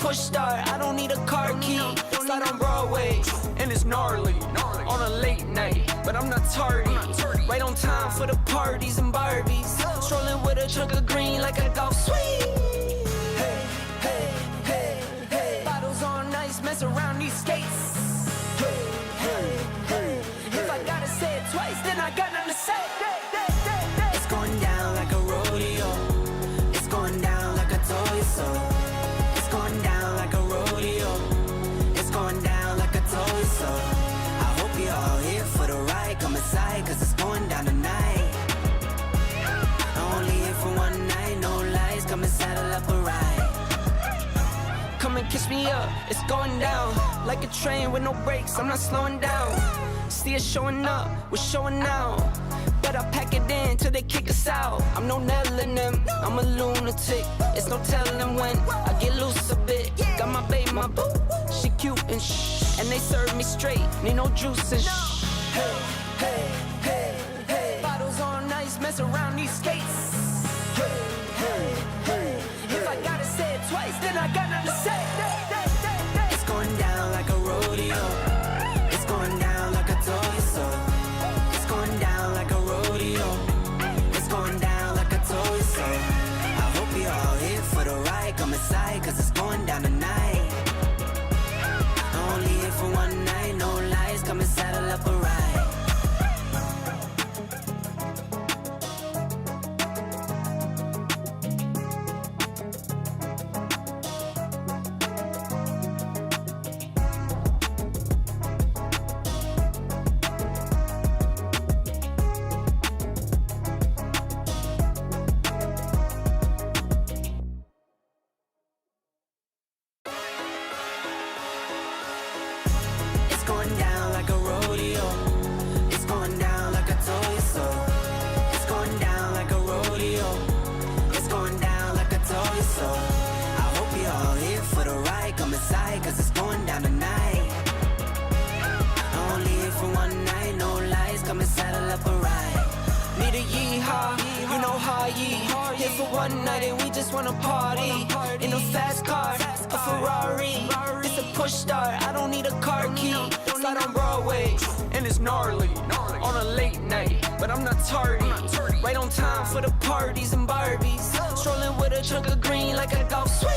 push start, I don't need a car key. Slide on Broadway, and it's gnarly. On a late night, but I'm not tardy. Right on time for the parties and Barbies. Strolling with a truck of green like a golf swing. Hey, hey, hey, hey. Bottles on ice, mess around these skates. Hey, hey, hey. If I gotta say it twice, then I got nothing to say. It's going down like a rodeo. It's going down like I told you so. It's going down like a rodeo. It's going down like I told you so. I hope you're all here for the ride. Come inside, cause it's going down tonight. Only here for one night, no lies. Come and saddle up a ride. Come and kiss me up, it's going down. Like a train with no brakes, I'm not slowing down. See us showing up, we're showing out. But I pack it in till they kick us out. I'm no Nell in them, I'm a lunatic. It's no telling when I get loose a bit. Got my babe, my boo, she cute and shh. And they serve me straight, need no juice and shh. Hey, hey, hey, hey. Bottles on ice, mess around these skates. Hey, hey, hey. If I gotta say it twice, then I got nothing to say. It's going down like a rodeo. It's going down like I told you so. It's going down like a rodeo. It's going down like I told you so. I hope you're all here for the ride. Come inside, cause it's going down tonight. Only here for one night, no lies. Come and saddle up a ride. It's going down like a rodeo. It's going down like I told you so. It's going down like a rodeo. It's going down like I told you so. I hope you're all here for the ride. Come inside, cause it's going down tonight. Only here for one night, no lies. Come and saddle up a ride. Need a yeehaw, you know how ye. Here for one night and we just wanna party. In a fast car, a Ferrari. It's a push start, I don't need a car key. Slide on Broadway, and it's gnarly. On a late night, but I'm not tardy. Right on time for the parties and Barbies. Strolling with a truck of green like a golf swing.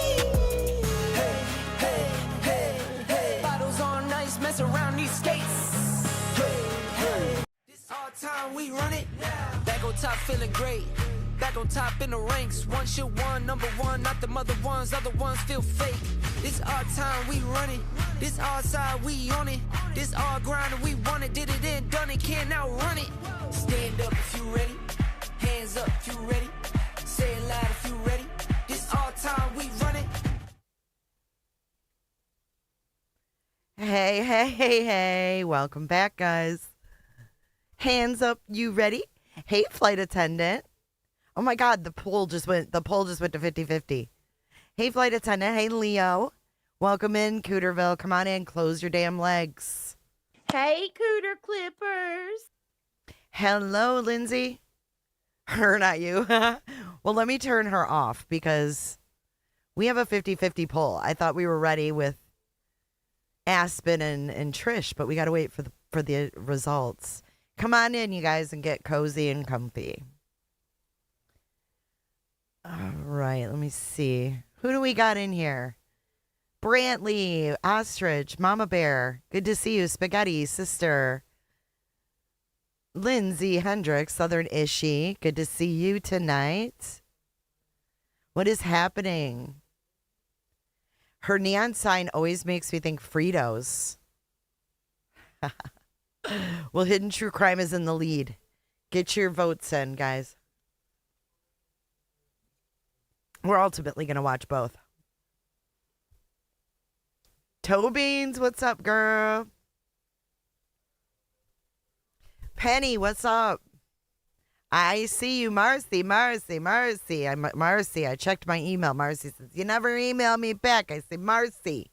Hey, hey, hey, hey. Bottles on ice, mess around these skates. Hey, hey. This our time, we run it. Back on top, feeling great. Back on top in the ranks. One shit one, number one, not the mother ones. Other ones feel fake. This our time, we run it. This our side, we on it. This our grind and we want it. Did it and done it, can't outrun it. Stand up if you ready. Hands up if you ready. Say it loud if you ready. This our time, we run it. Hey, hey, hey, hey. Welcome back, guys. Hands up, you ready? Hey, flight attendant. Oh my God, the poll just went to 50-50. Hey, flight attendant. Hey, Leo. Welcome in, Cooterville. Come on in. Close your damn legs. Hey, Cooter Clippers. Hello, Lindsay. Her, not you. Well, let me turn her off because we have a 50-50 poll. I thought we were ready with Aspen and Trish, but we got to wait for the results. Come on in, you guys, and get cozy and comfy. All right, let me see. Who do we got in here? Brantley, Ostrich, Mama Bear. Good to see you. Spaghetti, Sister. Lindsay Hendricks, Southern Ishii. Good to see you tonight. What is happening? Her neon sign always makes me think Fritos. Well, Hidden True Crime is in the lead. Get your votes in, guys. We're ultimately going to watch both. Toe Beans, what's up, girl? Penny, what's up? I see you, Marcy. I'm Marcy. I checked my email. Marcy says, you never email me back. I say, Marcy.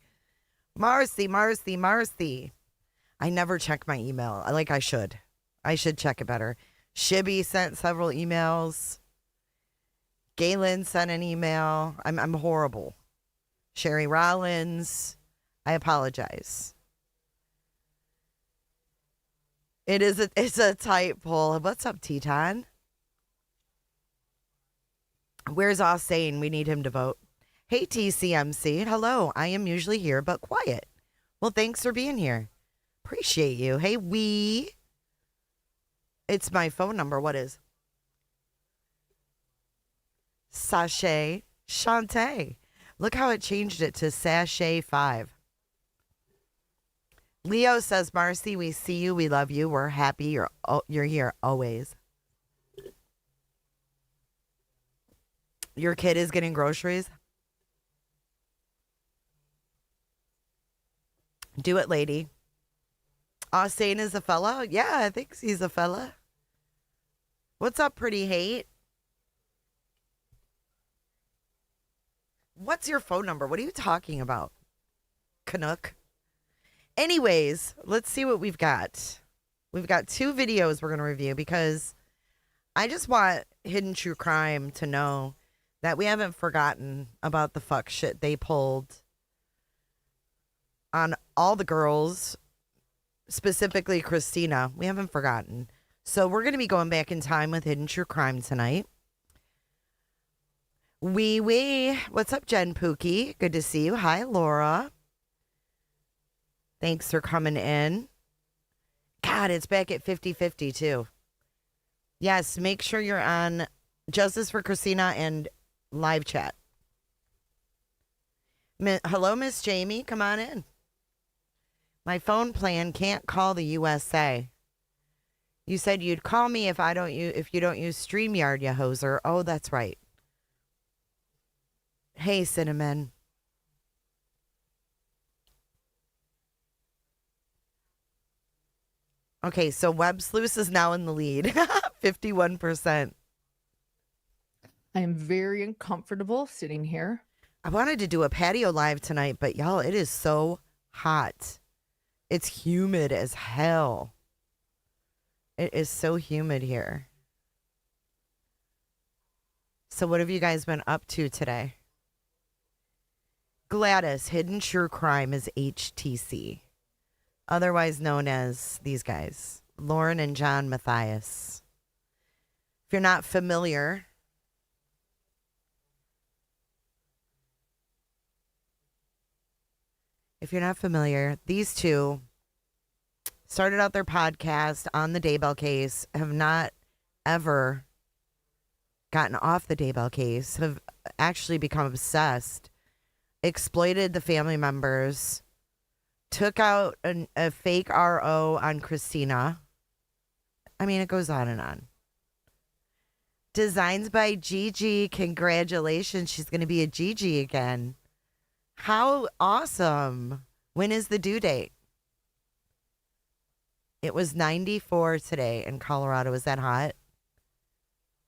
I never check my email. I should. I should check it better. Shibby sent several emails. Galen sent an email. I'm horrible. Sherry Rollins, I apologize. It's a tight poll. What's up, Teton? Where's Austin? We need him to vote. Hey, TCMC. Hello. I am usually here, but quiet. Well, thanks for being here. Appreciate you. Hey, it's my phone number. What is? Sachet Shantae. Look how it changed it to Sachet 5. Leo says, Marcy, we see you. We love you. We're happy you're here always. Your kid is getting groceries? Do it, lady. Austin is a fella? Yeah, I think he's a fella. What's up, pretty hate? What's your phone number? What are you talking about? Canuck? Anyways, let's see what we've got. We've got 2 videos we're going to review because I just want Hidden True Crime to know that we haven't forgotten about the fuck shit they pulled on all the girls, specifically Christina. We haven't forgotten. So we're going to be going back in time with Hidden True Crime tonight. What's up, Jen Pookie? Good to see you. Hi, Laura. Thanks for coming in. God, it's back at 50-50 too. Yes, make sure you're on Justice for Christina and live chat. Hello, Miss Jamie. Come on in. My phone plan can't call the USA. You said you'd call me if you don't use StreamYard, you hoser. Oh, that's right. Hey, Cinnamon. Okay, so Web Sluice is now in the lead. 51%. I am very uncomfortable sitting here. I wanted to do a patio live tonight, but y'all, it is so hot. It's humid as hell. It is so humid here. So what have you guys been up to today? Gladys, Hidden True Crime is HTC. Otherwise known as these guys, Lauren and John Matthias. If you're not familiar, these two started out their podcast on the Daybell case, have not ever gotten off the Daybell case, have actually become obsessed, exploited the family members, took out a fake RO on Christina. I mean, it goes on and on. Designs by Gigi. Congratulations. She's going to be a Gigi again. How awesome. When is the due date? It was 94 today in Colorado. Is that hot?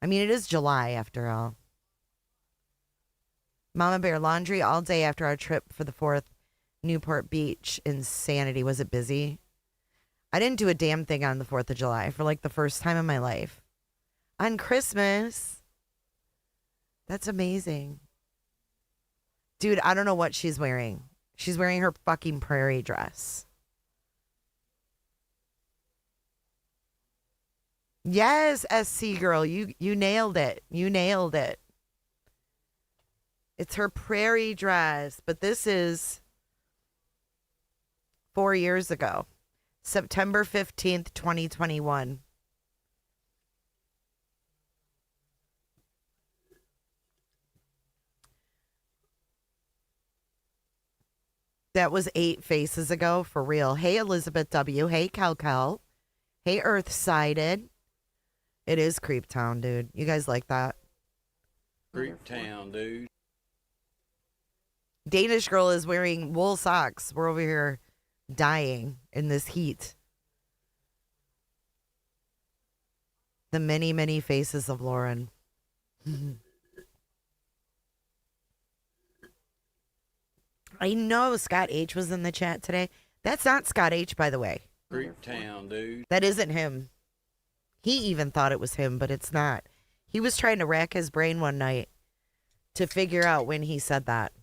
I mean, it is July after all. Mama Bear laundry all day after our trip for the 4th. Newport Beach insanity. Was it busy? I didn't do a damn thing on the 4th of July for like the first time in my life. On Christmas. That's amazing. Dude, I don't know what she's wearing. She's wearing her fucking prairie dress. Yes, SC girl, you nailed it. You nailed it. It's her prairie dress, but this is 4 years ago, September 15th, 2021. That was 8 faces ago, for real. Hey, Elizabeth W. Hey, Cal. Hey, Earth-sided. It is Creep Town, dude. You guys like that? Creep Town, dude. Danish girl is wearing wool socks. We're over here dying in this heat. The many, many faces of Lauren. I know Scott H was in the chat today. That's not Scott H, by the way. Creep Town, dude. That isn't him. He even thought it was him, but it's not. He was trying to rack his brain one night to figure out when he said that.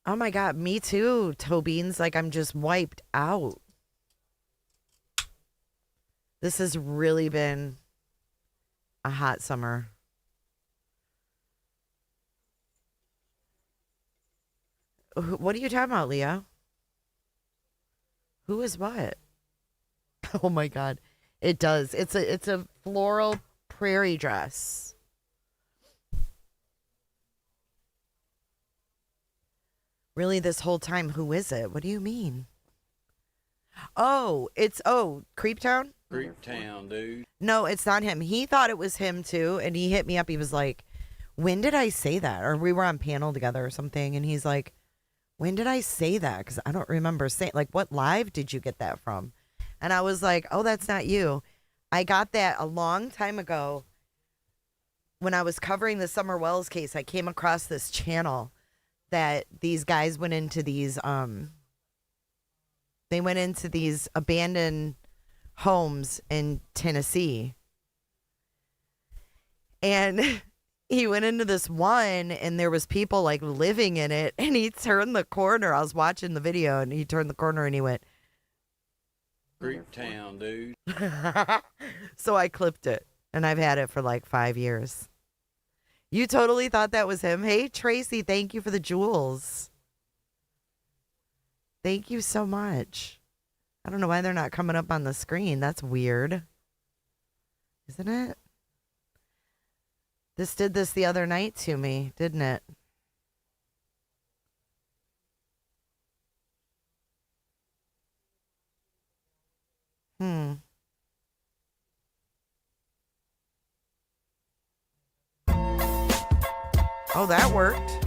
Oh my God, me too, Tobeans. Like, I'm just wiped out. This has really been a hot summer. What are you talking about, Leo? Who is what? Oh my God. It does. It's a floral prairie dress. Really, this whole time, who is it? What do you mean? Oh, Creep Town? Creep Town, dude. No, it's not him. He thought it was him too, and he hit me up. He was like, when did I say that? Or we were on panel together or something, and he's like, when did I say that? Because I don't remember saying, like, what live did you get that from? And I was like, oh, that's not you. I got that a long time ago when I was covering the Summer Wells case. I came across this channel that these guys went into these abandoned homes in Tennessee. And he went into this one and there was people like living in it, and he turned the corner. I was watching the video and he turned the corner and he went, Creep Town, dude. so I clipped it and I've had it for like 5 years. You totally thought that was him. Hey, Tracy, thank you for the jewels. Thank you so much. I don't know why they're not coming up on the screen. That's weird. Isn't it? This did this the other night to me, didn't it? Oh, that worked.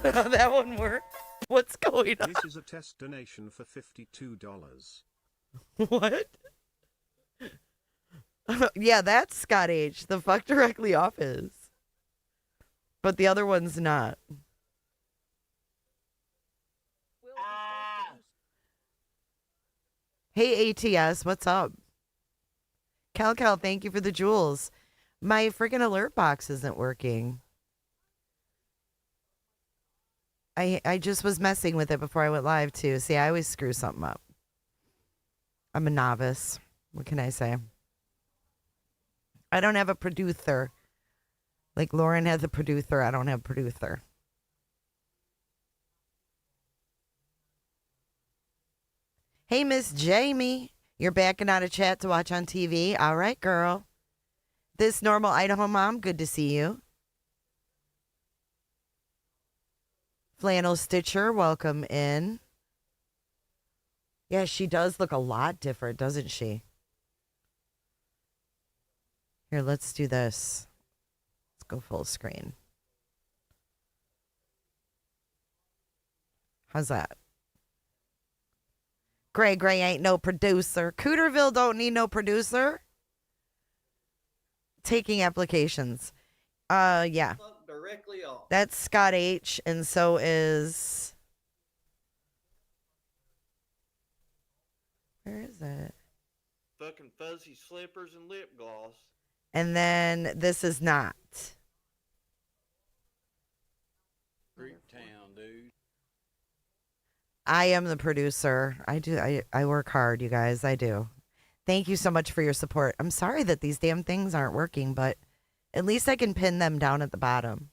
That one worked. What's going on? This is a test donation for $52. What? Yeah, that's Scott H. The fuck directly off is. But the other one's not. Hey, ATS, what's up? Cal, thank you for the jewels. My freaking alert box isn't working. I just was messing with it before I went live, too. See, I always screw something up. I'm a novice. What can I say? I don't have a producer. Like Lauren has a producer. I don't have a producer. Hey, Miss Jamie. You're backing out of chat to watch on TV. All right, girl. This normal Idaho mom, good to see you. Flannel Stitcher, welcome in. Yeah, she does look a lot different, doesn't she? Here, let's do this. Let's go full screen. How's that? Gray ain't no producer. Cooterville don't need no producer. Taking applications. Yeah. Directly off. That's Scott H. And so is... Where is it? Fucking fuzzy slippers and lip gloss. And then this is not. Creep Town, dude. I am the producer. I work hard, you guys. I do. Thank you so much for your support. I'm sorry that these damn things aren't working, but at least I can pin them down at the bottom.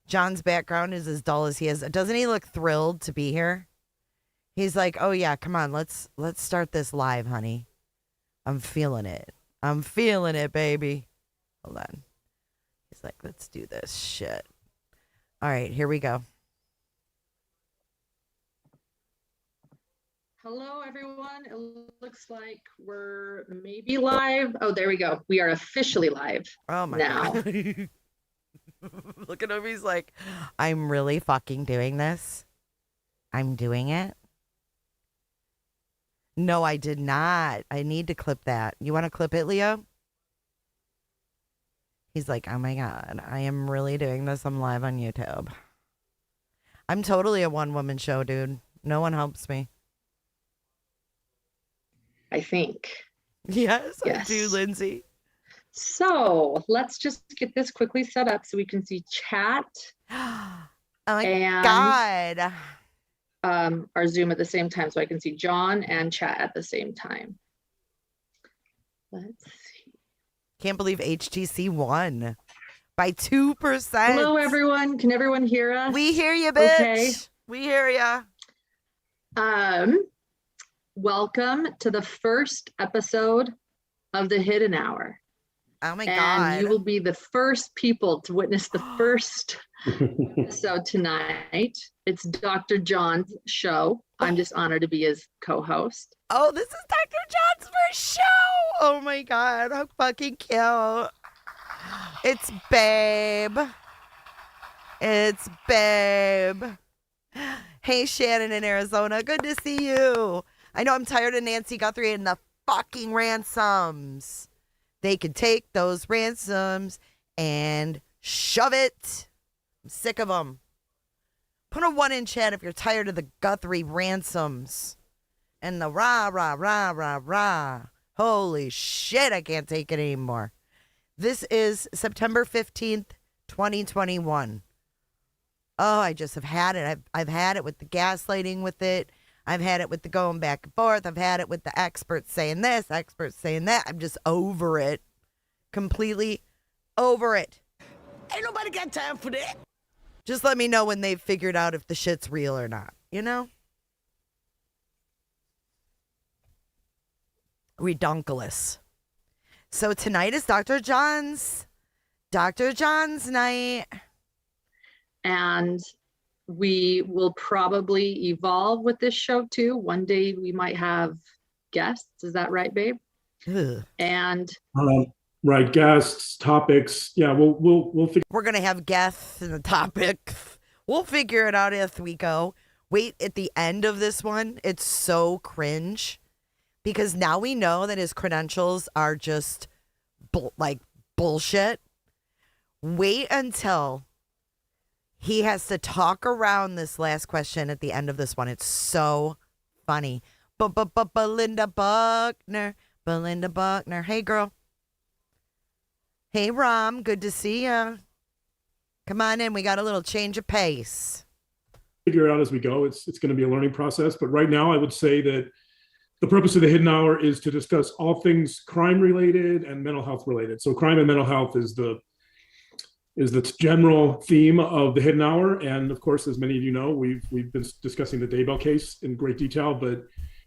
John's background is as dull as he is. Doesn't he look thrilled to be here? He's like, oh yeah, come on, let's start this live, honey. I'm feeling it. I'm feeling it, baby. Hold on. He's like, let's do this shit. All right, here we go. Hello, everyone. It looks like we're maybe live. Oh, there we go. We are officially live. Oh my now. God. Look at him. He's like, I'm really fucking doing this. I'm doing it. No, I did not. I need to clip that. You want to clip it, Leo? He's like, oh my God, I am really doing this. I'm live on YouTube. I'm totally a one-woman show, dude. No one helps me. I think. Yes, Yes. I do, Lindsay. So let's just get this quickly set up so we can see chat Oh my and God. our Zoom at the same time, so I can see John and chat at the same time. Let's see. Can't believe HTC won by 2%. Hello, everyone. Can everyone hear us? We hear you, bitch. Okay. We hear you. Welcome to the first episode of the Hidden Hour. Oh my And God. you will be the first people to witness the first episode tonight. It's Dr. John's show. I'm just honored to be his co-host. Oh, this is Dr. John's first show. Oh my God. How fucking cute. It's Babe. It's Babe. Hey, Shannon in Arizona. Good to see you. I know I'm tired of Nancy Guthrie and the fucking ransoms. They can take those ransoms and shove it. I'm sick of them. Put a 1 in chat if you're tired of the Guthrie ransoms. And the rah, rah, rah, rah, rah. Holy shit, I can't take it anymore. This is September 15th, 2021. Oh, I just have had it. I've had it with the gaslighting with it. I've had it with the going back and forth. I've had it with the experts saying this, experts saying that. I'm just over it. Completely over it. Ain't nobody got time for that. Just let me know when they've figured out if the shit's real or not, you know? Redunculous. So tonight is Dr. John's night. And we will probably evolve with this show too. One day we might have guests. Is that right, babe? Ugh. And right, guests, topics. Yeah, we'll figure. We're gonna have guests and the topics. We'll figure it out as we go. Wait, at the end of this one, it's so cringe because now we know that his credentials are just bullshit. Wait until he has to talk around this last question at the end of this one. It's so funny. Belinda Buckner. Hey, girl. Hey, Rom. Good to see ya. Come on in. We got a little change of pace. Figure it out as we go. It's going to be a learning process. But right now, I would say that the purpose of the Hidden Hour is to discuss all things crime related and mental health related. So crime and mental health is the general theme of the Hidden Hour. And of course, as many of you know, we've been discussing the Daybell case in great detail, but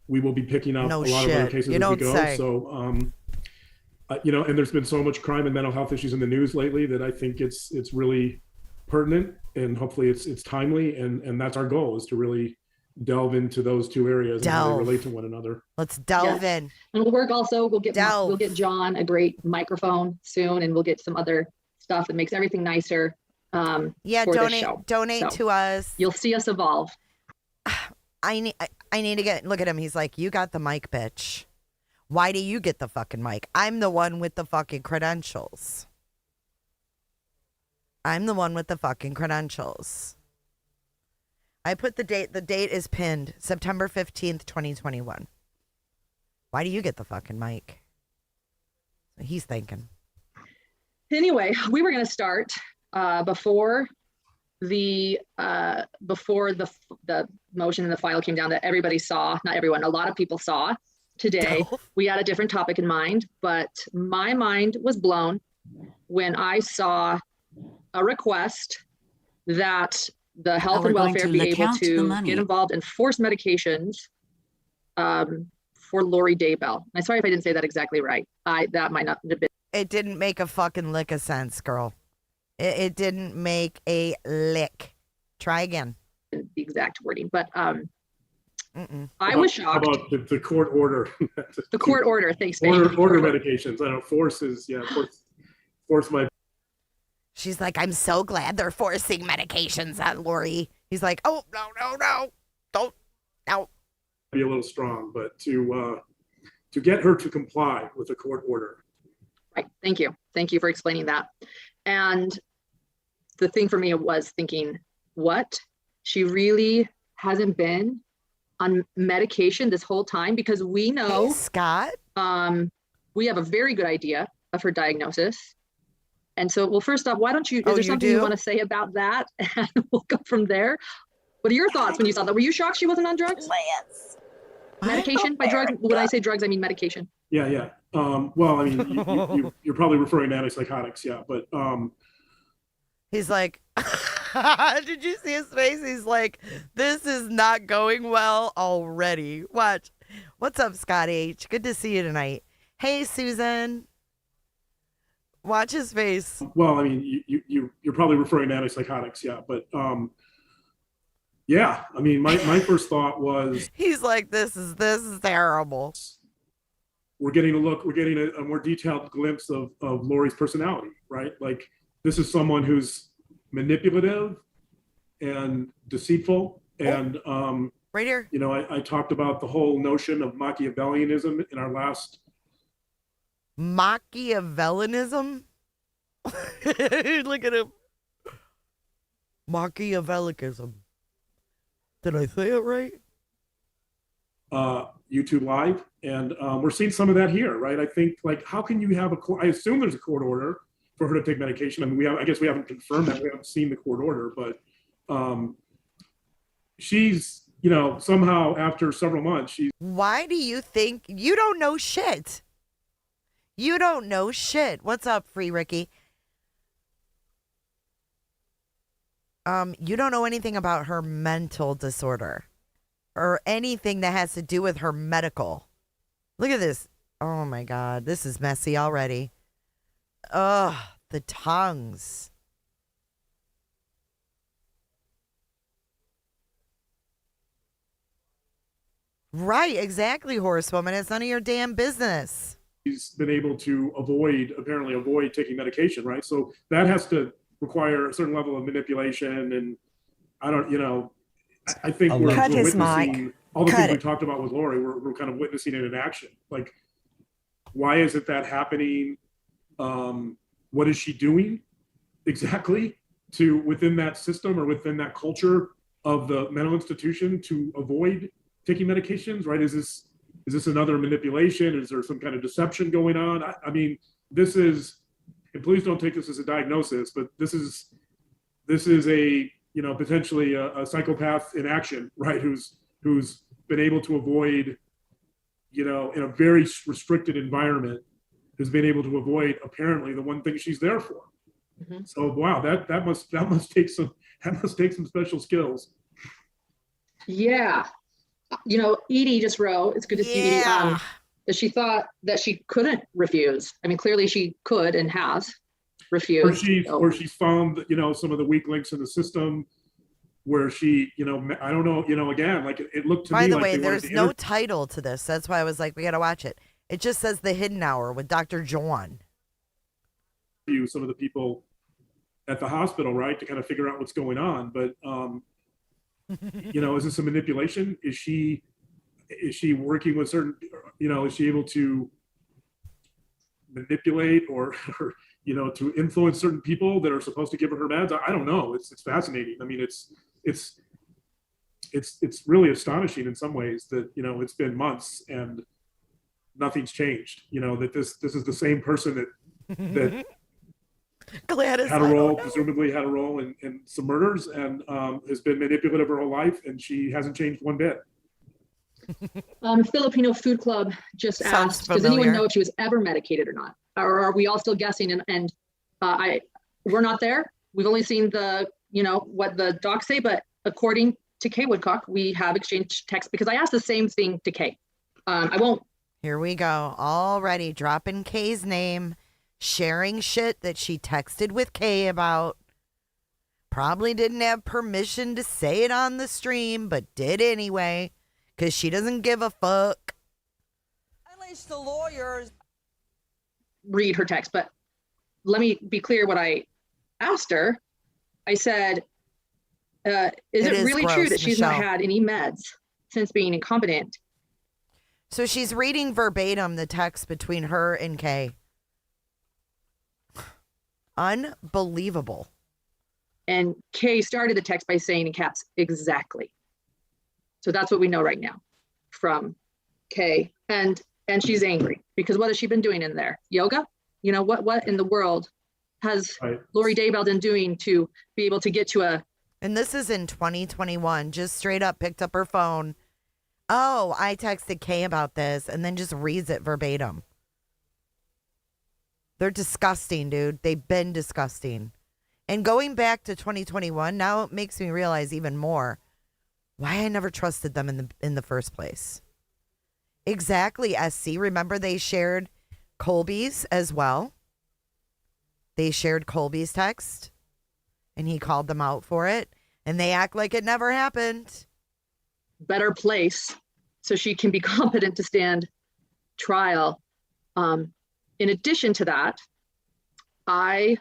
we will be picking up a lot of other cases as we go. Say. So, and there's been so much crime and mental health issues in the news lately that I think it's really pertinent and hopefully it's timely. And that's our goal, is to really delve into those two areas and how they relate to one another. Let's delve in. And we'll work also. We'll get John a great microphone soon, and we'll get some other stuff that makes everything nicer. Yeah, donate to us. You'll see us evolve. I need to look at him. He's like, you got the mic, bitch. Why do you get the fucking mic? I'm the one with the fucking credentials. I put the date. The date is pinned. September 15th, 2021. Why do you get the fucking mic? He's thinking. Anyway, we were going to start before the motion and the file came down that everybody saw. Not everyone, a lot of people saw today. We had a different topic in mind, but my mind was blown when I saw a request that the health and welfare be able to get involved and force medications for Lori Daybell. I'm sorry if I didn't say that exactly right. That might not have been. It didn't make a fucking lick of sense, girl. It didn't make a lick. Try again. The exact wording, but I was shocked. How about the court order? The court order. Thanks, babe. Order medications. I don't force my. She's like, I'm so glad they're forcing medications on Lori. He's like, oh, no. Don't. Be a little strong, but to get her to comply with the court order. Right. Thank you. Thank you for explaining that. And the thing for me was thinking, what? She really hasn't been on medication this whole time, because we know, hey, Scott, we have a very good idea of her diagnosis. And so, well, first off, why don't you, is Oh, there you something you do? want to say about that? And we'll go from there. What are your thoughts when you saw that? Were you shocked she wasn't on drugs? Lance. Medication? By drugs, when I say drugs, I mean medication. Yeah. Well, I mean, you're probably referring to antipsychotics, yeah. But He's like, did you see his face? He's like, this is not going well already. Watch. What's up, Scott H? Good to see you tonight. Hey, Susan. Watch his face. well, I mean, you're probably referring to antipsychotics, yeah. But yeah, I mean, my first thought was He's like, this is terrible. we're getting a more detailed glimpse of Lori's personality, right? Like, this is someone who's manipulative and deceitful. And, Right here. you know, I talked about the whole notion of Machiavellianism in our last. Machiavellianism? Look at him. Machiavellicism. Did I say it right? YouTube Live, and we're seeing some of that here, right? I think, like, how can you have I assume there's a court order for her to take medication. I mean, I guess we haven't confirmed that. We haven't seen the court order, but she's, you know, somehow after several months, she's. Why do you think you don't know shit? You don't know shit. What's up, Free Ricky? You don't know anything about her mental disorder or anything that has to do with her medical. Look at this. Oh my God, this is messy already. Ugh, the tongues. Right, exactly, horsewoman. It's none of your damn business. She's been able to apparently avoid taking medication, right? So that has to require a certain level of manipulation, and I think we're witnessing all the things we talked about with Lori. We're kind of witnessing it in action. Like, why is it that happening? What is she doing exactly within that system or within that culture of the mental institution to avoid taking medications, right? Is this another manipulation? Is there some kind of deception going on? I mean, this is, and please don't take this as a diagnosis, but this is a, you know, potentially a psychopath in action, right? Who's been able to avoid, you know, in a very restricted environment, has been able to avoid apparently the one thing she's there for. Mm-hmm. So wow, that must take some special skills. Yeah. You know, Edie just wrote, it's good to see Edie, that she thought that she couldn't refuse. I mean, clearly she could and has refused. Or she's found, you know, some of the weak links in the system where she, you know, I don't know, you know, again, like it looked to me like. By the way, there's no title to this. That's why I was like, we got to watch it. It just says The Hidden Hour with Dr. John. Some of the people at the hospital, right, to kind of figure out what's going on. But, you know, is this a manipulation? Is she working with certain, you know, is she able to manipulate or you know, to influence certain people that are supposed to give her meds? I don't know. It's fascinating. I mean, it's really astonishing in some ways that, you know, it's been months and nothing's changed. You know, that this is the same person that Gladys presumably had a role in some murders and has been manipulative her whole life, and she hasn't changed one bit. Filipino Food Club just asked, does anyone know if she was ever medicated or not? Or are we all still guessing? And we're not there. We've only seen what the docs say, but according to Kay Woodcock, we have exchanged texts because I asked the same thing to Kay. I won't. Here we go. Already dropping Kay's name, sharing shit that she texted with Kay about. Probably didn't have permission to say it on the stream, but did anyway, because she doesn't give a fuck. At least the lawyers read her text, but let me be clear what I asked her. I said, is it really gross, true that she's Michelle. not had any meds since being incompetent? So she's reading verbatim the text between her and Kay. Unbelievable. And Kay started the text by saying in caps, exactly. So that's what we know right now from Kay. And she's angry because what has she been doing in there? Yoga? You know, what in the world has Right. Lori Daybell been doing to be able to get to a And this is in 2021. Just straight up picked up her phone. Oh, I texted Kay about this, and then just reads it verbatim. They're disgusting, dude. They've been disgusting. And going back to 2021, now it makes me realize even more why I never trusted them in the first place. Exactly, SC. Remember they shared Colby's as well? They shared Colby's text, and he called them out for it, and they act like it never happened. better place so she can be competent to stand trial. In addition to that, I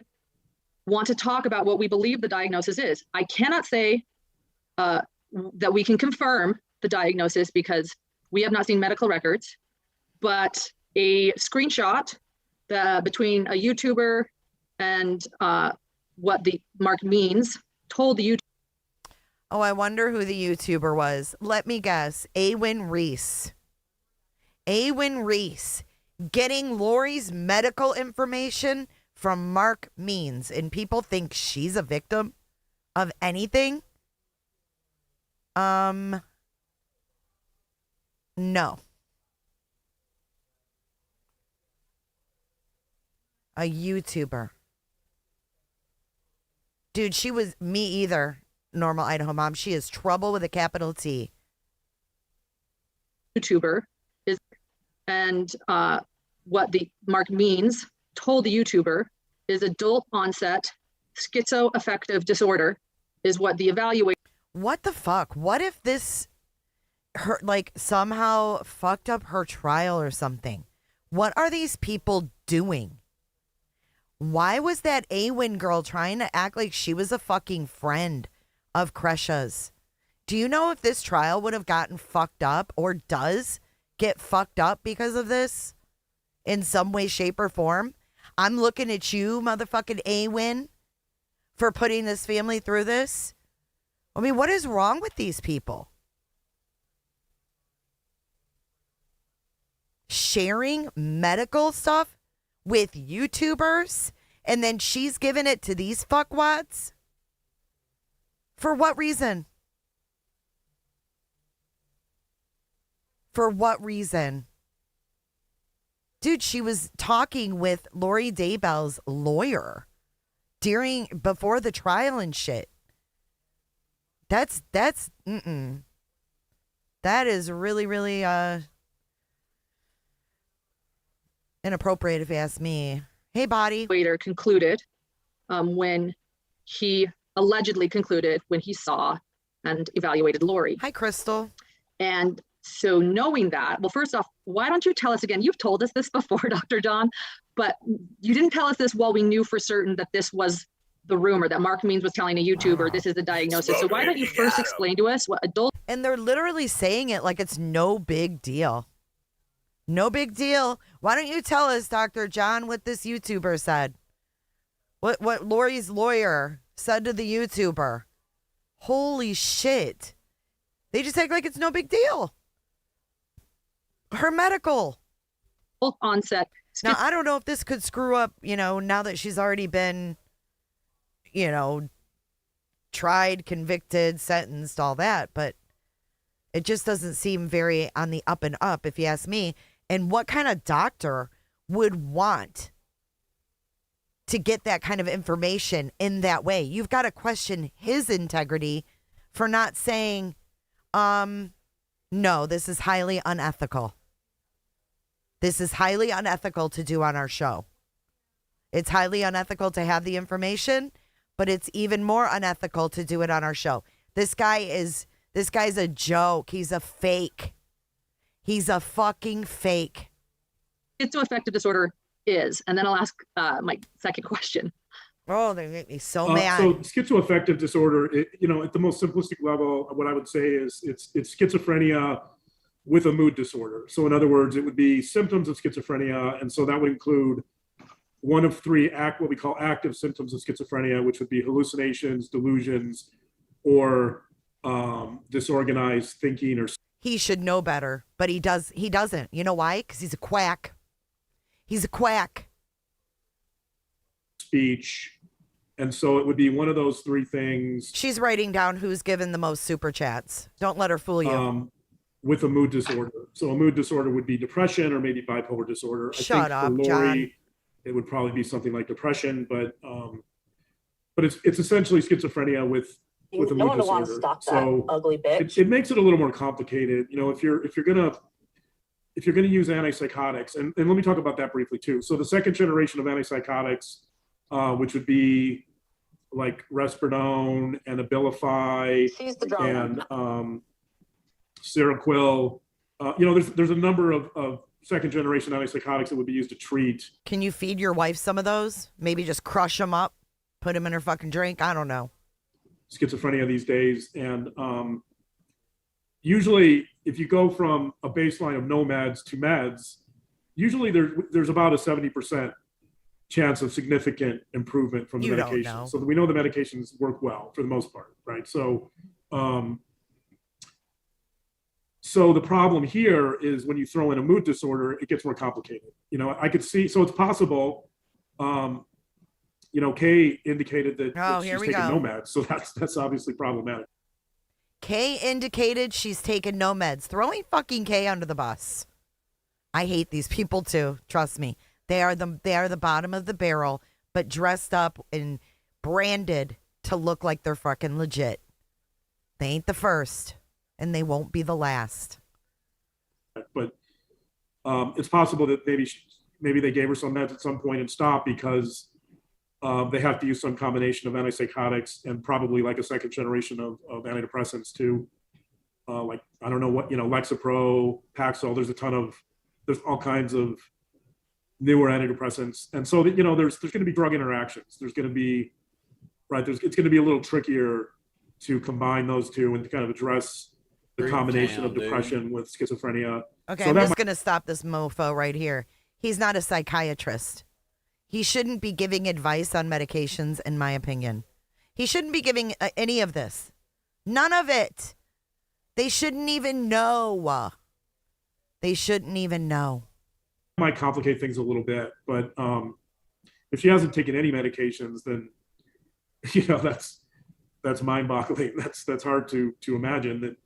want to talk about what we believe the diagnosis is. I cannot say that we can confirm the diagnosis because we have not seen medical records, but a screenshot between a YouTuber and what the mark means told the YouTuber. Oh, I wonder who the YouTuber was. Let me guess. Awin Reese. Awin Reese getting Lori's medical information from Mark Means, and people think she's a victim of anything? No. A YouTuber. Dude, she was me either. Normal Idaho mom. She is trouble with a capital T. YouTuber is, and what the mark means told the YouTuber is adult onset schizoaffective disorder is what the evaluation. What the fuck? What if this her like somehow fucked up her trial or something? What are these people doing? Why was that Awin girl trying to act like she was a fucking friend of Cresha's? Do you know if this trial would have gotten fucked up or does get fucked up because of this in some way, shape, or form? I'm looking at you, motherfucking Awin, for putting this family through this. I mean, what is wrong with these people? Sharing medical stuff with YouTubers, and then she's giving it to these fuckwads? For what reason? For what reason? Dude, she was talking with Lori Daybell's lawyer before the trial and shit. That is really, really inappropriate if you ask me. Hey, body. Later concluded when he allegedly concluded when he saw and evaluated Lori. Hi, Crystal. And so knowing that, well, first off, why don't you tell us again? You've told us this before, Dr. John, but you didn't tell us this while we knew for certain that this was the rumor that Mark Means was telling a YouTuber this is the diagnosis. So why don't you first explain to us what adult... And they're literally saying it like it's no big deal. No big deal. Why don't you tell us, Dr. John, what this YouTuber said? What Lori's lawyer said to the YouTuber? Holy shit. They just act like it's no big deal. Her medical. Onset. Now, I don't know if this could screw up, now that she's already been, tried, convicted, sentenced, all that. But it just doesn't seem very on the up and up, if you ask me. And what kind of doctor would want to get that kind of information in that way? You've got to question his integrity for not saying, no, this is highly unethical. This is highly unethical to do on our show. It's highly unethical to have the information, but it's even more unethical to do it on our show. This guy's a joke. He's a fake. He's a fucking fake. Schizoaffective disorder is, and then I'll ask my second question. Oh, they make me so mad. So schizoaffective disorder, at the most simplistic level, what I would say is it's schizophrenia with a mood disorder. So in other words, it would be symptoms of schizophrenia. And so that would include one of three what we call active symptoms of schizophrenia, which would be hallucinations, delusions, or disorganized thinking. Or he should know better, but he doesn't. You know why? Because he's a quack. He's a quack. speech. And so it would be one of those three things. She's writing down who's given the most super chats. Don't let her fool you. With a mood disorder. So a mood disorder would be depression or maybe bipolar disorder. Shut up, for Lori, John. it would probably be something like depression, but it's essentially schizophrenia with a mood disorder. So ugly bitch. it makes it a little more complicated. You know, if you're gonna use antipsychotics, and let me talk about that briefly too. So the second generation of antipsychotics, which would be like risperidone and Abilify and Seroquel, there's a number of second generation antipsychotics that would be used to treat. Can you feed your wife some of those? Maybe just crush them up, put them in her fucking drink. I don't know. Schizophrenia these days, and usually if you go from a baseline of no meds to meds, usually there's about a 70% chance of significant improvement from the medication. So we know the medications work well for the most part, right? So so the problem here is when you throw in a mood disorder, it gets more complicated. You know, I could see, so it's possible, Kay indicated that she's taking no meds, so that's obviously problematic. Kay indicated she's taken no meds. Throwing fucking Kay under the bus. I hate these people too. Trust me. They are the bottom of the barrel, but dressed up and branded to look like they're fucking legit. They ain't the first, and they won't be the last. But it's possible that maybe they gave her some meds at some point and stopped because they have to use some combination of antipsychotics and probably like a second generation of antidepressants too. Like, I don't know what, Lexapro, Paxil, there's all kinds of newer antidepressants. And so that, there's going to be drug interactions. There's going to be, it's going to be a little trickier to combine those two and to kind of address the combination of depression with schizophrenia. Okay, so I'm just going to stop this mofo right here. He's not a psychiatrist. He shouldn't be giving advice on medications, in my opinion. He shouldn't be giving any of this. None of it. They shouldn't even know. They shouldn't even know. Might complicate things a little bit, but if she hasn't taken any medications, then that's mind-boggling. That's hard to imagine that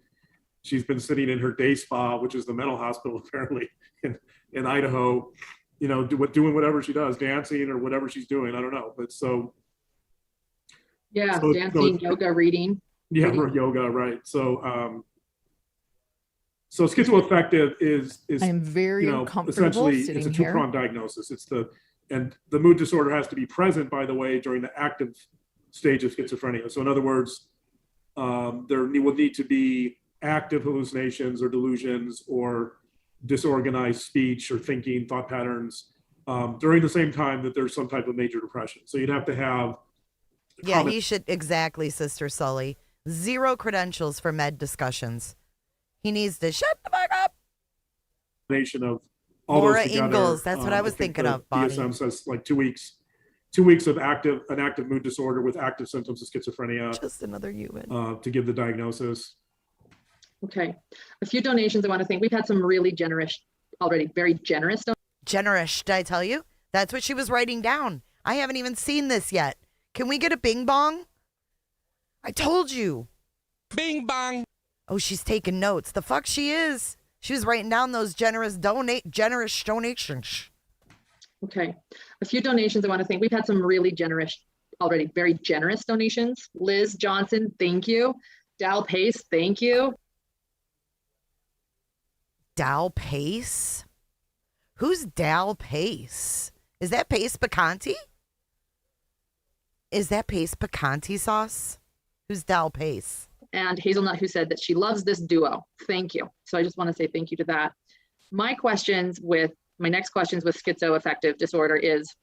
she's been sitting in her day spa, which is the mental hospital apparently in Idaho, doing whatever she does, dancing or whatever she's doing. I don't know, but dancing, yoga, reading. Yeah, yoga, right? So schizoaffective is I am very uncomfortable essentially sitting it's a two-pronged diagnosis. And the mood disorder has to be present, by the way, during the active stage of schizophrenia. So in other words, there will need to be active hallucinations or delusions or disorganized speech or thinking, thought patterns during the same time that there's some type of major depression. So you'd have to have. Yeah, he should, exactly, Sister Sully. 0 credentials for med discussions. He needs to shut the fuck up. Of all Laura those together, Ingalls, that's what I was thinking of, Bonnie. DSM says like 2 weeks. 2 weeks of an active mood disorder with active symptoms of schizophrenia. Just another human. To give the diagnosis. Okay. A few donations I want to thank. We've had some really generous, already very generous. Generous, did I tell you? That's what she was writing down. I haven't even seen this yet. Can we get a bing bong? I told you. Bing bong. Oh, she's taking notes. The fuck she is. She was writing down those generous donations. Okay. A few donations I want to thank. We've had some really generous, already very generous donations. Liz Johnson, thank you. Dal Pace, thank you. Dal Pace? Who's Dal Pace? Is that Pace Picante? Is that Pace Picante sauce? Who's Dal Pace? And Hazelnut, who said that she loves this duo. Thank you. So I just want to say thank you to that. My next questions with schizoaffective disorder is,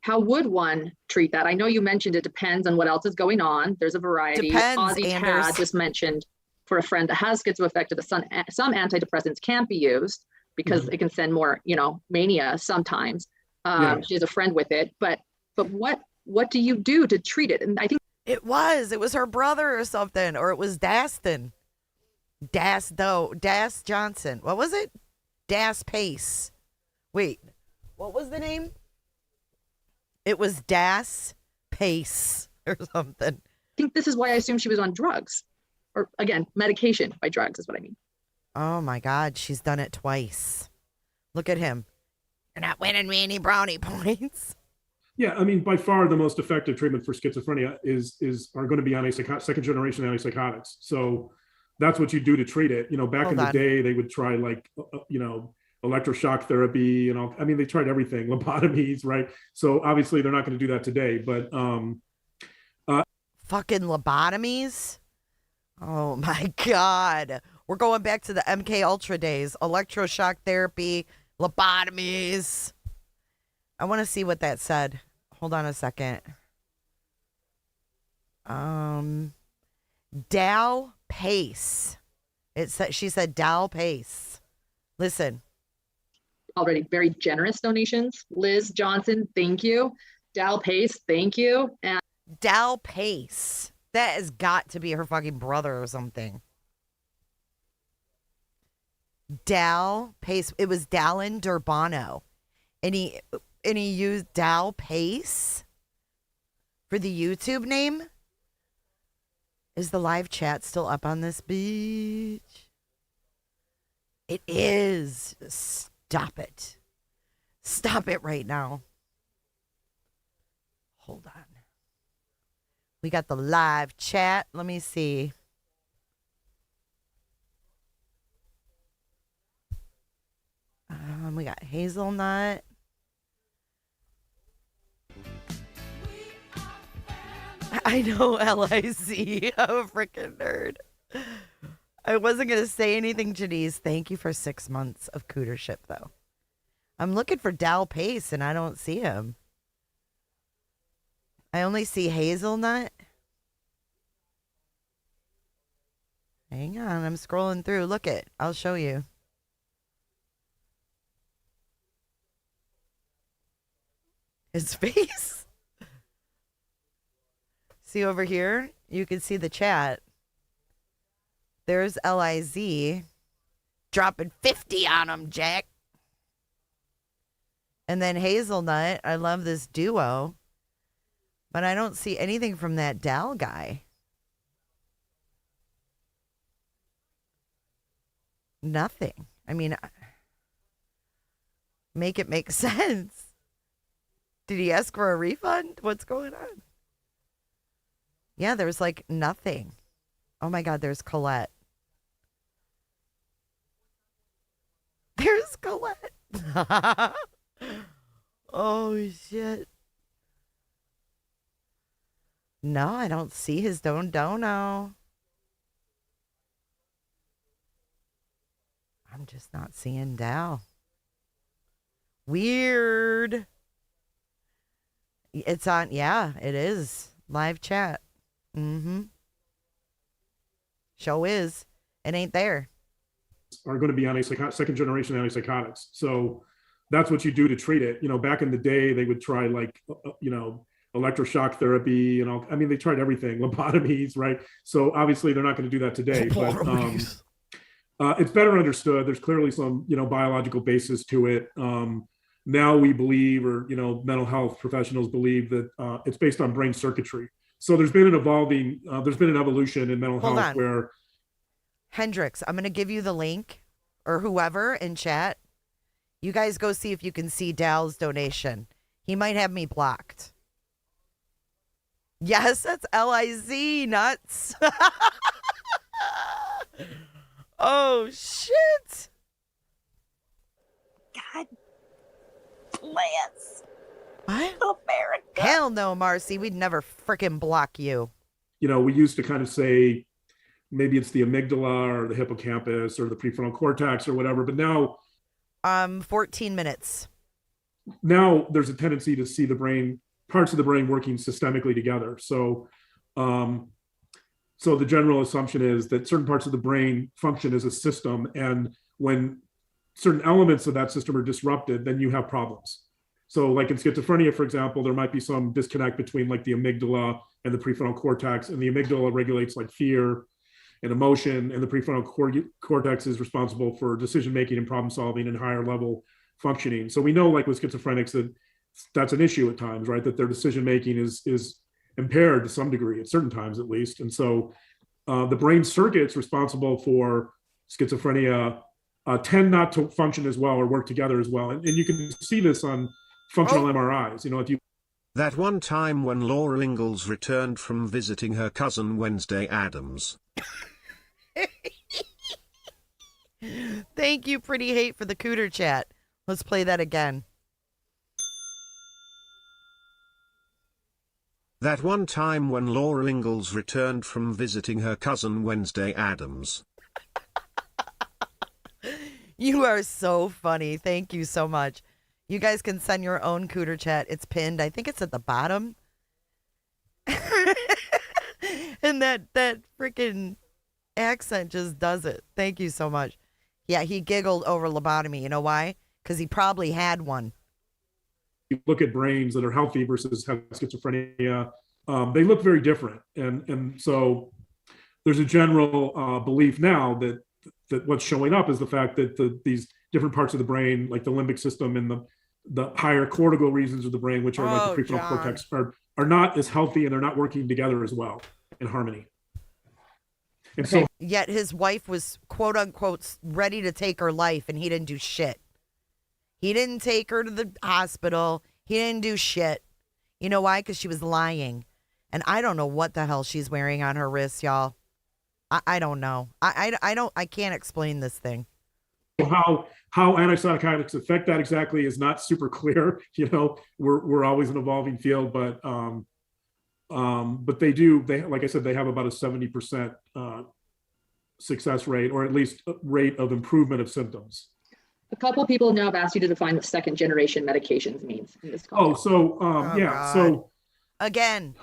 how would one treat that? I know you mentioned it depends on what else is going on. There's a variety. Depends, Ozzy Anders. Tad just mentioned for a friend that has schizoaffective, some antidepressants can't be used because it can send more, mania sometimes. She has a friend with it, but what do you do to treat it? And I think it was her brother or something, or it was Daston. Das Johnson. What was it? Das Pace. Wait, what was the name? It was Das Pace or something. I think this is why I assumed she was on drugs, or again, medication. By drugs is what I mean. Oh my God, she's done it twice. Look at him. You're not winning me any brownie points. Yeah, I mean, by far the most effective treatment for schizophrenia are going to be second generation antipsychotics. So that's what you do to treat it. You know, back in the day, they would try like, electroshock therapy and all. I mean, they tried everything, lobotomies, right? So obviously they're not going to do that today. But fucking lobotomies. Oh my God, we're going back to the MK Ultra days. Electroshock therapy, lobotomies. I want to see what that said. Hold on a second. Dow Pace. She said Dow Pace. Listen. Already very generous donations. Liz Johnson, thank you. Dal Pace, thank you. And Dal Pace. That has got to be her fucking brother or something. Dal Pace. It was Dallin Durbano. And he used Dal Pace for the YouTube name. Is the live chat still up on this beach? It is. Stop it. Stop it right now. Hold on. We got the live chat. Let me see. We got Hazelnut. I know LIC. I'm a freaking nerd. I wasn't going to say anything, Janice. Thank you for 6 months of cootership, though. I'm looking for Dal Pace, and I don't see him. I only see Hazelnut. Hang on, I'm scrolling through. Look it. I'll show you. His face. See over here? You can see the chat. There's LIZ dropping 50 on him, Jack. And then Hazelnut. I love this duo. But I don't see anything from that Dal guy. Nothing. I mean, make it make sense. Did he ask for a refund? What's going on? Yeah, there's like nothing. Oh my God, there's Colette. There's Colette. Oh shit. No, I don't see his dono. I'm just not seeing Dow. Weird. It's on, yeah, it is. Live chat. Mm-hmm. Show is. It ain't there. Are going to be second generation antipsychotics. So that's what you do to treat it. You know, back in the day, they would try like, electroshock therapy and all. I mean, they tried everything, lobotomies, right? So obviously they're not going to do that today. But it's better understood. There's clearly some, biological basis to it. Now we believe, or, mental health professionals believe that it's based on brain circuitry. So there's been an evolution in mental health where. Hendrix, I'm going to give you the link, or whoever in chat. You guys go see if you can see Dal's donation. He might have me blocked. Yes, that's LIZ, nuts. Oh, shit. God bless. What? America. Hell no, Marcy. We'd never frickin' block you. We used to kind of say maybe it's the amygdala or the hippocampus or the prefrontal cortex or whatever. But now 14 minutes. Now there's a tendency to see parts of the brain working systemically together. So the general assumption is that certain parts of the brain function as a system. And when certain elements of that system are disrupted, then you have problems. So like in schizophrenia, for example, there might be some disconnect between like the amygdala and the prefrontal cortex, and the amygdala regulates like fear and emotion, and the prefrontal cortex is responsible for decision-making and problem solving and higher level functioning. So we know like with schizophrenics that that's an issue at times, right? That their decision making is impaired to some degree at certain times, at least. And so the brain circuits responsible for schizophrenia tend not to function as well or work together as well. And you can see this on functional MRIs. You know, if you That one time when Laura Ingalls returned from visiting her cousin Wednesday Addams. Thank you, Pretty Hate, for the cooter chat. Let's play that again. That one time when Laura Ingalls returned from visiting her cousin Wednesday Addams. You are so funny. Thank you so much. You guys can send your own cooter chat. It's pinned. I think it's at the bottom. And that freaking accent just does it. Thank you so much. Yeah, he giggled over lobotomy. You know why? Because he probably had one. You look at brains that are healthy versus have schizophrenia, they look very different. And so there's a general belief now that what's showing up is the fact that these different parts of the brain, like the limbic system and the higher cortical regions of the brain, which are like the prefrontal cortex, are not as healthy, and they're not working together as well in harmony. And so, yet his wife was, quote unquote, ready to take her life, and he didn't do shit. He didn't take her to the hospital. He didn't do shit. You know why? Because she was lying. And I don't know what the hell she's wearing on her wrist, y'all. I don't know. I can't explain this thing. How antipsychotics affect that exactly is not super clear. You know, we're always an evolving field, but they do. They, like I said, they have about a 70% success rate, or at least rate of improvement of symptoms. A couple of people now have asked you to define what second generation medications means in this context. God. So again,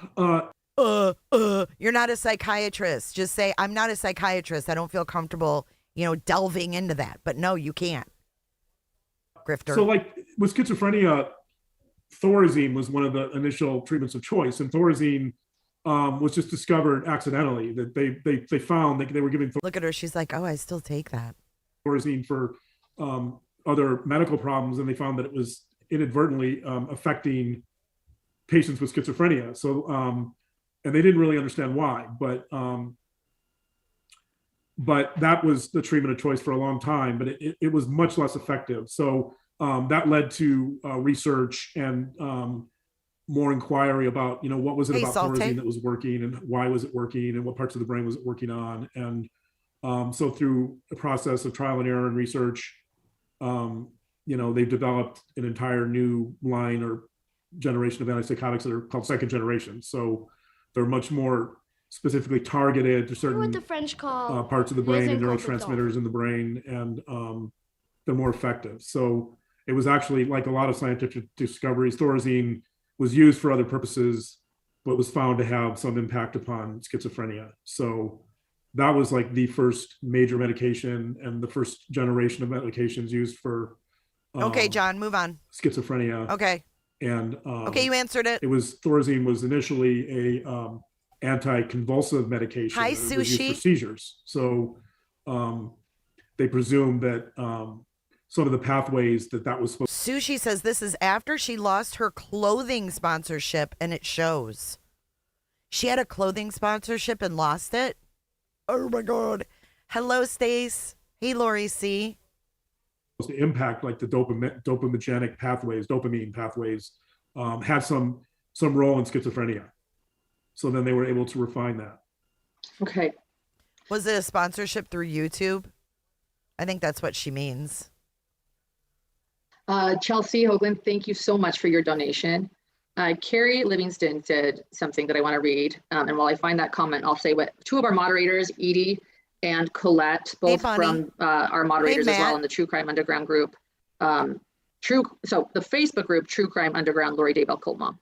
you're not a psychiatrist. Just say, I'm not a psychiatrist. I don't feel comfortable, delving into that. But no, you can't. Grifter. So like with schizophrenia, Thorazine was one of the initial treatments of choice, and Thorazine was just discovered accidentally. That they found that they were giving. Look at her. She's like, oh, I still take that. Thorazine for other medical problems, and they found that it was inadvertently affecting patients with schizophrenia. So, and they didn't really understand why, but that was the treatment of choice for a long time, but it was much less effective. So that led to research and more inquiry about, what was it about Thorazine that was working, and why was it working, and what parts of the brain was it working on. And so through a process of trial and error and research, they've developed an entire new line or generation of antipsychotics that are called second generation. So they're much more specifically targeted to certain what the French call parts of the brain and neurotransmitters in the brain, and they're more effective. So it was actually, like a lot of scientific discoveries, Thorazine was used for other purposes, but was found to have some impact upon schizophrenia. So that was like the first major medication and the first generation of medications used for okay, John, move on. Schizophrenia. Okay. And okay, you answered it. Thorazine was initially a anti-convulsive medication. Hi, that was used Sushi. for seizures. So they presumed that some of the pathways that was supposed. Sushi says this is after she lost her clothing sponsorship, and it shows. She had a clothing sponsorship and lost it. Oh my God. Hello, Stace. Hey, Lori C. To impact like the dopamine pathways, had some role in schizophrenia. So then they were able to refine that. Okay. Was it a sponsorship through YouTube? I think that's what she means. Chelsea Hoagland, thank you so much for your donation. Carrie Livingston said something that I want to read. And while I find that comment, I'll say what two of our moderators, Edie and Colette, both from our moderators as well in the True Crime Underground group. So the Facebook group, True Crime Underground, Lori Daybell Coltma.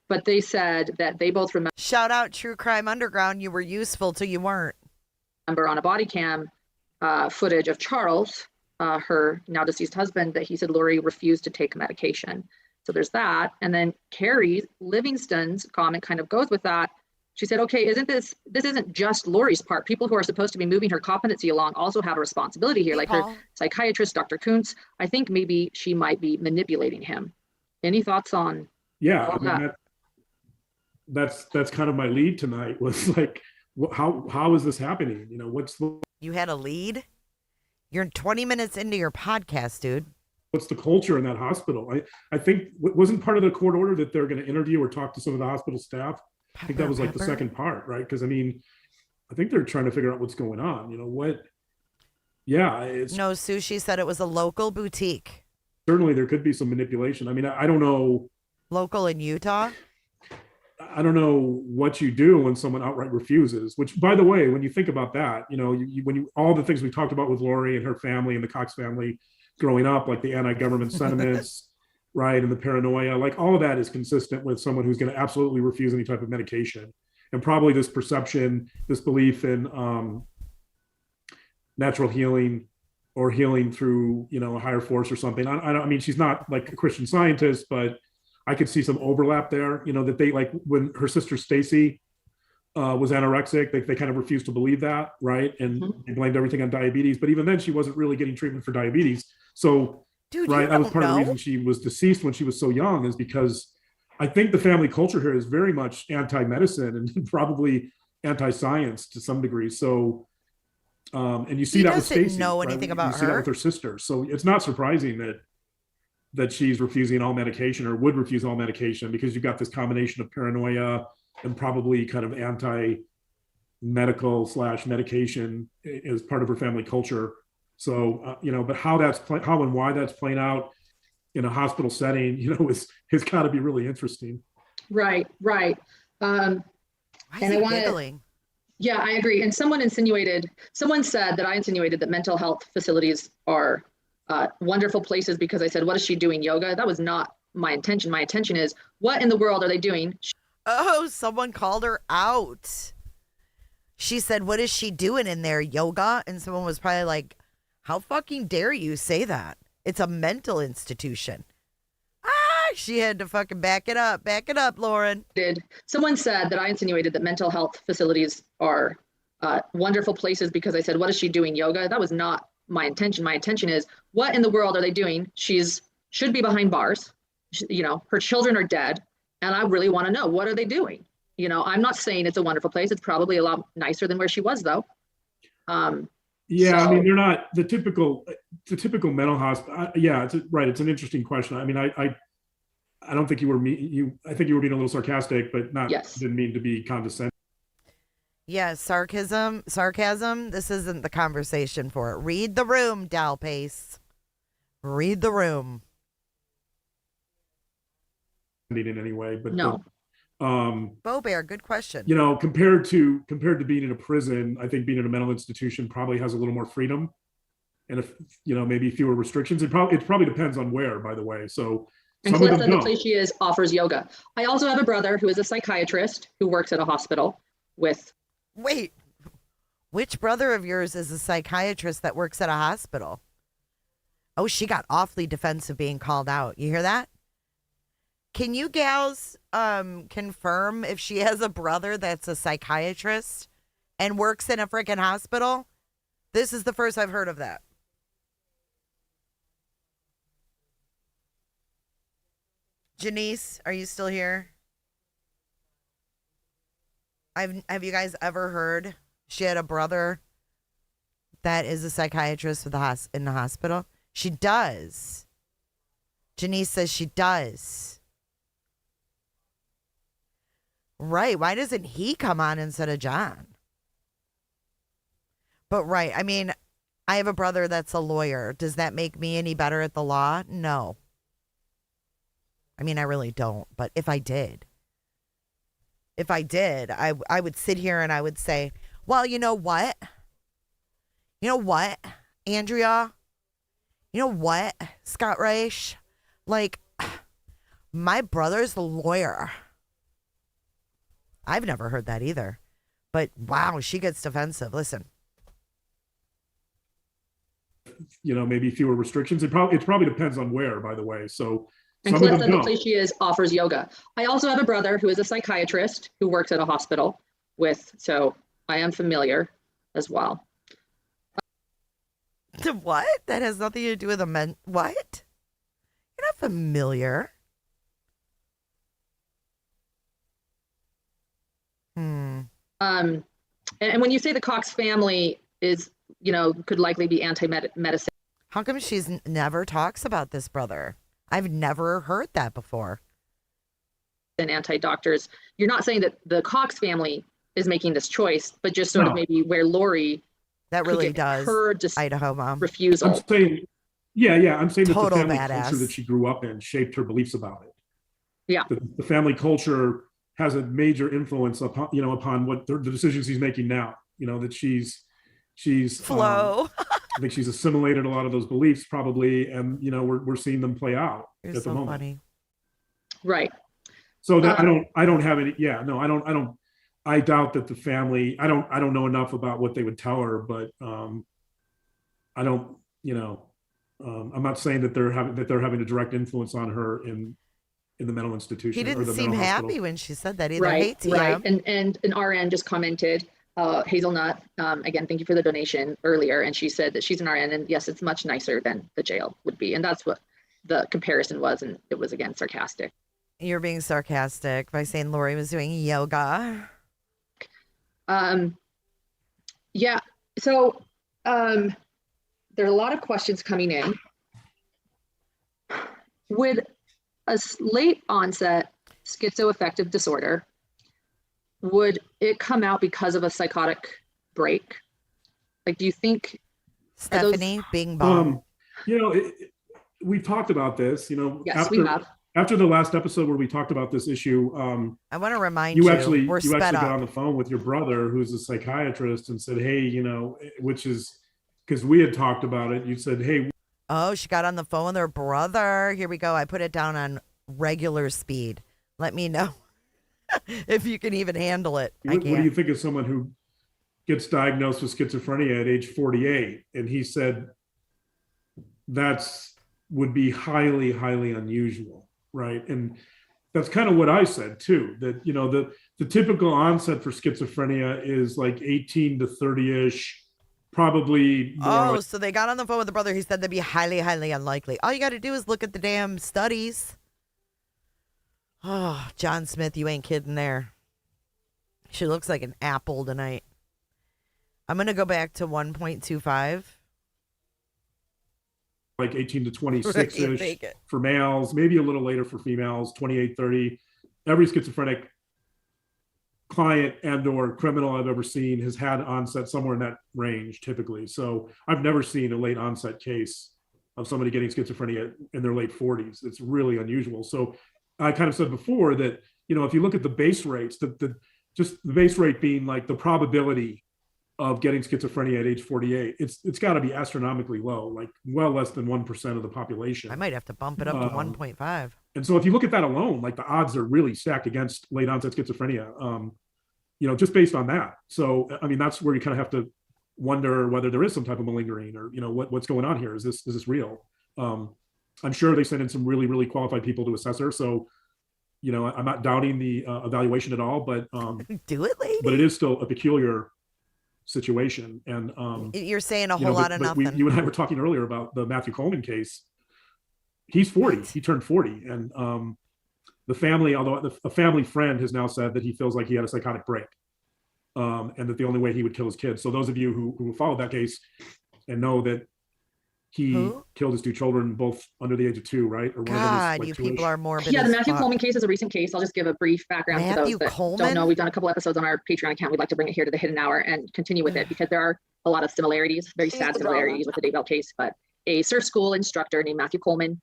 But they said that they both remember. Shout out True Crime Underground. You were useful till you weren't. On a body cam footage of Charles, her now deceased husband, that he said Lori refused to take medication. So there's that. And then Carrie Livingston's comment kind of goes with that. She said, okay, this isn't just Lori's part. People who are supposed to be moving her competency along also have a responsibility here, like her psychiatrist, Dr. Kuntz. I think maybe she might be manipulating him Any thoughts on Yeah, all I mean, that? that's kind of my lead tonight was like, how is this happening? You know, You had a lead? You're 20 minutes into your podcast, dude. what's the culture in that hospital? I think wasn't part of the court order that they're going to interview or talk to some of the hospital staff. I think that was like the second part, right? Because I mean, I think they're trying to figure out what's going on. You know what? Yeah, it's No, Sushi said it was a local boutique. certainly there could be some manipulation. I mean, I don't know. Local in Utah? I don't know what you do when someone outright refuses, which by the way, when you think about that, you know, when you, all the things we talked about with Lori and her family and the Cox family growing up, like the anti-government sentiments, right. And the paranoia, like all of that is consistent with someone who's going to absolutely refuse any type of medication. And probably this perception, this belief in natural healing or healing through, you know, a higher force or something. I mean, she's not like a Christian Scientist, but I could see some overlap there, you know, that they like when her sister Stacy was anorexic, they kind of refused to believe that, right? And they blamed everything on diabetes. But even then, she wasn't really getting treatment for diabetes. So, Dude, right, that was part of the reason she was deceased when she was so young, is because I think the family culture here is very much anti-medicine and probably anti-science to some degree. So, and you see that with Stacy. Know right? anything about you see that with her sister. So it's not surprising that she's refusing all medication or would refuse all medication, because you've got this combination of paranoia and probably kind of anti-medical / medication as part of her family culture. So, you know, but how and why that's playing out in a hospital setting, you know, is got to be really interesting. Right. Why is And he I want giggling? Yeah, I agree. And someone said that I insinuated that mental health facilities are wonderful places because I said, what is she doing, yoga? That was not my intention. My intention is, what in the world are they doing? Oh, someone called her out. She said, what is she doing in there, yoga? And someone was probably like, how fucking dare you say that? It's a mental institution. She had to fucking back it up, Lauren. Someone said that I insinuated that mental health facilities are wonderful places because I said, what is she doing, yoga? That was not my intention. My intention is, what in the world are they doing? Should be behind bars. You know, her children are dead. And I really want to know, what are they doing? You know, I'm not saying it's a wonderful place. It's probably a lot nicer than where she was, though. Yeah, so, I mean, they're not the typical mental hospital. Yeah, it's an interesting question. I mean, I don't think you were I think you were being a little sarcastic, but not didn't mean to be condescending. Yeah, sarcasm. This isn't the conversation for it. Read the room, Dal Pace. Read the room. In any way, but no. Bo Bear, good question. You know, compared to being in a prison, I think being in a mental institution probably has a little more freedom, and if you know, maybe fewer restrictions. It probably depends on where, by the way. So. And Cliff said the place she is offers yoga. I also have a brother who is a psychiatrist who works at a hospital with. Wait, which brother of yours is a psychiatrist that works at a hospital? Oh, she got awfully defensive being called out. You hear that? Can you gals confirm if she has a brother that's a psychiatrist and works in a freaking hospital? This is the first I've heard of that. Janice, are you still here? Have you guys ever heard she had a brother that is a psychiatrist with in the hospital? She does. Janice says she does. Right. Why doesn't he come on instead of John? But right. I mean, I have a brother that's a lawyer. Does that make me any better at the law? No. I mean, I really don't. But if I did, I would sit here and I would say, well, you know what? You know what, Andrea? You know what, Scott Reich? Like, my brother's a lawyer. I've never heard that either. But wow, she gets defensive. Listen. You know, maybe fewer restrictions. It probably depends on where, by the way. So. And Cliff said the place she is offers yoga. I also have a brother who is a psychiatrist who works at a hospital so I am familiar as well. What? That has nothing to do with what? You're not familiar. And when you say the Cox family is, could likely be anti-medicine. How come she's never talks about this brother? I've never heard that before. And anti-doctors, you're not saying that the Cox family is making this choice, but just sort of maybe where Lori that really does her Idaho mom refusal. I'm saying, I'm saying that the Total family badass. culture that she grew up in shaped her beliefs about it. Yeah, The family culture has a major influence upon upon what the decisions he's making now. That she's flow. I think she's assimilated a lot of those beliefs probably, and we're seeing them play out You're at so the moment. funny. right. So that I don't have any. Yeah, no, I don't. I doubt that the family. I don't know enough about what they would tell her, but I don't. I'm not saying that they're having a direct influence on her in the mental institution. He didn't or the seem mental happy hospital. when she said that either. Right, Hey, TM. right. And an RN just commented, Hazelnut, again, thank you for the donation earlier. And she said that she's an RN, and yes, it's much nicer than the jail would be. And that's what the comparison was. And it was, again, sarcastic. You're being sarcastic by saying Lori was doing yoga. Yeah. So there are a lot of questions coming in. Would a late onset schizoaffective disorder, would it come out because of a psychotic break? Like, do you think Stephanie Bing Bong? We talked about this, Yes, we have. After the last episode where we talked about this issue, I want to remind you, you actually got on the phone with your brother, who's a psychiatrist, and said, hey, which is because we had talked about it. You said, hey. Oh, she got on the phone with her brother. Here we go. I put it down on regular speed. Let me know if you can even handle it. What do you think of someone who gets diagnosed with schizophrenia at age 48? And he said would be highly, highly unusual. Right. And that's kind of what I said, too, that, the typical onset for schizophrenia is like 18 to 30-ish, probably. So they got on the phone with the brother. He said that'd be highly, highly unlikely. All you got to do is look at the damn studies. Oh, John Smith, you ain't kidding there. She looks like an apple tonight. I'm going to go back to 1.25. Like 18 to 26-ish for males, maybe a little later for females, 28, 30. Every schizophrenic client and or criminal I've ever seen has had onset somewhere in that range, typically. So I've never seen a late onset case of somebody getting schizophrenia in their late 40s. It's really unusual. So I kind of said before that, if you look at the base rates, just the base rate being like the probability of getting schizophrenia at age 48, it's got to be astronomically low, like well less than 1% of the population. I might have to bump it up to 1.5. And so if you look at that alone, like the odds are really stacked against late onset schizophrenia, just based on that. So, I mean, that's where you kind of have to wonder whether there is some type of malingering or, what's going on here. Is this real? I'm sure they sent in some really, really qualified people to assess her. So, I'm not doubting the evaluation at all, but do it, lady. But it is still a peculiar situation. And you're saying a whole lot of nothing. You and I were talking earlier about the Matthew Coleman case. He's 40. He turned 40, and the family, although a family friend has now said that he feels like he had a psychotic break, and that the only way he would kill his kids. So those of you who followed that case and know that he killed his two children, both under the age of 2, right? Or God, like you 2-ish. people are morbid. Yeah, the Matthew Coleman case is a recent case. I'll just give a brief background for those that don't know. We've done a couple episodes on our Patreon account. We'd like to bring it here to the Hidden Hour and continue with it because there are a lot of similarities, very sad similarities with the Daybell case. But a surf school instructor named Matthew Coleman,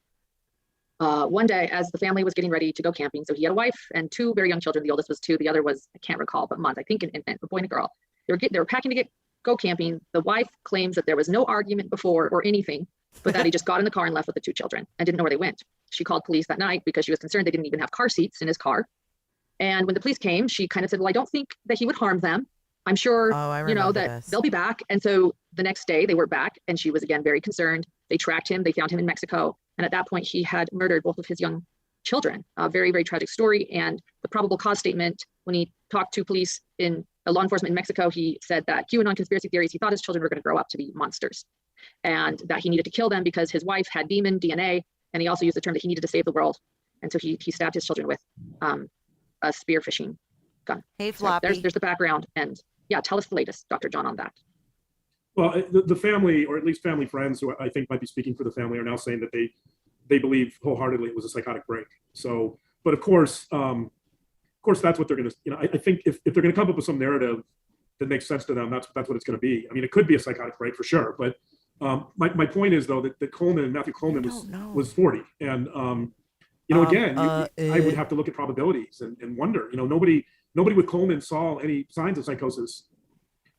one day as the family was getting ready to go camping, so he had a wife and 2 very young children. The oldest was 2, the other was, I can't recall, but months, I think an infant, a boy and a girl. They were packing to go camping. The wife claims that there was no argument before or anything, but that he just got in the car and left with the 2 children and didn't know where they went. She called police that night because she was concerned they didn't even have car seats in his car. And when the police came, she kind of said, well, I don't think that he would harm them. I'm sure, that they'll be back. And so the next day they were back and she was again very concerned. They tracked him. They found him in Mexico. And at that point, he had murdered both of his young children. A very, very tragic story. And the probable cause statement, when he talked to police in law enforcement in Mexico, he said that QAnon conspiracy theories, he thought his children were going to grow up to be monsters and that he needed to kill them because his wife had demon DNA. And he also used the term that he needed to save the world. And so he stabbed his children with a spear fishing gun. Hey, So Floppy. there's the background, and yeah, tell us the latest, Dr. John, on that. Well, the family, or at least family friends, who I think might be speaking for the family, are now saying that they believe wholeheartedly it was a psychotic break. So, but of course, that's what they're going to. I think if they're going to come up with some narrative that makes sense to them, that's what it's going to be. I mean, it could be a psychotic break for sure, but my point is though that Matthew Coleman was 40, and again, I would have to look at probabilities and wonder. Nobody with Coleman saw any signs of psychosis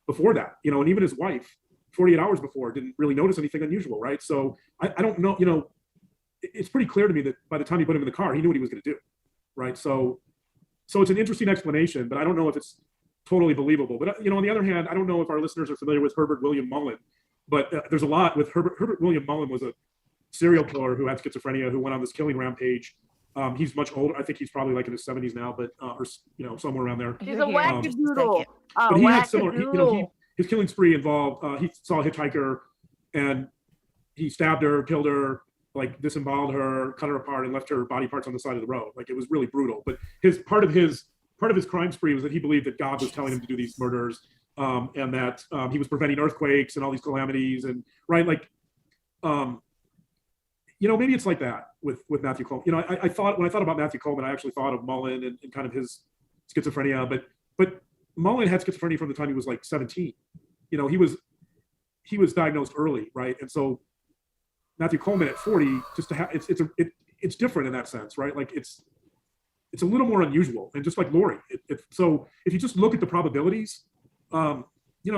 before that. And even his wife, 48 hours before, didn't really notice anything unusual, right? So I don't know. It's pretty clear to me that by the time he put him in the car, he knew what he was going to do, right? So it's an interesting explanation, but I don't know if it's totally believable. But on the other hand, I don't know if our listeners are familiar with Herbert William Mullen, but there's a lot with Herbert William Mullen was a serial killer who had schizophrenia, who went on this killing rampage. He's much older. I think he's probably like in his 70s now, but or somewhere around there. He's a wackadoodle. But he had similar. His killing spree involved. He saw a hitchhiker, and he stabbed her, killed her, like disemboweled her, cut her apart, and left her body parts on the side of the road. Like, it was really brutal. But part of his crime spree was that he believed that God was telling him to do these murders, and that he was preventing earthquakes and all these calamities, and right, like, maybe it's like that with Matthew Coleman. I thought when I thought about Matthew Coleman, I actually thought of Mullen and kind of his schizophrenia, but Mullen had schizophrenia from the time he was like 17. He was diagnosed early, right? And so Matthew Coleman at 40, just to have it's different in that sense, right? Like, it's a little more unusual, and just like Lori. So if you just look at the probabilities, the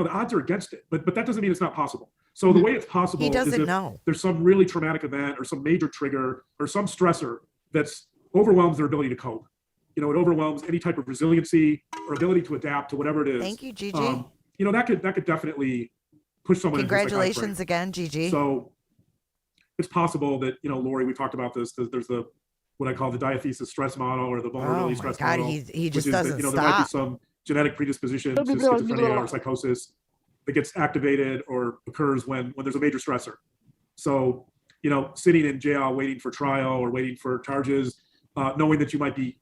odds are against it, but that doesn't mean it's not possible. So the way it's possible is if there's some really traumatic event or some major trigger or some stressor that's overwhelms their ability to cope. It overwhelms any type of resiliency or ability to adapt to whatever it is. Thank you, Gigi. That could definitely push someone. Congratulations again, Gigi. So it's possible that, Lori, we talked about this. There's what I call the diathesis stress model, or the vulnerability stress model. He just doesn't stop. There might be some genetic predisposition to schizophrenia or psychosis that gets activated or occurs when there's a major stressor. So, sitting in jail waiting for trial or waiting for charges, knowing that you might be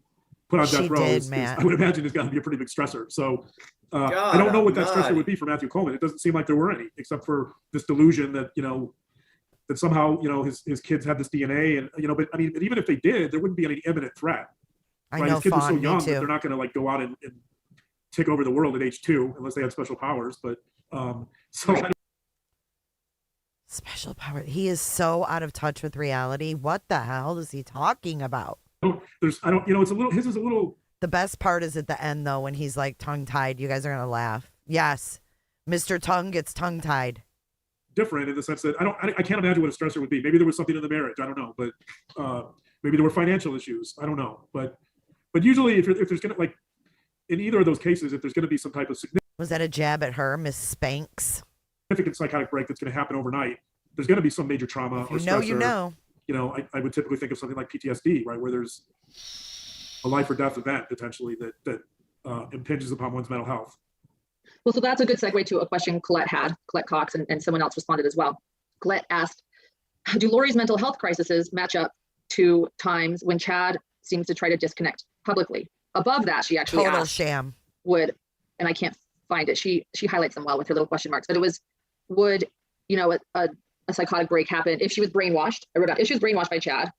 put on death row, I would imagine, is got to be a pretty big stressor. So I don't know what that stressor would be for Matthew Coleman. It doesn't seem like there were any, except for this delusion that, that somehow, his kids had this DNA, and, but I mean, even if they did, there wouldn't be any imminent threat. I know, his kids are so young that they're not going to go out and take over the world at age 2 unless they had special powers. But special power. He is so out of touch with reality. What the hell is he talking about? It's a little, his is a little. The best part is at the end, though, when he's like tongue tied. You guys are going to laugh. Yes. Mr. Tongue gets tongue tied. Different in the sense that I can't imagine what a stressor would be. Maybe there was something in the marriage. I don't know, but maybe there were financial issues. I don't know, but usually if there's going to, like, in either of those cases, if there's going to be some type of significant. Was that a jab at her, Miss Spanks? Significant psychotic break that's going to happen overnight. There's going to be some major trauma or stressor. I would typically think of something like PTSD, right, where there's a life or death event potentially that impinges upon one's mental health. Well, so that's a good segue to a question Colette Cox, and someone else responded as well. Colette asked, do Lori's mental health crises match up to times when Chad seems to try to disconnect publicly? Above that, she actually total asked, sham. And I can't find it. She highlights them well with her little question marks, but it was, would, a psychotic break happen if she was brainwashed? I wrote out, if she was brainwashed by Chad,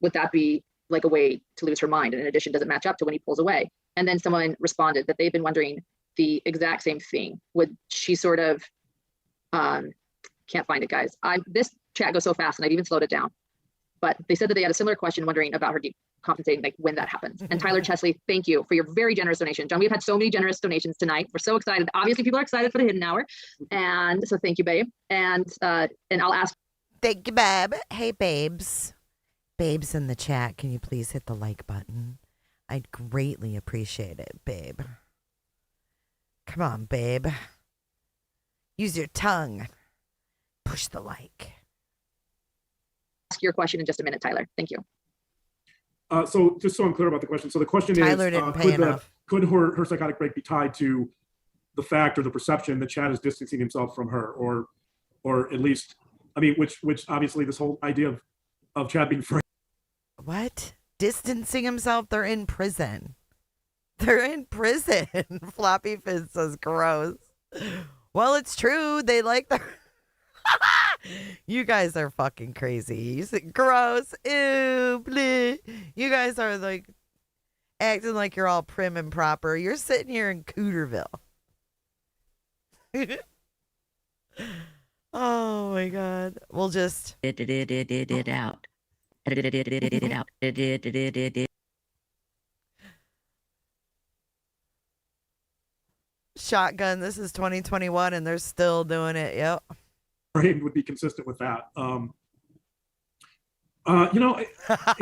would that be like a way to lose her mind? And in addition, does it match up to when he pulls away? And then someone responded that they've been wondering the exact same thing. Would she sort of, can't find it, guys. This chat goes so fast and I've even slowed it down. But they said that they had a similar question wondering about her decompensating, like when that happens. And Tyler Chesley, thank you for your very generous donation. John, we've had so many generous donations tonight. We're so excited. Obviously, people are excited for the hidden hour. And so thank you, babe. And I'll ask. Thank you, babe. Hey, babes. Babes in the chat, can you please hit the like button? I'd greatly appreciate it, babe. Come on, babe. Use your tongue. Push the like. Ask your question in just a minute, Tyler. Thank you. So just so I'm clear about the question. So the question Tyler is, didn't pay enough. Could her psychotic break be tied to the fact or the perception that Chad is distancing himself from her, or at least, I mean, which obviously this whole idea of Chad being free. What? Distancing himself? They're in prison. They're in prison. Floppy Fizz says gross. Well, it's true. They like the. You guys are fucking crazy. You said gross. Ew, bleh. You guys are like acting like you're all prim and proper. You're sitting here in Cooterville. Oh my God. We'll just. Out. Shotgun. This is 2021 and they're still doing it. Yep. Brain would be consistent with that. It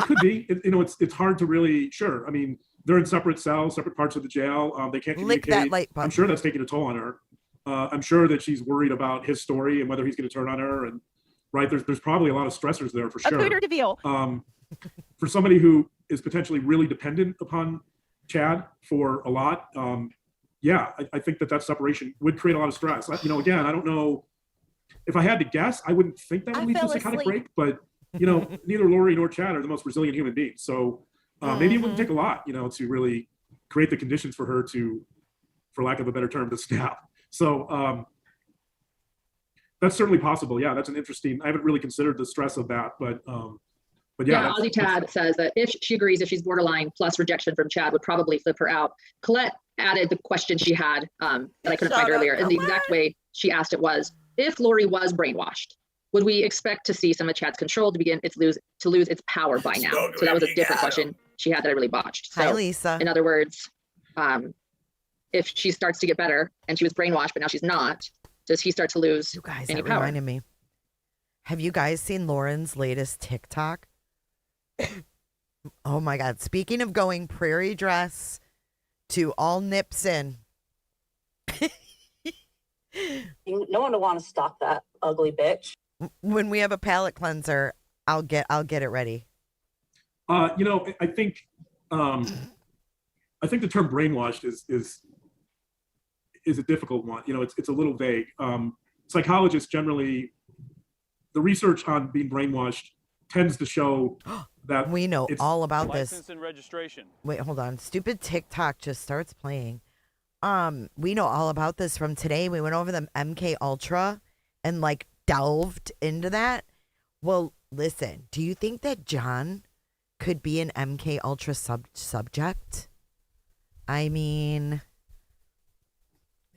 could be. It's hard to really. Sure. I mean, they're in separate cells, separate parts of the jail. They can't Lick communicate. that light button. I'm sure that's taking a toll on her. I'm sure that she's worried about his story and whether he's going to turn on her. And right, there's probably a lot of stressors there for sure. For somebody who is potentially really dependent upon Chad for a lot, I think that separation would create a lot of stress. Again, I don't know. If I had to guess, I wouldn't think that would lead to a psychotic break, but neither Lori nor Chad are the most resilient human beings. So maybe it wouldn't take a lot, to really create the conditions for her to, for lack of a better term, to snap. So that's certainly possible. Yeah, that's an interesting. I haven't really considered the stress of that, but yeah. Aussie Tad says that if she agrees, if she's borderline plus rejection from Chad would probably flip her out. Colette added the question she had that I couldn't find earlier, and the exact way she asked it was, if Lori was brainwashed, would we expect to see some of Chad's control to begin to lose its power by now? So that was a different question she had that I really botched. So, hi, Lisa. In other words, if she starts to get better and she was brainwashed, but now she's not, does he start to lose You guys, any that power? reminded me. Have you guys seen Lauren's latest TikTok? Oh my God. Speaking of going prairie dress to all nips in. No one will want to stop that ugly bitch. When we have a palate cleanser, I'll get it ready. I think the term brainwashed is a difficult one. It's a little vague. Psychologists generally, the research on being brainwashed tends to show that we know all about this. License and registration. Wait, hold on. Stupid TikTok just starts playing. We know all about this from today. We went over the MK Ultra and delved into that. Well, listen, do you think that John could be an MK Ultra subject? I mean,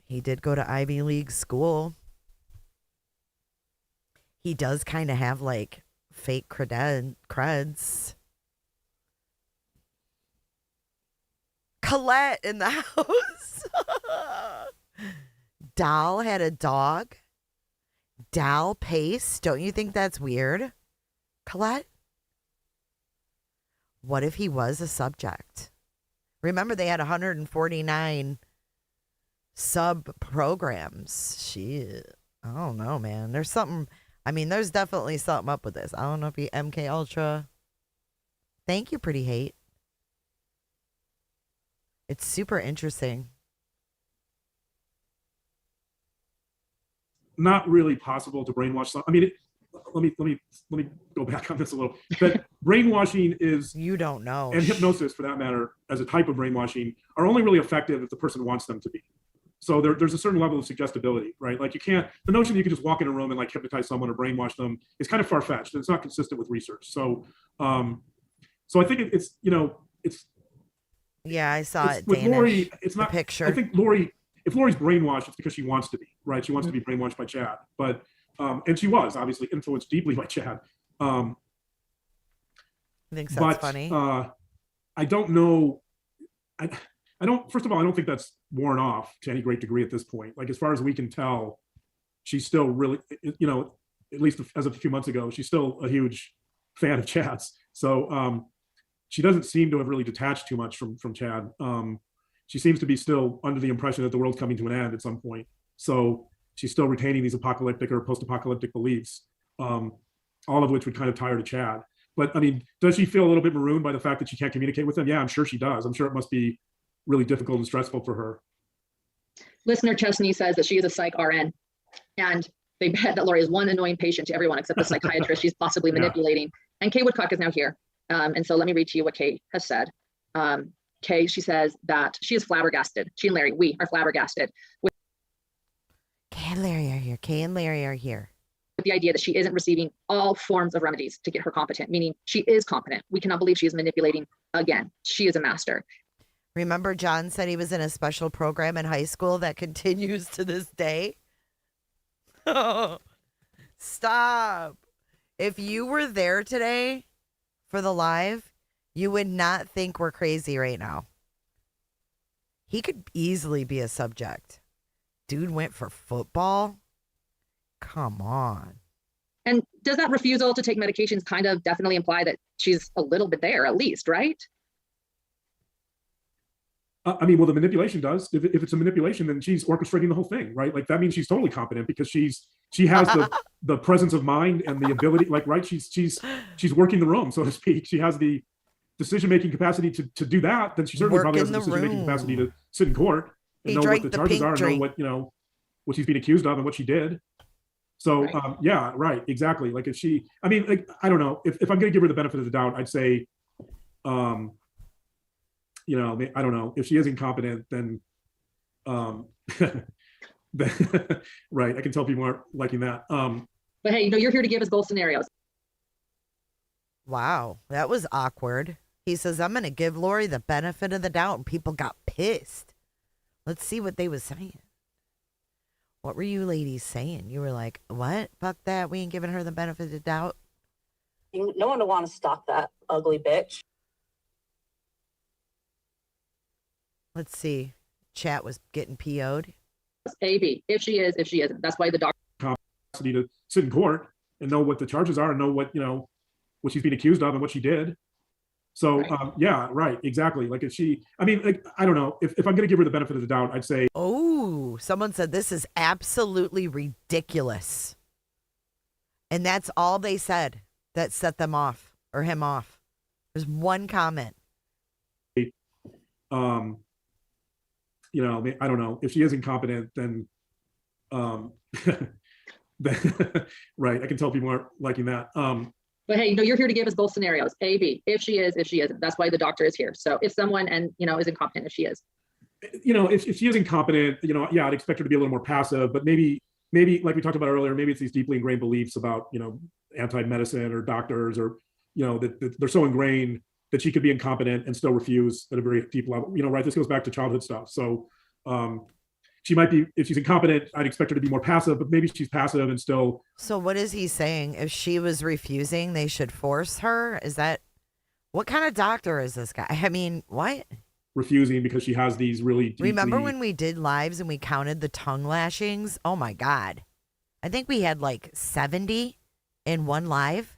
he did go to Ivy League school. He does kind of have fake creds. Colette in the house. Dal had a dog. Dal Pace. Don't you think that's weird, Colette? What if he was a subject? Remember, they had 149 sub programs. I don't know, man. There's something. There's definitely something up with this. I don't know if he MK Ultra. Thank you, Pretty Hate. It's super interesting. Not really possible to brainwash some. Let me go back on this a little. That brainwashing is, you don't know, and hypnosis for that matter, as a type of brainwashing, are only really effective if the person wants them to be. So there's a certain level of suggestibility, right? You can't, the notion that you can just walk in a room and hypnotize someone or brainwash them is kind of far-fetched. It's not consistent with research. So I think it's. Yeah, I saw it. With Danish, Lori, it's not the picture. I think if Lori's brainwashed, it's because she wants to be, right? She wants to be brainwashed by Chad, but and she was obviously influenced deeply by Chad. I think that's funny. I don't know. I don't. First of all, I don't think that's worn off to any great degree at this point. As far as we can tell, she's still really, at least as of a few months ago, she's still a huge fan of Chad's. So she doesn't seem to have really detached too much from Chad. She seems to be still under the impression that the world's coming to an end at some point. So she's still retaining these apocalyptic or post-apocalyptic beliefs, all of which would kind of tire to Chad. But does she feel a little bit marooned by the fact that she can't communicate with him? Yeah, I'm sure she does. I'm sure it must be really difficult and stressful for her. Listener Chesney says that she is a psych RN, and they bet that Lori is one annoying patient to everyone except the psychiatrist she's possibly manipulating. And Kay Woodcock is now here. And so let me read to you what Kay has said. Okay, she says that she is flabbergasted. She and Larry, we are flabbergasted with Kay and Larry are here. Kay and Larry are here. the idea that she isn't receiving all forms of remedies to get her competent, meaning she is competent. We cannot believe she is manipulating again. She is a master. Remember, John said he was in a special program in high school that continues to this day? Stop. If you were there today for the live, you would not think we're crazy right now. He could easily be a subject. Dude went for football? Come on. And does that refusal to take medications kind of definitely imply that she's a little bit there at least, right? I mean, well, the manipulation does. If it's a manipulation, then she's orchestrating the whole thing, right? Like that means she's totally competent because she has the presence of mind and the ability, like, right? She's working the room, so to speak. She has the decision-making capacity to do that. Then she certainly probably has the decision-making capacity to sit in court and know what the charges are, and know what she's being accused of and what she did. So right. Yeah, right, exactly. Like if she, I mean, like I don't know if I'm going to give her the benefit of the doubt, I'd say. You know, I don't know if she is incompetent, then, right. I can tell people aren't liking that. But hey, you're here to give us both scenarios. Wow, that was awkward. He says, I'm going to give Lori the benefit of the doubt, and people got pissed. Let's see what they was saying. What were you ladies saying? You were like, what? Fuck that. We ain't giving her the benefit of the doubt. No one would want to stalk that ugly bitch. Let's see. Chat was getting PO'd. AB, if she is, if she isn't. That's why the doctor capacity to sit in court and know what the charges are and know what what she's being accused of and what she did. So right. Yeah, right, exactly. Like if she, I mean, like I don't know if I'm going to give her the benefit of the doubt, I'd say. Oh, someone said this is absolutely ridiculous, and that's all they said that set them off or him off. There's one comment. I don't know if she is incompetent, then, right. I can tell people aren't liking that. But hey, you're here to give us both scenarios. A, B, if she is, if she isn't. That's why the doctor is here. So if someone is incompetent, if she is. If she is incompetent, yeah, I'd expect her to be a little more passive, but maybe like we talked about earlier, maybe it's these deeply ingrained beliefs about, anti-medicine or doctors or, that they're so ingrained that she could be incompetent and still refuse at a very deep level. Right. This goes back to childhood stuff. So she might be, if she's incompetent, I'd expect her to be more passive, but maybe she's passive and still. So what is he saying? If she was refusing, they should force her? Is that, what kind of doctor is this guy? I mean, what? Refusing because she has these really deeply... Remember when we did lives and we counted the tongue lashings? Oh my God. I think we had like 70 in one live.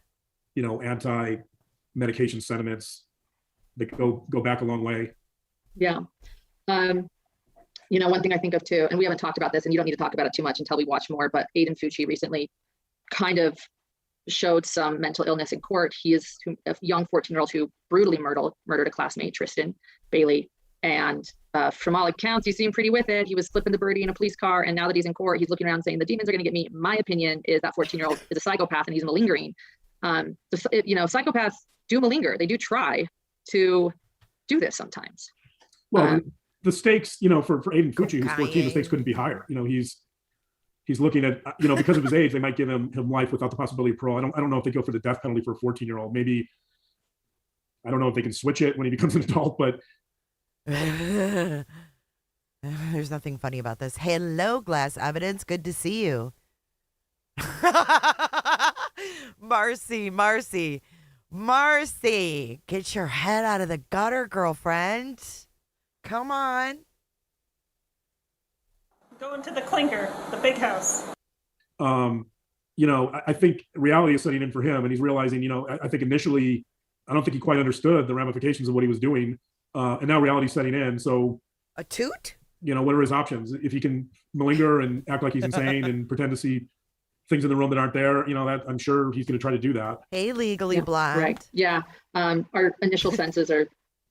Anti-medication sentiments that go back a long way. Yeah. One thing I think of too, and we haven't talked about this, and you don't need to talk about it too much until we watch more, but Aiden Fucci recently kind of showed some mental illness in court. He is a young 14-year-old who brutally murdered a classmate, Tristan Bailey. And from all accounts, he seemed pretty with it. He was flipping the birdie in a police car. And now that he's in court, he's looking around saying, the demons are going to get me. My opinion is that 14-year-old is a psychopath and he's malingering. Psychopaths do malinger. They do try to do this sometimes. Well, the stakes, for Aiden Fucci, who's 14, the stakes couldn't be higher. He's looking at, because of his age, they might give him life without the possibility of parole. I don't know if they go for the death penalty for a 14-year-old. Maybe, I don't know if they can switch it when he becomes an adult, but. There's nothing funny about this. Hello, Glass Evidence. Good to see you. Marcy. Get your head out of the gutter, girlfriend. Come on. Go into the clinker, the big house. I think reality is setting in for him, and he's realizing, I think initially, I don't think he quite understood the ramifications of what he was doing. And now reality's setting in. So a toot? What are his options? If he can malinger and act like he's insane and pretend to see things in the room that aren't there, that I'm sure he's going to try to do that. Hey, Legally Blonde. Right. Yeah. Our initial senses are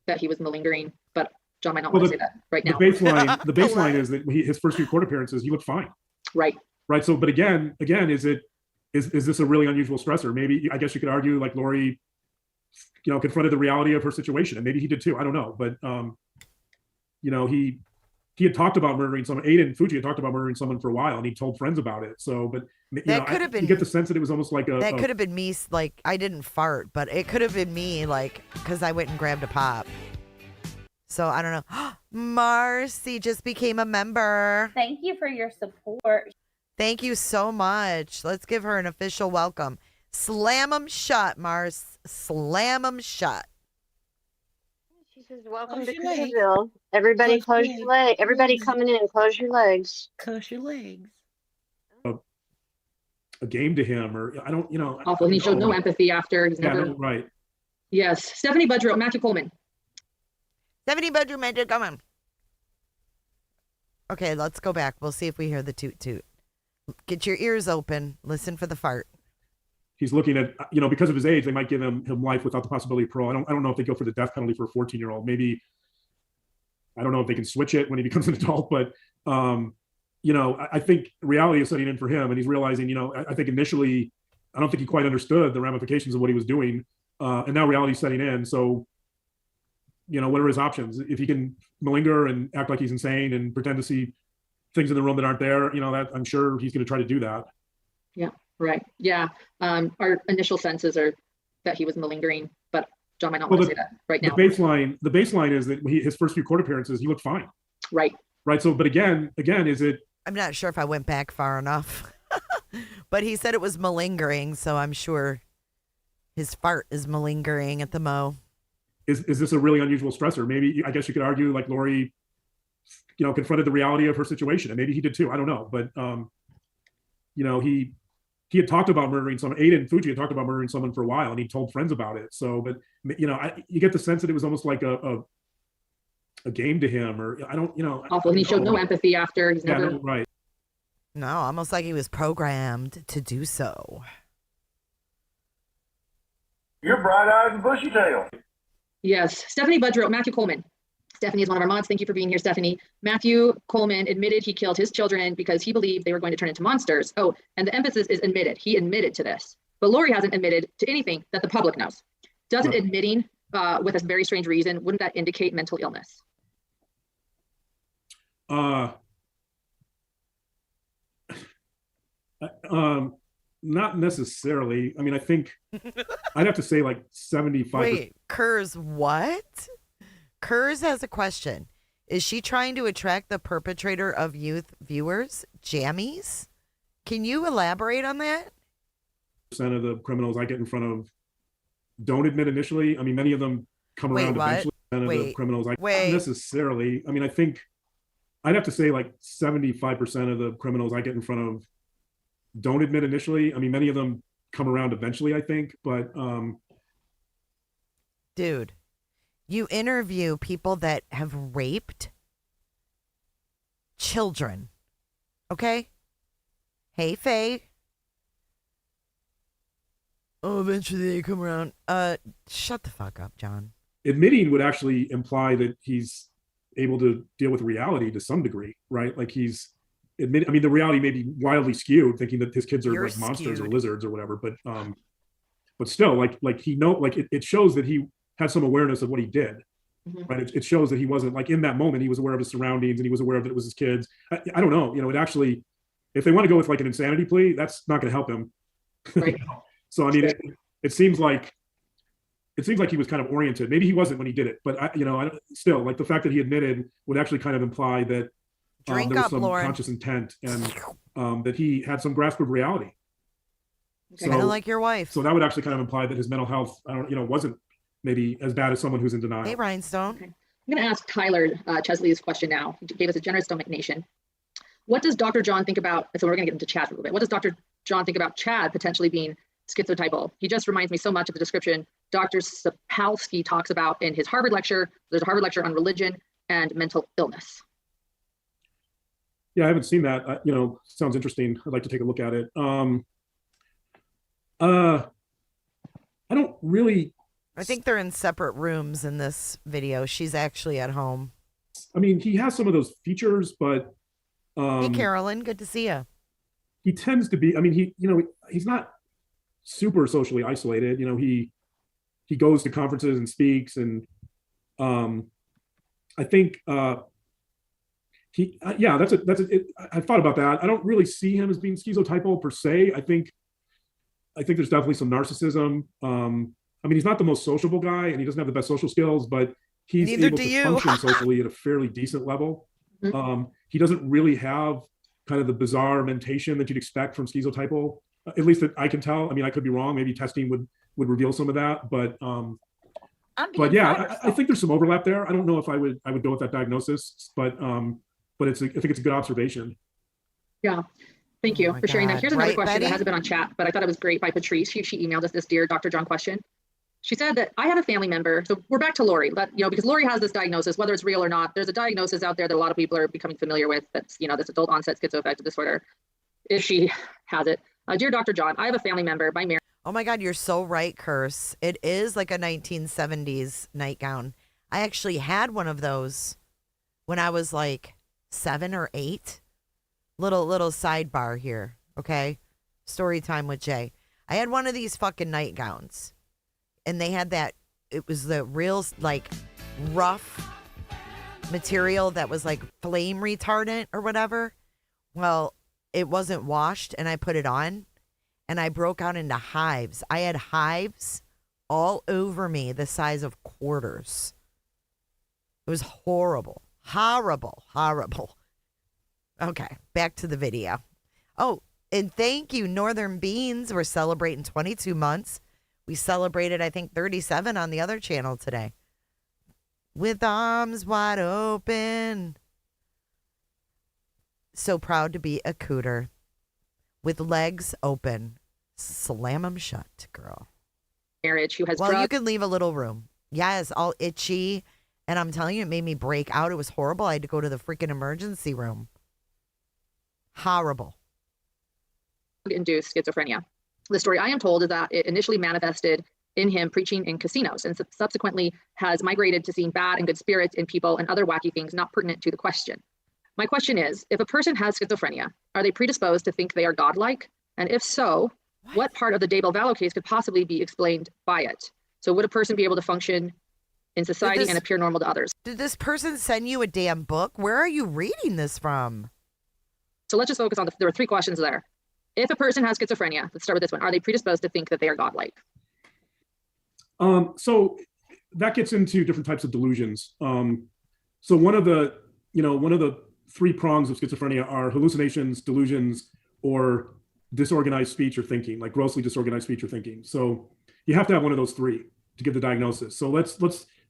that he was malingering, but John might not want to say that right now. The baseline is that his first few court appearances, he looked fine. Right. Right. So, but again, is this a really unusual stressor? Maybe, I guess you could argue like Lori confronted the reality of her situation, and maybe he did too. I don't know, but he had talked about murdering someone. Aiden Fuji had talked about murdering someone for a while, and he told friends about it. So, but that could have been. You get the sense that it was almost like that could have been me. Like, I didn't fart, but it could have been me. Like, because I went and grabbed a pop. So I don't know. Marcy just became a member. Thank you for your support. Thank you so much. Let's give her an official welcome. Slam 'em shut, Mars. Slam 'em shut. She says, welcome to Cooperville. Everybody close your legs. Everybody coming in, close your legs. Close your legs. a game to him, or I don't, Awful. And he showed no empathy after. He's never. No, right. Yes. Stephanie Budrow, Matthew Coleman. Stephanie Budrow, Matthew Coleman. Okay, let's go back. We'll see if we hear the toot toot. Get your ears open. Listen for the fart. He's looking at, because of his age, they might give him life without the possibility of parole. I don't know if they go for the death penalty for a 14-year-old. Maybe, I don't know if they can switch it when he becomes an adult, but, I think reality is setting in for him, and he's realizing, I think initially, I don't think he quite understood the ramifications of what he was doing. And now reality's setting in. So, what are his options? If he can malinger and act like he's insane and pretend to see things in the room that aren't there, that I'm sure he's going to try to do that. Yeah. Right. Yeah. Our initial senses are that he was malingering, but John might not want to say that right now. The baseline is that his first few court appearances, he looked fine. Right. Right. So, but again, is it? I'm not sure if I went back far enough, but he said it was malingering. So I'm sure his fart is malingering at the mo. Is this a really unusual stressor? Maybe, I guess you could argue like Lori, confronted the reality of her situation, and maybe he did too. I don't know. But, he had talked about murdering someone. Aiden Fuji had talked about murdering someone for a while, and he told friends about it. So, but you get the sense that it was almost like a game to him, or I don't, Awful. And he showed no empathy after. He's never right. No, almost like he was programmed to do so. You're bright-eyed and bushy-tailed. Yes. Stephanie Budrow, Matthew Coleman. Stephanie is one of our mods. Thank you for being here, Stephanie. Matthew Coleman admitted he killed his children because he believed they were going to turn into monsters. Oh, and the emphasis is admitted. He admitted to this. But Lori hasn't admitted to anything that the public knows. Doesn't admitting with a very strange reason, wouldn't that indicate mental illness? Not necessarily. I mean, I think I'd have to say like 75%. Wait, Kurz, what? Kurz has a question. Is she trying to attract the perpetrator of youth viewers, jammies? Can you elaborate on that? Percent of the criminals I get in front of don't admit initially. I mean, many of them come around eventually. Of the criminals not necessarily. I mean, I think I'd have to say like 75% of the criminals I get in front of don't admit initially. I mean, many of them come around eventually, I think, but dude, you interview people that have raped children. Okay? Hey, Faye. Oh, eventually they come around. Shut the fuck up, John. Admitting would actually imply that he's able to deal with reality to some degree, right? Like he's admitting, I mean, the reality may be wildly skewed, thinking that his kids are like monsters or lizards or whatever, but still, like it shows that he had some awareness of what he did, right? It shows that he wasn't like in that moment, he was aware of his surroundings and he was aware that it was his kids. I don't know, it actually, if they want to go with like an insanity plea, that's not going to help him. Right. So, I mean, it seems like he was kind of oriented. Maybe he wasn't when he did it, but still, like the fact that he admitted would actually kind of imply that there was some conscious intent and that he had some grasp of reality. Okay. Kind of like your wife. So that would actually kind of imply that his mental health, wasn't maybe as bad as someone who's in denial. Hey, Rhinestone. Okay. I'm going to ask Tyler Chesley this question now. He gave us a generous donation. What does Dr. John think about, so we're going to get into Chad for a little bit. What does Dr. John think about Chad potentially being schizotypal? He just reminds me so much of the description Dr. Sapolsky talks about in his Harvard lecture. There's a Harvard lecture on religion and mental illness. Yeah, I haven't seen that. Sounds interesting. I'd like to take a look at it. I don't really. I think they're in separate rooms in this video. She's actually at home. I mean, he has some of those features, but. Hey, Carolyn, good to see you. He tends to be. I mean, he's not super socially isolated. he goes to conferences and speaks, and I think I've thought about that. I don't really see him as being schizotypal per se. I think there's definitely some narcissism. I mean, he's not the most sociable guy, and he doesn't have the best social skills, but he's able to function socially at a fairly decent level. He doesn't really have kind of the bizarre mentation that you'd expect from schizotypal, at least that I can tell. I mean, I could be wrong. Maybe testing would reveal some of that, but yeah, I think there's some overlap there. I don't know if I would go with that diagnosis, but I think it's a good observation. Yeah. Thank you for sharing that. Here's another question Betty? that hasn't been on chat, but I thought it was great by Patrice. She emailed us this Dear Dr. John question. She said that I have a family member. So we're back to Lori, because Lori has this diagnosis, whether it's real or not. There's a diagnosis out there that a lot of people are becoming familiar with. That's, this adult onset schizoaffective disorder, if she has it. Dear Dr. John, I have a family member by marriage. Oh my God, you're so right, Curse. It is like a 1970s nightgown. I actually had one of those when I was like 7 or 8. Little sidebar here, okay? Story time with Jay. I had one of these fucking nightgowns, and they had that. It was the real like rough material that was like flame retardant or whatever. Well, it wasn't washed, and I put it on, and I broke out into hives. I had hives all over me the size of quarters. It was horrible. Horrible. Okay, back to the video. Oh, and thank you, Northern Beans. We're celebrating 22 months. We celebrated, I think, 37 on the other channel today. With arms wide open. So proud to be a cooter. With legs open. Slam them shut, girl. Marriage who has Well, you can leave a little room. Yes, all itchy. And I'm telling you, it made me break out. It was horrible. I had to go to the freaking emergency room. Horrible. Induced schizophrenia. The story I am told is that it initially manifested in him preaching in casinos and subsequently has migrated to seeing bad and good spirits in people and other wacky things not pertinent to the question. My question is, if a person has schizophrenia, are they predisposed to think they are godlike? And if so, what part of the Daybell-Vallow case could possibly be explained by it? So would a person be able to function in society and appear normal to others? Did this person send you a damn book? Where are you reading this from? So let's just focus on there were 3 questions there. If a person has schizophrenia, let's start with this one. Are they predisposed to think that they are godlike? So that gets into different types of delusions. So one of the 3 prongs of schizophrenia are hallucinations, delusions, or disorganized speech or thinking, like grossly disorganized speech or thinking. So you have to have one of those 3 to give the diagnosis. So let's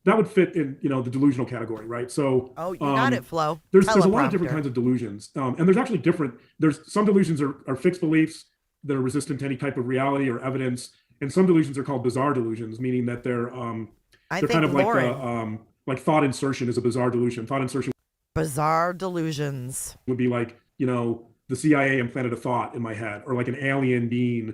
that would fit in the delusional category, right? So you got it, Flo. There's a lot of different kinds of delusions, and there's actually there's some delusions are fixed beliefs that are resistant to any type of reality or evidence, and some delusions are called bizarre delusions, meaning that they're kind of like thought insertion is a bizarre delusion. Thought insertion. Bizarre delusions would be like the CIA implanted a thought in my head, or like an alien being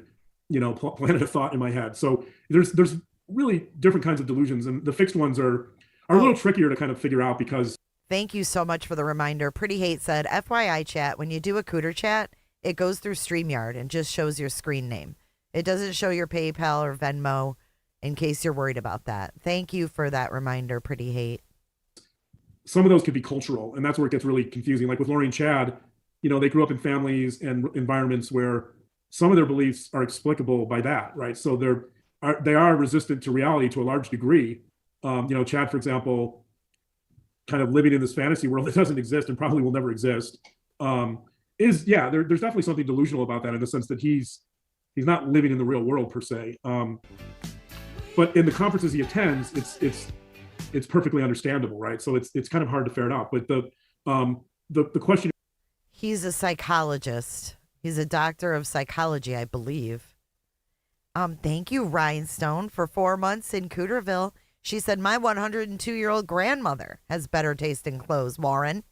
planted a thought in my head. So there's really different kinds of delusions, and the fixed ones are a little trickier to kind of figure out because. Thank you so much for the reminder. Pretty Hate said, FYI chat, when you do a cooter chat, it goes through StreamYard and just shows your screen name. It doesn't show your PayPal or Venmo in case you're worried about that. Thank you for that reminder, Pretty Hate. Some of those could be cultural, and that's where it gets really confusing. Like with Lori and Chad, they grew up in families and environments where some of their beliefs are explicable by that, right? So they are resistant to reality to a large degree. Chad, for example, kind of living in this fantasy world that doesn't exist and probably will never exist. There's definitely something delusional about that in the sense that he's not living in the real world per se. But in the conferences he attends, it's perfectly understandable, right? So it's kind of hard to ferret out. But the question. He's a psychologist. He's a doctor of psychology, I believe. Thank you, Rhinestone, for 4 months in Cooterville. She said, my 102-year-old grandmother has better taste in clothes, Warren.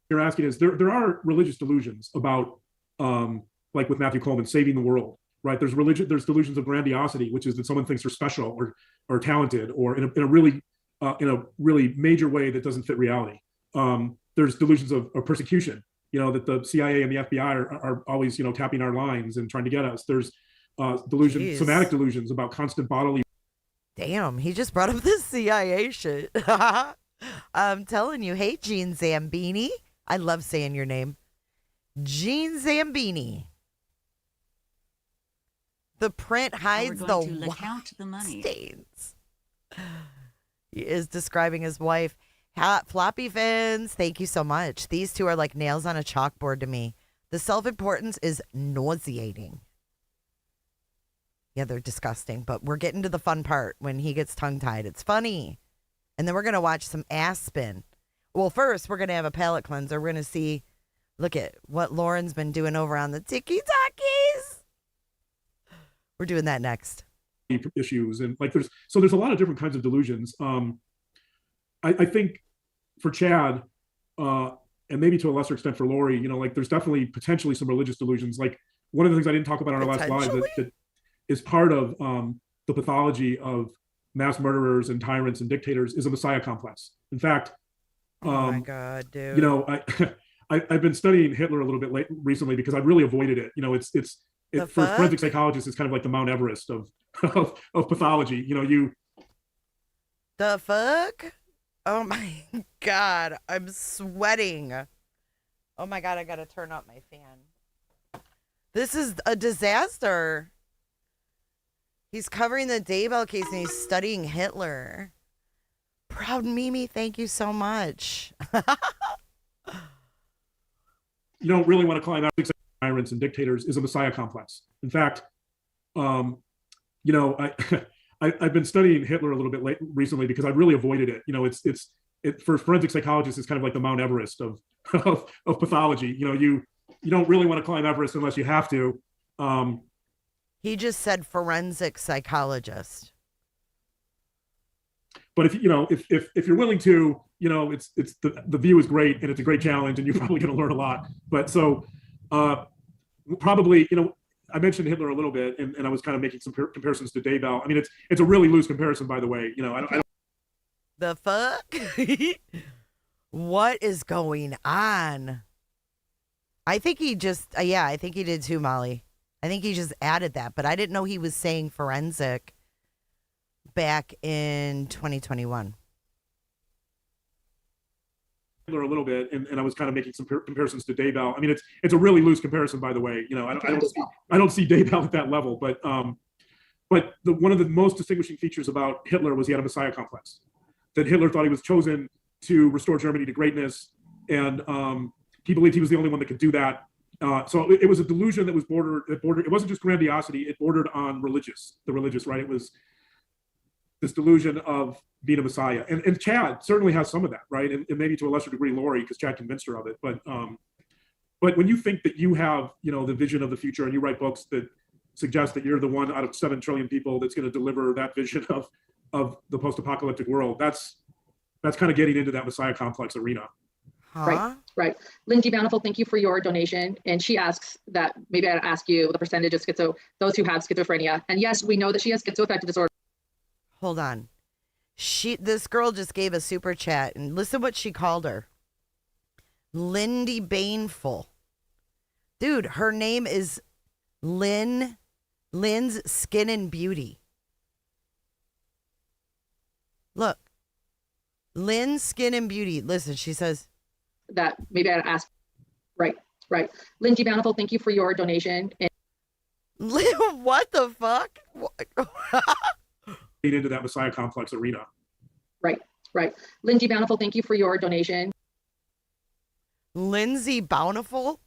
You're asking is there are religious delusions about, like with Matthew Coleman, saving the world, right? There's delusions of grandiosity, which is that someone thinks they're special or talented or in a really major way that doesn't fit reality. There's delusions of persecution, that the CIA and the FBI are always, tapping our lines and trying to get us. There's somatic delusions about constant bodily. Damn, he just brought up the CIA shit. I'm telling you, hey, Gene Zambini. I love saying your name. Gene Zambini. The print hides the money stains. He is describing his wife. Floppy fins, thank you so much. These two are like nails on a chalkboard to me. The self-importance is nauseating. Yeah, they're disgusting, but we're getting to the fun part when he gets tongue-tied. It's funny. And then we're going to watch some Aspen. Well, first, we're going to have a palate cleanser. We're going to see, look at what Lauren's been doing over on the Tiki-Takis. We're doing that next. Issues and like there's a lot of different kinds of delusions. I think for Chad, and maybe to a lesser extent for Lori, you know, like there's definitely potentially some religious delusions. Like one of the things I didn't talk about on our last live that is part of the pathology of mass murderers and tyrants and dictators is a messiah complex. In fact, oh my God, dude. You know, I've been studying Hitler a little bit recently because I've really avoided it. You know, it's for forensic psychologists, it's kind of like the Mount Everest of pathology. You know, the fuck? Oh my God, I'm sweating. Oh my God, I gotta turn up my fan. This is a disaster. He's covering the Daybell case and he's studying Hitler. Proud Mimi, thank you so much. You don't really want to climb out tyrants and dictators is a messiah complex. In fact, you know, I've been studying Hitler a little bit recently because I've really avoided it. You know, it's for forensic psychologists, it's kind of like the Mount Everest of pathology. You know, you don't really want to climb Everest unless you have to. He just said forensic psychologist. But if you're willing to, you know, it's the view is great and it's a great challenge and you're probably going to learn a lot. But so probably, you know, I mentioned Hitler a little bit, and I was kind of making some comparisons to Daybell. I mean, it's a really loose comparison, by the way. You know, I don't the fuck? What is going on? I think he just, I think he did too, Molly. I think he just added that, but I didn't know he was saying forensic back in 2021. A little bit, and I was kind of making some comparisons to Daybell. I mean, it's a really loose comparison, by the way. You know, I don't see Daybell at that level, but one of the most distinguishing features about Hitler was he had a messiah complex. That Hitler thought he was chosen to restore Germany to greatness, and he believed he was the only one that could do that. So it was a delusion that was bordered. It wasn't just grandiosity; it bordered on the religious, right? It was this delusion of being a messiah, and Chad certainly has some of that, right? And maybe to a lesser degree, Lori, because Chad convinced her of it. But when you think that you have, you know, the vision of the future, and you write books that suggest that you're the one out of 7 trillion people that's going to deliver that vision of the post-apocalyptic world, that's kind of getting into that messiah complex arena. Huh? Right. Lindsay Bountiful, thank you for your donation. And she asks that maybe I'd ask you the percentage of those who have schizophrenia. And yes, we know that she has schizoaffective disorder. Hold on. This girl just gave a super chat, and listen what she called her. Lindy Baneful. Dude, her name is Lynn's Skin and Beauty. Look. Lynn's Skin and Beauty. Listen, she says. That maybe I'd ask. Right. Lindsay Bountiful, thank you for your donation. And what the fuck? Into that messiah complex arena. Right. Lindsay Bountiful, thank you for your donation. Lindsay Bountiful?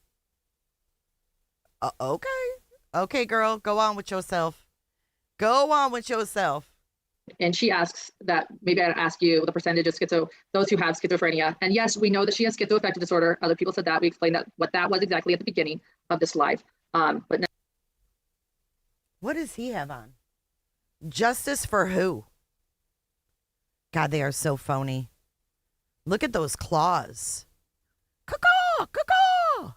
Okay, girl, go on with yourself. And she asks that maybe I'd ask you the percentage of those who have schizophrenia. And yes, we know that she has schizoaffective disorder. Other people said that. We explained what that was exactly at the beginning of this live. But now, what does he have on? Justice for who? God, they are so phony. Look at those claws. Caw-caw, caw-caw.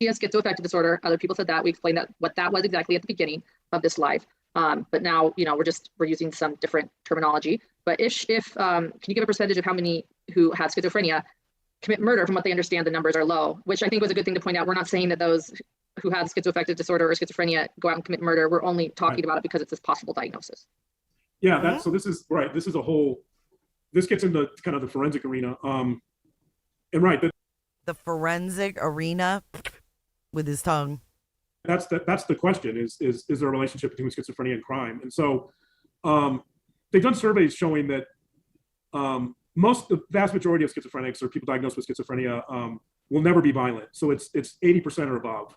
she has schizoaffective disorder. Other people said that. We explained what that was exactly at the beginning of this live. But now, we're using some different terminology. But if can you give a percentage of how many who have schizophrenia commit murder? From what they understand, the numbers are low, which I think was a good thing to point out. We're not saying that those who have schizoaffective disorder or schizophrenia go out and commit murder. We're only talking about it because it's this possible diagnosis. Yeah, that's so this is right. This is a whole. This gets into kind of the forensic arena. And right, the forensic arena with his tongue. That's the question: is there a relationship between schizophrenia and crime? And so, they've done surveys showing that the vast majority of schizophrenics or people diagnosed with schizophrenia will never be violent. So it's 80% or above.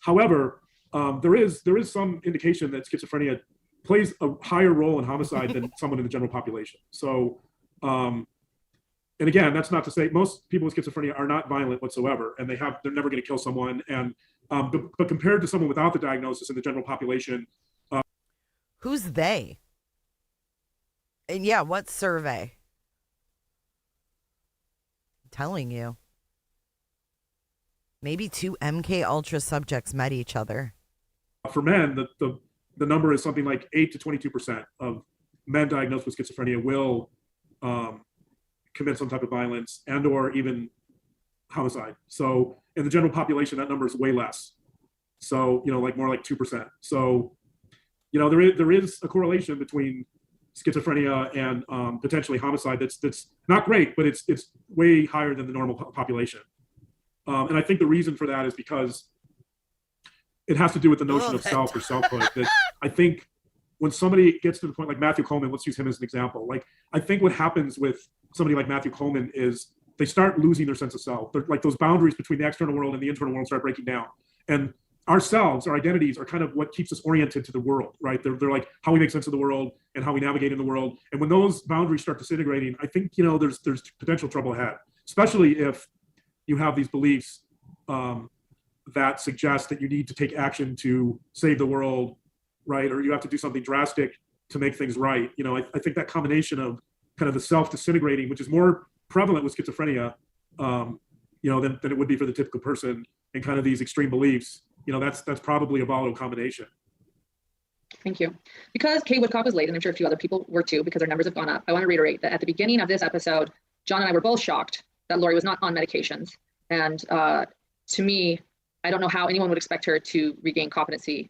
However, there is some indication that schizophrenia plays a higher role in homicide than someone in the general population. So, and again, that's not to say most people with schizophrenia are not violent whatsoever, and they're never going to kill someone. And but compared to someone without the diagnosis in the general population, who's they? And yeah, what survey? I'm telling you. Maybe 2 MK Ultra subjects met each other. For men, the number is something like 8 to 22% of men diagnosed with schizophrenia will commit some type of violence and or even homicide. So in the general population, that number is way less. So, like more like 2%. So, there is a correlation between schizophrenia and potentially homicide that's not great, but it's way higher than the normal population. And I think the reason for that is because it has to do with the notion of self or selfhood. That I think when somebody gets to the point like Matthew Coleman, let's use him as an example. Like, I think what happens with somebody like Matthew Coleman is they start losing their sense of self. They're like those boundaries between the external world and the internal world start breaking down. And ourselves, our identities are kind of what keeps us oriented to the world, right? They're like how we make sense of the world and how we navigate in the world. And when those boundaries start disintegrating, I think, there's potential trouble ahead, especially if you have these beliefs that suggest that you need to take action to save the world, right? Or you have to do something drastic to make things right. I think that combination of kind of the self-disintegrating, which is more prevalent with schizophrenia, than it would be for the typical person, and kind of these extreme beliefs, that's probably a volatile combination. Thank you. Because Kay Woodcock was late, and I'm sure a few other people were too, because our numbers have gone up, I want to reiterate that at the beginning of this episode, John and I were both shocked that Lori was not on medications. And to me, I don't know how anyone would expect her to regain competency.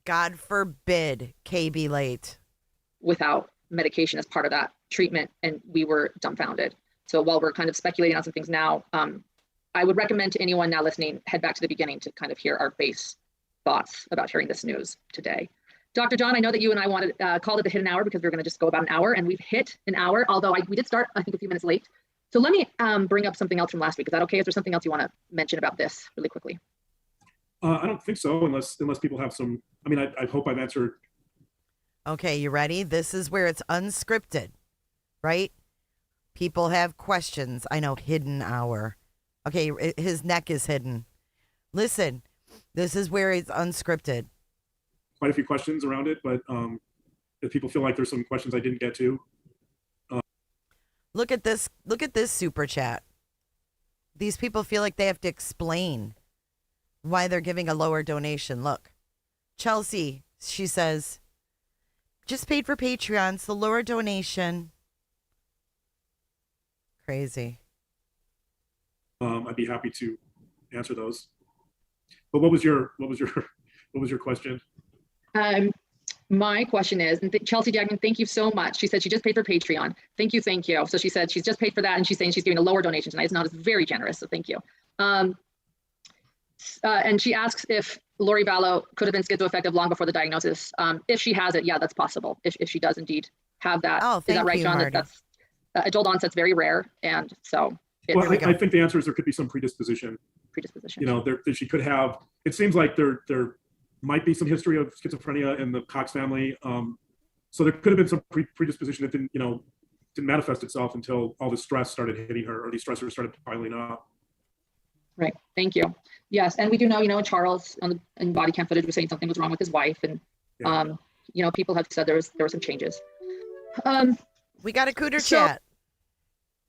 God forbid Kay be late. Without medication as part of that treatment, and we were dumbfounded. So while we're kind of speculating on some things now, I would recommend to anyone now listening, head back to the beginning to kind of hear our base thoughts about hearing this news today. Dr. John, I know that you and I wanted called it the hit an hour because we're going to just go about an hour, and we've hit an hour, although we did start, I think, a few minutes late. So let me bring up something else from last week. Is that okay? Is there something else you want to mention about this really quickly? I don't think so, unless people have some. I mean, I hope I've answered. Okay, you ready? This is where it's unscripted, right? People have questions. I know, hidden hour. Okay, his neck is hidden. Listen, this is where it's unscripted. Quite a few questions around it, but if people feel like there's some questions I didn't get to. Look at this super chat. These people feel like they have to explain why they're giving a lower donation. Look, Chelsea, she says, just paid for Patreon. It's the lower donation. Crazy. I'd be happy to answer those. But what was your question? My question is, and Chelsea Jackman, thank you so much. She said she just paid for Patreon. Thank you. So she said she's just paid for that, and she's saying she's giving a lower donation tonight. It's not as very generous, so thank you. And she asks if Lori Vallow could have been schizoaffective long before the diagnosis. If she has it, yeah, that's possible. If she does indeed have that. Oh, thank is that right, you, John? Marty. That's adult onset's very rare, and so. Well, I think the answer is there could be some predisposition. She could have. It seems like there might be some history of schizophrenia in the Cox family. So there could have been some predisposition that didn't manifest itself until all the stress started hitting her, or these stressors started piling up. Right. Thank you. Yes, and we do know, Charles in body cam footage was saying something was wrong with his wife, and people have said there were some changes. We got a cooter chat.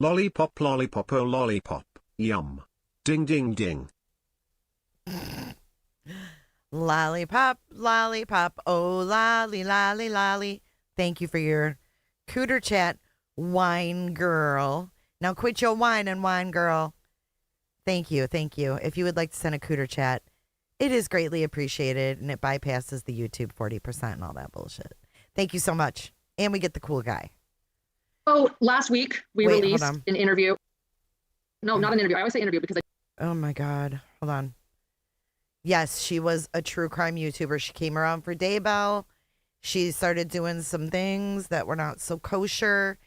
Lollipop, lollipop, oh lollipop, yum. Ding, ding, ding. Lollipop, lollipop, oh lolly, lolly, lolly. Thank you for your cooter chat, wine girl. Now quit your whining, wine girl. Thank you. If you would like to send a cooter chat, It is greatly appreciated, and it bypasses the YouTube 40% and all that bullshit. Thank you so much. And we get the cool guy. Oh, last week we Wait, hold released on. an interview. No, not an interview. I always say interview because Oh my God. Hold on. Yes, she was a true crime YouTuber. She came around for Daybell. She started doing some things that were not so kosher,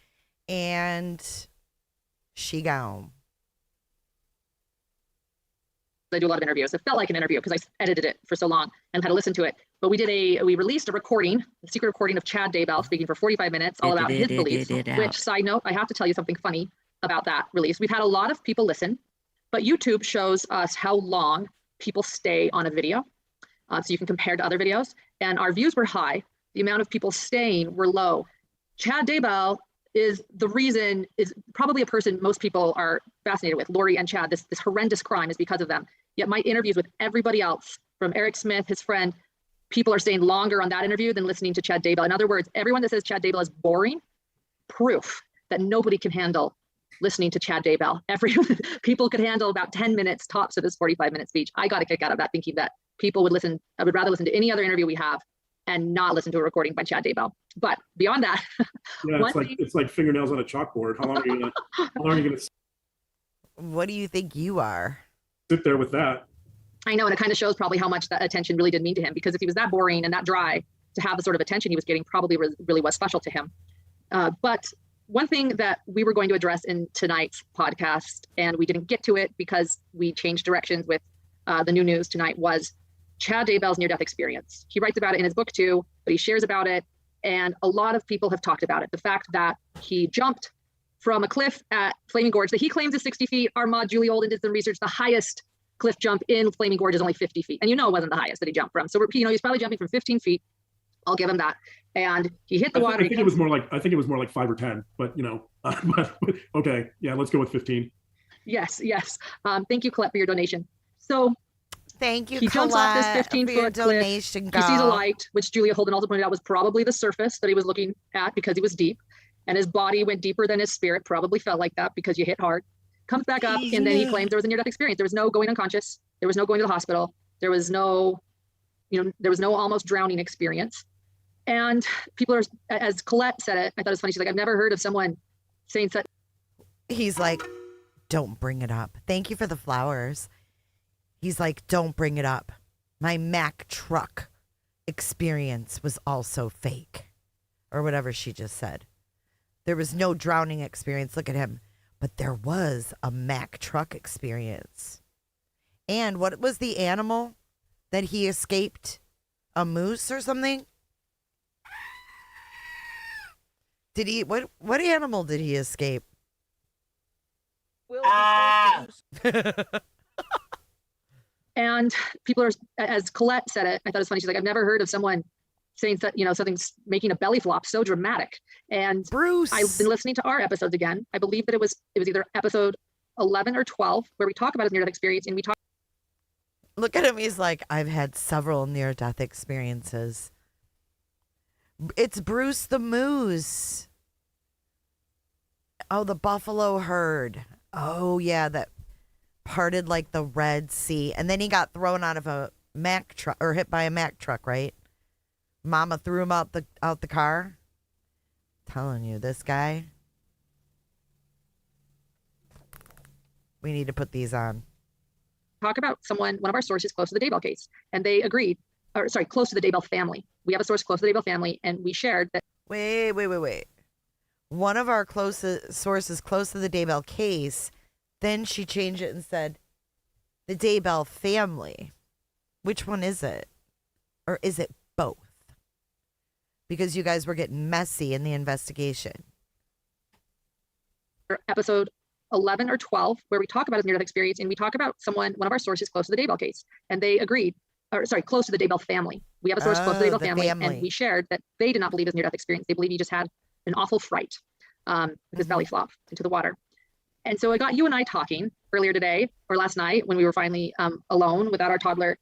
and she gone. I do a lot of interviews. It felt like an interview because I edited it for so long and had to listen to it. But we released a recording, a secret recording of Chad Daybell speaking for 45 minutes, all about his beliefs. Which, side note, I have to tell you something funny about that release. We've had a lot of people listen, but YouTube shows us how long people stay on a video. So you can compare to other videos. And our views were high. The amount of people staying were low. Chad Daybell is probably a person most people are fascinated with. Lori and Chad, this horrendous crime is because of them. Yet my interviews with everybody else, from Eric Smith, his friend, people are staying longer on that interview than listening to Chad Daybell. In other words, everyone that says Chad Daybell is boring, proof that nobody can handle listening to Chad Daybell. People could handle about 10 minutes tops of his 45-minute speech. I got a kick out of that, thinking that people would listen. I would rather listen to any other interview we have and not listen to a recording by Chad Daybell. But beyond that, yeah, it's like fingernails on a chalkboard. How long are you gonna What do you think you are? Sit there with that? I know, and it kind of shows probably how much that attention really did mean to him, because if he was that boring and that dry, to have the sort of attention he was getting probably really was special to him. But one thing that we were going to address in tonight's podcast, and we didn't get to it because we changed directions with the new news tonight, was Chad Daybell's near-death experience. He writes about it in his book too, but he shares about it, and a lot of people have talked about it. The fact that he jumped from a cliff at Flaming Gorge that he claims is 60 feet. Our mod, Julie Olden, did some research. The highest cliff jump in Flaming Gorge is only 50 feet. And it wasn't the highest that he jumped from. So, he's probably jumping from 15 feet. I'll give him that. And he hit the water. I think it was more like 5 or 10, but but okay. Yeah, let's go with 15. Yes. Thank you, Colette, for your donation. So thank you, he jumps off this 15-foot cliff. He sees a light, which Julia Holden also pointed out was probably the surface that he was looking at because he was deep. And his body went deeper than his spirit, probably felt like that because you hit hard. Comes back up, and then he claims there was a near-death experience. There was no going unconscious. There was no going to the hospital. There was no, almost drowning experience. And people are, as Colette said it, I thought it was funny. She's like, I've never heard of someone saying such. He's like, don't bring it up. Thank you for the flowers. He's like, don't bring it up. My Mack truck experience was also fake. Or whatever she just said. There was no drowning experience. Look at him. But there was a Mack truck experience. And what was the animal that he escaped? A moose or something? Did he, what animal did he escape? And people are, as Colette said it, I thought it was funny. She's like, I've never heard of someone saying that, something's making a belly flop so dramatic. And Bruce, I've been listening to our episodes again. I believe that it was either episode 11 or 12 where we talk about his near-death experience, and we talk. Look at him. He's like, I've had several near-death experiences. It's Bruce the Moose. Oh, the buffalo herd. Oh, yeah, that parted like the Red Sea. And then he got thrown out of a Mack truck, or hit by a Mack truck, right? Mama threw him out the car. Telling you, this guy. We need to put these on. Talk about one of our sources close to the Daybell case, and they agreed, close to the Daybell family. We have a source close to the Daybell family, and we shared that. Wait. One of our closest sources close to the Daybell case, then she changed it and said, the Daybell family. Which one is it? Or is it both? Because you guys were getting messy in the investigation. Episode 11 or 12, where we talk about his near-death experience, and we talk about one of our sources close to the Daybell case, and they agreed, close to the Daybell family. We have a source close to the Daybell family, and we shared that they did not believe his near-death experience. They believe he just had an awful fright with his belly flop into the water. And so I got you and I talking earlier today, or last night, when we were finally alone without our toddler,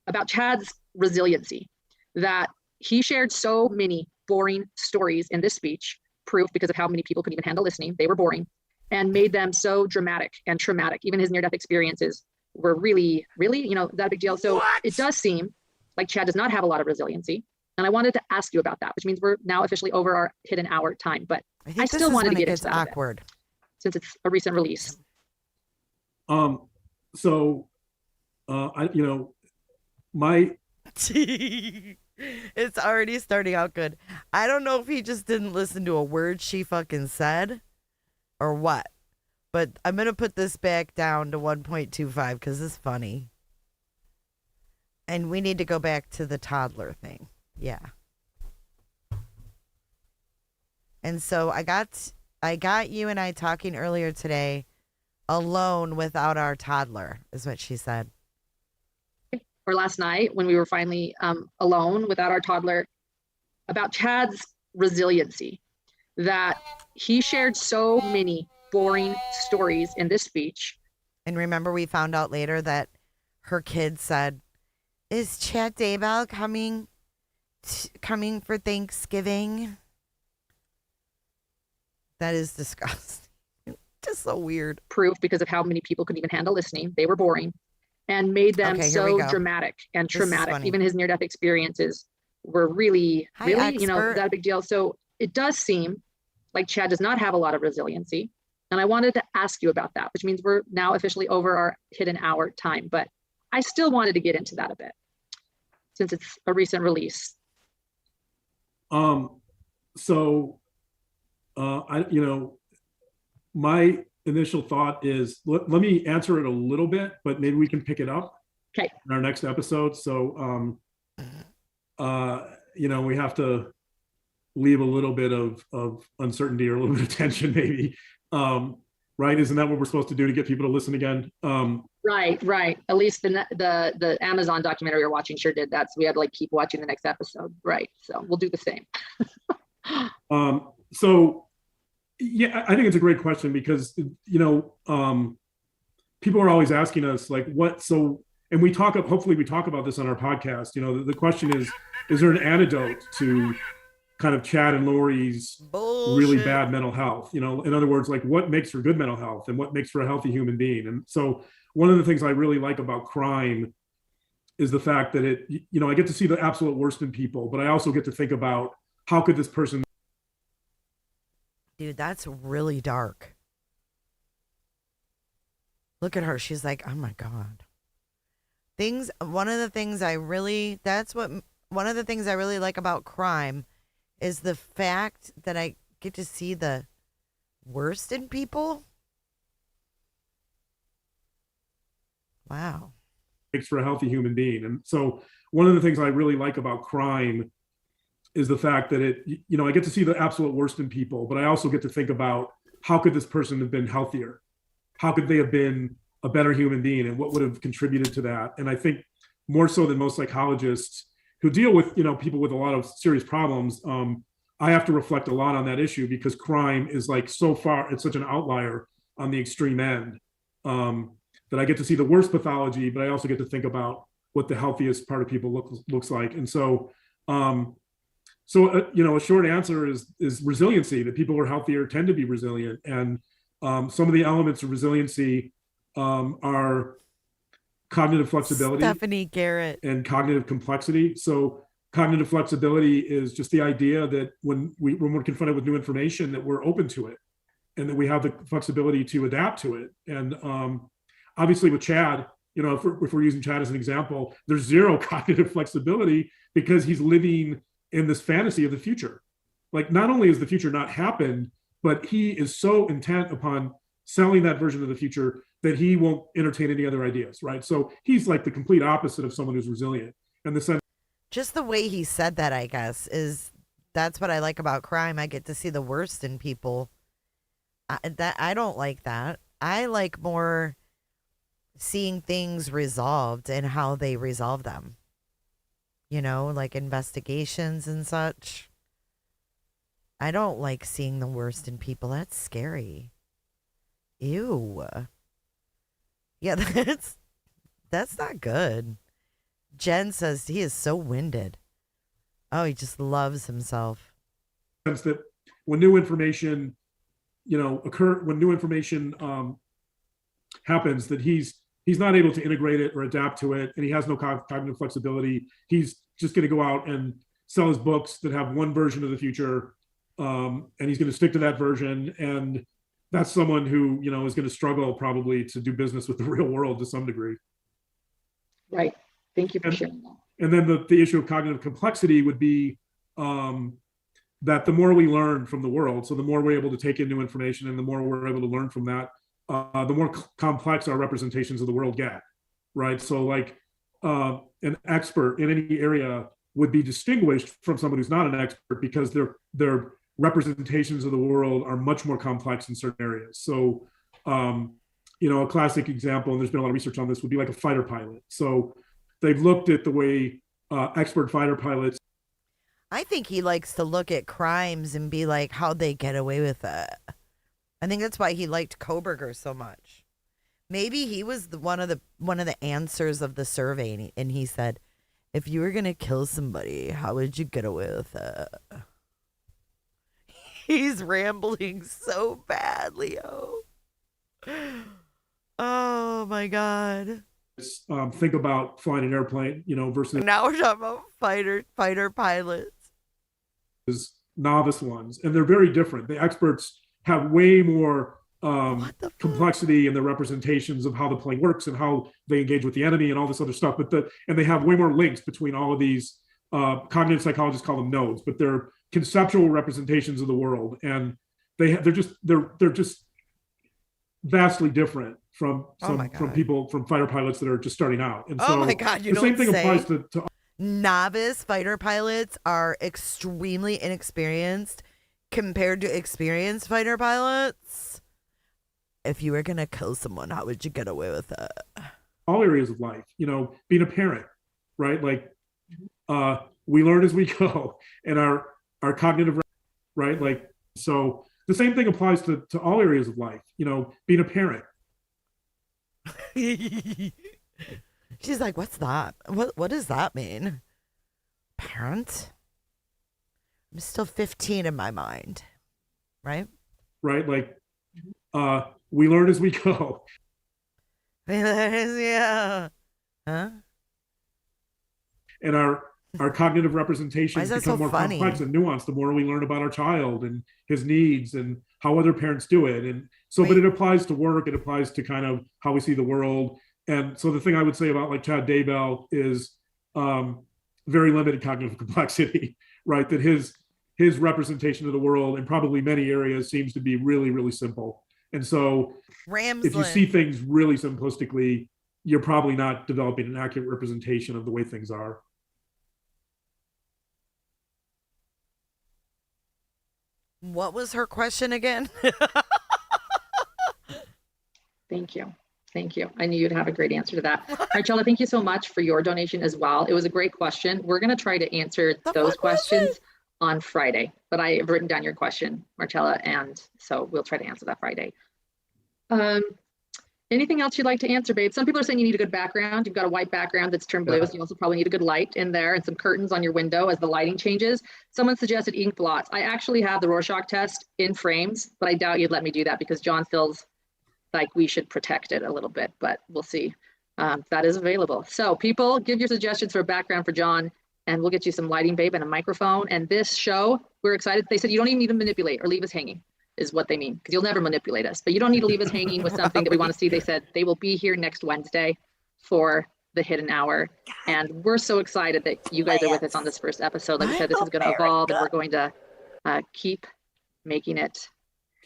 about Chad's resiliency, that he shared so many boring stories in this speech, proof because of how many people could even handle listening. They were boring, and made them so dramatic and traumatic. Even his near-death experiences were really, really, that big deal. So it does seem like Chad does not have a lot of resiliency. And I wanted to ask you about that, which means we're now officially over our hidden hour time, but I still wanted to get into that awkward since it's a recent release. So, my it's already starting out good. I don't know if he just didn't listen to a word she fucking said or what, but I'm going to put this back down to 1.25 because it's funny. And we need to go back to the toddler thing. Yeah. And so I got you and I talking earlier today alone without our toddler, is what she said. Or last night when we were finally alone without our toddler, about Chad's resiliency, that he shared so many boring stories in this speech. And remember, we found out later that her kid said, "Is Chad Daybell coming for Thanksgiving?" That is disgusting. Just so weird. Proof because of how many people couldn't even handle listening. They were boring. And made them so dramatic and traumatic. Even his near-death experiences were really, that big deal. So it does seem like Chad does not have a lot of resiliency. And I wanted to ask you about that, which means we're now officially over our hidden hour time. But I still wanted to get into that a bit since it's a recent release. My initial thought is, let me answer it a little bit, but maybe we can pick it up in our next episode. So, we have to leave a little bit of uncertainty or a little bit of tension, maybe. Right? Isn't that what we're supposed to do to get people to listen again? Right. At least the Amazon documentary you're watching sure did that. So we had to keep watching the next episode. Right. So we'll do the same. Yeah, I think it's a great question because, people are always asking us and hopefully we talk about this on our podcast. The question is there an antidote to kind of Chad and Lori's really bad mental health? In other words, what makes for good mental health and what makes for a healthy human being? And so one of the things I really like about crime is the fact that I get to see the absolute worst in people, but I also get to think about how could this person. Dude, that's really dark. Look at her. She's like, oh my God. One of the things I really like about crime is the fact that I get to see the worst in people. Wow. Makes for a healthy human being. And so one of the things I really like about crime is the fact that I get to see the absolute worst in people, but I also get to think about how could this person have been healthier? How could they have been a better human being, and what would have contributed to that? And I think more so than most psychologists who deal with, people with a lot of serious problems, I have to reflect a lot on that issue because crime is so far, it's such an outlier on the extreme end, that I get to see the worst pathology, but I also get to think about what the healthiest part of people looks like. And so, a short answer is resiliency, that people who are healthier tend to be resilient. And some of the elements of resiliency are cognitive flexibility, Stephanie Garrett, and cognitive complexity. So cognitive flexibility is just the idea that when we're confronted with new information, that we're open to it and that we have the flexibility to adapt to it. And obviously with Chad, if we're using Chad as an example, there's zero cognitive flexibility because he's living in this fantasy of the future. Not only has the future not happened, but he is so intent upon selling that version of the future that he won't entertain any other ideas, right? So he's the complete opposite of someone who's resilient. And the sense, just the way he said that, I guess, that's what I like about crime. I get to see the worst in people. I don't like that. I like more seeing things resolved and how they resolve them. Investigations and such. I don't like seeing the worst in people. That's scary. Ew. Yeah, that's not good. Jen says he is so winded. Oh, he just loves himself. That when new information, happens, that he's he's not able to integrate it or adapt to it, and he has no cognitive flexibility. He's just going to go out and sell his books that have one version of the future, and he's going to stick to that version. And that's someone who, you know, is going to struggle probably to do business with the real world to some degree. Right. Thank you for sharing that. And then the issue of cognitive complexity would be that the more we learn from the world, so the more we're able to take in new information and the more we're able to learn from that, the more complex our representations of the world get, right? So like an expert in any area would be distinguished from someone who's not an expert because their representations of the world are much more complex in certain areas. So, you know, a classic example, and there's been a lot of research on this, would be like a fighter pilot. So they've looked at the way expert fighter pilots. I think he likes to look at crimes and be like, how'd they get away with it? I think that's why he liked Koberger so much. Maybe he was one of the answers of the survey, and he said, if you were gonna kill somebody, how would you get away with it? He's rambling so bad, Leo. Oh my God. Think about flying an airplane, you know, versus now we're talking about fighter pilots. Novice ones, and they're very different. The experts have way more complexity in the representations of how the plane works and how they engage with the enemy and all this other stuff. And they have way more links between all of these. Cognitive psychologists call them nodes, but they're conceptual representations of the world, and they're just vastly different from fighter pilots that are just starting out. And so oh my God, the same thing applies to novice fighter pilots are extremely inexperienced compared to experienced fighter pilots. If you were going to kill someone, how would you get away with it? All areas of life, you know, being a parent, right? Like we learn as we go, and our cognitive, right? Like, so the same thing applies to all areas of life, you know, being a parent. She's like, what's that? What does that mean? Parent? I'm still 15 in my mind, right? Right, like we learn as we go. Yeah. Huh? And our cognitive representations become more complex and nuanced the more we learn about our child and his needs and how other parents do it. And so, but it applies to work, it applies to kind of how we see the world. And so the thing I would say about like Chad Daybell is very limited cognitive complexity, right? That his representation of the world in probably many areas seems to be really, really simple. And so if you see things really simplistically, you're probably not developing an accurate representation of the way things are. What was her question again? Thank you. Thank you. I knew you'd have a great answer to that. Marcella, thank you so much for your donation as well. It was a great question. We're going to try to answer those questions on Friday, but I have written down your question, Marcella, and so we'll try to answer that Friday. Anything else you'd like to answer, babe? Some people are saying you need a good background. You've got a white background that's turned blue. So you also probably need a good light in there and some curtains on your window as the lighting changes. Someone suggested ink blots. I actually have the Rorschach test in frames, but I doubt you'd let me do that because John feels like we should protect it a little bit, but we'll see. That is available. So people, give your suggestions for a background for John, and we'll get you some lighting, babe, and a microphone. And this show, we're excited. They said you don't even need to manipulate or leave us hanging, is what they mean, because you'll never manipulate us, but you don't need to leave us hanging with something that we want to see. They said they will be here next Wednesday for the hidden hour. And we're so excited that you guys are with us on this first episode. Like I said, this is going to evolve and we're going to keep making it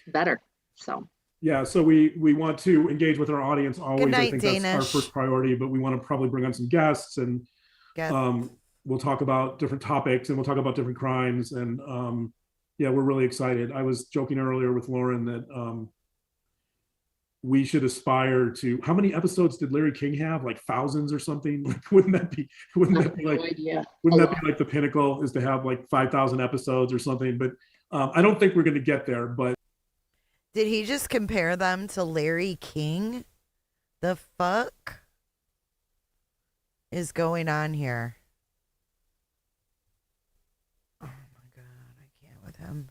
better. So. Yeah, so we want to engage with our audience always. Good night, I think that's our first priority, but we want to probably bring on some guests and we'll talk about different topics and we'll talk about different crimes. And yeah, we're really excited. I was joking earlier with Lauren that we should aspire to, how many episodes did Larry King have? Like thousands or something? Like, wouldn't that be like the pinnacle is to have like 5,000 episodes or something? But I don't think we're going to get there, but. Did he just compare them to Larry King? The fuck is going on here? Oh my God, I can't with him.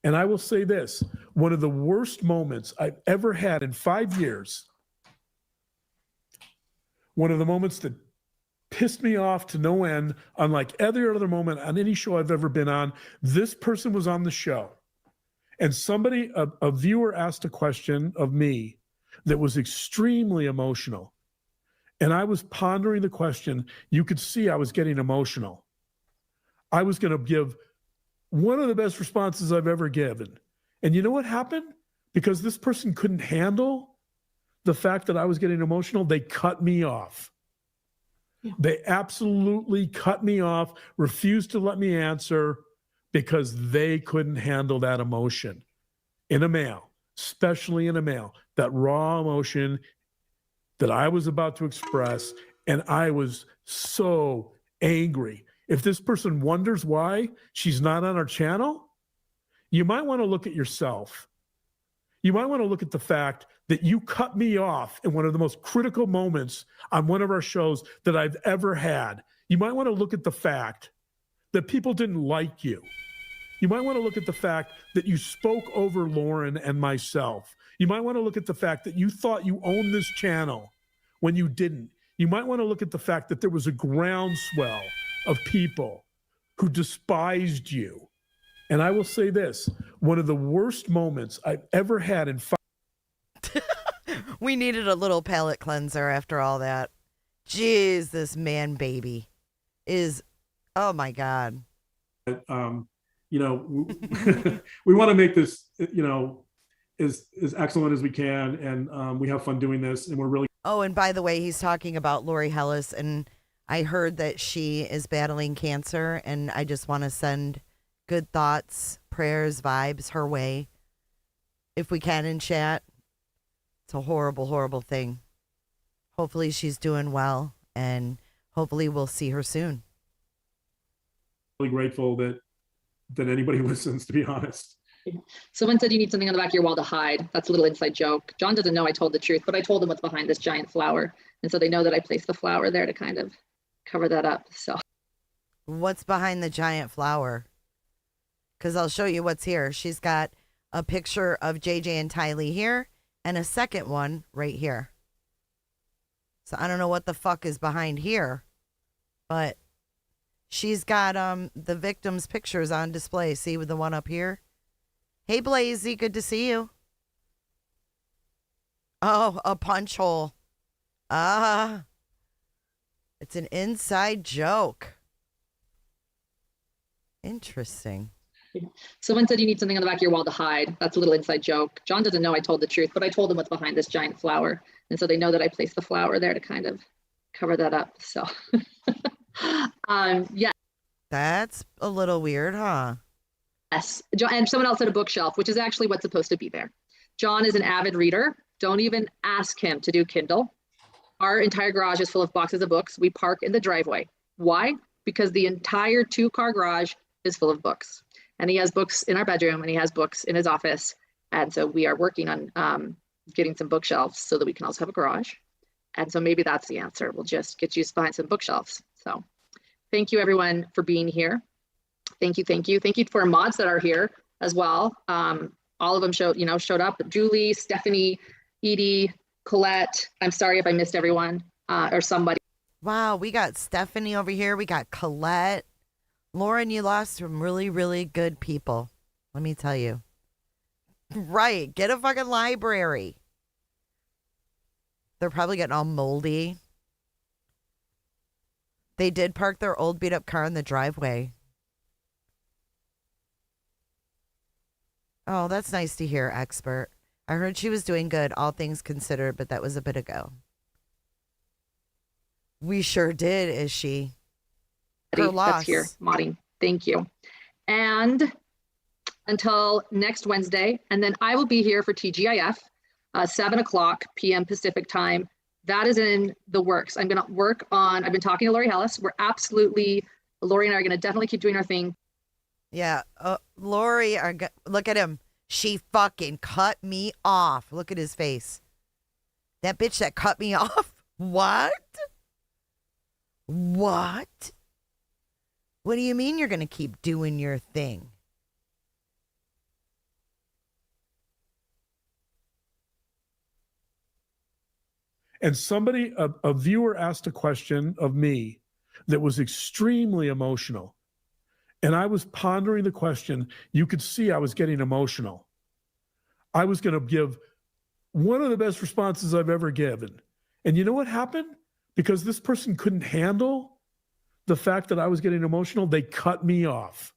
And I will say this, one of the worst moments I've ever had in 5 years one of the moments that pissed me off to no end, unlike every other moment on any show I've ever been on. This person was on the show, and somebody, a viewer, asked a question of me that was extremely emotional. And I was pondering the question. You could see I was getting emotional. I was going to give one of the best responses I've ever given. And you know what happened? Because this person couldn't handle the fact that I was getting emotional, they cut me off. Yeah. They absolutely cut me off, refused to let me answer because they couldn't handle that emotion in a male, especially in a male, that raw emotion that I was about to express. And I was so angry. If this person wonders why she's not on our channel, you might want to look at yourself. You might want to look at the fact that you cut me off in one of the most critical moments on one of our shows that I've ever had. You might want to look at the fact that people didn't like you. You might want to look at the fact that you spoke over Lauren and myself. You might want to look at the fact that you thought you owned this channel when you didn't. You might want to look at the fact that there was a groundswell of people who despised you. And I will say this, one of the worst moments I've ever had in We needed a little palate cleanser after all that. Jeez, this man baby is, oh my God. You know, we want to make this, you know, as excellent as we can. And we have fun doing this, and we're really. Oh, and by the way, he's talking about Lori Hellis, and I heard that she is battling cancer, and I just want to send good thoughts, prayers, vibes her way, if we can, in chat. It's a horrible, horrible thing. Hopefully she's doing well, and hopefully we'll see her soon. Really grateful that anybody listens, to be honest. Someone said you need something on the back of your wall to hide. That's a little inside joke. John doesn't know I told the truth, but I told him what's behind this giant flower. And so they know that I placed the flower there to kind of cover that up. So what's behind the giant flower? Because I'll show you what's here. She's got a picture of JJ and Tylee here and a second one right here. So I don't know what the fuck is behind here, but she's got the victims' pictures on display. See with the one up here? Hey, Blazy, good to see you. Oh, a punch hole. It's an inside joke. Interesting. someone said you need something on the back of your wall to hide. That's a little inside joke. John doesn't know I told the truth, but I told him what's behind this giant flower. And so they know that I placed the flower there to kind of cover that up. So, yeah. That's a little weird, huh? Yes. And someone else said a bookshelf, which is actually what's supposed to be there. John is an avid reader. Don't even ask him to do Kindle. Our entire garage is full of boxes of books. We park in the driveway. Why? Because the entire 2-car garage is full of books. And he has books in our bedroom and he has books in his office. And so we are working on getting some bookshelves so that we can also have a garage. And so maybe that's the answer. We'll just get you behind some bookshelves. So thank you everyone for being here. Thank you, thank you. Thank you for our mods that are here as well. All of them showed up. Julie, Stephanie, Edie, Colette. I'm sorry if I missed everyone or somebody. Wow, we got Stephanie over here. We got Colette. Lauren, you lost some really, really good people. Let me tell you. Right. Get a fucking library. They're probably getting all moldy. They did park their old beat up car in the driveway. Oh, that's nice to hear, expert. I heard she was doing good, all things considered, but that was a bit ago. We sure did, is she? Her loss. That's here, modding. Thank you. And until next Wednesday, and then I will be here for TGIF, 7:00 p.m. Pacific time. That is in the works. I'm going to work on, I've been talking to Lori Hellis. Lori and I are going to definitely keep doing our thing. Yeah, Lori, look at him. She fucking cut me off. Look at his face. That bitch that cut me off? What? What? What do you mean you're going to keep doing your thing? And a viewer asked a question of me that was extremely emotional. And I was pondering the question. You could see I was getting emotional. I was going to give one of the best responses I've ever given. And you know what happened? Because this person couldn't handle the fact that I was getting emotional, they cut me off.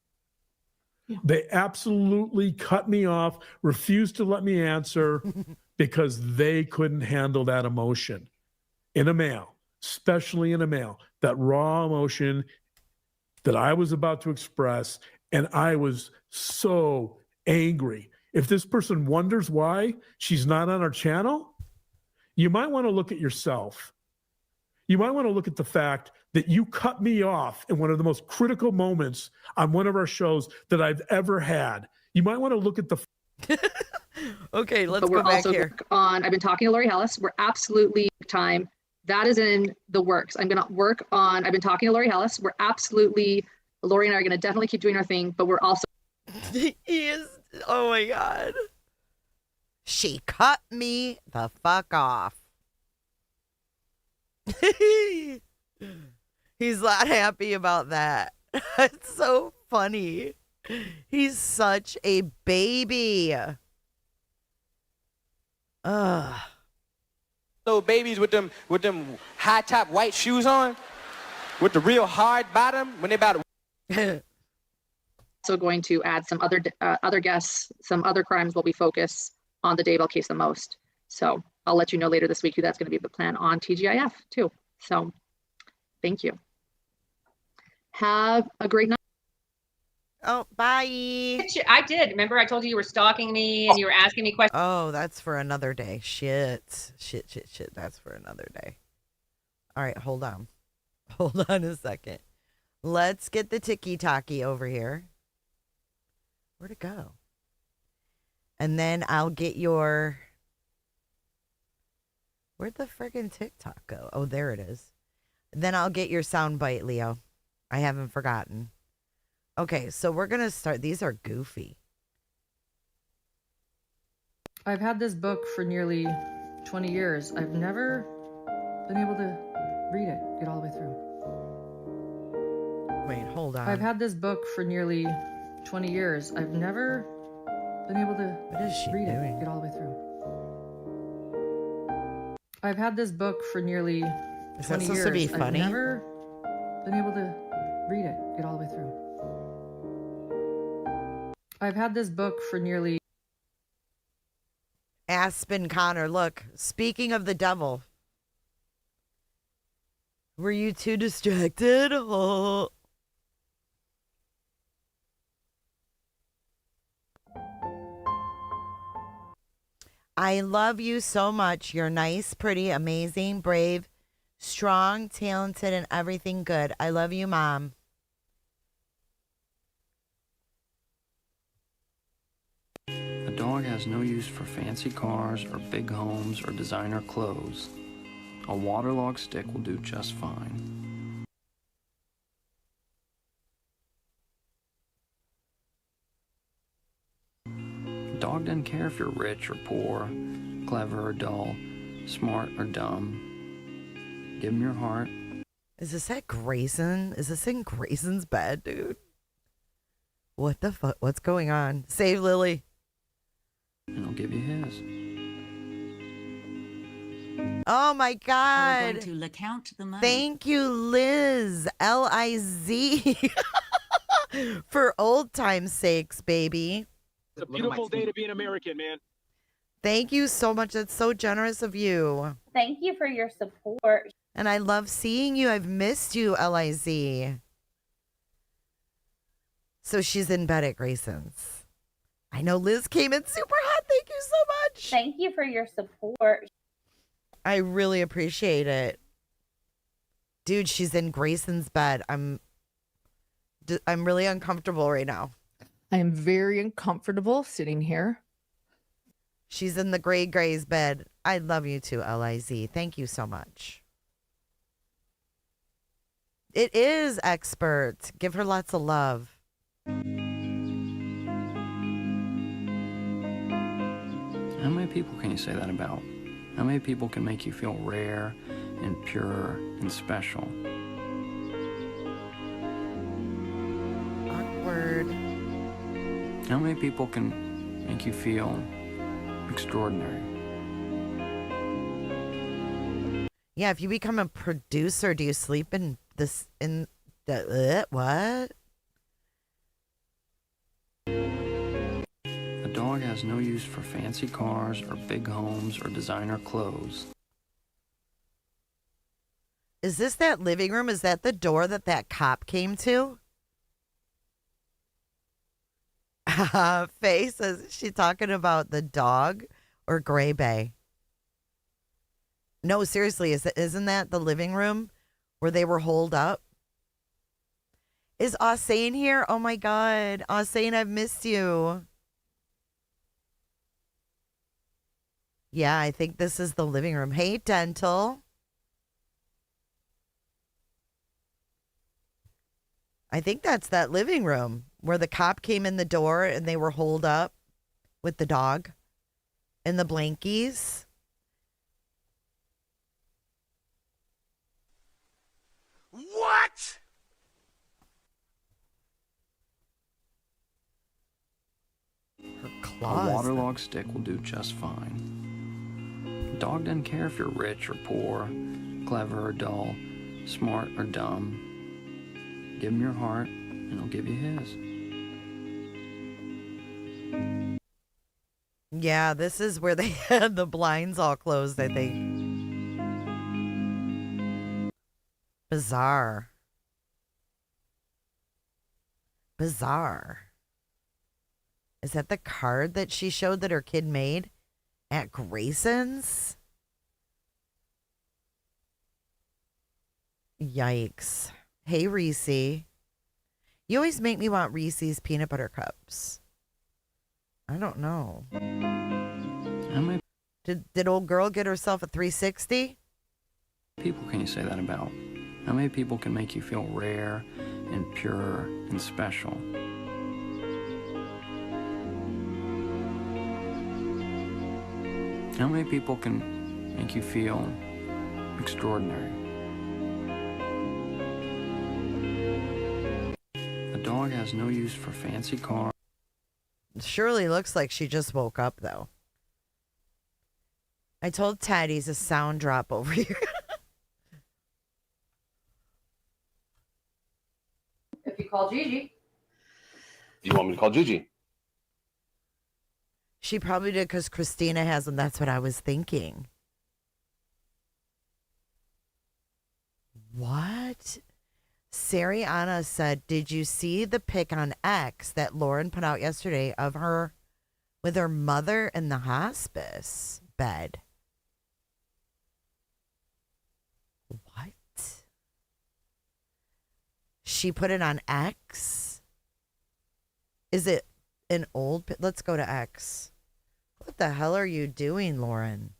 Yeah. They absolutely cut me off, refused to let me answer because they couldn't handle that emotion in a male, especially in a male, that raw emotion that I was about to express. And I was so angry. If this person wonders why she's not on our channel, you might want to look at yourself. You might want to look at the fact that you cut me off in one of the most critical moments on one of our shows that I've ever had. You might want to look at the... Okay, let's but we're go back also here. I've been talking to Lori Hellis. We're absolutely time. That is in the works. I've been talking to Lori Hellis. We're absolutely, Lori and I are going to definitely keep doing our thing, but we're also... He is, oh my God. She cut me the fuck off. He's not happy about that. It's so funny. He's such a baby. Ugh. Little babies with them high top white shoes on, with the real hard bottom when they about to... Also going to add some other guests, some other crimes will be focused on the Daybell case the most. So I'll let you know later this week who that's going to be the plan on TGIF too. So thank you. Have a great night. Oh, bye. I did. Remember I told you were stalking me and you were asking me questions? Oh, that's for another day. Shit. That's for another day. All right, hold on. Hold on a second. Let's get the tiki-taki over here. Where'd it go? And then I'll get your... Where'd the friggin' TikTok go? Oh, there it is. Then I'll get your soundbite, Leo. I haven't forgotten. Okay, so we're going to start. These are goofy. I've had this book for nearly 20 years. I've never been able to read it, get all the way through. Wait, hold on. I've had this book for nearly 20 years. I've never been able to read it, get all the way through. I've had this book for nearly 20 years. Is that supposed to be funny? I've never been able to read it, get all the way through. I've had this book for nearly... Aspen Conner, look, speaking of the devil. Were you too distracted? Oh. I love you so much. You're nice, pretty, amazing, brave, strong, talented, and everything good. I love you, Mom. A dog has no use for fancy cars or big homes or designer clothes. A waterlogged stick will do just fine. A dog doesn't care if you're rich or poor, clever or dull, smart or dumb. Give him your heart. Is this at Grayson? Is this in Grayson's bed, dude? What the fuck? What's going on? Save Lily. And I'll give you his. Oh my We're God. going to LeCount the money. Thank you, Liz. L-I-Z. For old time's sakes, baby. It's a beautiful day to be an American, man. Thank you so much. That's so generous of you. Thank you for your support. And I love seeing you. I've missed you, L-I-Z. So she's in bed at Grayson's. I know Liz came in super hot. Thank you so much. Thank you for your support. I really appreciate it. Dude, she's in Grayson's bed. I'm really uncomfortable right now. I am very uncomfortable sitting here. She's in the Gray's bed. I love you too, L-I-Z. Thank you so much. It is expert. Give her lots of love. How many people can you say that about? How many people can make you feel rare and pure and special? Awkward. How many people can make you feel extraordinary? Yeah, if you become a producer, do you sleep in this in the what? A dog has no use for fancy cars or big homes or designer clothes. Is this that living room? Is that the door that cop came to? Faye says, is she talking about the dog or Gray Bay? No, seriously, isn't that the living room where they were holed up? Is Ausane here? Oh my God. Ausane, I've missed you. Yeah, I think this is the living room. Hey, Dental. I think that's that living room where the cop came in the door and they were holed up with the dog and the blankies. What? Her claws. A waterlogged stick will do just fine. A dog doesn't care if you're rich or poor, clever or dull, smart or dumb. Give him your heart, and he'll give you his. Yeah, this is where they had the blinds all closed, I think. Bizarre. Bizarre. Is that the card that she showed that her kid made at Grayson's? Yikes. Hey, Reese. You always make me want Reese's peanut butter cups. I don't know. Did old girl get herself a 360? People can you say that about? How many people can make you feel rare and pure and special? How many people can make you feel extraordinary? A dog has no use for fancy cars. Surely looks like she just woke up, though. I told Ted he's a sound drop over here. If you call Gigi. You want me to call Gigi? She probably did because Christina has them. That's what I was thinking. What? Sariana said, did you see the pic on X that Lauren put out yesterday of her with her mother in the hospice bed? What? She put it on X? Is it an old... Let's go to X. What the hell are you doing, Lauren?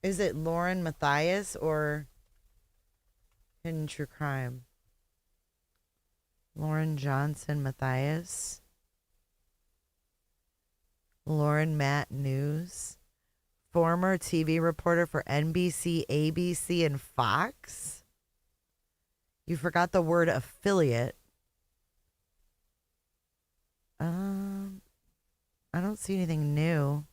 Is it Lauren Matthias or Hidden True Crime? Lauren Johnson Matthias? Lauren Matt News? Former TV reporter for NBC, ABC, and Fox? You forgot the word affiliate. I don't see anything new.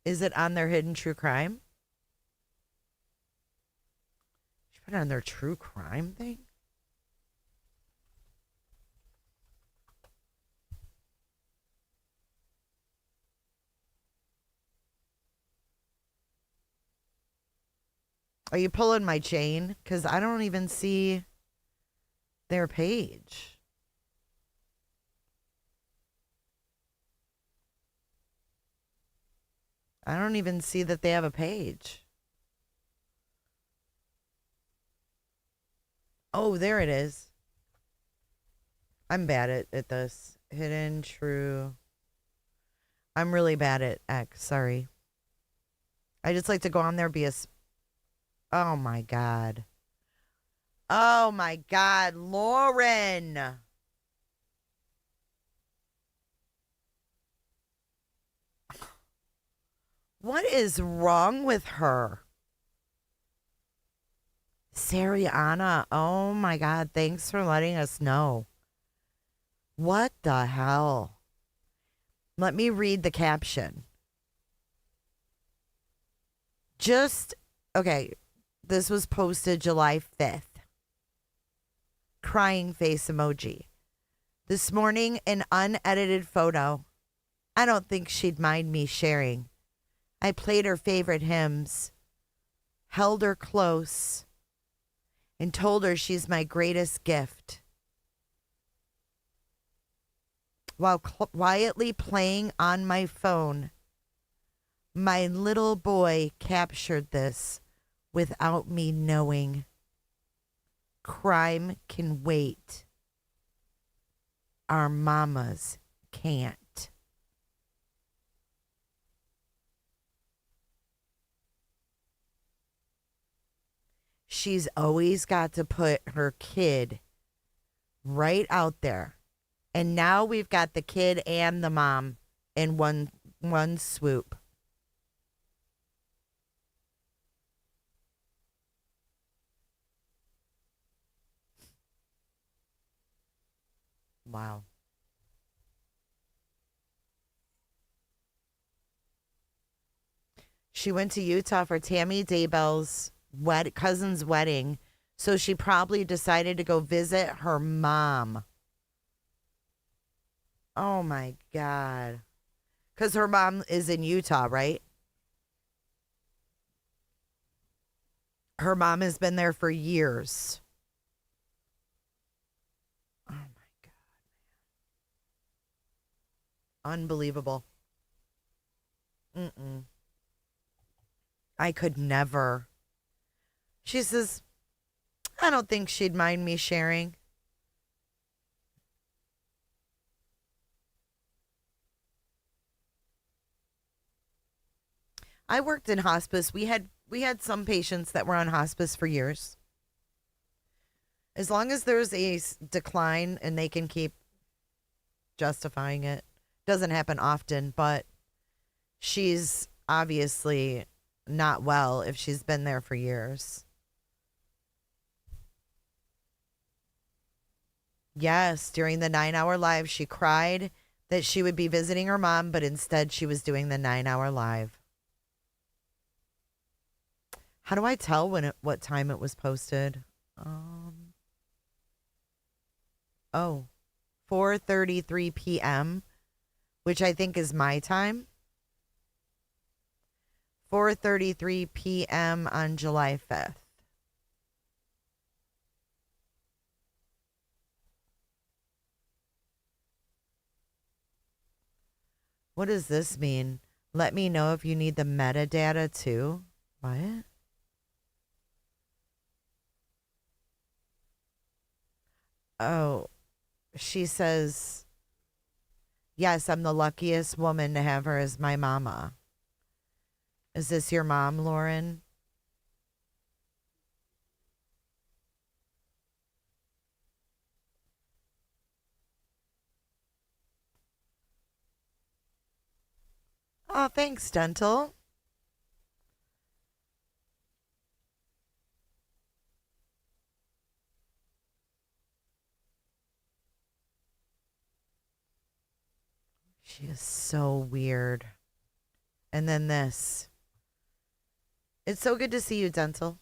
Is it on their Hidden True Crime? She put it on their True Crime thing? Are you pulling my chain? Because I don't even see their page. I don't even see that they have a page. Oh, there it is. I'm bad at this. Hidden True. I'm really bad at X. Sorry. I just like to go on there, oh my God. Oh my God, Lauren. What is wrong with her? Sariana, oh my God, thanks for letting us know. What the hell? Let me read the caption. Okay, this was posted July 5th. Crying face emoji. This morning, an unedited photo. I don't think she'd mind me sharing. I played her favorite hymns, held her close, and told her she's my greatest gift. While quietly playing on my phone, my little boy captured this without me knowing. Crime can wait. Our mamas can't. She's always got to put her kid right out there. And now we've got the kid and the mom in one swoop. Wow. She went to Utah for Tammy Daybell's cousin's wedding, so she probably decided to go visit her mom. Oh my God. Because her mom is in Utah, right? Her mom has been there for years. Oh my God. Unbelievable. I could never. She says, I don't think she'd mind me sharing. I worked in hospice. We had some patients that were on hospice for years. As long as there's a decline and they can keep justifying it. Doesn't happen often, but she's obviously not well if she's been there for years. Yes, during the 9-hour live, she cried that she would be visiting her mom, but instead she was doing the 9-hour live. How do I tell what time it was posted? 4:33 p.m., which I think is my time. 4:33 p.m. on July 5th. What does this mean? Let me know if you need the metadata too. What? Oh, she says, yes, I'm the luckiest woman to have her as my mama. Is this your mom, Lauren? Oh, thanks, Dental. She is so weird. And then this. It's so good to see you, Dental.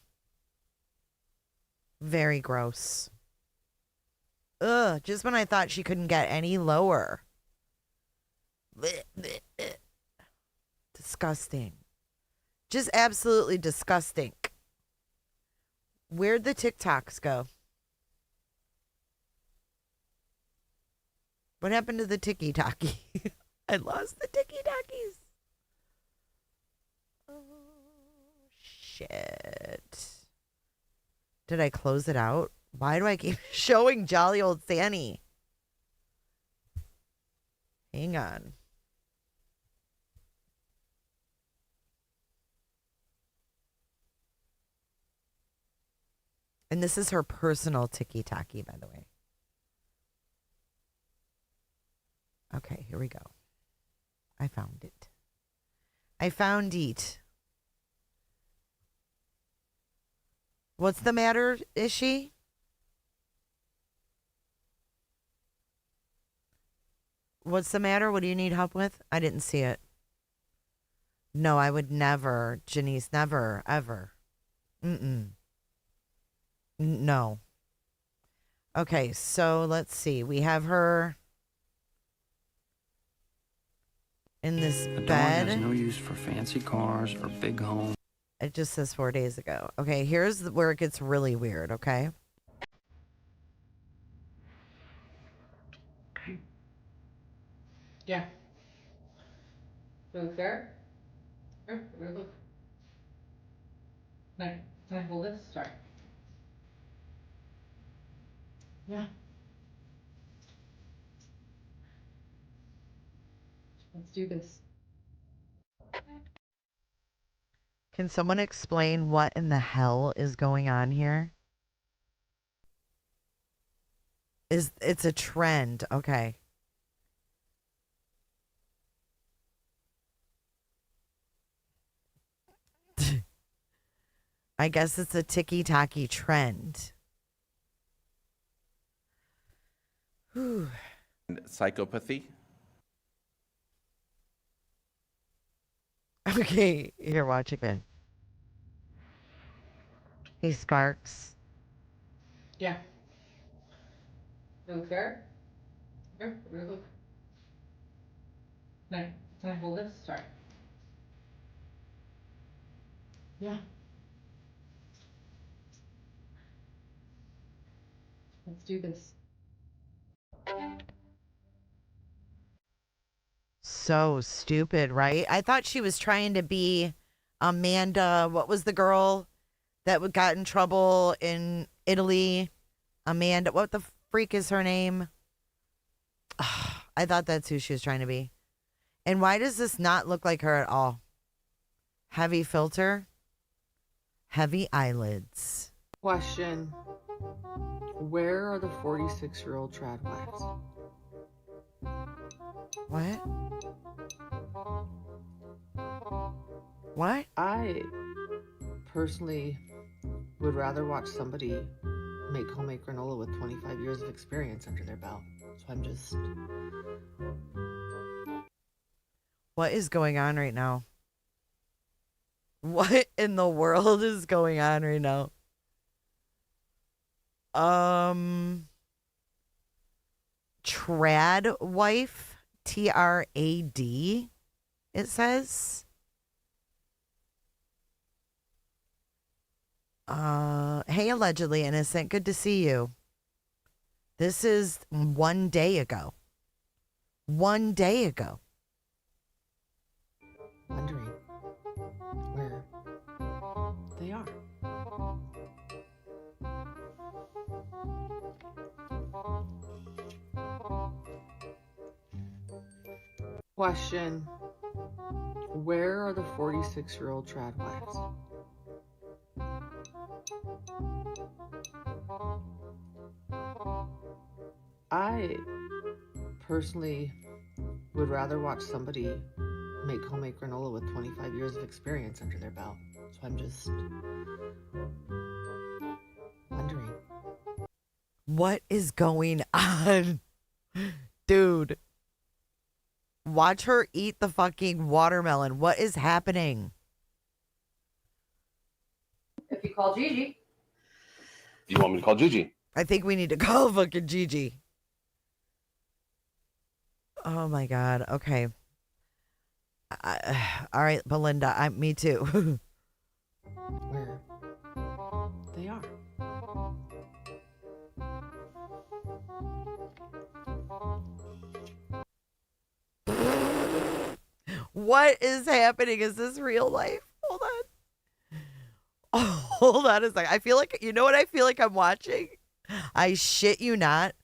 Very gross. Ugh, just when I thought she couldn't get any lower. Blech, blech, blech. Disgusting. Just absolutely disgusting. Where'd the TikToks go? What happened to the tiki-taki? I lost the tiki-takis. Oh, shit. Did I close it out? Why do I keep showing jolly old Sanny? Hang on. And this is her personal tiki-taki, by the way. Okay, here we go. I found it. I found it. What's the matter, is she? What's the matter? What do you need help with? I didn't see it. No, I would never, Janice, never, ever. No. Okay, so let's see. We have her in this A dog bed. has no use for fancy cars or big homes. It just says 4 days ago. Okay, here's where it gets really weird, okay? Yeah. Move there. Here, look. Can I hold this? Sorry. Yeah. Let's do this. Can someone explain what in the hell is going on here? It's a trend, okay. I guess it's a tiki-taki trend. Whew. Psychopathy. Okay, here, watch again. Hey, Sparks. Yeah. Move there. Here, look. Can I hold this? Sorry. Yeah. Let's do this. So stupid, right? I thought she was trying to be Amanda. What was the girl that got in trouble in Italy? Amanda. What the freak is her name? I thought that's who she was trying to be. And why does this not look like her at all? Heavy filter. Heavy eyelids. Question. Where are the 46-year-old trad wives? What? What? I personally would rather watch somebody make homemade granola with 25 years of experience under their belt. So I'm just... What is going on right now? What in the world is going on right now? Trad wife, TRAD, it says. Hey, allegedly innocent. Good to see you. This is 1 day ago. 1 day ago. Wondering where they are. Question. Where are the 46-year-old trad wives? I personally would rather watch somebody make homemade granola with 25 years of experience under their belt. So I'm just wondering. What is going on? Dude. Watch her eat the fucking watermelon. What is happening? If you call Gigi. You want me to call Gigi? I think we need to call fucking Gigi. Oh my God. Okay. All right, Belinda. Me too. Where they are. What is happening? Is this real life? Hold on. Oh, hold on a second. I feel like, you know what I feel like I'm watching? I shit you not.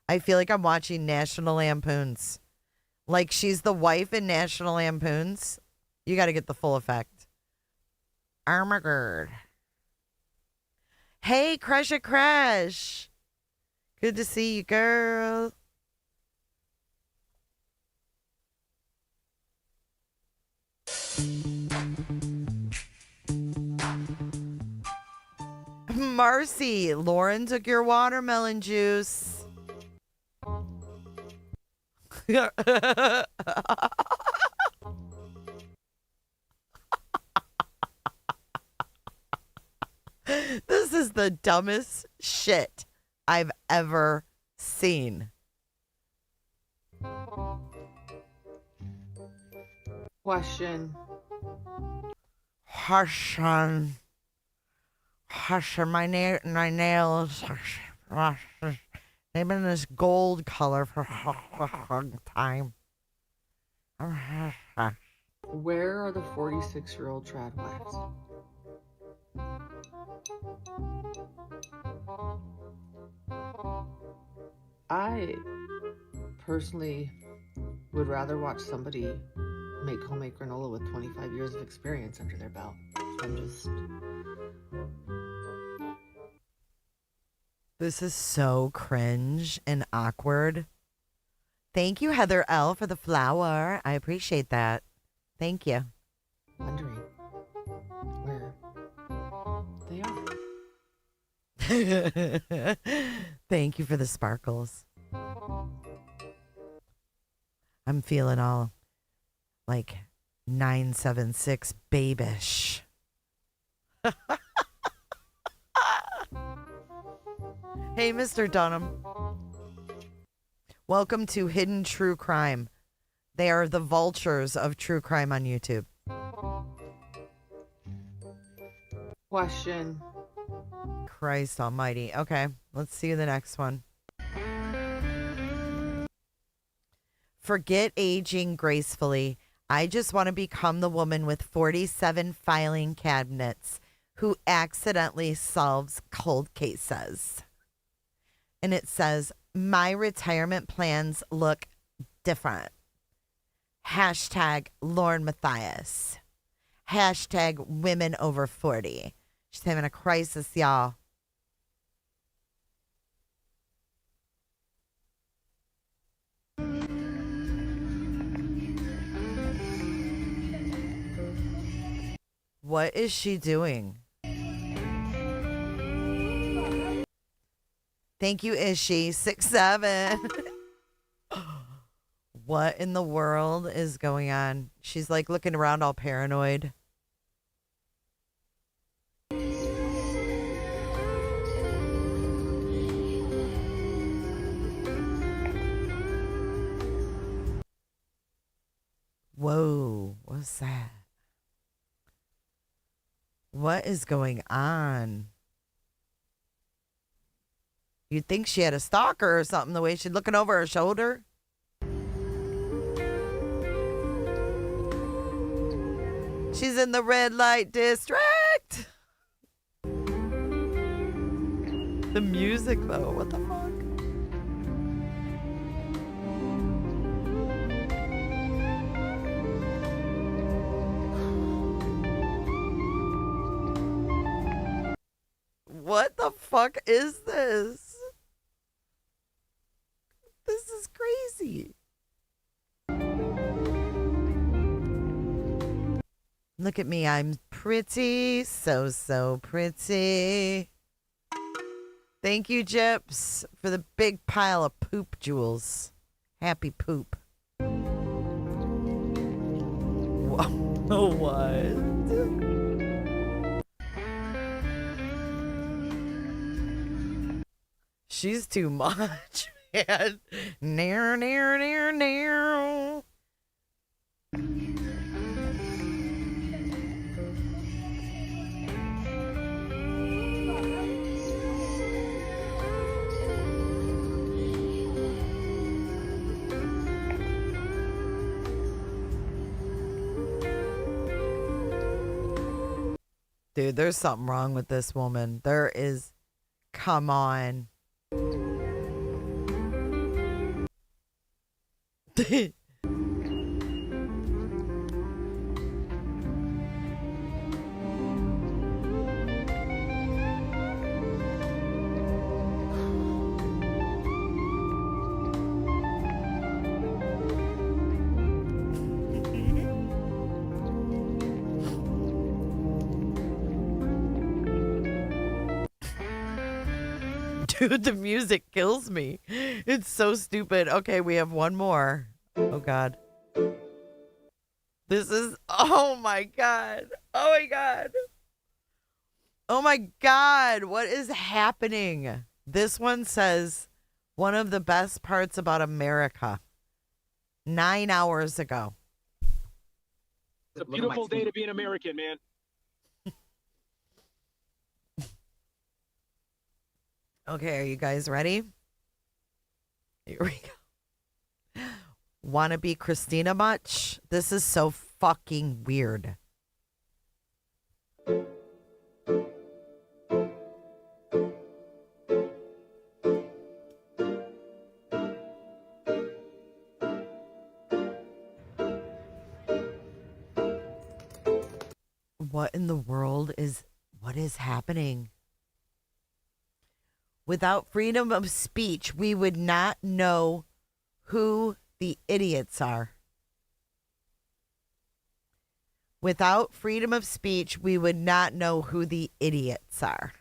I feel like I'm watching National Lampoons. Like she's the wife in National Lampoons. You got to get the full effect. Armagerd. Hey, Crush a Crash. Good to see you, girl. Marcy, Lauren took your watermelon juice. This is the dumbest shit I've ever seen. Question. Hush, my nails. They've been this gold color for a long time. Where are the 46-year-old trad wives? I personally would rather watch somebody make homemade granola with 25 years of experience under their belt. I'm just... This is so cringe and awkward. Thank you, Heather L, for the flower. I appreciate that. Thank you. Wondering where they are. Thank you for the sparkles. I'm feeling all like 976 babish. Hey, Mr. Dunham. Welcome to Hidden True Crime. They are the vultures of true crime on YouTube. Question. Christ almighty. Okay, let's see the next one. Forget aging gracefully. I just want to become the woman with 47 filing cabinets who accidentally solves cold cases. And it says, my retirement plans look different. Hashtag Lauren Matthias. Hashtag women over 40. She's having a crisis, y'all. What is she doing? Thank you, Ishi. 6'7". What in the world is going on? She's like looking around all paranoid. Whoa, what's that? What is going on? You'd think she had a stalker or something, the way she's looking over her shoulder. She's in the red light district. The music, though, what the fuck? What the fuck is this? This is crazy. Look at me. I'm pretty. So pretty. Thank you, Jips, for the big pile of poop jewels. Happy poop. Whoa. What? She's too much, man. Near. Dude, there's something wrong with this woman. There is. Come on. Dude, the music kills me. It's so stupid. Okay, we have one more. Oh, God. This is, oh, my God. Oh, my God. Oh, my God. What is happening? This one says, one of the best parts about America. 9 hours ago. It's a beautiful day to be an American, man. Okay, are you guys ready? Here we go. Wanna be Christina much? This is so fucking weird. What in the world is, what is happening? Without freedom of speech, we would not know who the idiots are. Without freedom of speech, we would not know who the idiots are.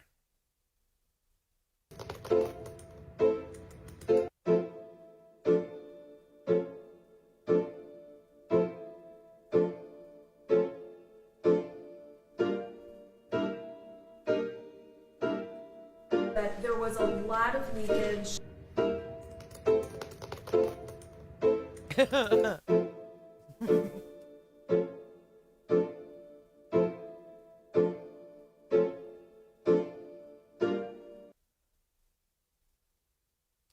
That there was a lot of leakage.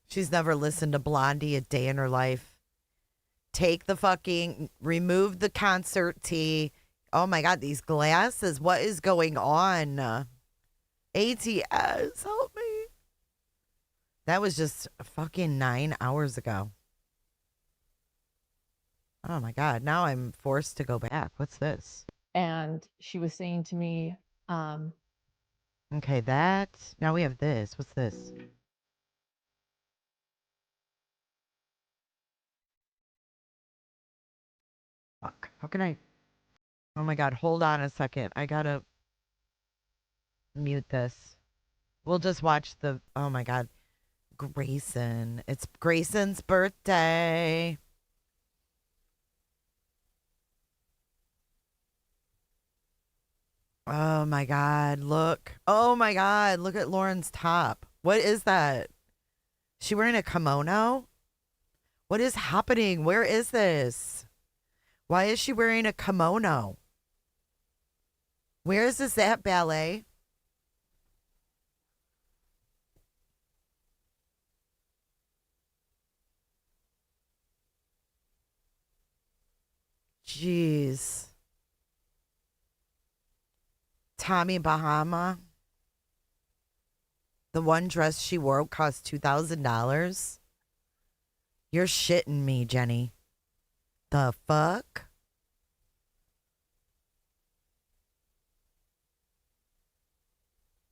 She's never listened to Blondie a day in her life. Remove the concert tee. Oh my God, these glasses. What is going on? ATS, help me. That was just fucking 9 hours ago. Oh my God, now I'm forced to go back. What's this? And she was saying to me, Okay, that. Now we have this. What's this? Fuck. How can I? Oh my God, hold on a second. I gotta mute this. We'll just watch the. Oh my God. Grayson. It's Grayson's birthday. Oh my God, look. Oh my God, look at Lauren's top. What is that? She wearing a kimono? What is happening? Where is this? Why is she wearing a kimono? Where is this at, ballet? Jeez. Tommy Bahama. The one dress she wore cost $2,000. You're shitting me, Jenny. The fuck?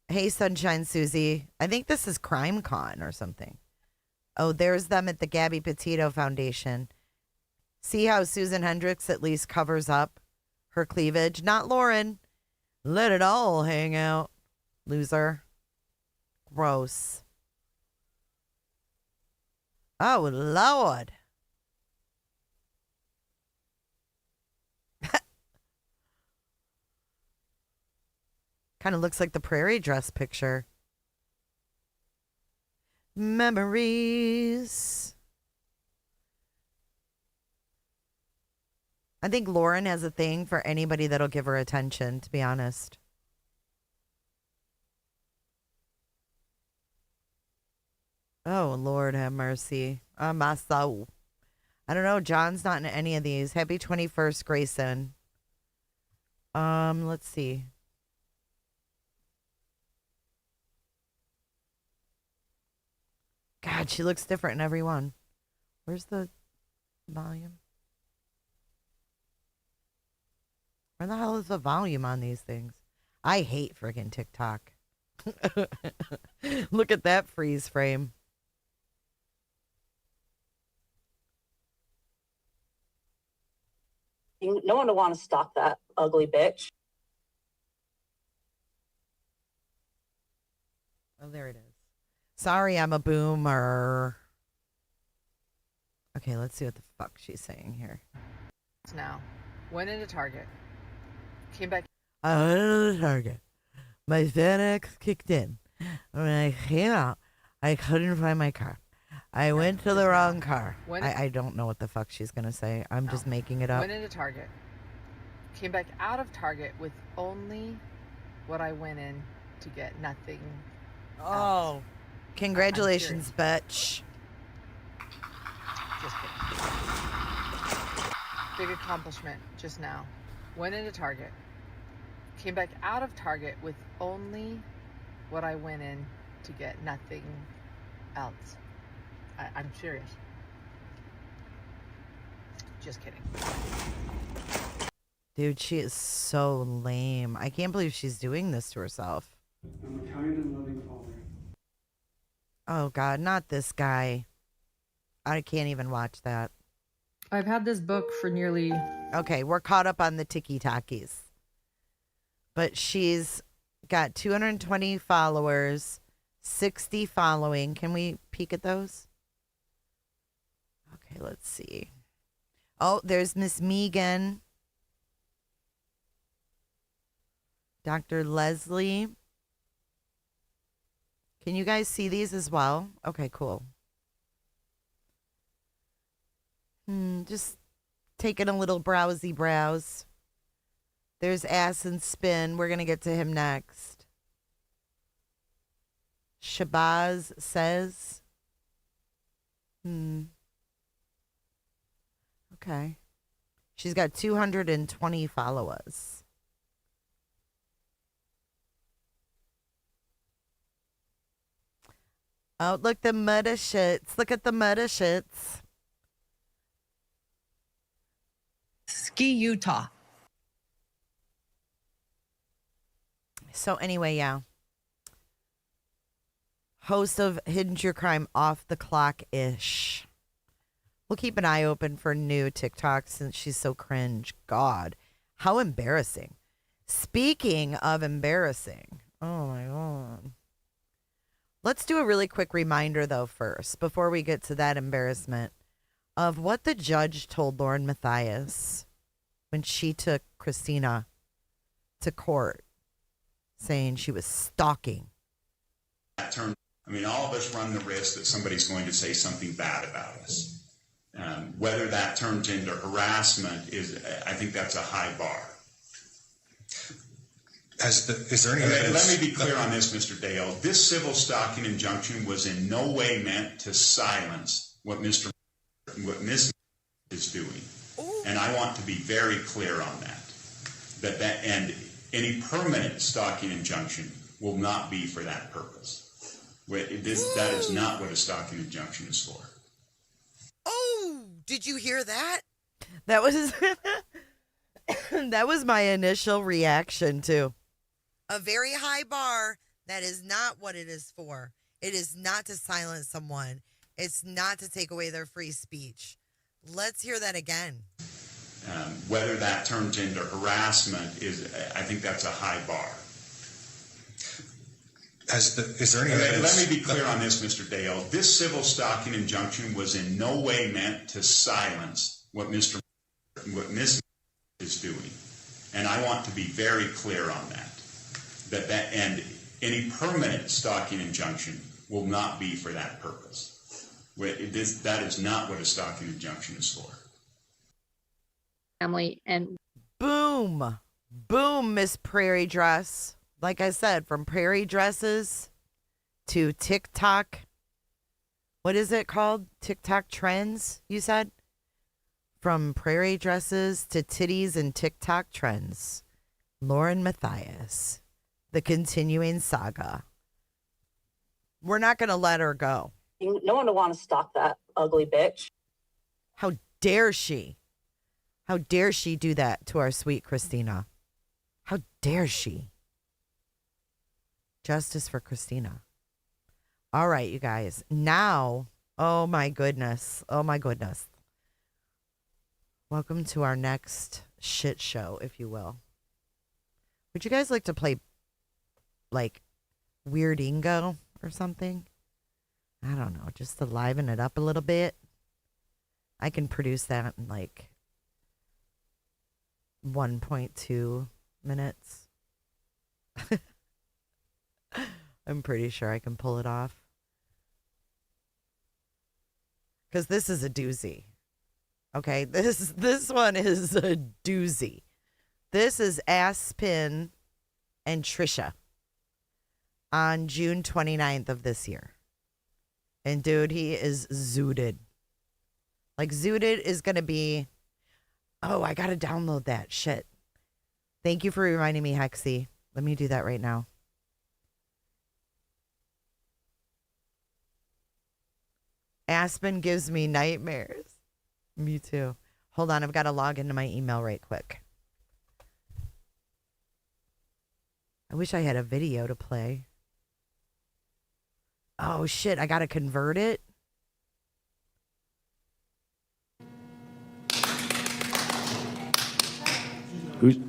Hey, Sunshine Susie. I think this is Crime Con or something. Oh, there's them at the Gabby Petito Foundation. See how Susan Hendricks at least covers up her cleavage? Not Lauren. Let it all hang out. Loser. Gross. Oh, Lord. Kind of looks like the prairie dress picture. Memories. I think Lauren has a thing for anybody that'll give her attention, to be honest. Oh, Lord have mercy. My soul. I don't know. John's not in any of these. Happy 21st, Grayson. Let's see. God, she looks different in every one. Where's the volume? Where the hell is the volume on these things? I hate friggin' TikTok. Look at that freeze frame. No one would want to stalk that ugly bitch. Oh, there it is. Sorry, I'm a boomer. Okay, let's see what the fuck she's saying here. Now, went into Target, came back. I went into Target. My Xanax kicked in. When I came out, I couldn't find my car. I went to the wrong car. I don't know what the fuck she's going to say. I'm just making it up. Went into Target, came back out of Target with only what I went in to get, nothing. Oh, congratulations, bitch. Just kidding. Big accomplishment just now. Went into Target, came back out of Target with only what I went in to get, nothing else. I'm serious. Just kidding. Dude, she is so lame. I can't believe she's doing this to herself. I'm a kind and loving father. Oh, God, not this guy. I can't even watch that. I've had this book for nearly... Okay, we're caught up on the tiki-takis. But she's got 220 followers, 60 following. Can we peek at those? Okay, let's see. Oh, there's Miss Megan. Dr. Leslie. Can you guys see these as well? Okay, cool. Just taking a little browsy browse. There's Ass and Spin. We're going to get to him next. Shabazz says. Okay. She's got 220 followers. Oh, look, the murder shits. Look at the murder shits. Ski, Utah. So anyway, yeah. Host of Hidden True Crime Off the Clock-ish. We'll keep an eye open for new TikToks since she's so cringe. God, how embarrassing. Speaking of embarrassing. Oh, my God. Let's do a really quick reminder, though, first, before we get to that embarrassment, of what the judge told John Matthias when she took Christina to court, saying she was stalking. I mean, all of us run the risk that somebody's going to say something bad about us. Whether that turns into harassment I think that's a high bar. Is there any Let me be clear on this, Mr. Dale. This civil stalking injunction was in no way meant to silence what Miss is doing. And I want to be very clear on that. And any permanent stalking injunction will not be for that purpose. That is not what a stalking injunction is for. Oh, did you hear that? That was that was my initial reaction too. A very high bar. That is not what it is for. It is not to silence someone. It's not to take away their free speech. Let's hear that again. Whether that turns into harassment I think that's a high bar. Is there any Let me be clear on this, Mr. Dale. This civil stalking injunction was in no way meant to silence what Miss is doing. And I want to be very clear on that. And any permanent stalking injunction will not be for that purpose. That is not what a stalking injunction is for. Family and boom, Miss Prairie Dress. Like I said, from prairie dresses to TikTok. What is it called? TikTok trends, you said? From prairie dresses to titties and TikTok trends. John Matthias. The continuing saga. We're not going to let her go. No one would want to stalk that ugly bitch. How dare she? How dare she do that to our sweet Christina? How dare she? Justice for Christina. All right, you guys. Now, oh my goodness. Oh my goodness. Welcome to our next shit show, if you will. Would you guys like to play, like, Weird Ingo or something? I don't know, just to liven it up a little bit. I can produce that in like 1.2 minutes. I'm pretty sure I can pull it off. Because this is a doozy. Okay, this one is a doozy. This is Aspen and Tricia on June 29th of this year. And dude, he is zooted. Like, zooted is going to be... Oh, I got to download that. Shit. Thank you for reminding me, Hexy. Let me do that right now. Aspen gives me nightmares. Me too. Hold on, I've got to log into my email right quick. I wish I had a video to play. Oh, shit, I got to convert it? Who's...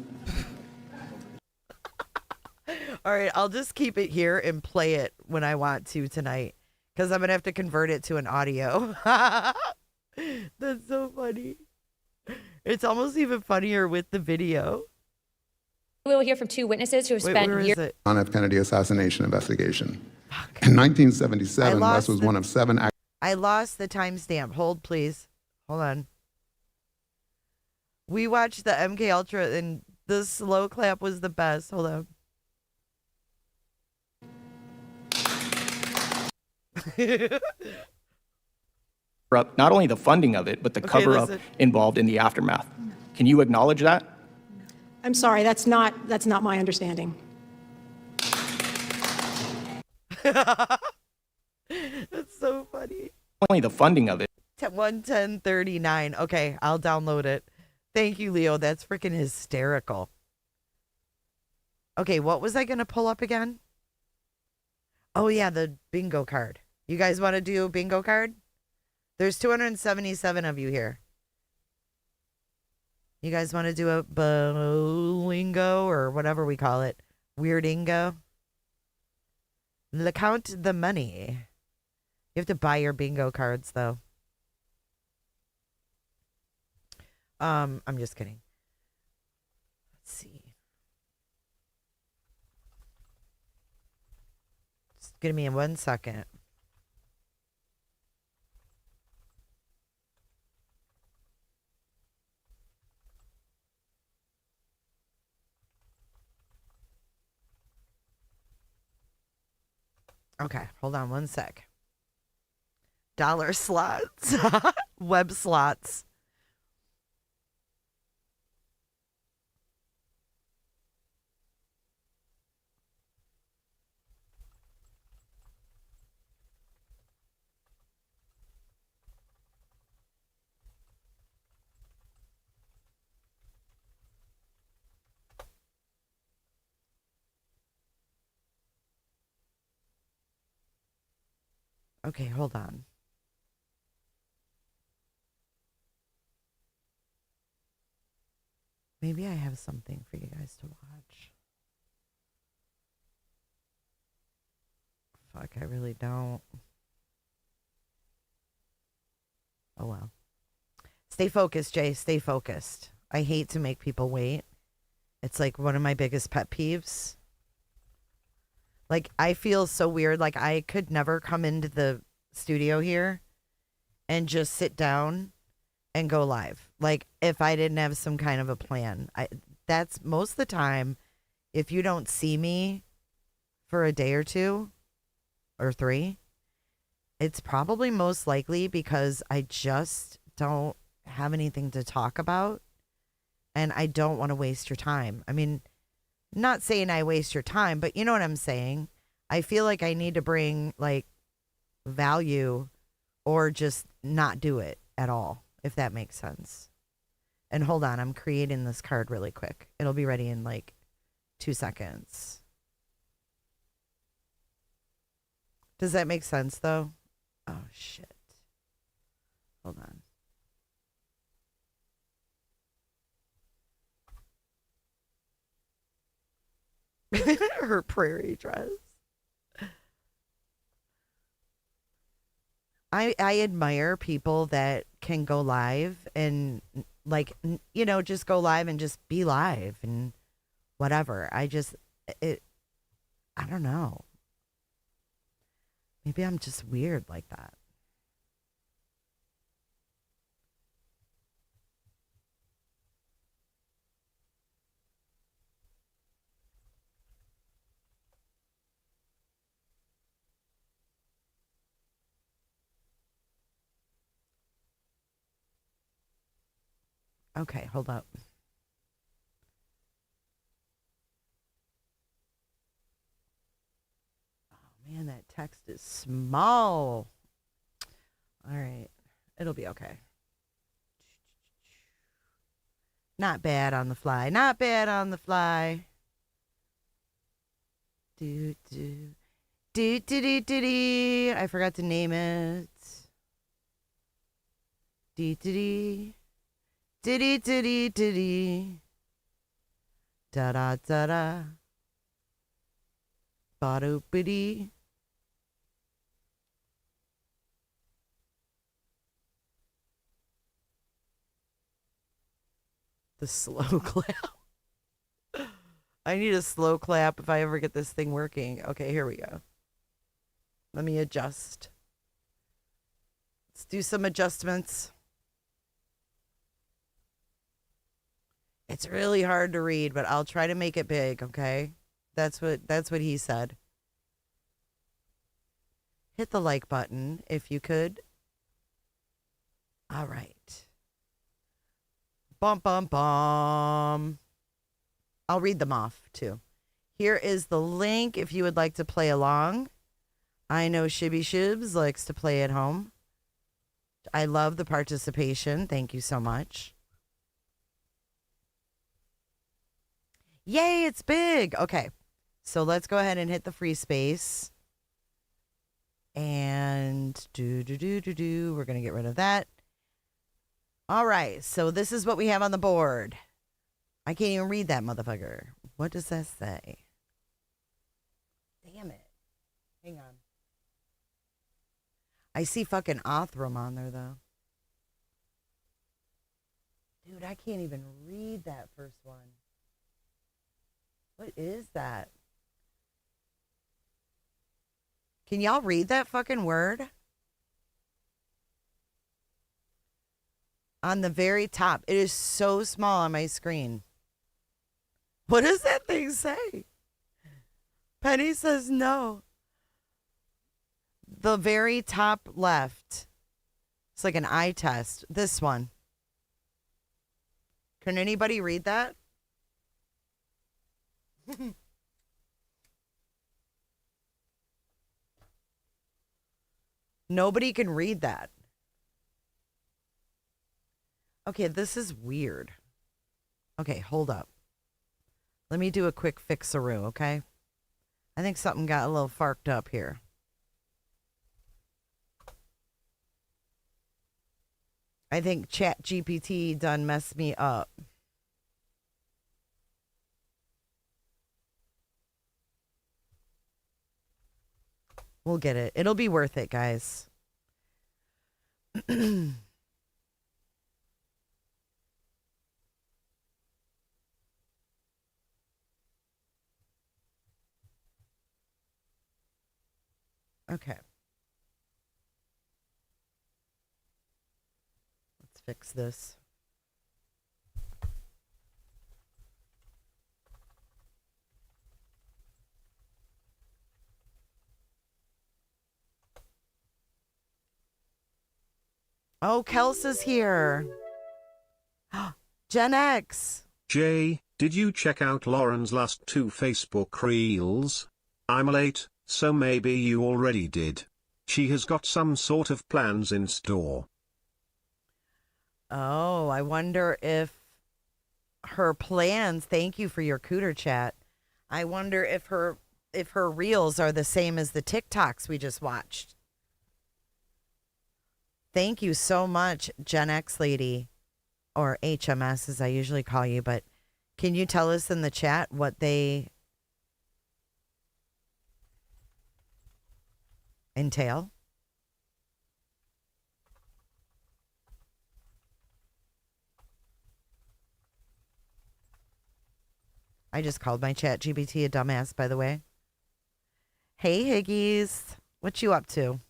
All right, I'll just keep it here and play it when I want to tonight. Because I'm going to have to convert it to an audio. That's so funny. It's almost even funnier with the video. We will hear from two witnesses who have spent years. John F. Kennedy assassination investigation. In 1977, West was one of 7. I lost the timestamp. Hold, please. Hold on. We watched the MK Ultra, and the slow clap was the best. Hold on. Not only the funding of it, but the cover-up involved in the aftermath. Can you acknowledge that? I'm sorry, that's not my understanding. That's so funny. Only the funding of it. 11039. Okay, I'll download it. Thank you, Leo. That's freaking hysterical. Okay, what was I going to pull up again? Oh, yeah, the bingo card. You guys want to do a bingo card? There's 277 of you here. You guys want to do a bowlingo or whatever we call it? Weirdingo? Count the money. You have to buy your bingo cards, though. I'm just kidding. Let's see. Just give me 1 second. Okay, hold on 1 sec. Dollar slots. Web slots. Okay, hold on. Maybe I have something for you guys to watch. Fuck, I really don't. Oh well. Stay focused, Jay. Stay focused. I hate to make people wait. It's like one of my biggest pet peeves. Like, I feel so weird. Like, I could never come into the studio here and just sit down and go live. Like, if I didn't have some kind of a plan. That's most of the time, if you don't see me for a day or 2 or 3, it's probably most likely because I just don't have anything to talk about and I don't want to waste your time. I mean, not saying I waste your time, but you know what I'm saying? I feel like I need to bring like value or just not do it at all, if that makes sense. And hold on, I'm creating this card really quick. It'll be ready in like 2 seconds. Does that make sense though? Oh shit. Hold on. Her prairie dress. I admire people that can go live and like, you know, just go live and just be live and whatever. I don't know. Maybe I'm just weird like that. Okay, hold up. Oh man, that text is small. All right, it'll be okay. Not bad on the fly. Not bad on the fly. Do do do do do do do. I forgot to name it. Do do do. Diddy diddy diddy. Da da da da. Bado biddy. The slow clap. I need a slow clap if I ever get this thing working. Okay, here we go. Let me adjust. Let's do some adjustments. It's really hard to read, but I'll try to make it big, okay? That's what he said. Hit the like button if you could. All right. Bum bum bum. I'll read them off too. Here is the link if you would like to play along. I know Shibby Shibs likes to play at home. I love the participation. Thank you so much. Yay, it's big. Okay, so let's go ahead and hit the free space. And we're going to get rid of that. All right, so this is what we have on the board. I can't even read that motherfucker. What does that say? Damn it. Hang on. I see fucking Othram on there, though. Dude, I can't even read that first one. What is that? Can y'all read that fucking word? On the very top. It is so small on my screen. What does that thing say? Penny says no. The very top left. It's like an eye test. This one. Can anybody read that? Nobody can read that. Okay, this is weird. Okay, hold up. Let me do a quick fixaroo, okay? I think something got a little farked up here. I think ChatGPT done messed me up. We'll get it. It'll be worth it, guys. Okay. Let's fix this. Oh, Kels is here. Gen X. Jay, did you check out Lauren's last 2 Facebook reels? I'm late, so maybe you already did. She has got some sort of plans in store. Oh, I wonder if her plans, thank you for your cooter chat. I wonder if her reels are the same as the TikToks we just watched. Thank you so much, Gen X lady, or HMS as I usually call you, but can you tell us in the chat what they entail? I just called my chat GPT a dumbass, by the way. Hey, Higgies. What you up to?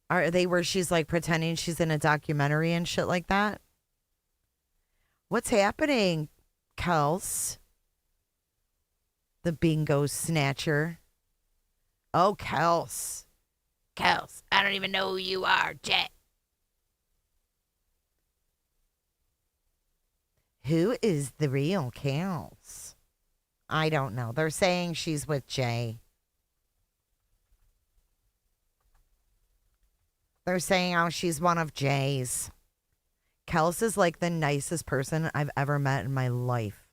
Are they where she's like pretending she's in a documentary and shit like that? What's happening, Kels? The bingo snatcher. Oh, Kels. Kels, I don't even know who you are, Jet. Who is the real Kels? I don't know. They're saying she's with Jay. They're saying, oh, she's one of Jay's. Kels is like the nicest person I've ever met in my life.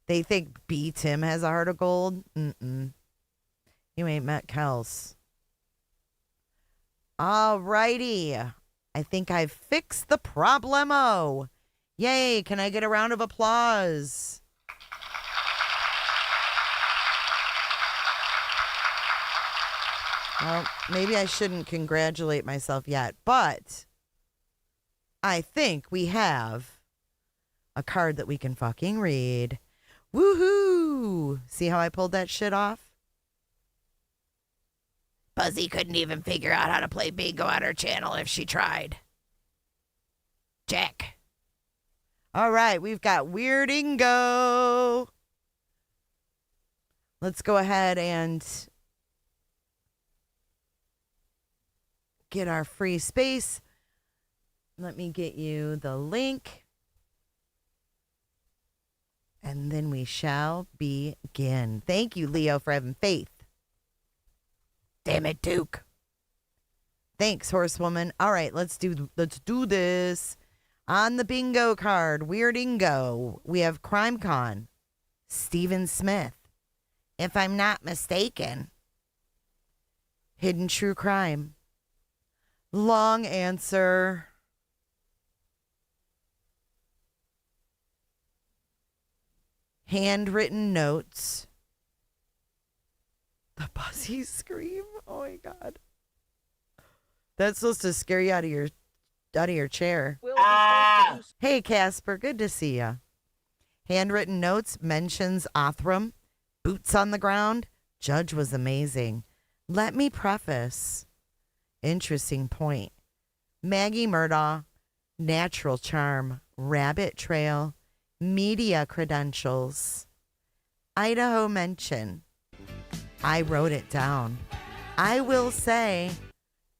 They think B. Tim has a heart of gold. Mm-mm. You ain't met Kels. Alrighty. I think I've fixed the problemo. Yay. Can I get a round of applause? Well, maybe I shouldn't congratulate myself yet, but I think we have a card that we can fucking read. Woohoo! See how I pulled that shit off? Buzzy couldn't even figure out how to play bingo on her channel if she tried. Jack. All right, we've got Weirdingo. Let's go ahead and get our free space. Let me get you the link. And then we shall begin. Thank you, Leo, for having faith. Damn it, Duke. Thanks, horsewoman. All right, let's do this. On the bingo card, Weirdingo, we have Crime Con, Stephen Smith. If I'm not mistaken, Hidden True Crime. Long answer. Handwritten notes. The Buzzy scream. Oh my God. That's supposed to scare you out of your chair. Hey Casper, good to see ya. Handwritten notes mentions Othram. Boots on the ground. Judge was amazing. Let me preface. Interesting point. Maggie Murdaugh, natural charm, rabbit trail, media credentials, Idaho mention. I wrote it down. I will say,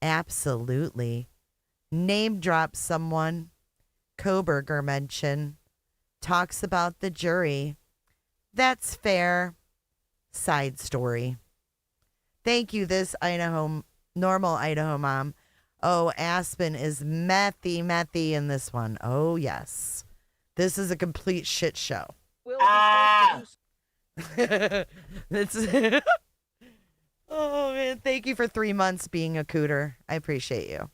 absolutely. Name drop someone. Koberger mention. Talks about the jury. That's fair. Side story. Thank you, this normal Idaho mom. Oh, Aspen is methy in this one. Oh, yes. This is a complete shit show. Oh, man. Thank you for 3 months being a cooter. I appreciate you.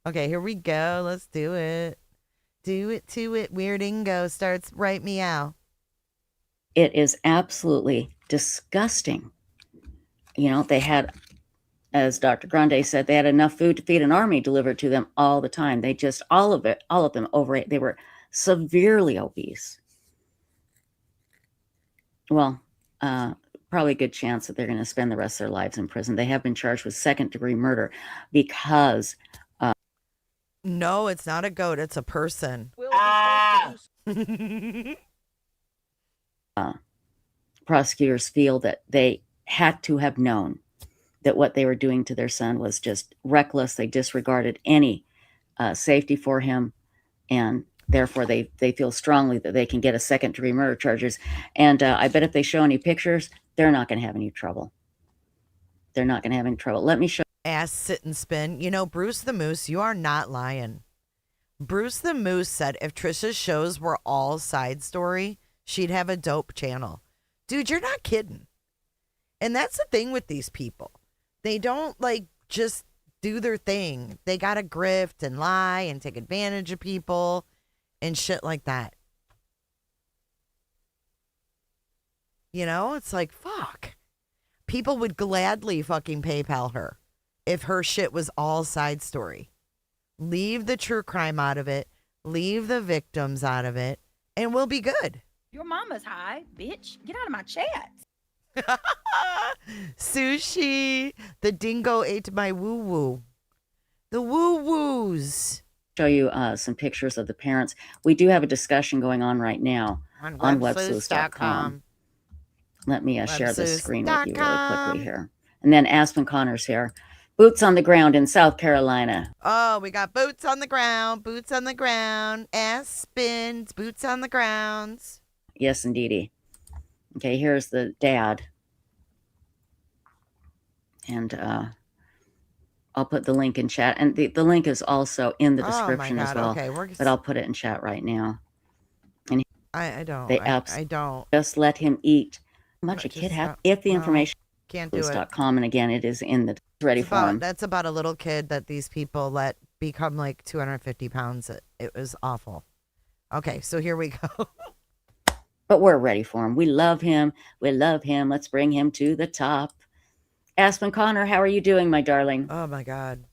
Okay, here we go. Let's do it. Do it to it. Weirdingo starts right meow. It is absolutely disgusting. You know, they had, as Dr. Grande said, they had enough food to feed an army delivered to them all the time. They just, all of them overate. They were severely obese. Well, probably a good chance that they're going to spend the rest of their lives in prison. They have been charged with second-degree murder because... no, it's not a goat. It's a person. Prosecutors feel that they had to have known that what they were doing to their son was just reckless. They disregarded any safety for him, and therefore they feel strongly that they can get a second-degree murder charges. And I bet if they show any pictures, they're not going to have any trouble. They're not going to have any trouble. Let me show. Ass, sit, and spin. You know, Bruce the Moose, you are not lying. Bruce the Moose said if Tricia's shows were all side story, she'd have a dope channel. Dude, you're not kidding. And that's the thing with these people. They don't, like, just do their thing. They got to grift and lie and take advantage of people and shit like that. You know, it's like, fuck. people would gladly fucking PayPal her if her shit was all side story. Leave the true crime out of it. Leave the victims out of it, and we'll be good. Your mama's high, bitch. Get out of my chat. Sushi. The dingo ate my woo-woo. The woo-woos. Show you some pictures of the parents. We do have a discussion going on right now on websoos.com. Let me share the screen with you really quickly here. And then Aspen Conner's here. Boots on the ground in South Carolina. Oh, we got boots on the ground. Boots on the ground. Aspen's boots on the grounds. Yes, indeedy. Okay, here's the dad. And I'll put the link in chat. And the link is also in the description as well. Okay, but I'll put it in chat right now. And I don't. They I don't. Just let him eat. How much a kid has. If the information can't do it. .com, and again, it is in the ready for him. That's about a little kid that these people let become like 250 pounds. It was awful. Okay, so here we go. But we're ready for him. We love him. We love him. Let's bring him to the top. Aspen Conner, how are you doing, my darling? Oh my God.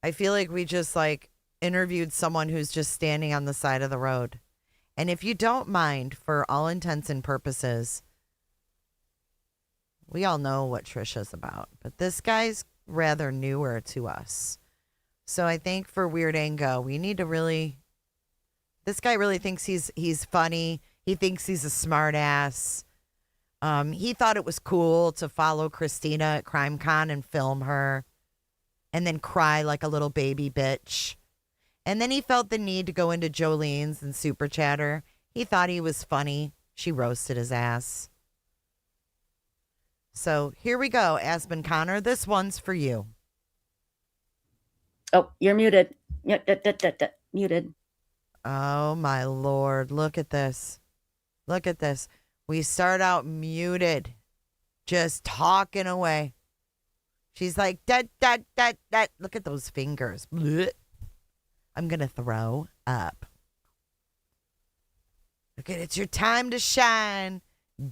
I feel like we just like interviewed someone who's just standing on the side of the road. And if you don't mind, for all intents and purposes, we all know what Tricia's about, but this guy's rather newer to us. So I think for Weird Ango, we need to really, this guy really thinks he's funny. He thinks he's a smart ass. He thought it was cool to follow Christina at CrimeCon and film her and then cry like a little baby bitch. And then he felt the need to go into Jolene's and Super Chatter. He thought he was funny. She roasted his ass. So here we go, Aspen Conner. This one's for you. Oh, you're muted. Muted. Oh, my Lord. Look at this. Look at this. We start out muted, just talking away. She's like, that. Look at those fingers. Blech. I'm going to throw up. Okay, it's your time to shine.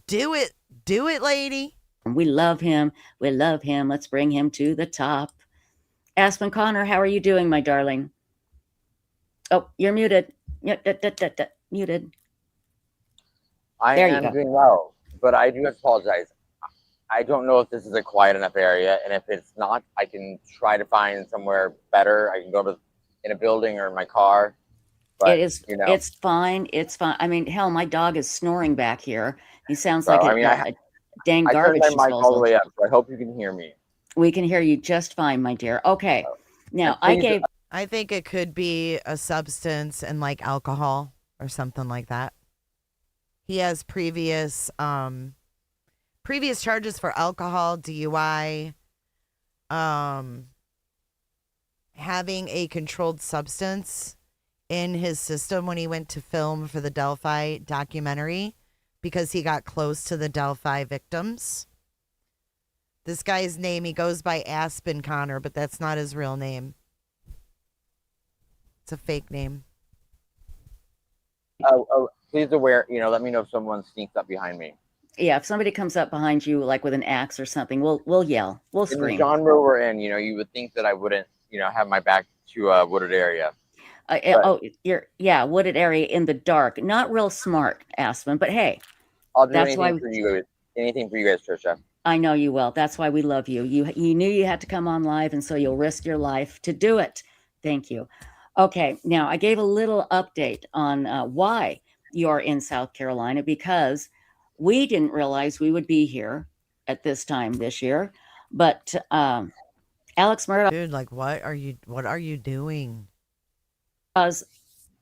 Do it. Do it, lady. We love him. We love him. Let's bring him to the top. Aspen Conner, how are you doing, my darling? Oh, you're muted. Muted. I am doing well, but I do apologize. I don't know if this is a quiet enough area, and if it's not, I can try to find somewhere better. I can go to in a building or in my car. But, it is. You know, it's fine. It's fine. I mean, hell, my dog is snoring back here. He sounds so, like a dang I garbage turned my mic all the disposal. way up, so I hope you can hear me. We can hear you just fine, my dear. Okay. Now, I think it could be a substance and like alcohol or something like that. He has previous charges for alcohol, DUI, having a controlled substance in his system when he went to film for the Delphi documentary because he got close to the Delphi victims. This guy's name, he goes by Aspen Conner, but that's not his real name. It's a fake name. Please aware, let me know if someone sneaks up behind me. Yeah, if somebody comes up behind you, like with an axe or something, we'll yell, we'll scream. In the genre we're in, you would think that I wouldn't, have my back to a wooded area. Wooded area in the dark. Not real smart, Aspen, but hey. I'll do anything for you guys. Anything for you guys, Tricia. I know you will. That's why we love you. You knew you had to come on live, and so you'll risk your life to do it. Thank you. Okay, now I gave a little update on why you're in South Carolina, because we didn't realize we would be here at this time this year. But Alex Murdaugh, dude, like what are you doing? Because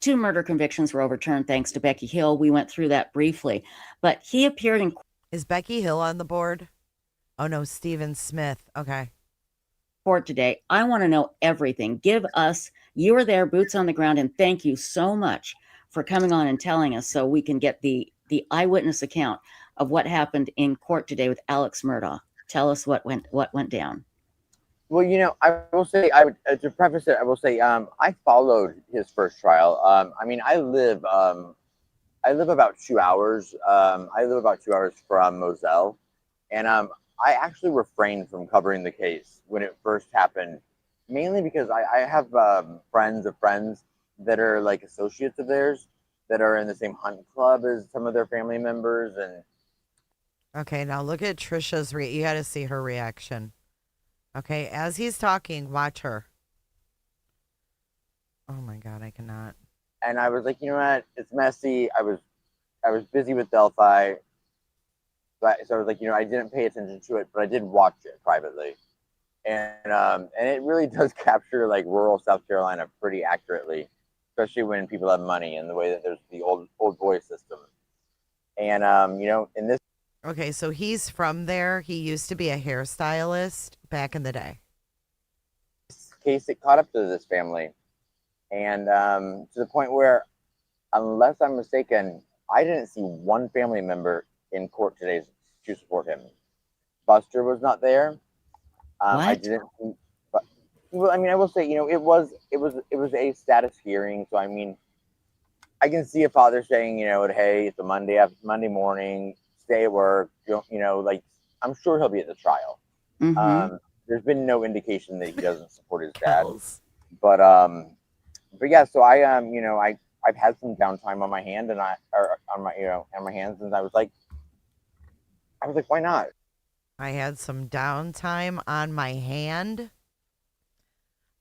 2 murder convictions were overturned thanks to Becky Hill. We went through that briefly, but he appeared in. Is Becky Hill on the board? Oh no, Stephen Smith. Okay. Court today. I want to know everything. You were there, boots on the ground, and thank you so much for coming on and telling us so we can get the eyewitness account of what happened in court today with Alex Murdaugh. Tell us what went down. Well, I will say, to preface it, I will say, I followed his first trial. I live about 2 hours. I live about 2 hours from Moselle, and I actually refrained from covering the case when it first happened, mainly because I have friends of friends that are like associates of theirs that are in the same hunt club as some of their family members. And Okay, now look at Tricia's you got to see her reaction. Okay, as he's talking, watch her. Oh my God, I cannot. And I was like, you know what? It's messy. I was busy with Delphi. But so I was like, you know, I didn't pay attention to it, but I did watch it privately. And it really does capture like rural South Carolina pretty accurately, especially when people have money and the way that there's the old boy system. And you know, in this Okay, so he's from there. He used to be a hairstylist back in the day. case, it caught up to this family, and to the point where, unless I'm mistaken, I didn't see one family member in court today to support him. Buster was not there. I didn't. But, well, I mean, I will say, you know, it was a status hearing, so I mean, I can see a father saying, you know, hey, it's a Monday morning, stay at work. You know, like I'm sure he'll be at the trial. There's been no indication that he doesn't support his dad. But yeah, so you know, I've had some downtime on my hand and on my hands, and I was like, why not? I had some downtime on my hand.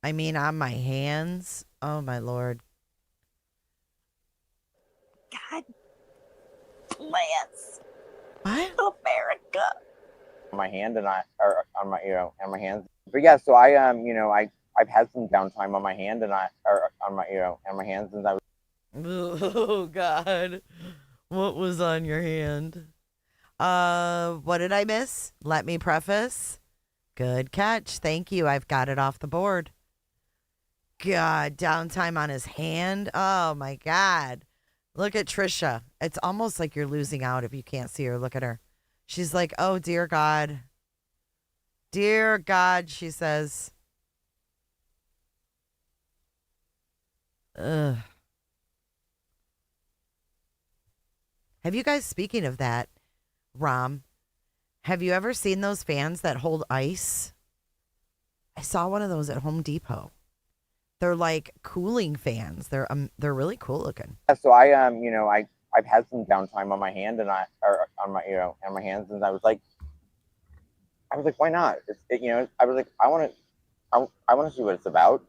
I mean, on my hands. Oh my Lord. God bless. What? America. On my hand and on my hands. But yeah, so you know, I've had some downtime on my hand and on my hands, and I was. Oh God. What was on your hand? What did I miss? Let me preface. Good catch. Thank you. I've got it off the board. God, downtime on his hand. Oh my God. Look at Tricia. It's almost like you're losing out if you can't see her. Look at her. She's like, oh, dear God. Dear God, she says. Ugh. Have you guys, speaking of that, Rom, have you ever seen those fans that hold ice? I saw one of those at Home Depot. They're like cooling fans. They're really cool looking. So you know, I've had some downtime on my hand and on my hands, and I was like, why not? You know, I was like, I want to see what it's about.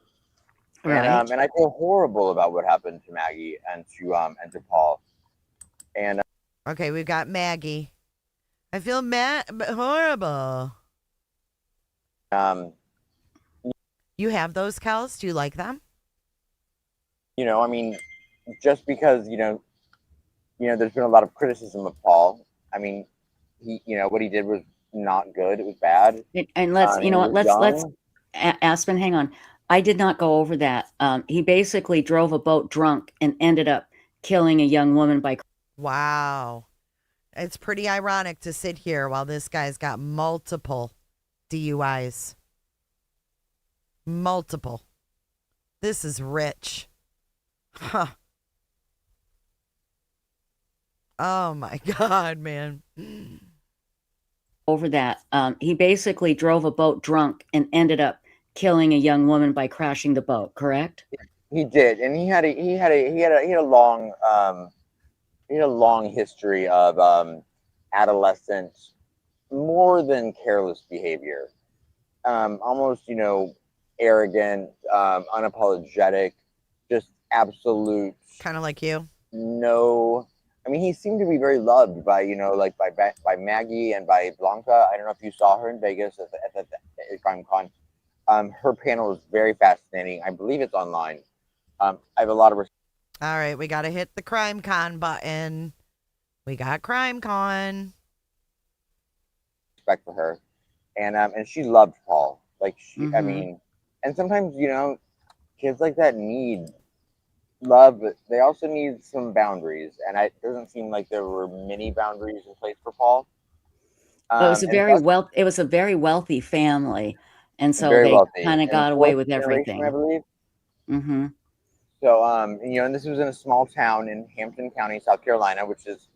Right. And I feel horrible about what happened to Maggie and to Paul. And okay, we've got Maggie. I feel horrible. You have those cows? Do you like them? You know, I mean, just because, you know, there's been a lot of criticism of Paul. I mean, you know, what he did was not good. It was bad. And let's, you know what, let's, Aspen, hang on. I did not go over that. He basically drove a boat drunk and ended up killing a young woman by. Wow. It's pretty ironic to sit here while this guy's got multiple DUIs. Multiple. This is rich. Huh. Oh my God, man. Over that. He basically drove a boat drunk and ended up killing a young woman by crashing the boat, correct? He did. And he had a long history of adolescent, more than careless behavior. Almost, you know, arrogant, unapologetic, just absolute. Kind of like you. No, I mean, he seemed to be very loved by, you know, like by Maggie and by Blanca. I don't know if you saw her in Vegas at the Crime Con. Her panel was very fascinating. I believe it's online. I have a lot of. All right, we got to hit the Crime Con button. We got Crime Con. Respect for her, and she loved Paul. Like she, I mean, and sometimes, you know, kids like that need love, but they also need some boundaries, and it doesn't seem like there were many boundaries in place for Paul. It was a very wealthy family, and so they kind of got away with everything, I believe. So you know, and this was in a small town in Hampton County, South Carolina, which is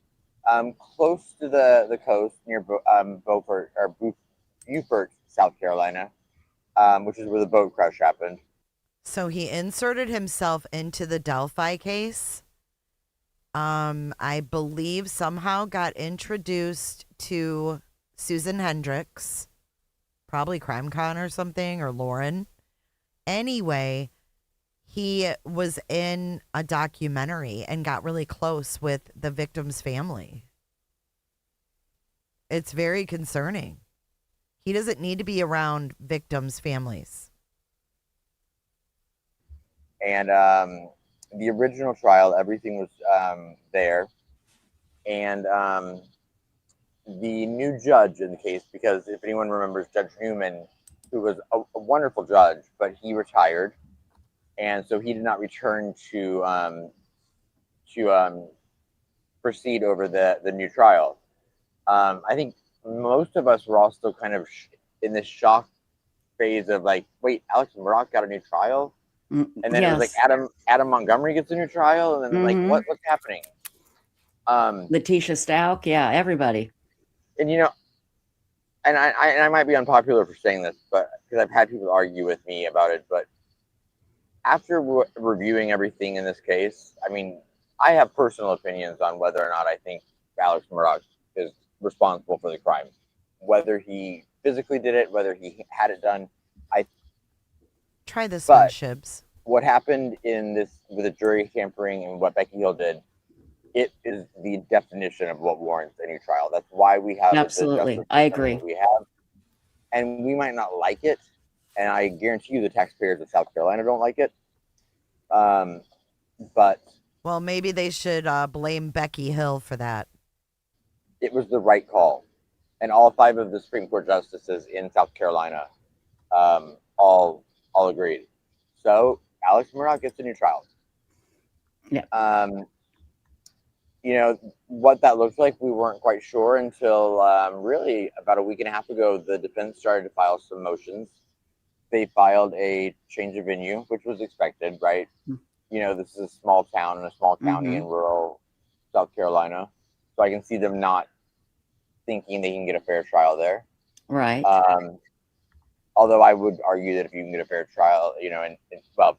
close to the coast near Beaufort or Beaufort, South Carolina, which is where the boat crash happened. So he inserted himself into the Delphi case. I believe somehow got introduced to Susan Hendricks, probably CrimeCon or something, or Lauren. Anyway, he was in a documentary and got really close with the victim's family. It's very concerning. He doesn't need to be around victims' families. And the original trial, everything was there. And the new judge in the case, because if anyone remembers Judge Newman, who was a wonderful judge, but he retired. And so he did not return to proceed over the new trial. I think most of us were all still kind of in this shock phase of like, wait, Alex Murdaugh got a new trial? And then it was like Adam Montgomery gets a new trial, and then like what's happening? Letitia Stout, yeah, everybody. And you know, and I might be unpopular for saying this, but because I've had people argue with me about it, but after reviewing everything in this case, I mean, I have personal opinions on whether or not I think Alex Murdaugh is responsible for the crime, whether he physically did it, whether he had it done. Try this one, Shibs. What happened in this with the jury tampering and what Becky Hill did, it is the definition of what warrants a new trial. That's why we have absolutely. I agree. We have, and we might not like it, and I guarantee you the taxpayers of South Carolina don't like it. But well, maybe they should blame Becky Hill for that. It was the right call, and all 5 of the Supreme Court justices in South Carolina all agreed. So Alex Murdaugh gets a new trial. Yeah. You know what that looks like. We weren't quite sure until really about a week and a half ago. The defense started to file some motions. They filed a change of venue, which was expected, right? You know, this is a small town in a small county in rural South Carolina, so I can see them not thinking they can get a fair trial there. Right. Although I would argue that if you can get a fair trial, you know, and well,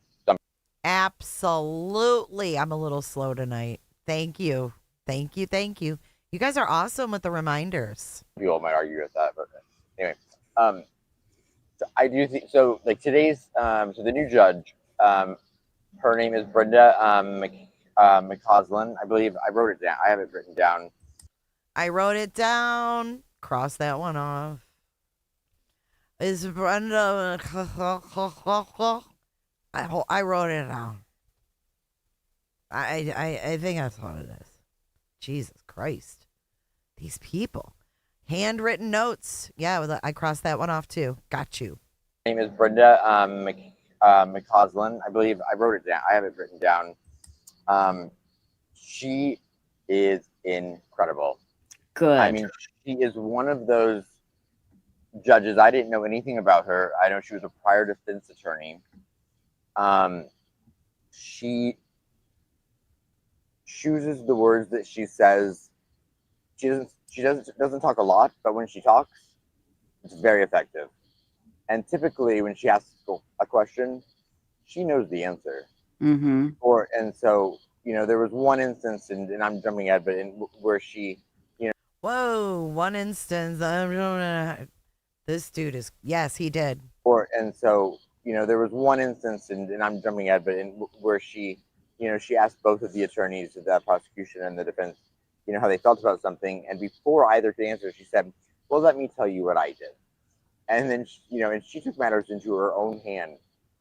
absolutely. I'm a little slow tonight. Thank you. Thank you. Thank you. You guys are awesome with the reminders. People might argue with that, but anyway. So I do think so. Like today's, so the new judge, her name is Brenda McCausland. I believe I wrote it down. I have it written down. I wrote it down. Cross that one off. Is Brenda? I wrote it down. I think that's what it is. Jesus Christ, these people. Handwritten notes. Yeah, I crossed that one off too. Got you. Her name is Brenda McCausland. I believe I wrote it down. I have it written down. She is incredible. Good. I mean, she is one of those judges. I didn't know anything about her. I know she was a prior defense attorney. She chooses the words that she says. She doesn't talk a lot, but when she talks, it's very effective. And typically when she asks a question, she knows the answer. And so, you know, there was one instance, and I'm jumping ahead, but where she, you know. Whoa, one instance. This dude is, yes, he did. And so, you know, there was one instance, and I'm jumping ahead, but where she, you know, she asked both of the attorneys, the prosecution and the defense, you know, how they felt about something. And before either could answer, she said, well, let me tell you what I did. And then, you know, and she took matters into her own hand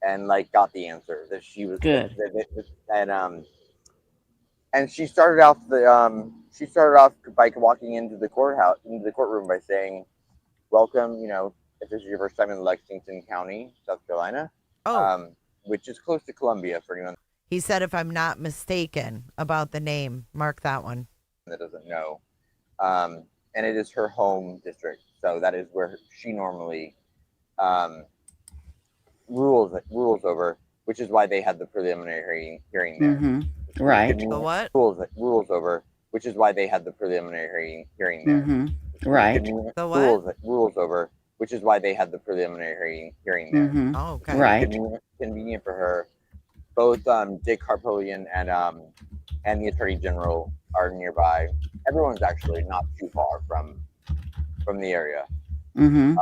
and like got the answer that she was good. And she started off by walking into the courtroom by saying, welcome, you know, if this is your first time in Lexington County, South Carolina, which is close to Columbia for anyone. He said, if I'm not mistaken about the name, mark that one. That doesn't know. And it is her home district. So that is where she normally rules over, which is why they had the preliminary hearing there. Right. The what? Rules over, which is why they had the preliminary hearing there. Mm-hmm. Right. The what? Rules over, which is why they had the preliminary hearing there. Mm-hmm. Oh, okay. Right. Convenient for her. Both Dick Harpootlian and the Attorney General are nearby. Everyone's actually not too far from the area. Mm-hmm.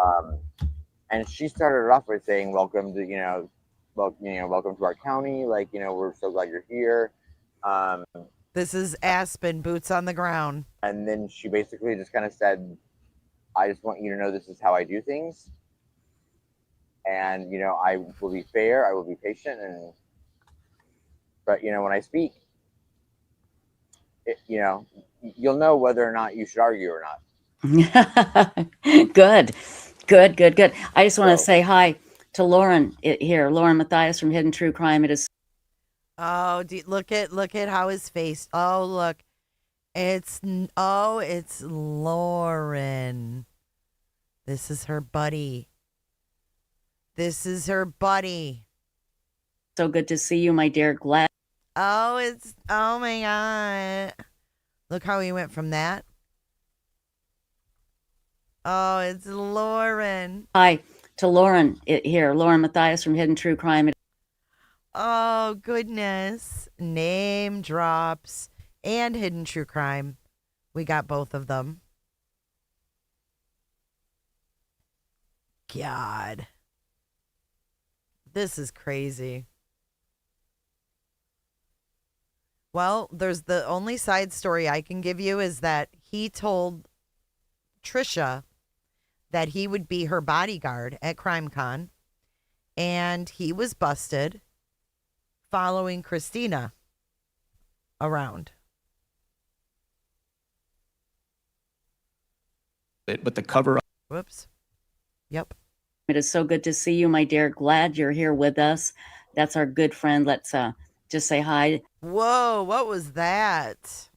And she started it off by saying, "Welcome to welcome to our county. Like, we're so glad you're here." This is Aspen, boots on the ground. And then she basically just kind of said, "I just want you to know this is how I do things. And, I will be fair, I will be patient, but when I speak, you'll know whether or not you should argue or not." Good. I just want to say hi to Lauren here, Lauren Matthias from Hidden True Crime. It is. Oh, look at how his face. Oh, look, it's Lauren. This is her buddy. So good to see you, my dear. Glad. Oh my God. Look how he went from that. Oh, it's Lauren. Hi to Lauren here, Lauren Matthias from Hidden True Crime. Oh, goodness. Name drops and Hidden True Crime. We got both of them. God. This is crazy. Well, there's the only side story I can give you is that he told Tricia that he would be her bodyguard at CrimeCon, and he was busted following Christina around. But the cover up. Whoops. Yep. It is so good to see you, my dear. Glad you're here with us. That's our good friend. Let's just say hi. Whoa, what was that?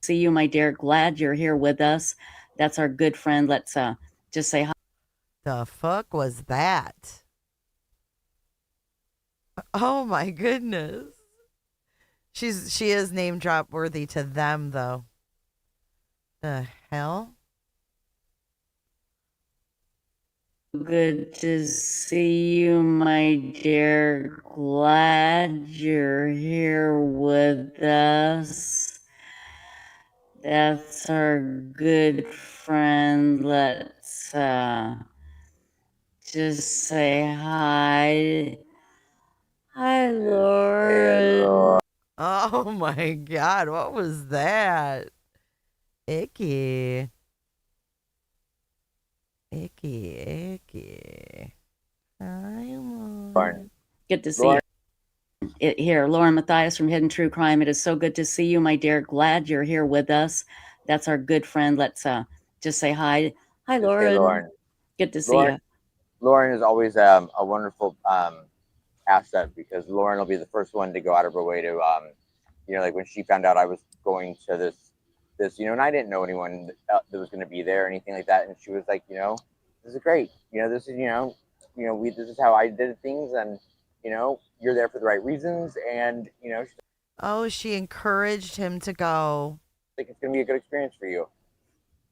See you, my dear. Glad you're here with us. That's our good friend. Let's just say hi. The fuck was that? Oh my goodness. She is name drop worthy to them though. The hell? Good to see you, my dear. Glad you're here with us. That's our good friend. Let's just say hi. Hi, Lauren. Oh my God, what was that? Icky. Hi, Lauren. Good to see you. Here, Lauren Matthias from Hidden True Crime. It is so good to see you, my dear. Glad you're here with us. That's our good friend. Let's just say hi. Hi, Lauren. Hey, Lauren. Good to see you. Lauren is always a wonderful asset because Lauren will be the first one to go out of her way to, like when she found out I was going to this, and I didn't know anyone that was going to be there or anything like that. And she was like, this is great. This is, this is how I did things. And, you're there for the right reasons. And, Oh, she encouraged him to go. I think it's going to be a good experience for you.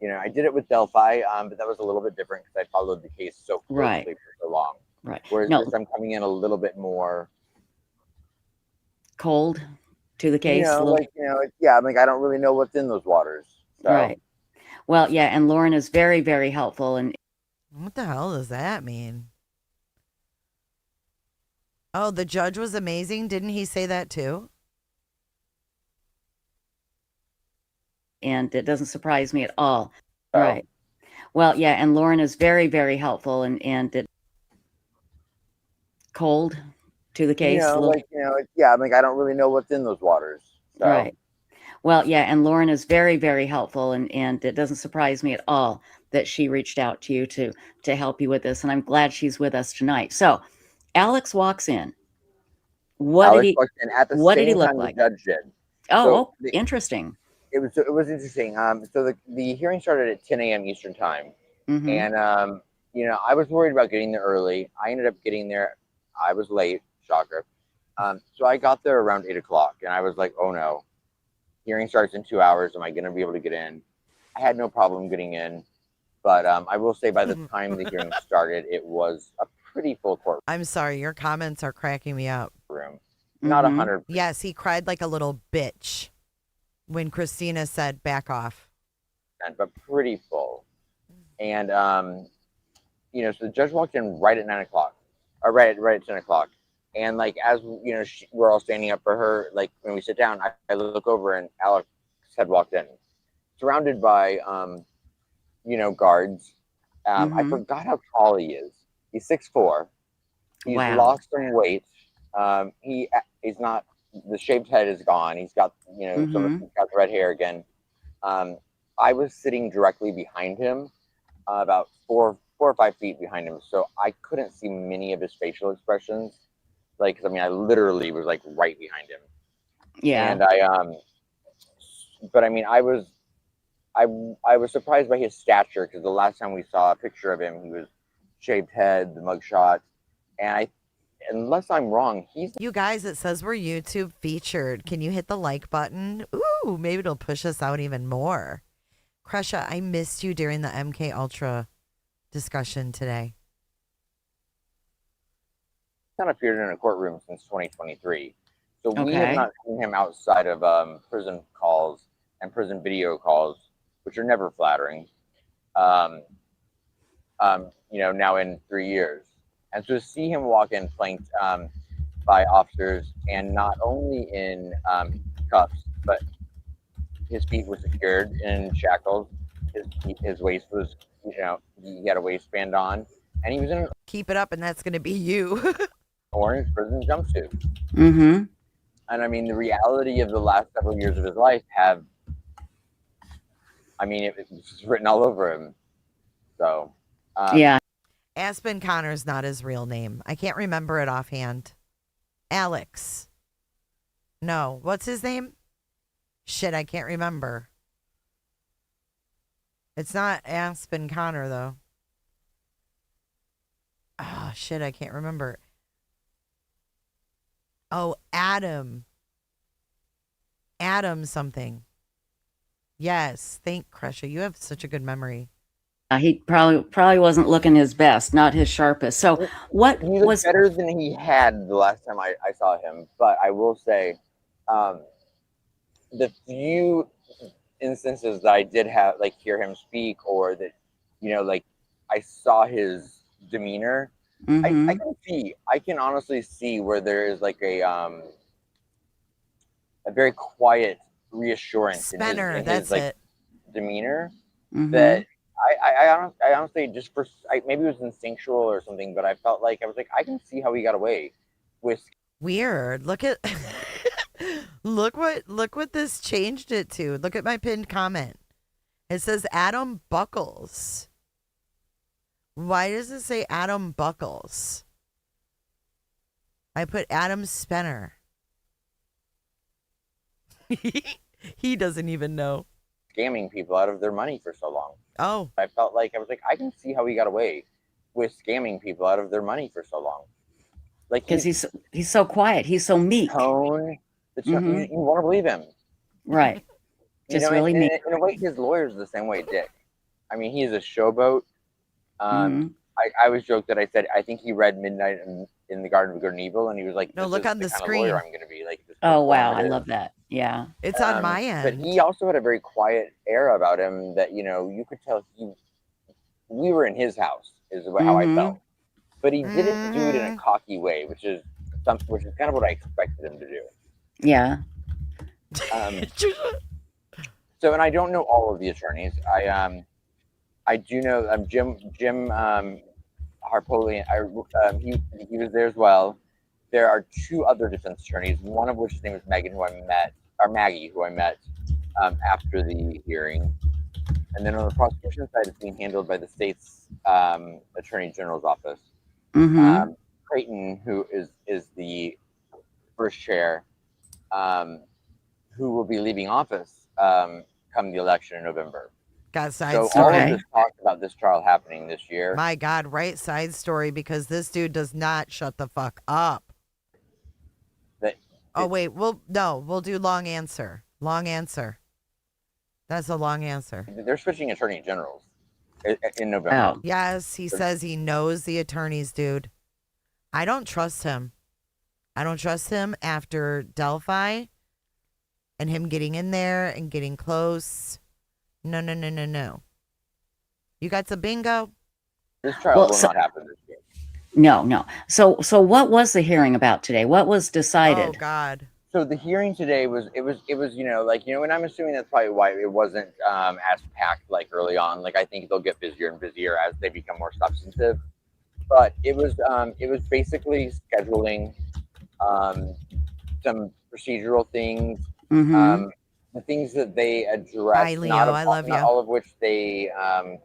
I did it with Delphi, but that was a little bit different because I followed the case so closely for so long. Right. Whereas this, I'm coming in a little bit more cold to the case. I'm like, I don't really know what's in those waters. So. Right. Well, yeah, and Lauren is very, very helpful. And what the hell does that mean? Oh, the judge was amazing. Didn't he say that too? And it doesn't surprise me at all. Oh. Right. Well, yeah, and Lauren is very, very helpful, and it cold to the case. I don't really know what's in those waters. So. Right. Well, yeah, and Lauren is very, very helpful, and it doesn't surprise me at all that she reached out to you to help you with this, and I'm glad she's with us tonight. So, Alex walks in. What did he look like? The judge did. Oh, interesting. It was interesting. So the hearing started at 10 a.m. Eastern time, and I was worried about getting there early. I ended up getting there. I was late, shocker. So I got there around 8 o'clock, and I was like, oh no, hearing starts in 2 hours. Am I going to be able to get in? I had no problem getting in, but I will say by the time the hearing started, it was a pretty full courtroom. I'm sorry, your comments are cracking me up. Not 100%. Yes, he cried like a little bitch when Christina said back off. But pretty full. And, so the judge walked in right at 9 o'clock, or right at 10 o'clock. And like, as we're all standing up for her, like when we sit down, I look over and Alex had walked in, surrounded by, guards. I forgot how tall he is. He's 6'4". He's lost some weight. He's not, the shaved head is gone. He's got, he's got the red hair again. I was sitting directly behind him, about 4 or 5 feet behind him. So I couldn't see many of his facial expressions. Like, 'cause, I literally was like right behind him. Yeah. And but I was surprised by his stature, because the last time we saw a picture of him, he was shaved head, the mugshot. And unless I'm wrong, You guys, it says we're YouTube featured. Can you hit the like button? Ooh, maybe it'll push us out even more. Kresha, I missed you during the MK Ultra discussion today. Not appeared in a courtroom since 2023. So we Okay. have not seen him outside of prison calls and prison video calls, which are never flattering. Now in 3 years. And so to see him walk in flanked by officers, and not only in cuffs, but his feet were secured in shackles. His waist was, he had a waistband on, and he was in an Keep it up, and that's going to be you. orange prison jumpsuit. Mm-hmm. And the reality of the last several years of his life it's written all over him. So, yeah. Aspen Conner's not his real name. I can't remember it offhand. Alex. No, what's his name? Shit, I can't remember. It's not Aspen Conner, though. Oh, shit, I can't remember. Oh, Adam. Adam something. Yes, thank Kresha. You have such a good memory. He probably wasn't looking his best, not his sharpest. So what he was better than he had the last time I saw him. But I will say, the few instances that I did have, hear him speak, or that, I saw his demeanor. I can honestly see where there is a very quiet reassurance in his demeanor, that I honestly just maybe it was instinctual or something, but I felt like I can see how he got away with. Weird. Look at look what this changed it to. Look at my pinned comment. It says Adam Buckles. Why does it say Adam Buckles? I put Adam Spenner. He doesn't even know. Scamming people out of their money for so long. Oh. I felt like I can see how he got away with scamming people out of their money for so long. Because he's so quiet. He's so meek. Tone. You want to believe him. Right. Just really meek. In a way, his lawyer's the same way Dick. He's a showboat. I always joke that I said, I think he read Midnight in the Garden of Good and Evil, and he was like, no, look on the screen. Lawyer I'm going to be. Oh, wow. I love that. Yeah. It's on my end. But he also had a very quiet air about him that, you could tell we were in his house, is how I felt. But he didn't do it in a cocky way, which is kind of what I expected him to do. Yeah. So, and I don't know all of the attorneys. I do know Jim Harpolian. He was there as well. There are 2 other defense attorneys, one of which his name is Maggie, who I met after the hearing. And then on the prosecution side, it's being handled by the state's attorney general's office. Creighton, who is the first chair, who will be leaving office come the election in November. Got side so story. all of this talk about this trial happening this year. My God, right side story, because this dude does not shut the fuck up. Oh, wait. We'll do long answer. Long answer. That's a long answer. They're switching attorney generals in November. Oh. Yes, he says he knows the attorneys, dude. I don't trust him. I don't trust him after Delphi and him getting in there and getting close. No. You got some bingo? This trial will not happen this year. No. So what was the hearing about today? What was decided? Oh, God. So the hearing today was and I'm assuming that's probably why it wasn't as packed like early on. Like I think they'll get busier and busier as they become more substantive. But it was basically scheduling some procedural things, the things that they addressed. Hi, Leo. I love you. Not all of which they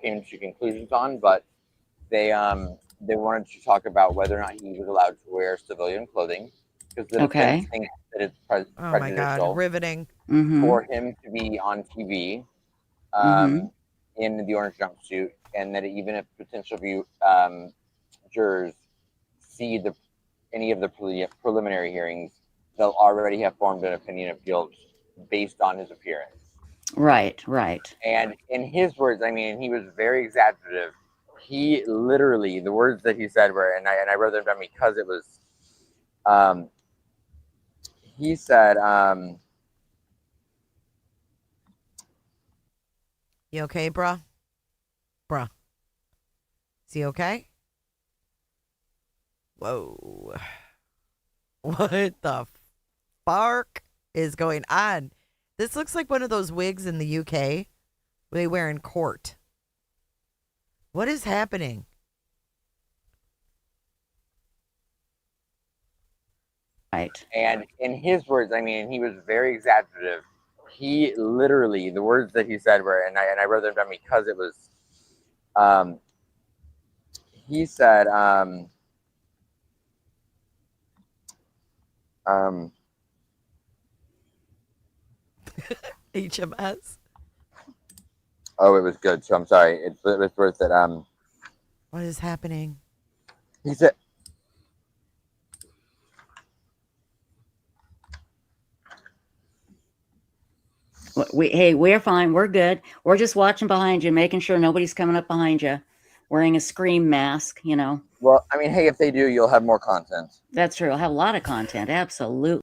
came to conclusions on, but they wanted to talk about whether or not he was allowed to wear civilian clothing, because the defense thinks that it's Oh, my God. Riveting. for him to be on TV in the orange jumpsuit, and that even if potential jurors see any of the preliminary hearings, they'll already have formed an opinion of guilt based on his appearance. Right. And in his words, I mean, he was very exaggerative. He literally, the words that he said were, and I wrote them down because it was, he said, You okay, bruh? Bruh. Is he okay? Whoa. What the fuck is going on? This looks like one of those wigs in the UK they wear in court. What is happening? Right. And in his words, I mean, he was very exaggerative. He literally, the words that he said were, and I wrote them down because it was, he said, HMS. Oh, it was good. So I'm sorry. It was worth it. What is happening? He said, We're fine. We're good. We're just watching behind you, making sure nobody's coming up behind you, wearing a scream mask, Well, I mean, hey, if they do, you'll have more content. That's true. I'll have a lot of content. Absolutely.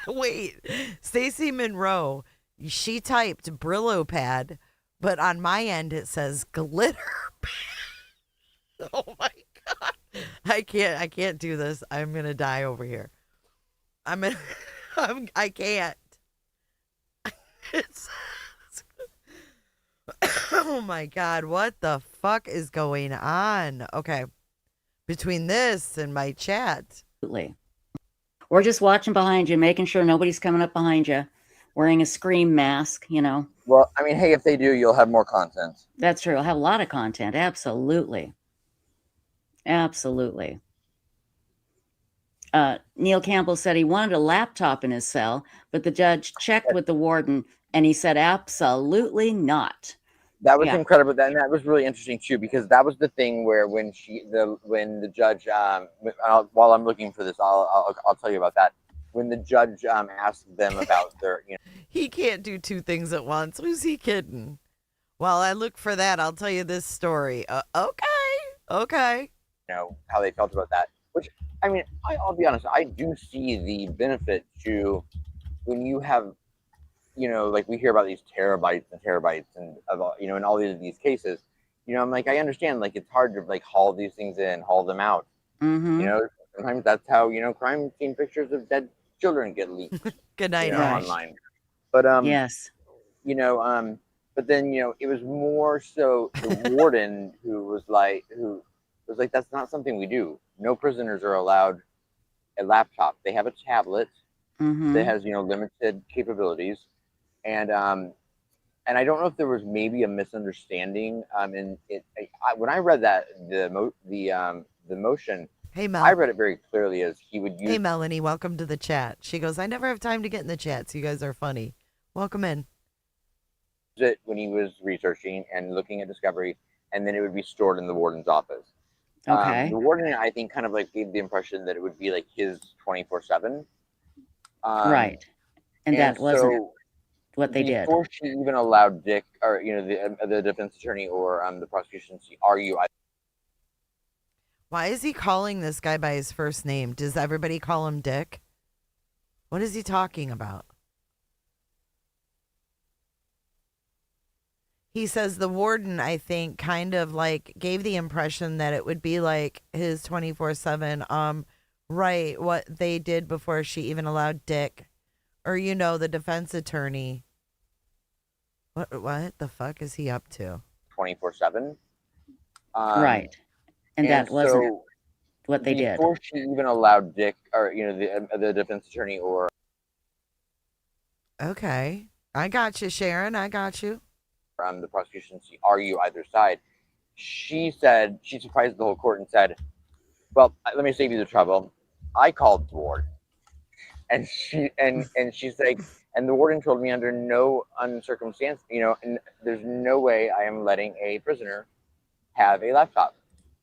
Wait, Stacey Monroe, she typed Brillo pad, but on my end it says glitter pad. Oh my God. I can't do this. I'm going to die over here. I can't. Oh my God, what the fuck is going on? Okay. Between this and my chat. We're just watching behind you, making sure nobody's coming up behind you, wearing a scream mask, Well, I mean, hey, if they do, you'll have more content. That's true. I'll have a lot of content. Absolutely. Absolutely. Neil Campbell said he wanted a laptop in his cell, but the judge checked with the warden and he said, absolutely not. That was incredible. And that was really interesting too, because that was the thing where when the judge, while I'm looking for this, I'll tell you about that. When the judge asked them about their, He can't do two things at once. Who's he kidding? While I look for that, I'll tell you this story. Okay. How they felt about that. Which, I mean, I'll be honest, I do see the benefit to when you have, like we hear about these terabytes and in all these cases, I'm like, I understand, like, it's hard to like haul these things in, haul them out. Sometimes that's how, crime scene pictures of dead children get leaked. Good night, online. But yes. But then, it was more so the warden who was like, that's not something we do. No prisoners are allowed a laptop. They have a tablet that has, limited capabilities. And I don't know if there was maybe a misunderstanding. When I read that, the motion, hey, Mel. I read it very clearly as he would use. Hey, Melanie, welcome to the chat. She goes, I never have time to get in the chats. You guys are funny. Welcome in. It when he was researching and looking at discovery, and then it would be stored in the warden's office. Okay. The warden, I think, kind of like gave the impression that it would be like his 24/7. Right. And that wasn't what they did. Before she even allowed Dick, or the defense attorney or the prosecution to argue. Why is he calling this guy by his first name? Does everybody call him Dick? What is he talking about? He says the warden, I think, kind of like gave the impression that it would be like his 24/7, right, what they did before she even allowed Dick, or, the defense attorney. What the fuck is he up to? 24/7. Right. And that wasn't what they did. Before she even allowed Dick, or, the defense attorney or. Okay. I got you, Sharon. I got you. The prosecution to argue either side. She said, she surprised the whole court and said, well, let me save you the trouble. I called the warden. And she's like, and the warden told me under no circumstance, and there's no way I am letting a prisoner have a laptop.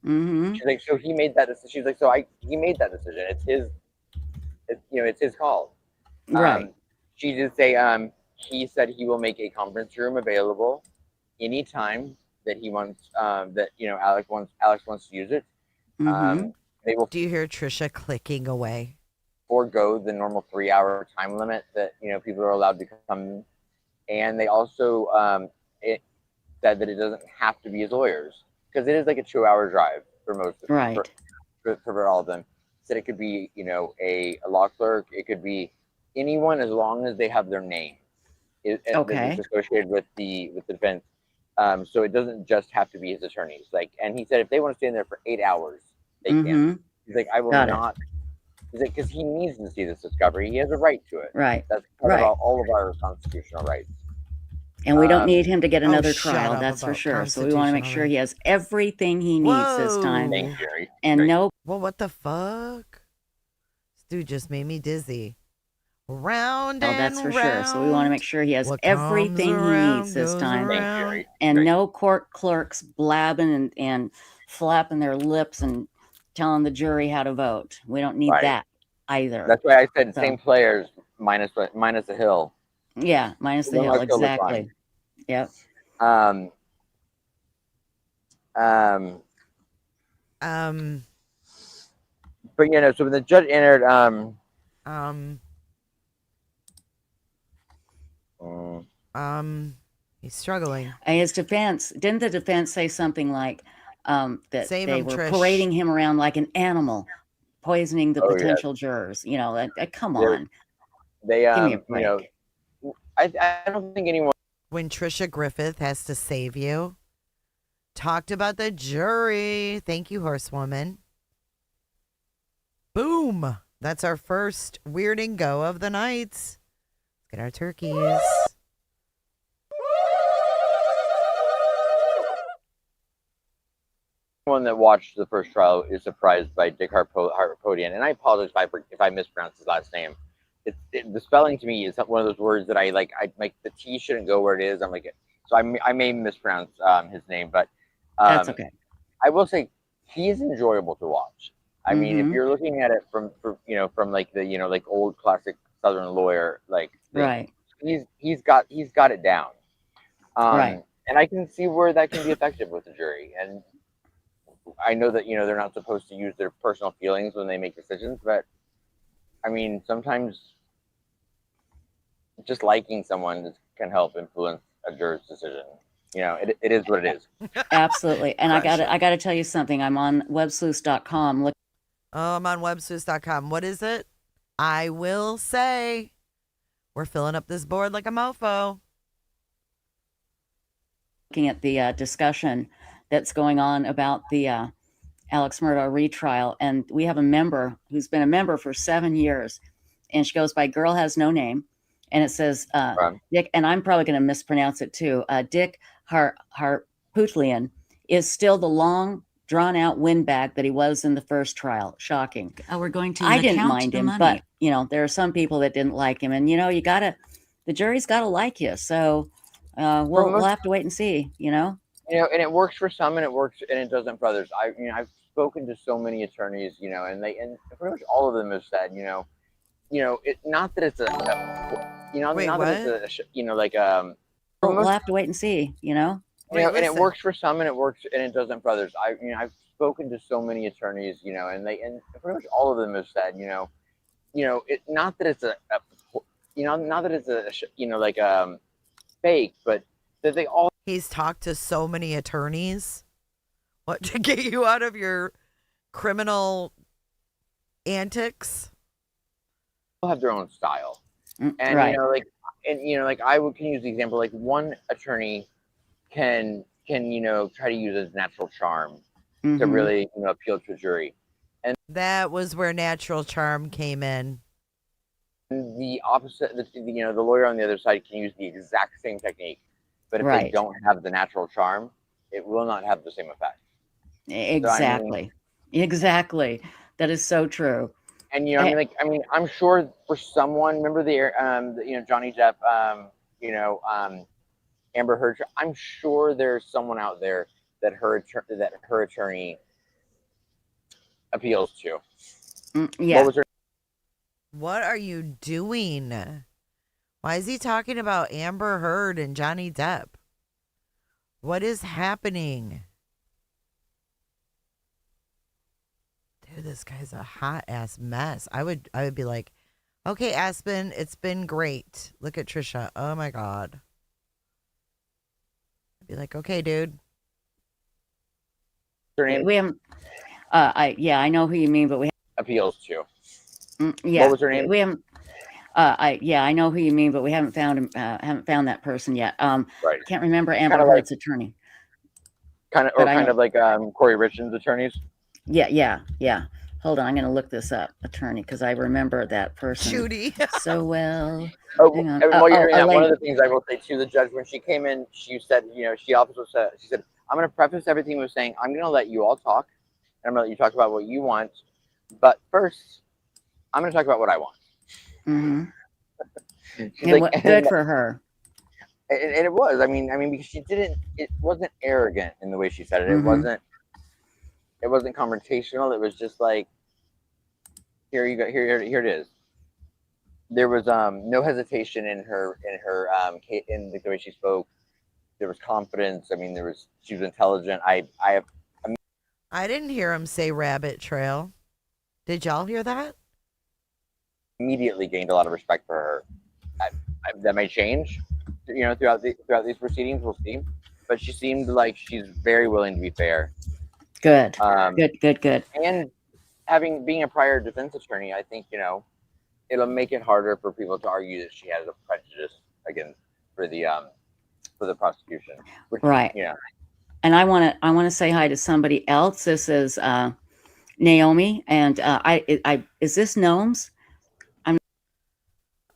Mm-hmm. She's like, so he made that decision. She's like, he made that decision. It's his call. Right. She did say, he said he will make a conference room available anytime that he wants, Alex wants to use it. Mm-hmm. They will. Do you hear Tricia clicking away? Forego the normal 3-hour time limit that people are allowed to come, and they also it said that it doesn't have to be his lawyers, because it is like a 2-hour drive for most of them. Right. For all of them. Said it could be a law clerk, it could be anyone as long as they have their name. Okay. It's associated with the defense. So it doesn't just have to be his attorneys. And he said if they want to stay in there for 8 hours, they can. He's like, I will not. He's like, because he needs to see this discovery. He has a right to it. Right. That's part of all of our constitutional rights. And we don't need him to get another shut trial, up that's for about sure. So we want to make sure he has everything he needs this time. Thanks, Jerry. And no. Well, what the fuck? This dude just made me dizzy. Round and that's for round. sure. So we want to make sure he has What everything comes he around needs this goes time. around. And no court clerks blabbing and flapping their lips and telling the jury how to vote. We don't need that either. That's why I said same players minus the Hill. Yeah, minus the Hill, exactly. Yep. But so when the judge entered he's struggling. And his defense, didn't the defense say something like that Save they him, were Trish. parading him around like an animal, poisoning the potential jurors? Come on. They give me a break. I don't think anyone. When Tricia Griffith has to save you. Talked about the jury. Thank you, horsewoman. Boom. That's our first Weird and Go of the night. Let's get our turkeys. One that watched the first trial is surprised by Dick Harpodian, and I apologize if I mispronounce his last name. The spelling to me is one of those words that I like. The T shouldn't go where it is. I'm like, so I may mispronounce his name, but that's okay. I will say he is enjoyable to watch. I mean, if you're looking at it from like the like old classic Southern lawyer, right, he's got it down. Right, and I can see where that can be effective with the jury. And I know that they're not supposed to use their personal feelings when they make decisions, but I mean, sometimes just liking someone can help influence a juror's decision. It is what it is. Absolutely. And I gotta tell you something. I'm on websleuths.com. I'm on websleuths.com. What is it? I will say we're filling up this board like a mofo. Looking at the discussion that's going on about the Alex Murdaugh retrial, and we have a member who's been a member for 7 years, and she goes by Girl Has No Name, and it says Dick, and I'm probably going to mispronounce it too. Dick Harputian is still the long, drawn-out windbag that he was in the first trial. Shocking. We're going to. I didn't mind him, but there are some people that didn't like him, and the jury's got to like you. So we'll have to wait and see. And it works for some, and it doesn't for others. I've spoken to so many attorneys, and pretty much all of them have said, not that it's Wait, not that what? it's like We'll have to wait and see, and it works for some and it works and it doesn't for others. I've spoken to so many attorneys, and pretty much all of them have said, not that it's not that it's fake, but that they all. He's talked to so many attorneys. What, to get you out of your criminal antics? Have their own style, and right. can use the example, like one attorney can try to use his natural charm to really appeal to a jury, and that was where natural charm came in. The opposite, the lawyer on the other side can use the exact same technique, but if they don't have the natural charm, it will not have the same effect. Exactly. So, exactly. That is so true. And I'm sure for someone, remember Johnny Depp, Amber Heard. I'm sure there's someone out there that her attorney appeals to. Yeah. What are you doing? Why is he talking about Amber Heard and Johnny Depp? What is happening? Dude, this guy's a hot ass mess. I would be like, okay, Aspen, it's been great. Look at Tricia. Oh my God. I'd be like, okay, dude. We haven't. I know who you mean, but we appeals to. Yeah. What was her name? We haven't. I know who you mean, but we haven't found that person yet. Right. Can't remember Amber Heard's attorney. Kind of like Corey Richards' attorneys. Yeah. Hold on, I'm going to look this up, attorney, because I remember that person Judy so well. Hang on. While you're hearing that, one of the things I will say to the judge when she came in, she said, she said, I'm going to preface everything with saying, I'm going to let you all talk, and I'm going to let you talk about what you want, but first, I'm going to talk about what I want. Good for her. And it was. I mean, because it wasn't arrogant in the way she said it. It wasn't confrontational. It was just like, here you go. Here it is. There was no hesitation in her in the way she spoke. There was confidence. I mean, she was intelligent. I didn't hear him say rabbit trail. Did y'all hear that? Immediately gained a lot of respect for her. That may change, throughout these proceedings. We'll see. But she seemed like she's very willing to be fair. Good. Good. And being a prior defense attorney, I think it'll make it harder for people to argue that she has a prejudice against for the prosecution. Right. Yeah. And I want to say hi to somebody else. This is Naomi, and is this Gnomes?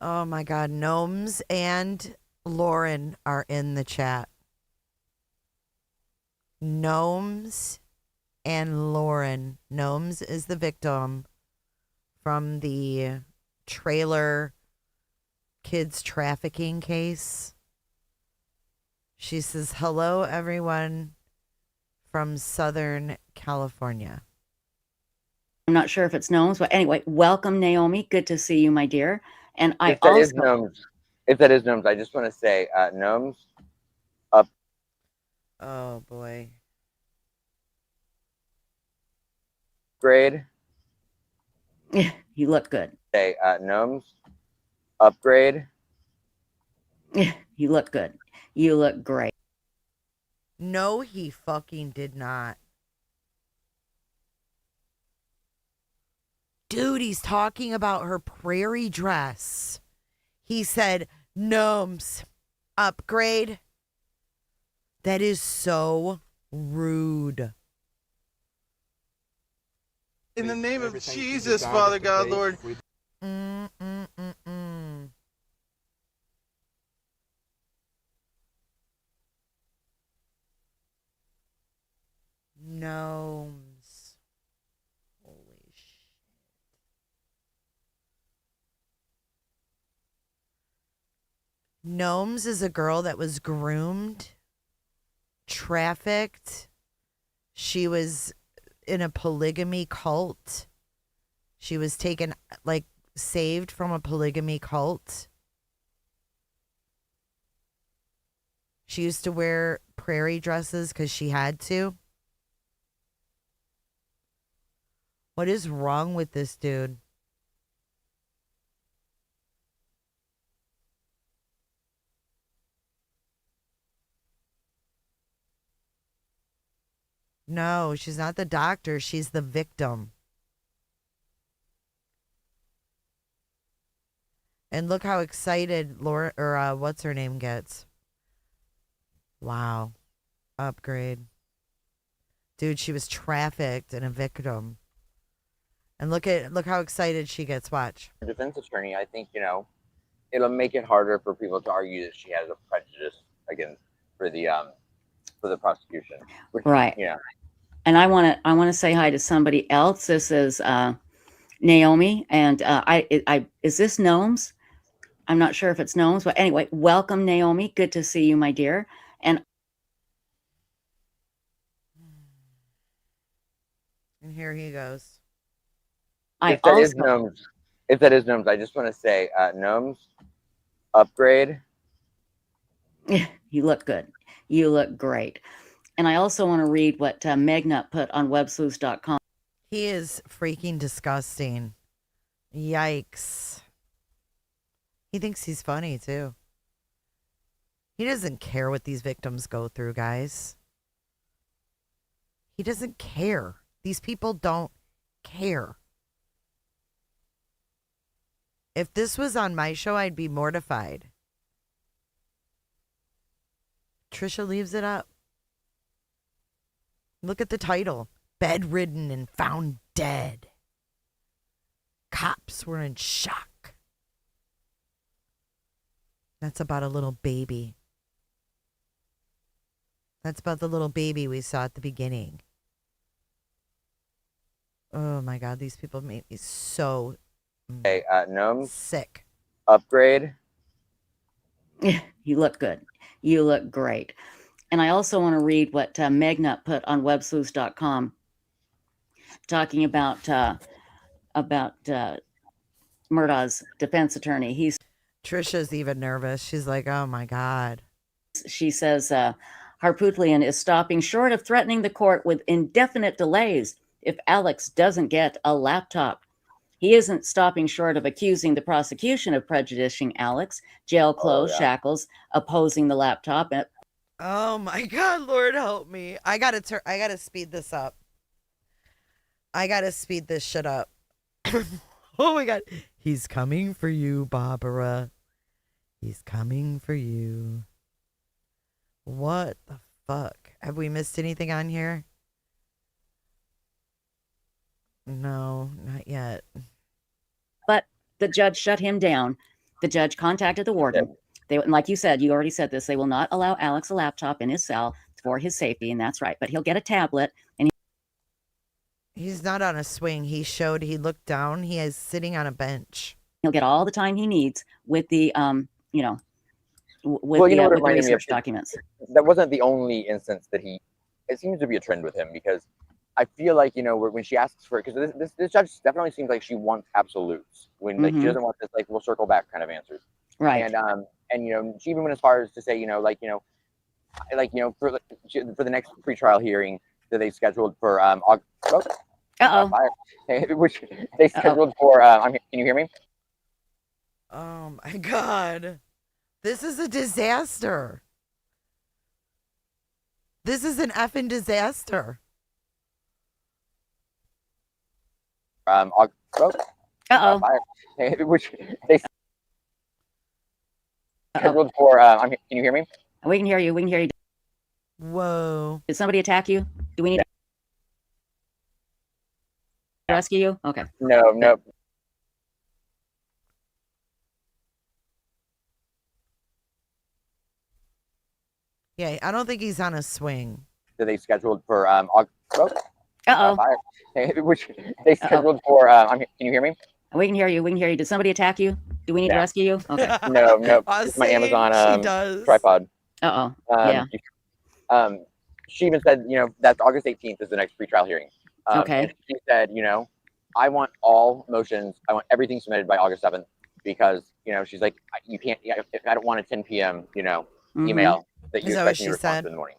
Oh my God, Gnomes and Lauren are in the chat. Gnomes and Lauren. Gnomes is the victim from the trailer kids trafficking case. She says, hello, everyone from Southern California. I'm not sure if it's Gnomes, but anyway, welcome, Naomi. Good to see you, my dear. And if that is Gnomes, I just want to say, Gnomes up. Oh boy. Grade. You look good. Say, Gnomes upgrade. You look good. You look great. No, he fucking did not. Dude, he's talking about her prairie dress. He said, Gnomes, upgrade. That is so rude. In the name of Jesus, Father God, Lord. Gnomes. Holy shit. Gnomes is a girl that was groomed, trafficked. She was in a polygamy cult. She was taken, like, saved from a polygamy cult. She used to wear prairie dresses because she had to. What is wrong with this dude? No, she's not the doctor. She's the victim. And look how excited Laura, or what's her name, gets. Wow. Upgrade. Dude, she was trafficked and a victim. And look how excited she gets. Watch. Defense attorney, I think, it'll make it harder for people to argue that she has a prejudice against for the prosecution. Which, Right. Yeah. And I want to say hi to somebody else. This is Naomi, and is this Gnomes? I'm not sure if it's Gnomes, but anyway, welcome, Naomi. Good to see you, my dear. And here he goes. If that is Gnomes, I just want to say, Gnomes, upgrade. You look good. You look great. And I also want to read what Megnut put on websleuths.com. He is freaking disgusting. Yikes. He thinks he's funny, too. He doesn't care what these victims go through, guys. He doesn't care. These people don't care. If this was on my show, I'd be mortified. Tricia leaves it up. Look at the title. Bedridden and found dead. Cops were in shock. That's about a little baby. That's about the little baby we saw at the beginning. Oh my God, these people make me so Gnomes, sick. Upgrade. You look good. You look great. And I also want to read what Megnut put on websleuths.com, talking about Murdaugh's defense attorney. Trisha's even nervous. She's like, oh my God. She says, Harpootlian is stopping short of threatening the court with indefinite delays if Alex doesn't get a laptop. He isn't stopping short of accusing the prosecution of prejudicing Alex, jail clothes, shackles, opposing the laptop. Oh my God, Lord help me. I gotta speed this up. I gotta speed this shit up. Oh my God. He's coming for you, Barbara. He's coming for you. What the fuck? Have we missed anything on here? No, not yet. But the judge shut him down. The judge contacted the warden. They, like you said, you already said this, they will not allow Alex a laptop in his cell for his safety, and that's right. But he'll get a tablet. And he's not on a swing. He looked down. He is sitting on a bench. He'll get all the time he needs with the, with the research documents. That wasn't the only instance that it seems to be a trend with him, because I feel like, when she asks for it, because this judge definitely seems like she wants absolutes when like, she doesn't want this, like, we'll circle back kind of answers. Right. And she even went as far as to say, for the next pretrial hearing that they scheduled for August. Which they scheduled for. Can you hear me? Oh my God, this is a disaster. This is an effing disaster. Which they scheduled for. Can you hear me? We can hear you. We can hear you. Whoa. Did somebody attack you? Do we need to rescue you? Okay. No. Yeah, I don't think he's on a swing. That they scheduled for August. Which they scheduled for. Can you hear me? We can hear you. We can hear you. Did somebody attack you? Do we need to rescue you? Okay. No. It's my Amazon tripod. Yeah. She even said, that's August 18th is the next pretrial hearing. Okay. And she said, I want all motions. I want everything submitted by August 7th because, she's like, you can't, if I don't want a 10 p.m., email that you expect me to respond to in the morning.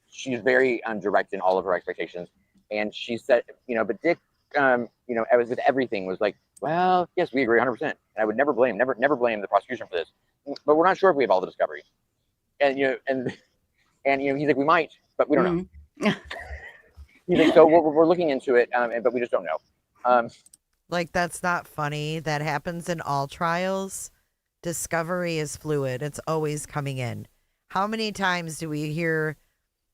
She's very direct in all of her expectations. And she said, but Dick, I was with everything was like, well, yes, we agree 100%. And I would never blame the prosecution for this, but we're not sure if we have all the discovery. And, he's like, we might, but we don't know. He's like, so we're looking into it, but we just don't know. Like, that's not funny. That happens in all trials. Discovery is fluid. It's always coming in. How many times do we hear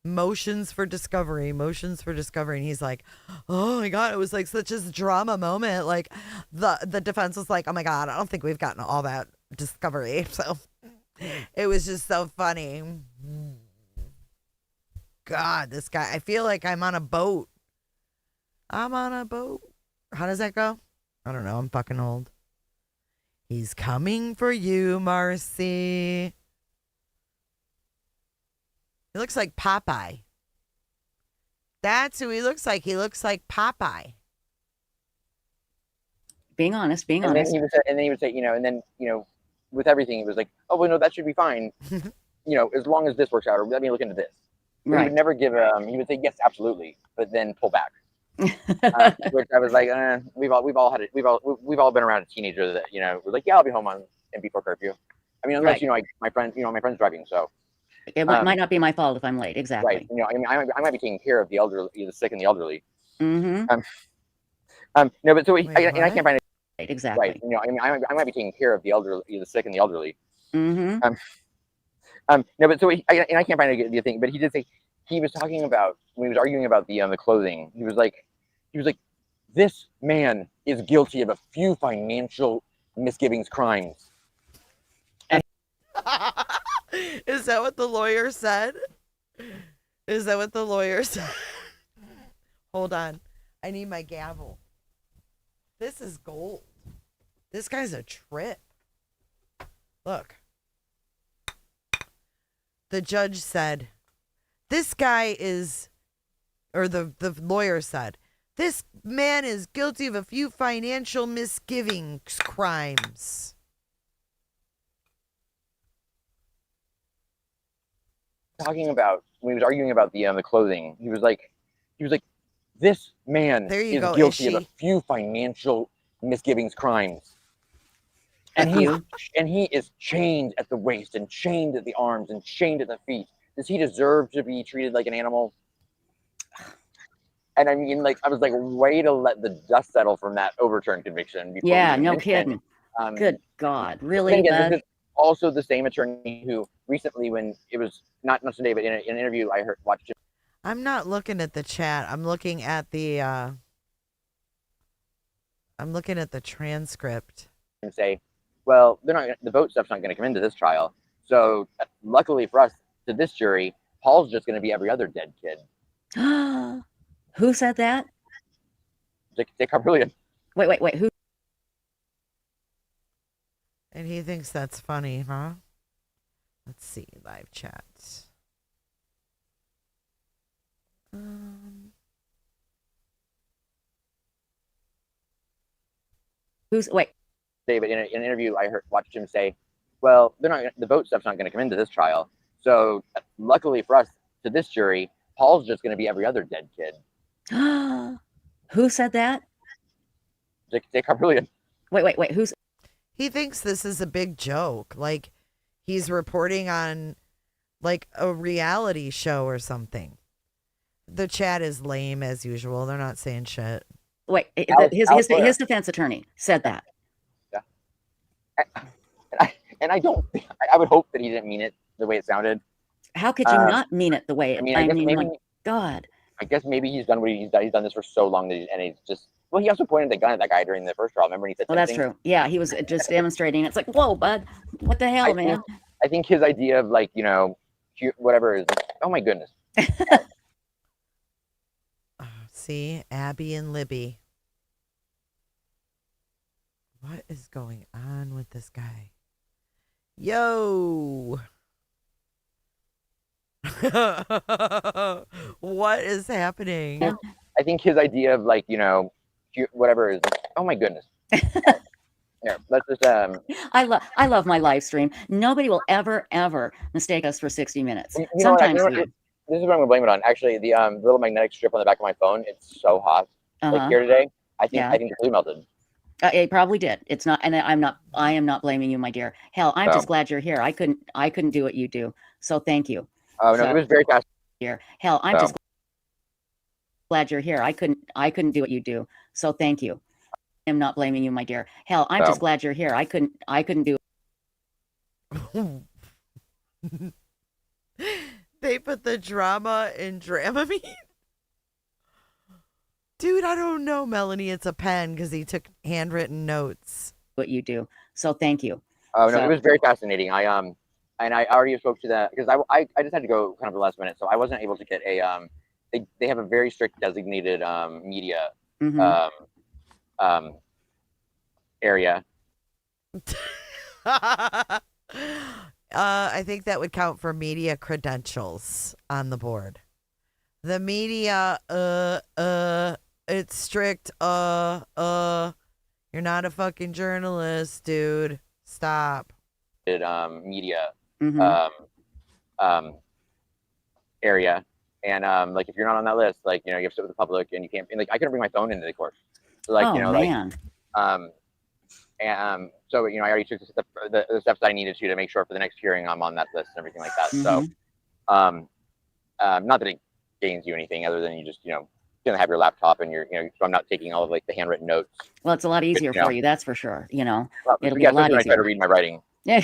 motions for discovery? And he's like, oh my God, it was like such a drama moment. Like, the defense was like, oh my God, I don't think we've gotten all that discovery. So it was just so funny. God, this guy, I feel like I'm on a boat. How does that go? I don't know. I'm fucking old. He's coming for you, Marcy. He looks like Popeye. That's who he looks like. He looks like Popeye. Being honest. And then he would say, with everything, he was like, oh, well, no, that should be fine. As long as this works out, or let me look into this. Right. He would never give he would say yes, absolutely, but then pull back. Which I was like, we've all had it. We've all been around a teenager that was like, yeah, I'll be home and before curfew. I mean, unless my friend's driving, so it might not be my fault if I'm late. Exactly. Right. I might be taking care of the elderly, the sick and the elderly. Mm-hmm. No, but so I can't find it. Right, exactly. Right. I might be taking care of the elderly, the sick and the elderly. Mm-hmm. No, but so I can't find the thing, but he did say he was talking about when he was arguing about the clothing. He was like, this man is guilty of a few financial misgivings crimes. And Is that what the lawyer said? Hold on. I need my gavel. This is gold. This guy's a trip. Look. The judge said, this guy is, or the lawyer said, this man is guilty of a few financial misgivings crimes. Talking about when he was arguing about the clothing, he was like, this man is guilty of a few financial misgivings crimes. And he is chained at the waist and chained at the arms and chained at the feet. Does he deserve to be treated like an animal? And I mean, I was like, way to let the dust settle from that overturned conviction. Yeah, no kidding. Good God, really? This is also the same attorney who recently, when it was not today, but in an interview I watched him. I'm not looking at the chat. I'm looking at the transcript. And say, well, the vote stuff's not going to come into this trial. So luckily for us, to this jury, Paul's just going to be every other dead kid. Who said that? Dick Carpillion. Wait, who? And he thinks that's funny, huh? Let's see, live chat. Wait. David, in an interview I watched him say, well, the vote stuff's not going to come into this trial. So luckily for us, to this jury, Paul's just going to be every other dead kid. Who said that? Dick Carpillion. Wait, who's? He thinks this is a big joke. Like, he's reporting on, like, a reality show or something. The chat is lame as usual. They're not saying shit. Wait, his defense attorney said that. Yeah. And I would hope that he didn't mean it the way it sounded. How could you not mean it the way it? I mean, my God. I guess maybe he's done what he's done. He's done this for so long that he's just. Well, he also pointed the gun at that guy during the first trial. Remember, when he said. Well, that's true. Yeah, he was just demonstrating. It's like, whoa, bud, what the hell, man? I think his idea of whatever is. Oh my goodness. See, Abby and Libby. What is going on with this guy? Yo. What is happening? I think his idea of whatever is. Oh my goodness. Here, let's just I love my live stream. Nobody will ever mistake us for 60 minutes. You know what, Sometimes this is what I'm gonna blame it on. Actually, the little magnetic strip on the back of my phone, it's so hot. Like here today, I think the glue melted. It probably did. It's not, and I am not blaming you, my dear. Hell, I'm just glad you're here. I couldn't do what you do. So thank you. Oh no, it was very fast. Here, hell, I'm just glad you're here. I couldn't do what you do. So thank you. I'm not blaming you, my dear. Hell, I'm just glad you're here. I couldn't do. They put the drama in Dramamine. Dude, I don't know, Melanie. It's a pen because he took handwritten notes. What you do. So thank you. Oh no, it was very fascinating. And I already spoke to that because I just had to go kind of the last minute, so I wasn't able to get a they have a very strict designated media area. I think that would count for media credentials on the board. The media, it's strict. You're not a fucking journalist, dude. Stop. Media area, and like if you're not on that list, like you have to sit with the public, and you can't. And, like I couldn't bring my phone into the course, so like man. so I already took the steps I needed to make sure for the next hearing I'm on that list and everything like that. So, not that it gains you anything other than you just gonna have your laptop and you're so I'm not taking all of like the handwritten notes. Well, it's a lot easier for you, that's for sure. Well, it'll be a lot easier. I try to read my writing. Yeah,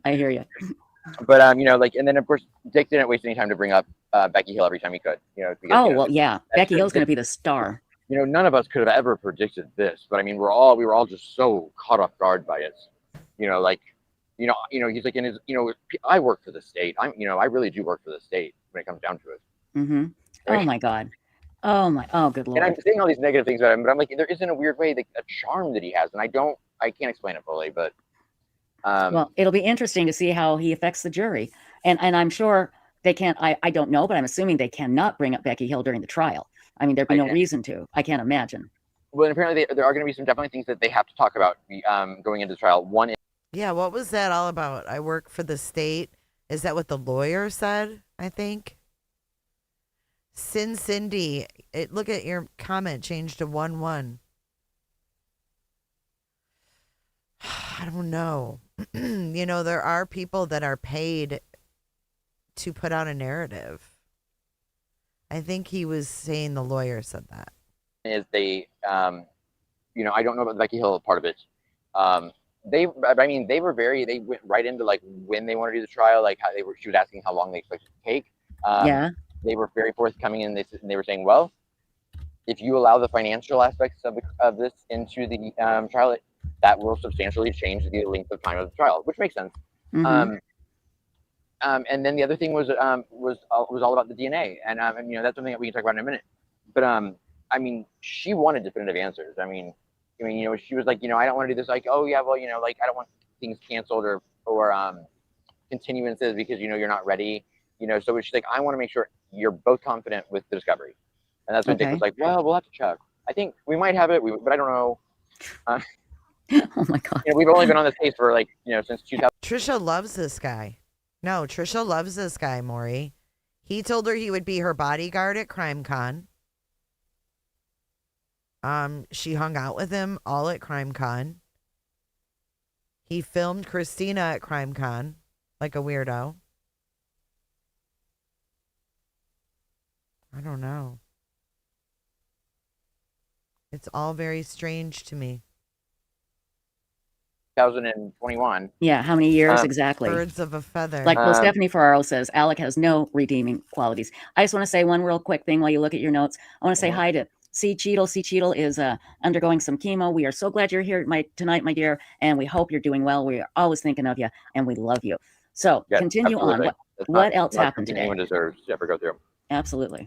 I hear you. But like, and then of course Dick didn't waste any time to bring up Becky Hill every time he could. Because, well, yeah, Becky Hill's going to be the star. None of us could have ever predicted this, but I mean, we were all just so caught off guard by it. He's like in his, I work for the state. I really do work for the state when it comes down to it. Mm-hmm. Right? Oh my God. Oh, good Lord. And I'm saying all these negative things about him, but I'm like, there is in a weird way a charm that he has, and I can't explain it fully, but. Well, it'll be interesting to see how he affects the jury, and I'm sure they can't. I don't know, but I'm assuming they cannot bring up Becky Hill during the trial. I mean, there'd be no reason to. I can't imagine. Well, and apparently there are going to be some definitely things that they have to talk about going into the trial. One is. Yeah, what was that all about? I work for the state. Is that what the lawyer said? I think. Cindy, look at your comment changed to 1-1. I don't know. There are people that are paid to put out a narrative. I think he was saying the lawyer said that. Is they, I don't know about the Becky Hill part of it. They went right into like when they wanted to do the trial, like she was asking how long they expected to take. They were very forthcoming and they were saying, well, if you allow the financial aspects of this into the trial, that will substantially change the length of time of the trial, which makes sense. Mm-hmm. And then the other thing was all about the DNA, and that's something that we can talk about in a minute. But I mean, she wanted definitive answers. I mean, she was like, I don't want to do this. Like, oh yeah, well, like I don't want things canceled or continuances because you're not ready. So she's like, I want to make sure you're both confident with the discovery, and that's when Dick was like, well, we'll have to check. I think we might have it, but I don't know. Oh my God. We've only been on this case for since 2000. Tricia loves this guy. No, Tricia loves this guy, Maury. He told her he would be her bodyguard at CrimeCon. She hung out with him all at CrimeCon. He filmed Christina at CrimeCon like a weirdo. I don't know. It's all very strange to me. 2021. Yeah, how many years exactly? Birds of a feather. Like Stephanie Ferraro says, Alec has no redeeming qualities. I just want to say one real quick thing while you look at your notes. I want to say hi to C. Cheadle. C. Cheadle is undergoing some chemo. We are so glad you're here tonight, my dear, and we hope you're doing well. We are always thinking of you, and we love you. So continue on. What else happened today? Anyone deserves to ever go through. Absolutely.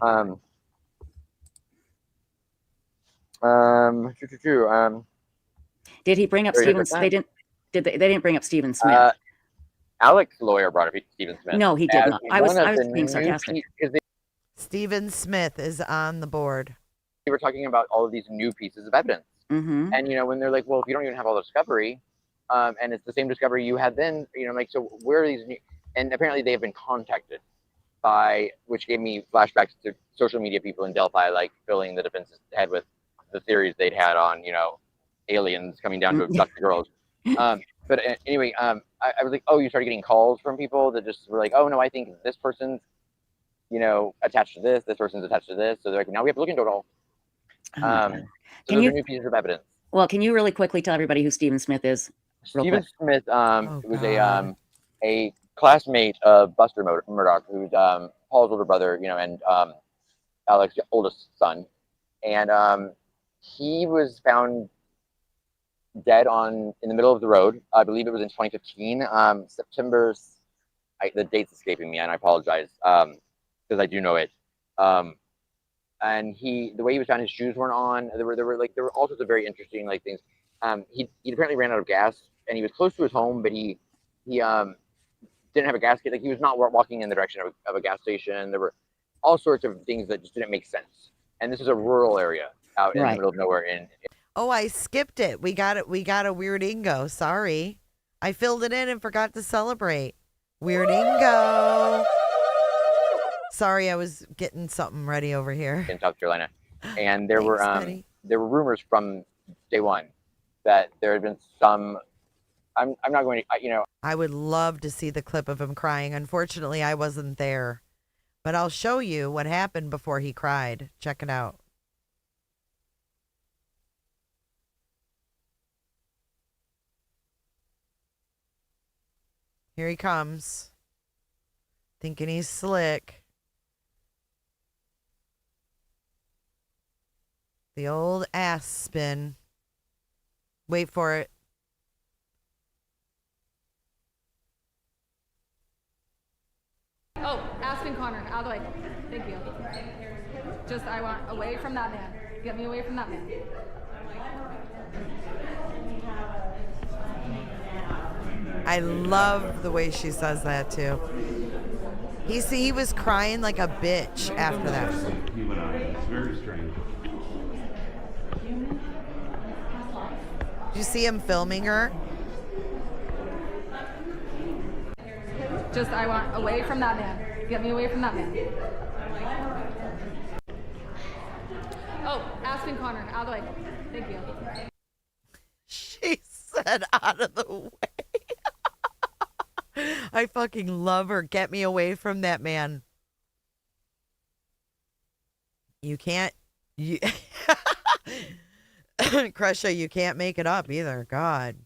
Did he bring up Stephen? They didn't bring up Stephen Smith. Alec's lawyer brought up Stephen Smith. No, he did not. I was being sarcastic. Stephen Smith is on the board. were talking about all of these new pieces of evidence. Mm-hmm. And, when they're like, well, if you don't even have all the discovery, and it's the same discovery you had then, so where are these new, and apparently they have been contacted by, which gave me flashbacks to social media people in Delphi, like filling the defense's head with the theories they'd had on, aliens coming down to abduct the girls. But anyway, I was like, oh, you started getting calls from people that just were like, oh, no, I think this person's, attached to this person's attached to this. So they're like, now we have to look into it all. So those are new pieces of evidence. Well, can you really quickly tell everybody who Stephen Smith is? Stephen Smith was a classmate of Buster Murdoch, who's Paul's older brother, and Alex's oldest son. And he was found dead in the middle of the road. I believe it was in 2015, September. The date's escaping me, and I apologize because I do know it. And the way he was found, his shoes weren't on. There were all sorts of very interesting things. He apparently ran out of gas, and he was close to his home, but he didn't have a gas kit. He was not walking in the direction of a gas station. There were all sorts of things that just didn't make sense. And this is a rural area out in the middle of nowhere. Oh, I skipped it. We got it. We got a Weird Ingo. Sorry, I filled it in and forgot to celebrate. Weird Ingo. Sorry, I was getting something ready over here in South Carolina, and there were rumors from day one that there had been some. I'm not going to, I would love to see the clip of him crying. Unfortunately, I wasn't there, but I'll show you what happened before he cried. Check it out. Here he comes, thinking he's slick. The old Aspen. Wait for it. Oh, Aspen Conner, out of the way. Thank you. Just, I want away from that man. Get me away from that man. I love the way she says that too. He was crying like a bitch after that. It's very strange. Did you see him filming her? Just, I want away from that man. Get me away from that man. Oh, Aspen Conner, out of the way. Thank you. She said out of the way. I fucking love her. Get me away from that man. You can't. Crusher, you can't make it up either. God.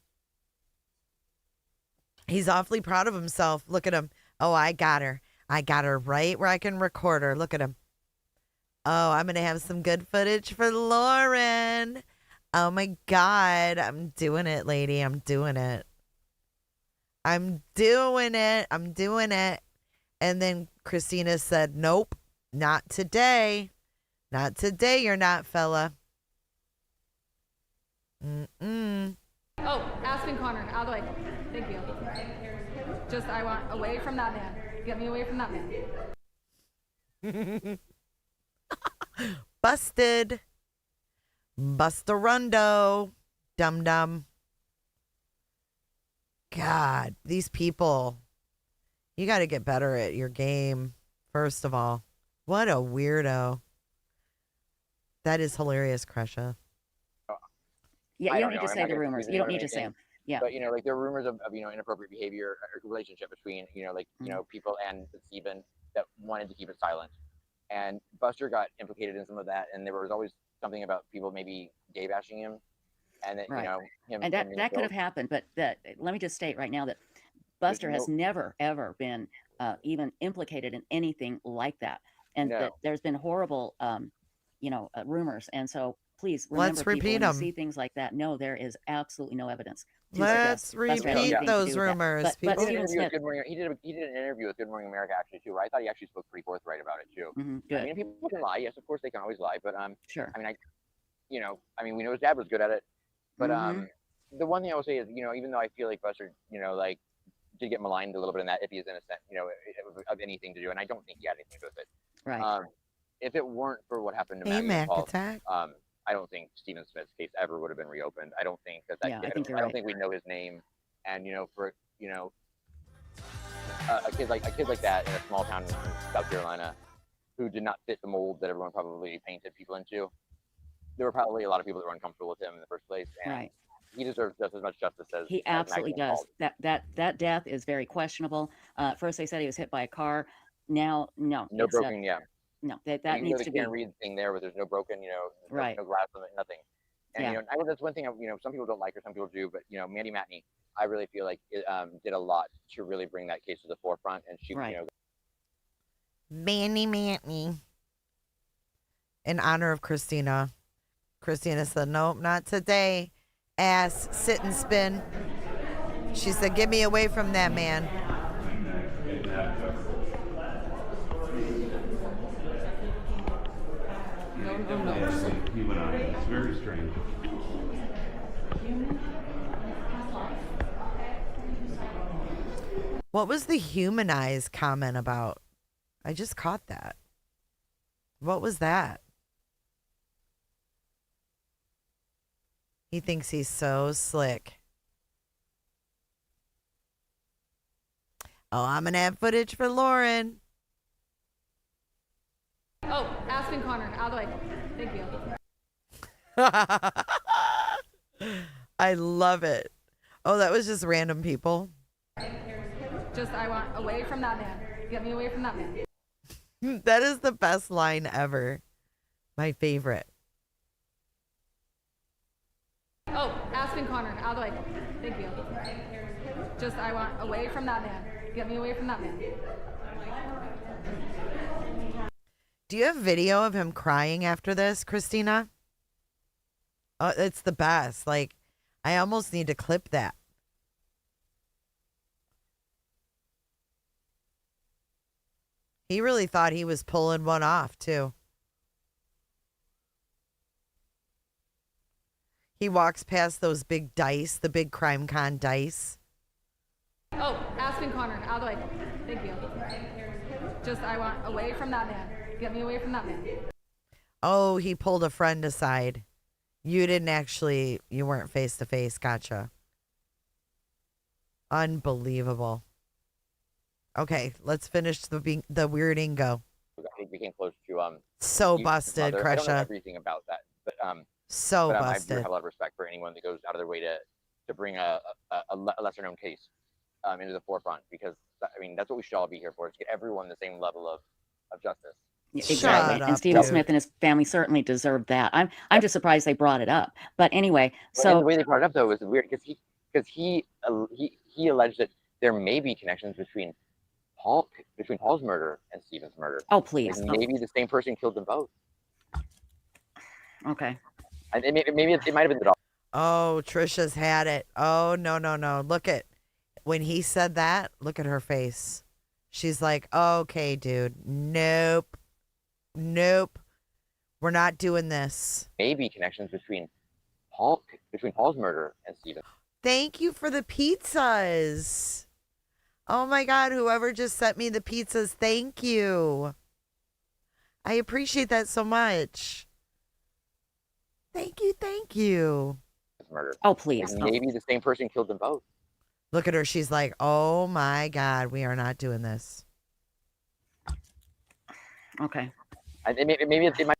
He's awfully proud of himself. Look at him. Oh, I got her. I got her right where I can record her. Look at him. Oh, I'm going to have some good footage for Lauren. Oh, my God. I'm doing it, lady. I'm doing it. I'm doing it. I'm doing it. And then Christina said, nope, not today. Not today, you're not, fella. Mm-mm. Oh, Aspen Conner, out of the way. Thank you. Just, I want away from that man. Get me away from that man. Busted. Bustarundo. Dum-dum. God, these people. You got to get better at your game, first of all. What a weirdo. That is hilarious, Crusha. Yeah, you don't need to say the rumors. You don't need to say them. Yeah. But, there are rumors of inappropriate behavior or relationship between, people and Stephen that wanted to keep it silent. And Buster got implicated in some of that. And there was always something about people maybe gay bashing him. And that, him. And that could have happened. But let me just state right now that Buster has never, ever been even implicated in anything like that. And that there's been horrible, rumors. And so please remember, let's repeat them. See things like that. No, there is absolutely no evidence. Let's repeat those rumors. But he did an interview with Good Morning America actually too, where I thought he actually spoke pretty forthright about it too. Good. I mean, people can lie. Yes, of course they can always lie. But sure. I mean, we know his dad was good at it. But the one thing I will say is, even though I feel like Buster, did get maligned a little bit in that if he is innocent, of anything to do, and I don't think he had anything to do with it. Right. if it weren't for what happened to Hey, Maggie and Paul, Attack. I don't think Stephen Smith's case ever would have been reopened. I don't think that Yeah, kid, I think you're I don't right. think we know his name. And, for, a kid like that in a small town in South Carolina who did not fit the mold that everyone probably painted people into, there were probably a lot of people that were uncomfortable with him in the first place. And Right. he deserves just as much justice as He as absolutely Maggie and does. Paul. That death is very questionable. First they said he was hit by a car. Now, no. No it's, broken, No, that I mean, needs the to Karen be. Reed thing there, where there's no broken, Right. no glass, nothing. And Yeah. I know that's one thing. Some people don't like her, some people do. But Mandy Matney, I really feel like it, did a lot to really bring that case to the forefront. And she, Right. Mandy Matney. In honor of Christina. Christina said, nope, not today. Ass, sit and spin. She said, get me away from that man. Humanized. It's very strange. What was the humanized comment about? I just caught that. What was that? He thinks he's so slick. Oh, I'm going to have footage for Lauren. Oh, Aspen Conner, out of the way. Thank you. I love it. Oh, that was just random people. Just, I want away from that man. Get me away from that man. That is the best line ever. My favorite. Oh, Aspen Conner, out of the way. Thank you. Just, I want away from that man. Get me away from that man. Do you have video of him crying after this, Christina? Oh, it's the best. Like, I almost need to clip that. He really thought he was pulling one off, too. He walks past those big dice, the big Crime Con dice. Oh, Aspen Conner, out of the way. Thank you. Just, I want away from that man. Get me away from that man. Oh, he pulled a friend aside. You weren't face to face. Gotcha. Unbelievable. Okay, let's finish the weirdingo. I think we came close to So busted, I don't know Krisha. everything about that, but So I do busted. have a lot of respect for anyone that goes out of their way to bring a lesser known case into the forefront, because I mean that's what we should all be here for, is to get everyone the same level of justice. Exactly. And Stephen Smith and his family certainly deserved that. I'm just surprised they brought it up. But anyway, And the way they brought it up though was weird, because he alleged that there may be connections between Paul's murder and Stephen's murder. Oh, please. Like maybe the same person killed them both. Okay. And maybe it might have been the dog. Oh, Trisha's had it. Oh, no. Look at, when he said that, look at her face. She's like, okay, dude. Nope. We're not doing this. Maybe connections between Paul's murder and Stephen. Thank you for the pizzas. Oh my God, whoever just sent me the pizzas, thank you. I appreciate that so much. Thank you. Murder. Oh, please. Like maybe the same person killed them both. Look at her. She's like, oh my God, we are not doing this. Okay. Maybe it might.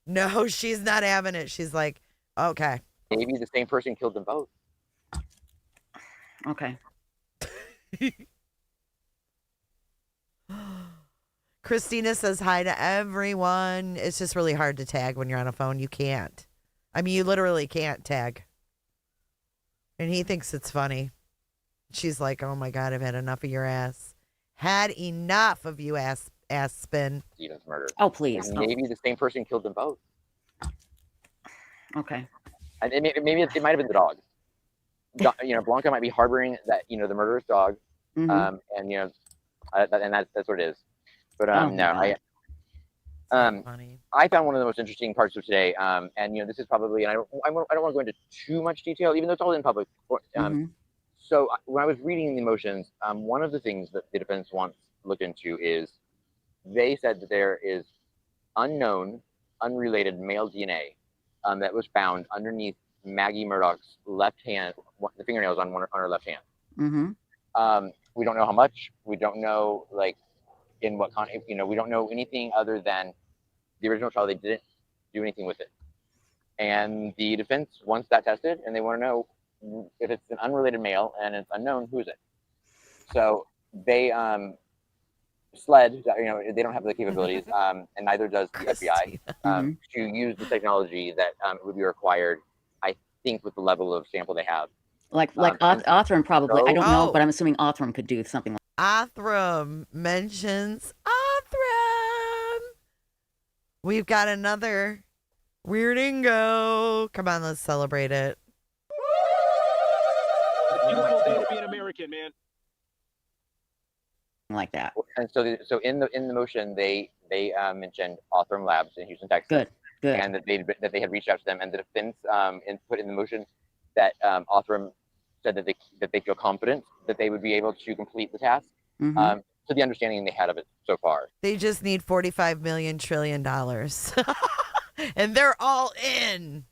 No, she's not having it. She's like, okay. Maybe the same person killed them both. Okay. Christina says hi to everyone. It's just really hard to tag when you're on a phone. You can't. I mean, you literally can't tag. And he thinks it's funny. She's like, oh my God, I've had enough of your ass. Had enough of you, Aspen. Stephen's murder. Oh, please. Like maybe the same person killed them both. Okay. And maybe it might have been the dog. Blanca might be harboring that, the murderous dog. Mm-hmm. And that's what it is. But no, I found one of the most interesting parts of today. This is probably, and I don't want to go into too much detail, even though it's all in public. So when I was reading the motions, one of the things that the defense wants looked into is, they said that there is unknown, unrelated male DNA that was found underneath Maggie Murdoch's left hand, the fingernails on her left hand. Mm-hmm. We don't know how much. We don't know like in what we don't know anything other than the original trial. They didn't do anything with it, and the defense wants that tested, and they want to know if it's an unrelated male and it's unknown, who is it? So they SLED, they don't have the capabilities, and neither does the FBI, to use the technology that would be required, I think, with the level of sample they have. Like Othram probably. I don't know, Oh. but I'm assuming Othram could do something like Othram mentions Othram. We've got another Weirdingo. Come on, let's celebrate it. Beautiful day to be an American, man. like that. And so in the motion, they mentioned Othram Labs in Houston, Texas. Good. And that they had reached out to them, and the defense put in the motion that Othram said that they feel confident that they would be able to complete the task. Mm-hmm. To the understanding they had of it so far. They just need $45 million trillion. And they're all in.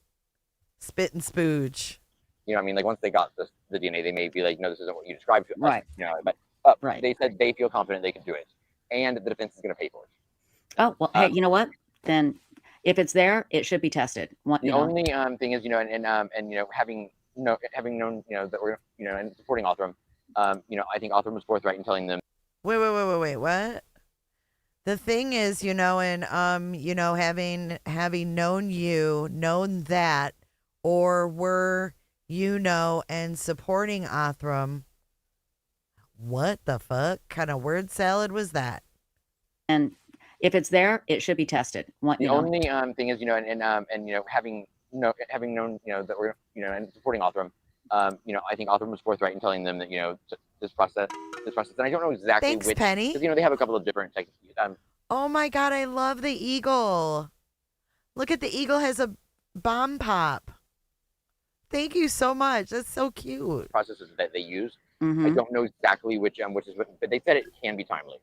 Spit and spooge. You know, I mean, like once they got the DNA, they may be like, no, this isn't what you described to us. Right. You know, but right. They said they feel confident they can do it, and the defense is going to pay for it. Oh well, hey, you know what? Then if it's there, it should be tested. The only thing is, and having known, that we're, and supporting Othram, I think Othram was forthright in telling them. Wait, what? The thing is, having known that, or were, and supporting Othram, what the fuck kind of word salad was that? And if it's there, it should be tested. The only thing is, having known, that we're, and supporting Othram, I think Othram was forthright in telling them that, this process, and I don't know exactly Thanks, which, Penny. because, they have a couple of different techniques. Oh my God, I love the eagle. Look at the eagle has a bomb pop. Thank you so much. That's so cute. Processes that they use. Mm-hmm. I don't know exactly which is what, but they said it can be timely.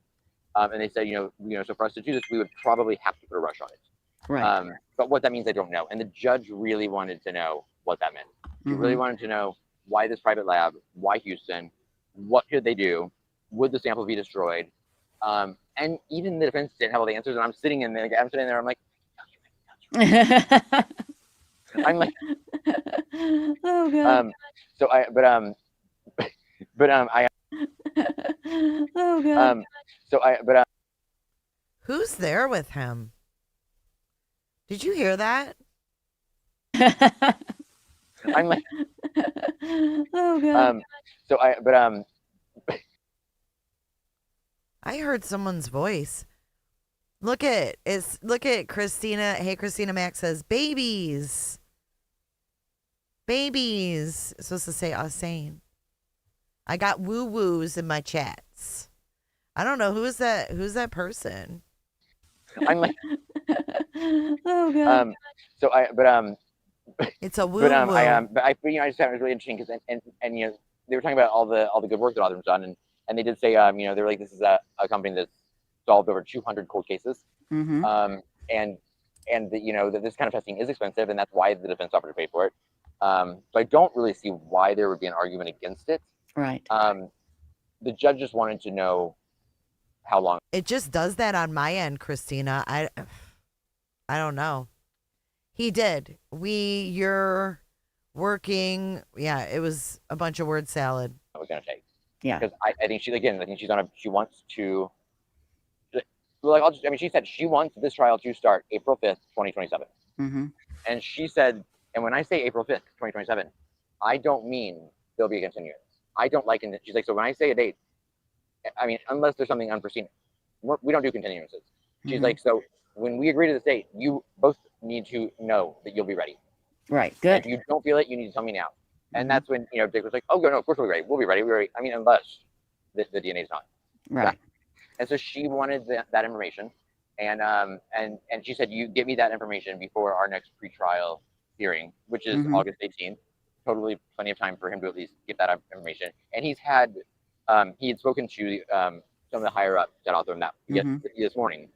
And they said, so for us to do this, we would probably have to put a rush on it. Right. But what that means, I don't know. And the judge really wanted to know what that meant. He really wanted to know why this private lab, why Houston, what could they do, would the sample be destroyed? And even the defense didn't have all the answers. And I'm sitting there, I'm like, I'm like, oh God. Oh God. Who's there with him? Did you hear that? I'm like, oh God. I heard someone's voice. Look at Christina. Hey, Christina Max says babies. Babies. It's supposed to say Usain. I got woo woos in my chats. I don't know who's that person. I'm like, oh God. It's a woo But woo. I just found it really interesting because and they were talking about all the good work that Othram's done, and they did say they were like, this is a company that's solved over 200 cold cases, Mm-hmm. and that this kind of testing is expensive, and that's why the defense offered to pay for it. So I don't really see why there would be an argument against it. Right. The judge just wanted to know how long. It just does that on my end, Christina. I don't know. He did. You're working. Yeah, it was a bunch of word salad. It was going to take. Yeah. Because I think she wants to. She said she wants this trial to start April 5th, 2027. Mm-hmm. And she said, and when I say April 5th, 2027, I don't mean there'll be a continuance. I don't like it. She's like, so when I say a date, I mean, unless there's something unforeseen, we don't do continuances. She's Mm-hmm. like, so when we agree to this date, you both need to know that you'll be ready. Right. Good. If you don't feel it, you need to tell me now. And that's when, Dick was like, oh, no, of course we'll be ready. We'll be ready. I mean, unless the DNA is not. Right. And so she wanted that information. And she said, you give me that information before our next pretrial hearing, which is Mm-hmm. August 18th. Totally plenty of time for him to at least get that information. And he had spoken to some of the higher ups at Othram Mm-hmm. this morning.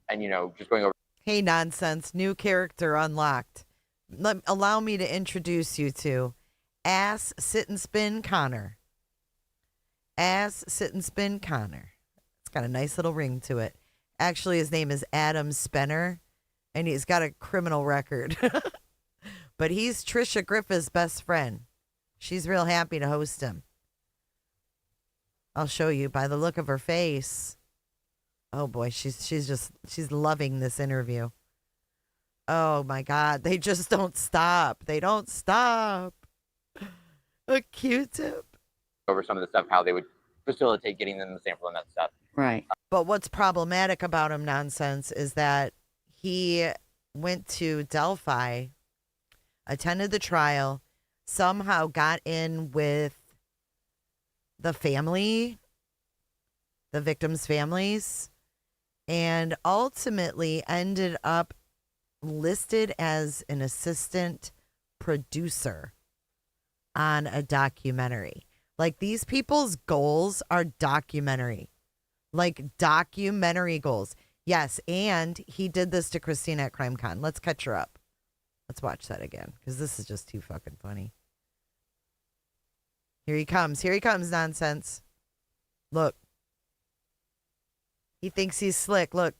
and just going over. Hey, nonsense. New character unlocked. Allow me to introduce you to Ass Sit and Spin Conner. Ass Sit and Spin Conner. It's got a nice little ring to it. Actually, his name is Adam Spenner, and he's got a criminal record. But he's Tricia Griffith's best friend. She's real happy to host him. I'll show you by the look of her face. Oh boy, she's loving this interview. Oh my God, they just don't stop. They don't stop. A Q-tip. Over some of the stuff, how they would facilitate getting them the sample and that stuff. Right. But what's problematic about him, nonsense, is that he went to Delphi, attended the trial, somehow got in with the family, the victims' families, and ultimately ended up listed as an assistant producer on a documentary. Like, these people's goals are documentary. Like, documentary goals. Yes, and he did this to Christina at CrimeCon. Let's catch her up. Let's watch that again, because this is just too fucking funny. Here he comes, nonsense. Look. He thinks he's slick. Look,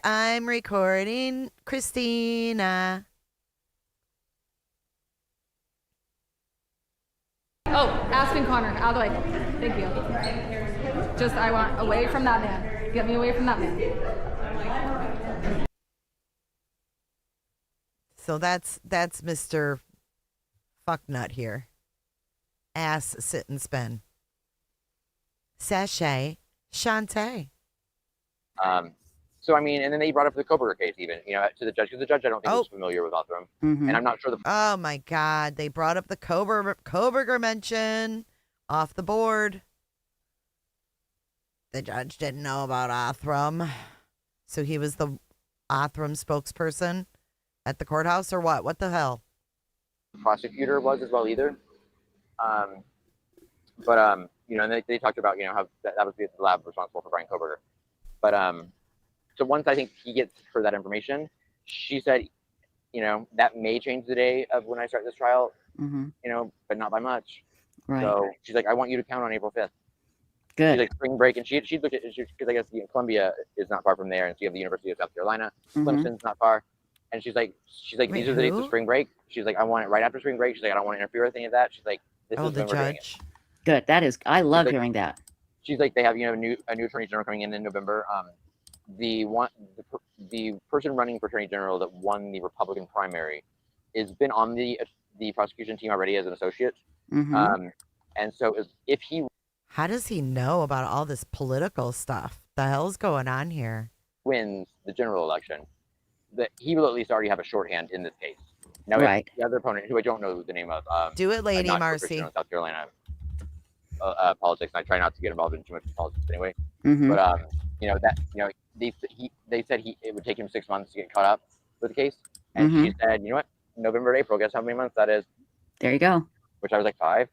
I'm recording Christina. Oh, Aspen Conner, out of the way. Thank you. Just, I want away from that man. Get me away from that man. So that's Mr. Fucknut here. Ass Sit and Spin. Sachet Shantae. So I mean, and then they brought up the Koberger case even, to the judge, because the judge I don't think was familiar with Othram, and I'm not sure Oh my God, they brought up the Koberger mention off the board. The judge didn't know about Othram, so he was the Othram spokesperson at the courthouse, or what? What the hell? The prosecutor was as well either. And they talked about how that was the lab responsible for Brian Koberger. But so once I think he gets her that information, she said, that may change the day of when I start this trial, but not by much. Right. So she's like, I want you to count on April 5th. Good. She's like, spring break, and she looked at it because I guess Columbia is not far from there, and so you have the University of South Carolina, Clemson's not far, and she's like, Wait, these are the dates of spring break. She's like, I want it right after spring break. She's like, I don't want to interfere with any of that. She's like, this is the when we're doing it. judge. Good. I love hearing that. She's like, they have a new attorney general coming in November. The person running for attorney general that won the Republican primary has been on the prosecution team already as an associate. And so if he How does he know about all this political stuff? The hell's going on here? Wins the general election, that he will at least already have a shorthand in this case. Now, right. The other opponent, who I don't know the name of, do it, Lady Marcy. South Carolina politics, and I try not to get involved in too much politics anyway. Mm-hmm. But they said it would take him 6 months to get caught up with the case, and she said, you know what, November to April. Guess how many months that is? There you go. Which I was like 5.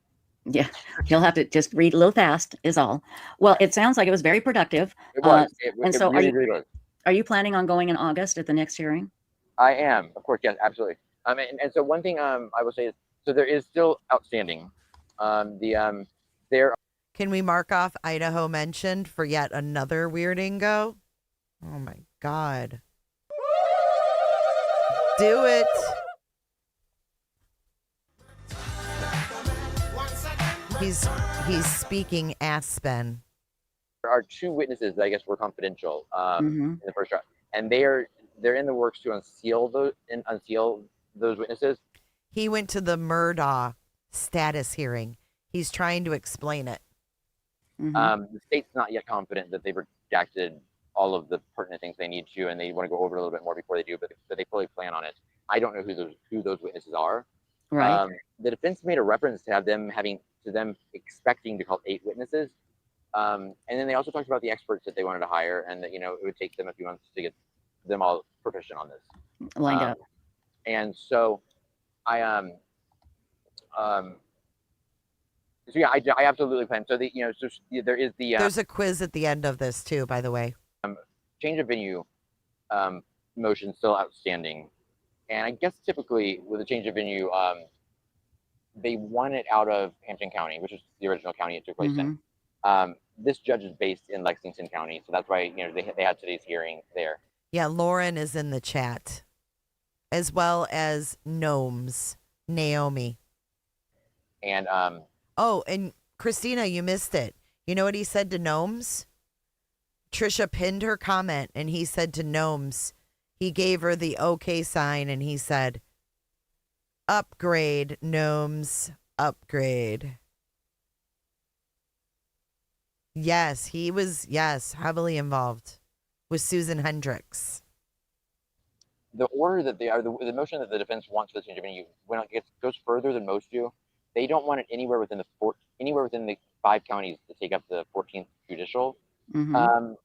Yeah, he'll have to just read a little fast is all. Well, it sounds like it was very productive. It was. And so really was. Are you planning on going in August at the next hearing? I am, of course, yes, absolutely. And so one thing I will say is, so there is still outstanding. There. Can we mark off Idaho mentioned for yet another weirdingo? Oh my God. Do it. He's speaking Aspen. There are 2 witnesses that I guess were confidential in the first trial, and they're in the works to unseal those witnesses. He went to the Murdaugh status hearing. He's trying to explain it. The state's not yet confident that they've redacted all of the pertinent things they need to, and they want to go over it a little bit more before they do, but they fully plan on it. I don't know who those witnesses are. Right. The defense made a reference to them expecting to call 8 witnesses. And then they also talked about the experts that they wanted to hire, and that, it would take them a few months to get them all proficient on this. Lined up. And so so yeah, I absolutely plan. So there is the there's a quiz at the end of this too, by the way. Change of venue motion still outstanding. And I guess typically with a change of venue, they won it out of Hampton County, which is the original county it took place in. This judge is based in Lexington County, so that's why they had today's hearing there. Yeah, Lauren is in the chat, as well as Gnomes, Naomi. And oh, and Christina, you missed it. You know what he said to Gnomes? Tricia pinned her comment, and he said to Gnomes, he gave her the okay sign, and he said, upgrade, Gnomes, upgrade. Yes, he was, heavily involved with Susan Hendricks. The order that they are, the motion that the defense wants for the change of venue, when it goes further than most do, they don't want it anywhere within the 5 counties to take up the 14th judicial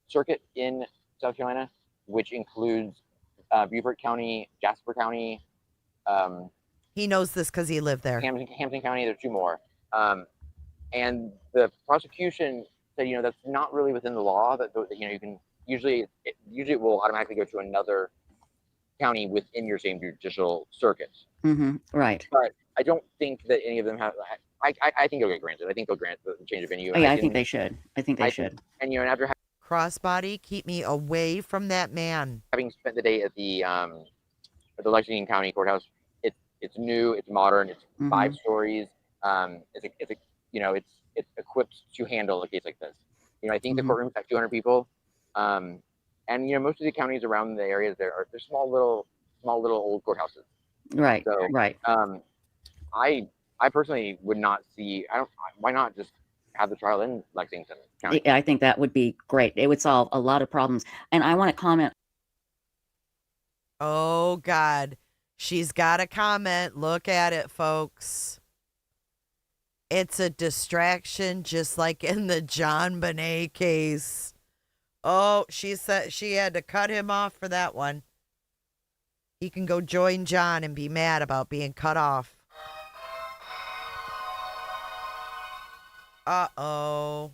circuit in South Carolina, which includes Beaufort County, Jasper County. He knows this because he lived there. Hampton County. There's 2 more, and the prosecution said, that's not really within the law. That you can usually it will automatically go to another county within your same judicial circuit. Right. But I don't think that any of them have. I think it'll get granted. I think they'll grant the change of venue. Oh, yeah, I think they should. And and after crossbody, keep me away from that man. Having spent the day at the Lexington County Courthouse, it's new, it's modern, it's 5 stories. It's equipped to handle a case like this. I think the courtrooms have 200 people, and most of the counties around the areas they're small little old courthouses. Right. So, right. I personally would not see. Why not just have the trial in Lexington County? I think that would be great. It would solve a lot of problems. And I want to comment. Oh God, she's got a comment. Look at it, folks. It's a distraction, just like in the John Bonet case. Oh, she said she had to cut him off for that one. He can go join John and be mad about being cut off. Uh-oh.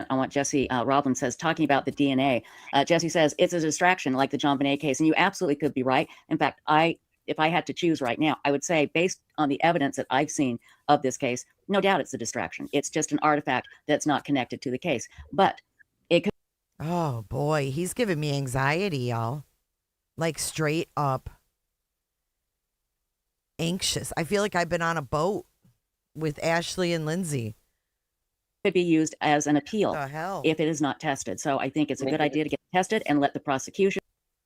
I want Jesse Roblin says, talking about the DNA. Jesse says, it's a distraction like the John Bonet case. And you absolutely could be right. In fact, if I had to choose right now, I would say, based on the evidence that I've seen of this case, no doubt it's a distraction. It's just an artifact that's not connected to the case. But it could. Oh, boy. He's giving me anxiety, y'all. Like, straight up anxious. I feel like I've been on a boat with Ashley and Lindsay. Could be used as an appeal the hell? If it is not tested. So I think it's a good idea to get tested and let the prosecution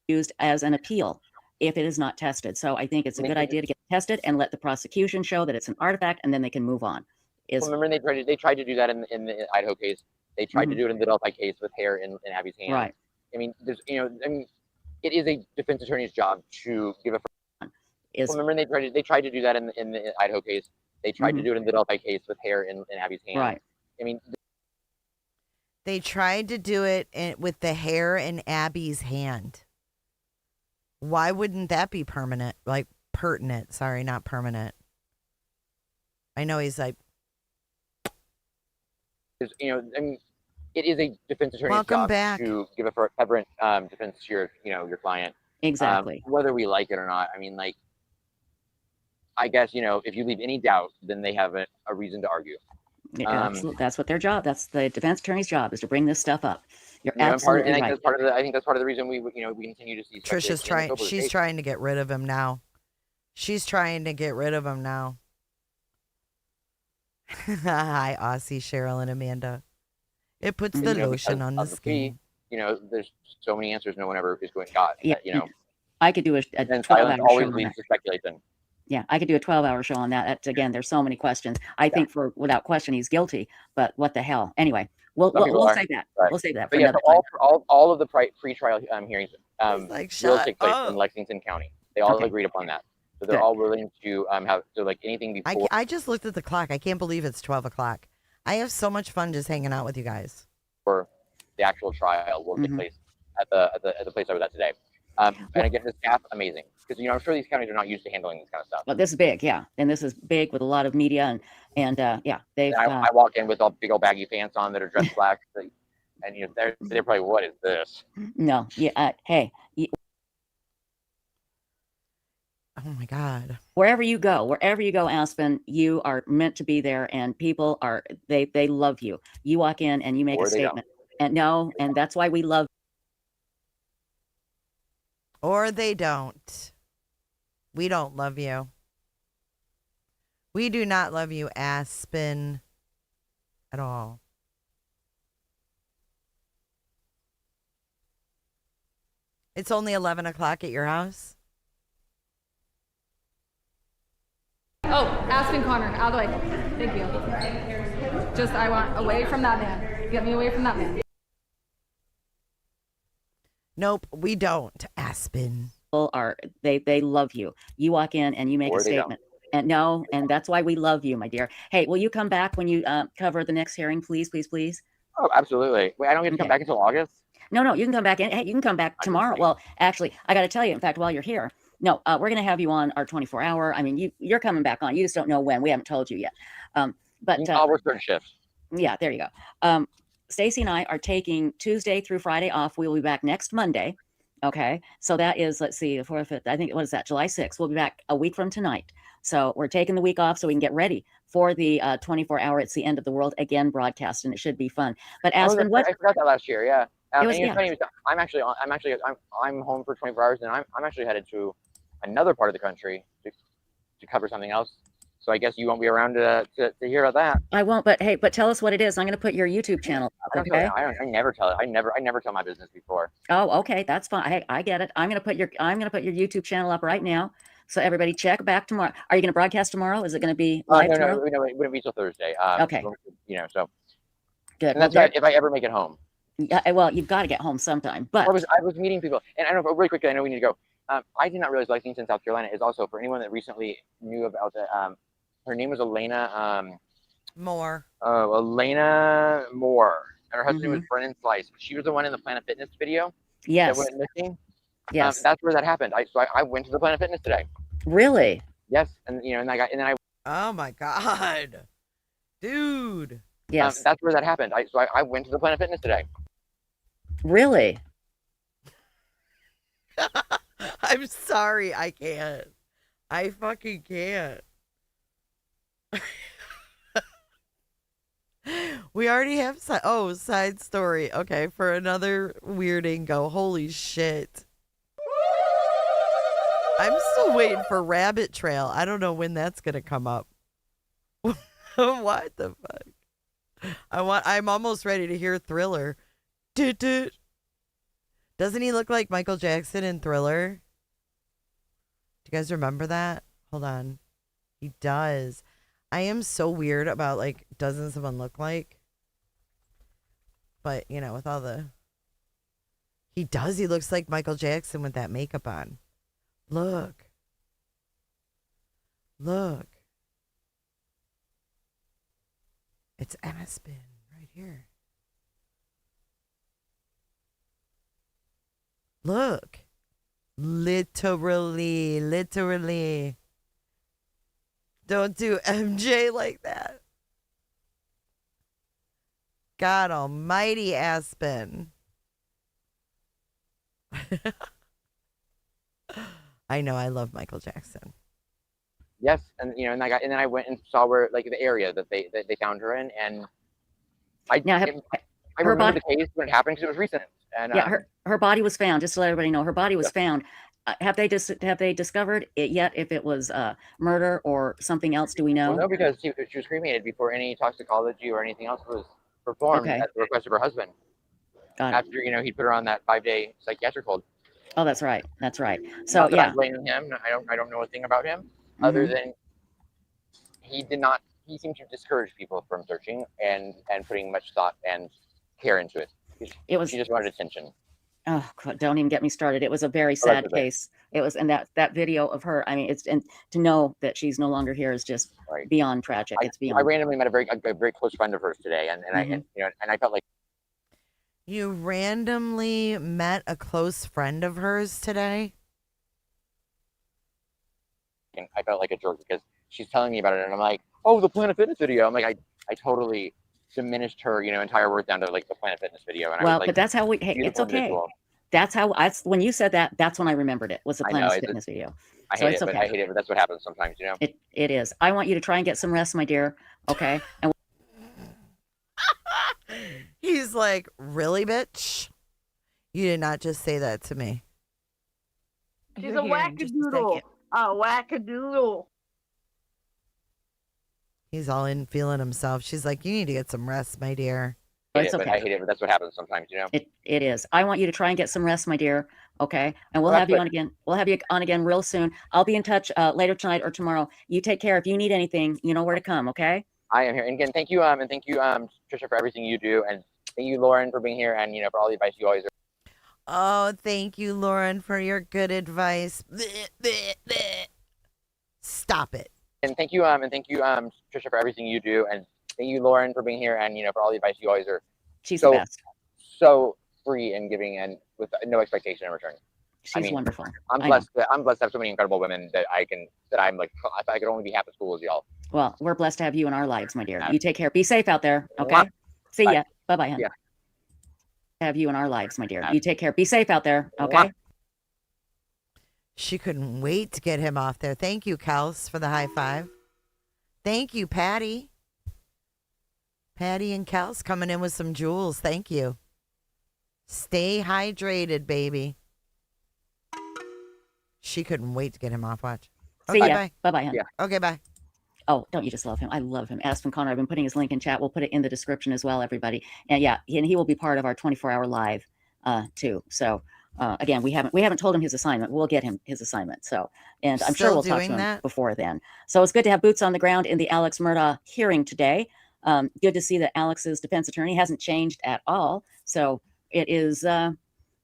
used as an appeal if it is not tested. So I think it's a good idea to get tested and let the prosecution show that it's an artifact, and then they can move on. Remember, they tried to do that in the Idaho case. They tried to do it in the Delphi case with hair in Abby's hand. Right. I mean, it is a defense attorney's job to give a. Remember, they tried to do that in the Idaho case. They tried to do it in the Delphi case with hair in Abby's hand. Right. I mean, they tried to do it with the hair in Abby's hand. Why wouldn't that be permanent? Like, pertinent. Sorry, not permanent. I know he's like. I mean, it is a defense attorney's job to give a fervent defense to your client. Exactly. Whether we like it or not. I mean, like, I guess, if you leave any doubt, then they have a reason to argue. That's what their job. That's the defense attorney's job, is to bring this stuff up. You're absolutely right. I think that's part of the reason we continue to see. Tricia's trying. She's trying to get rid of him now. Hi, Aussie, Cheryl, and Amanda. It puts the lotion on the skin. There's so many answers no one ever is going got. Yeah, I could do a 12-hour show on that. Speculation. Yeah, I could do a 12-hour show on that. That's, again, there's so many questions. I think without question, he's guilty, but what the hell? Anyway, we'll save that. Right. We'll save that for another time. All of the pre-trial hearings will take place up. in Lexington County. They all agreed upon that. So they're all willing to have, so like anything before. I just looked at the clock. I can't believe it's 12 o'clock. I have so much fun just hanging out with you guys. For the actual trial will take place at the place I was at today. And again, this staff, amazing. Because, I'm sure these counties are not used to handling this kind of stuff. Well, this is big, yeah. And this is big with a lot of media. And they've... I walk in with all big old baggy pants on that are dressed black. and they're probably, what is this? No, yeah. Hey, oh my God. Wherever you go, Aspen, you are meant to be there, and people are they love you. You walk in and you make Or a they don't. statement, and that's why we love. Or they don't. We don't love you. We do not love you, Aspen, at all. It's only 11 o'clock at your house? Oh, Aspen Conner, out of the way. Thank you. Just, I want away from that man. Get me away from that man. Nope, we don't, Aspen. People are they love you. You walk in and you make Or a they don't. statement, and that's why we love you, my dear. Hey, will you come back when you cover the next hearing, please, please, please? Oh, absolutely. Wait, I don't get to come back until August? No, you can come back in. Hey, you can come back tomorrow. Well, actually, I got to tell you, in fact, while you're here, no, we're going to have you on our 24-hour. I mean, you're coming back on. You just don't know when. We haven't told you yet. But I'll work third shift. Yeah, there you go. Stacy and I are taking Tuesday through Friday off. We will be back next Monday. Okay, so that is, let's see, the 4th, 5th, I think, what is that, July 6th. We'll be back a week from tonight. So we're taking the week off so we can get ready for the 24-hour It's the End of the World Again broadcast, and it should be fun. But Aspen, what? I forgot that last year, yeah. It was, yeah. I'm home for 24 hours, and I'm actually headed to another part of the country to cover something else. So I guess you won't be around to hear about that. I won't, but hey, but tell us what it is. I'm going to put your YouTube channel up, okay? I never tell it. I never tell my business before. Oh, okay, that's fine. I get it. I'm going to put your YouTube channel up right now, so everybody check back tomorrow. Are you going to broadcast tomorrow? Is it going to be live tomorrow? No, it wouldn't be till Thursday. Okay. So good. And that's right, if I ever make it home. Yeah, well, you've got to get home sometime. But I was meeting people, and I don't know, really quickly, I know we need to go. I did not realize Lexington, South Carolina is also, for anyone that recently knew about the, her name was Elena Moore. Oh, Elena Moore. And her husband was Brennan Slice. She was the one in the Planet Fitness video. Yes. That went missing. Yes. That's where that happened. I went to the Planet Fitness today. Really? Yes, and then I. Oh my God, dude. Yes. That's where that happened. I went to the Planet Fitness today. Really? I'm sorry, I can't. I fucking can't. We already have side story. Okay, for another weirding go. Holy shit. I'm still waiting for Rabbit Trail. I don't know when that's gonna come up. What the fuck? I'm almost ready to hear Thriller. Doesn't he look like Michael Jackson in Thriller? Do you guys remember that? Hold on. He does. I am so weird about, like, doesn't someone look like? But, with all the... He does. He looks like Michael Jackson with that makeup on. Look. Look. It's Aspen right here. Look. Literally. Don't do MJ like that. God almighty, Aspen. I know, I love Michael Jackson. Yes, and then I went and saw where, like, the area that they found her in, and I remember the case when it happened because it was recent. And yeah, her body was found. Just to let everybody know, her body was found. Have they discovered it yet? If it was murder or something else, do we know? Well, no, because she was cremated before any toxicology or anything else was performed at the request of her husband. After he put her on that 5-day psychiatric hold. Oh, that's right. That's right. So yeah, I'm blaming him. I don't know a thing about him other than he seemed to discourage people from searching and putting much thought and care into it. She just wanted attention. Oh God, don't even get me started. It was a very sad case. It was, and that video of her. I mean, and to know that she's no longer here is just beyond tragic. It's beyond. I randomly met a very close friend of hers today, and I felt like. You randomly met a close friend of hers today? And I felt like a jerk because she's telling me about it, and I'm like, "Oh, the Planet Fitness video." I'm like, I totally diminished her, entire worth down to like the Planet Fitness video. And I Well, was like, but that's how we. Hey, it's okay. Visual. That's how. When you said that, that's when I remembered it. Was the Planet Fitness video? I hate it, but I hate it. But that's what happens sometimes, It is. I want you to try and get some rest, my dear. Okay. And he's like, really, bitch? You did not just say that to me. She's a wackadoodle. A wackadoodle. He's all in feeling himself. She's like, you need to get some rest, my dear. It's okay. But I hate it, but that's what happens sometimes, It is. I want you to try and get some rest, my dear. Okay. And we'll have you on again. We'll have you on again real soon. I'll be in touch later tonight or tomorrow. You take care. If you need anything, you know where to come. Okay. I am here. And again, thank you, Tricia, for everything you do, and thank you, Lauren, for being here, and for all the advice you always. Oh, thank you, Lauren, for your good advice. Stop it. And thank you, Tricia, for everything you do, and thank you, Lauren, for being here, and for all the advice you always are. She's so the best. So free and giving, and with no expectation in return. She's wonderful. I'm blessed. I'm blessed to have so many incredible women that I'm like, if I could only be half as cool as y'all. Well, we're blessed to have you in our lives, my dear. You take care. Be safe out there. Okay. See ya. Bye-bye, honey. Yeah. Have you in our lives, my dear. You take care. Be safe out there. Okay. She couldn't wait to get him off there. Thank you, Kels, for the high five. Thank you, Patty. Patty and Kels coming in with some jewels. Thank you. Stay hydrated, baby. She couldn't wait to get him off. Watch. See Okay, ya. bye. Bye-bye, honey. Yeah. Okay, bye. Oh, don't you just love him? I love him. Aspen Conner. I've been putting his link in chat. We'll put it in the description as well, everybody. And yeah, he will be part of our 24-hour live too. So again, we haven't told him his assignment. We'll get him his assignment. So, and I'm sure we'll talk to him before then. So it's good to have boots on the ground in the Alex Murdaugh hearing today. Good to see that Alex's defense attorney hasn't changed at all. So it is going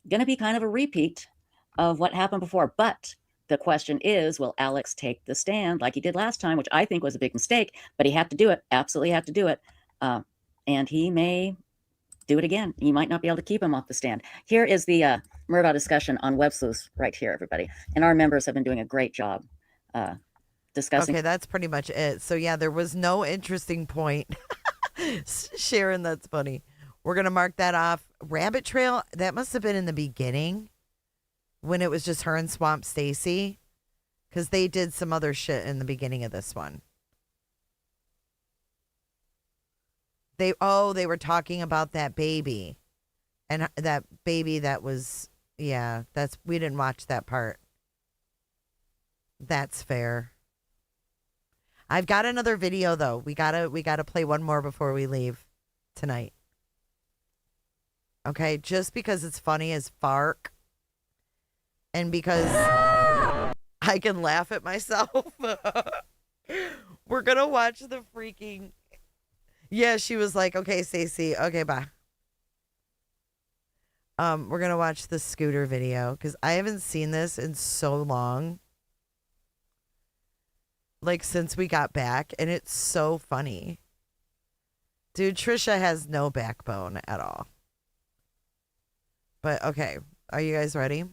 to be kind of a repeat of what happened before. But the question is, will Alex take the stand like he did last time, which I think was a big mistake, but he had to do it. Absolutely had to do it. And he may do it again. You might not be able to keep him off the stand. Here is the Murdaugh discussion on Web Sleuths right here, everybody. And our members have been doing a great job discussing. Okay, that's pretty much it. So yeah, there was no interesting point. Sharon, that's funny. We're going to mark that off. Rabbit Trail, that must have been in the beginning when it was just her and Swamp Stacy, because they did some other shit in the beginning of this one. They were talking about that baby, and that baby that was, yeah, we didn't watch that part. That's fair. I've got another video though. We gotta play one more before we leave tonight. Okay, just because it's funny as fark. And because I can laugh at myself. We're going to watch the freaking... Yeah, she was like, okay, Stacey, okay, bye. We're going to watch the scooter video because I haven't seen this in so long. Like, since we got back, and it's so funny. Dude, Tricia has no backbone at all. But, okay, are you guys ready?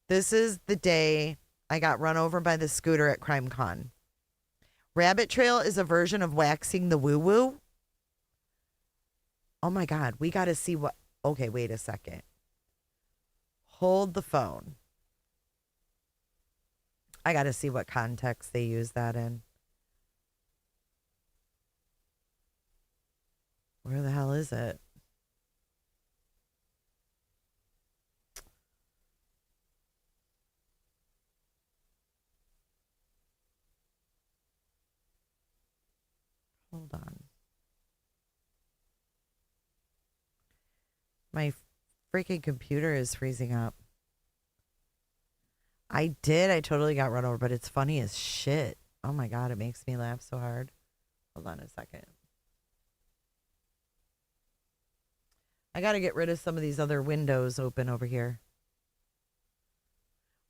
This is the day I got run over by the scooter at CrimeCon. Rabbit Trail is a version of waxing the woo-woo. Oh my God, we got to see what... Okay, wait a second. Hold the phone. I got to see what context they use that in. Where the hell is it? Hold on. My freaking computer is freezing up. I totally got run over, but it's funny as shit. Oh my God, it makes me laugh so hard. Hold on a second. I got to get rid of some of these other windows open over here.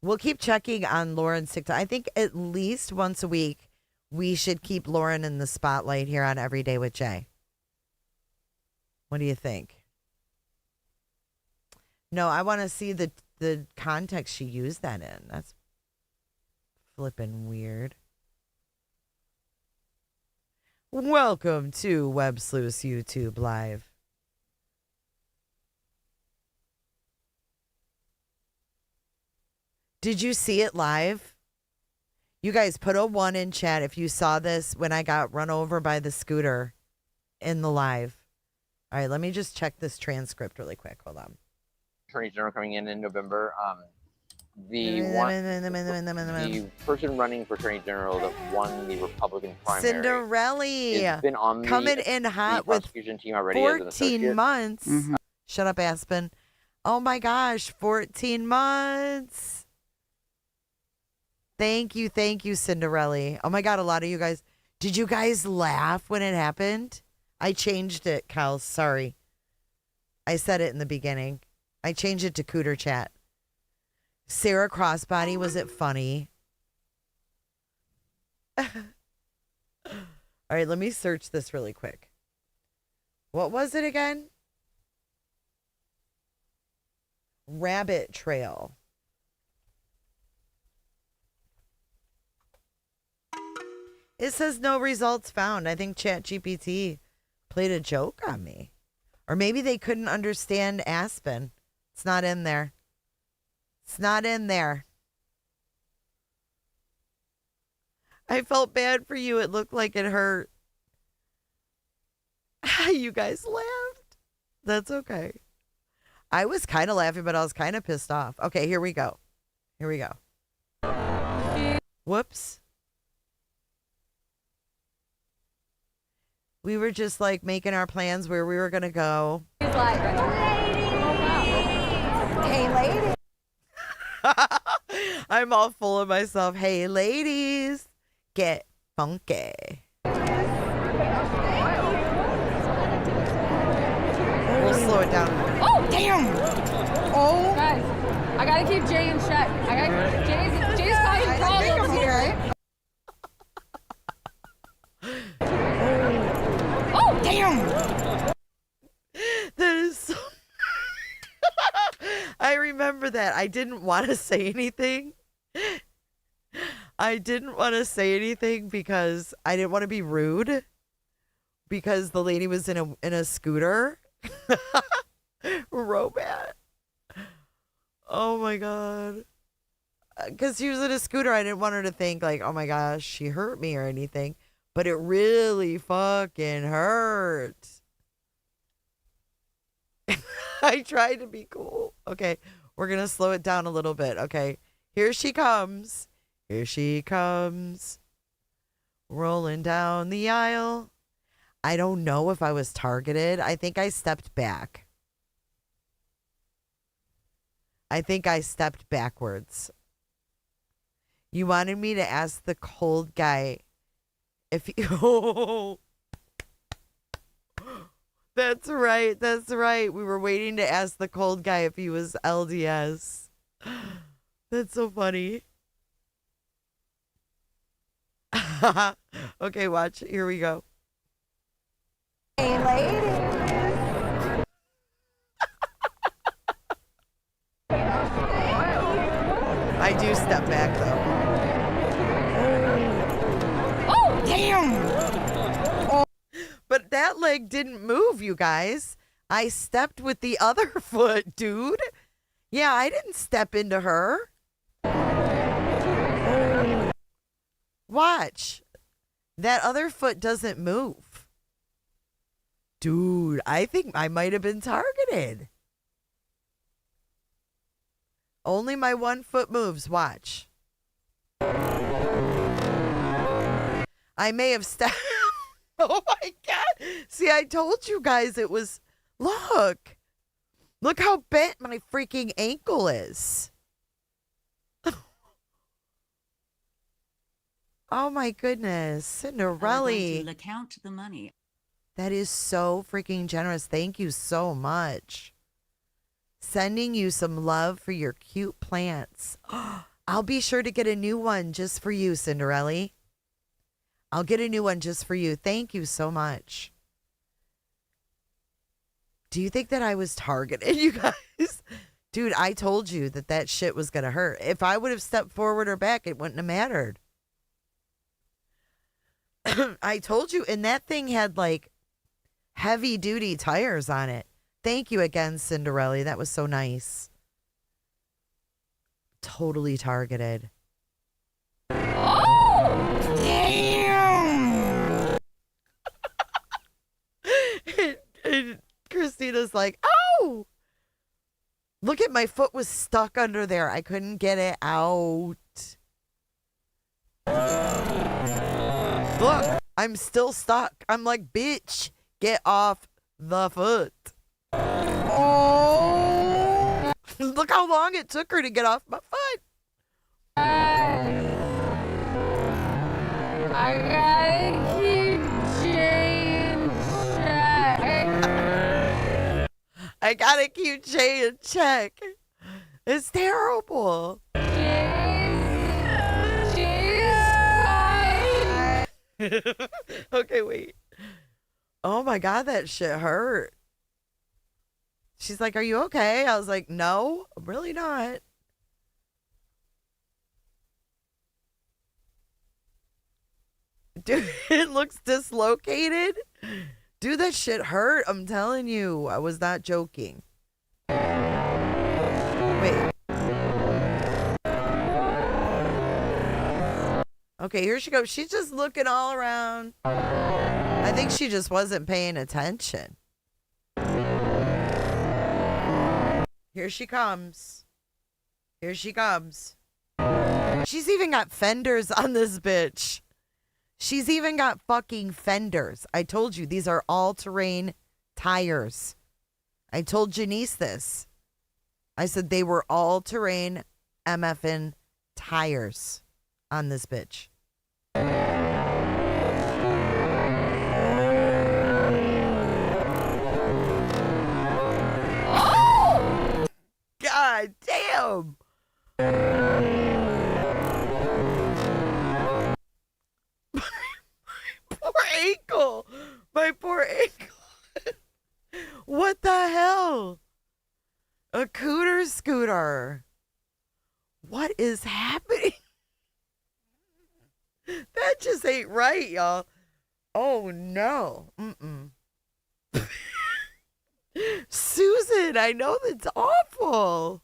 We'll keep checking on Lauren's TikTok. I think at least once a week, we should keep Lauren in the spotlight here on Every Day with Jay. What do you think? No, I want to see the context she used that in. That's flipping weird. Welcome to Web Sleuth's YouTube Live. Did you see it live? You guys put a 1 in chat if you saw this when I got run over by the scooter in the live. All right, let me just check this transcript really quick. Hold on. Attorney General coming in November. The person running for Attorney General that won the Republican primary, Cinderelli, has been on coming in hot with team already 14 months. Shut up, Aspen. Oh my gosh, 14 months. Thank you, Cinderelli. Oh my God, a lot of you guys. Did you guys laugh when it happened? I changed it, Cal. Sorry. I said it in the beginning. I changed it to Cooter Chat. Sarah Crossbody, was it funny? All right, let me search this really quick. What was it again? Rabbit Trail. It says no results found. I think ChatGPT played a joke on me. Or maybe they couldn't understand Aspen. It's not in there. It's not in there. I felt bad for you. It looked like it hurt. You guys laughed. That's okay. I was kind of laughing, but I was kind of pissed off. Okay, here we go. Here we go. Whoops. We were just like making our plans where we were going to go. He's like, hey, lady. I'm all full of myself. Hey, ladies, get funky. We'll slow it down. oh, damn. Oh. Guys, I got to keep Jay in check. Jay's causing problems here. Oh, damn. That is so... I remember that. I didn't want to say anything. I didn't want to say anything because I didn't want to be rude. Because the lady was in a scooter. Robot. Oh my God. Because she was in a scooter. I didn't want her to think like, oh my gosh, she hurt me or anything. But it really fucking hurt. I tried to be cool. Okay, we're going to slow it down a little bit. Okay, here she comes. Here she comes. Rolling down the aisle. I don't know if I was targeted. I think I stepped back. I think I stepped backwards. You wanted me to ask the cold guy if he... Oh. That's right. That's right. We were waiting to ask the cold guy if he was LDS. That's so funny. Okay, watch. Here we go. Hey, ladies. I do step back, though. Oh, damn. But that leg didn't move, you guys. I stepped with the other foot, dude. Yeah, I didn't step into her. Watch. That other foot doesn't move. Dude, I think I might have been targeted. Only my one foot moves. Watch. I may have stepped... Oh my God. See, I told you guys it was, look how bent my freaking ankle is. Oh my goodness. Cinderella. Account the money. That is so freaking generous. Thank you so much. Sending you some love for your cute plants. I'll be sure to get a new one just for you, Cinderella. I'll get a new one just for you. Thank you so much. Do you think that I was targeted, you guys? Dude, I told you that shit was going to hurt. If I would have stepped forward or back, it wouldn't have mattered. I told you, and that thing had like heavy duty tires on it. Thank you again, Cinderella. That was so nice. Totally targeted. Oh, damn! and Christina's like, oh! Look at my foot was stuck under there. I couldn't get it out. Look, I'm still stuck. I'm like, bitch, get off the foot. Oh! Look how long it took her to get off my foot. I gotta keep Jay in check. I gotta keep Jay in check. It's terrible. Okay, wait. Oh my God, that shit hurt. She's like, are you okay? I was like, no, I'm really not. Dude, it looks dislocated. Dude, that shit hurt. I'm telling you. I was not joking. Wait. Okay, here she goes. She's just looking all around. I think she just wasn't paying attention. Here she comes. Here she comes. She's even got fenders on this bitch. She's even got fucking fenders. I told you, these are all-terrain tires. I told Janice this. I said they were all-terrain MFN tires on this bitch. Oh! God damn! Poor ankle. My poor ankle. What the hell? A cooter scooter. What is happening? That just ain't right, y'all. Oh, no. Susan, I know that's awful.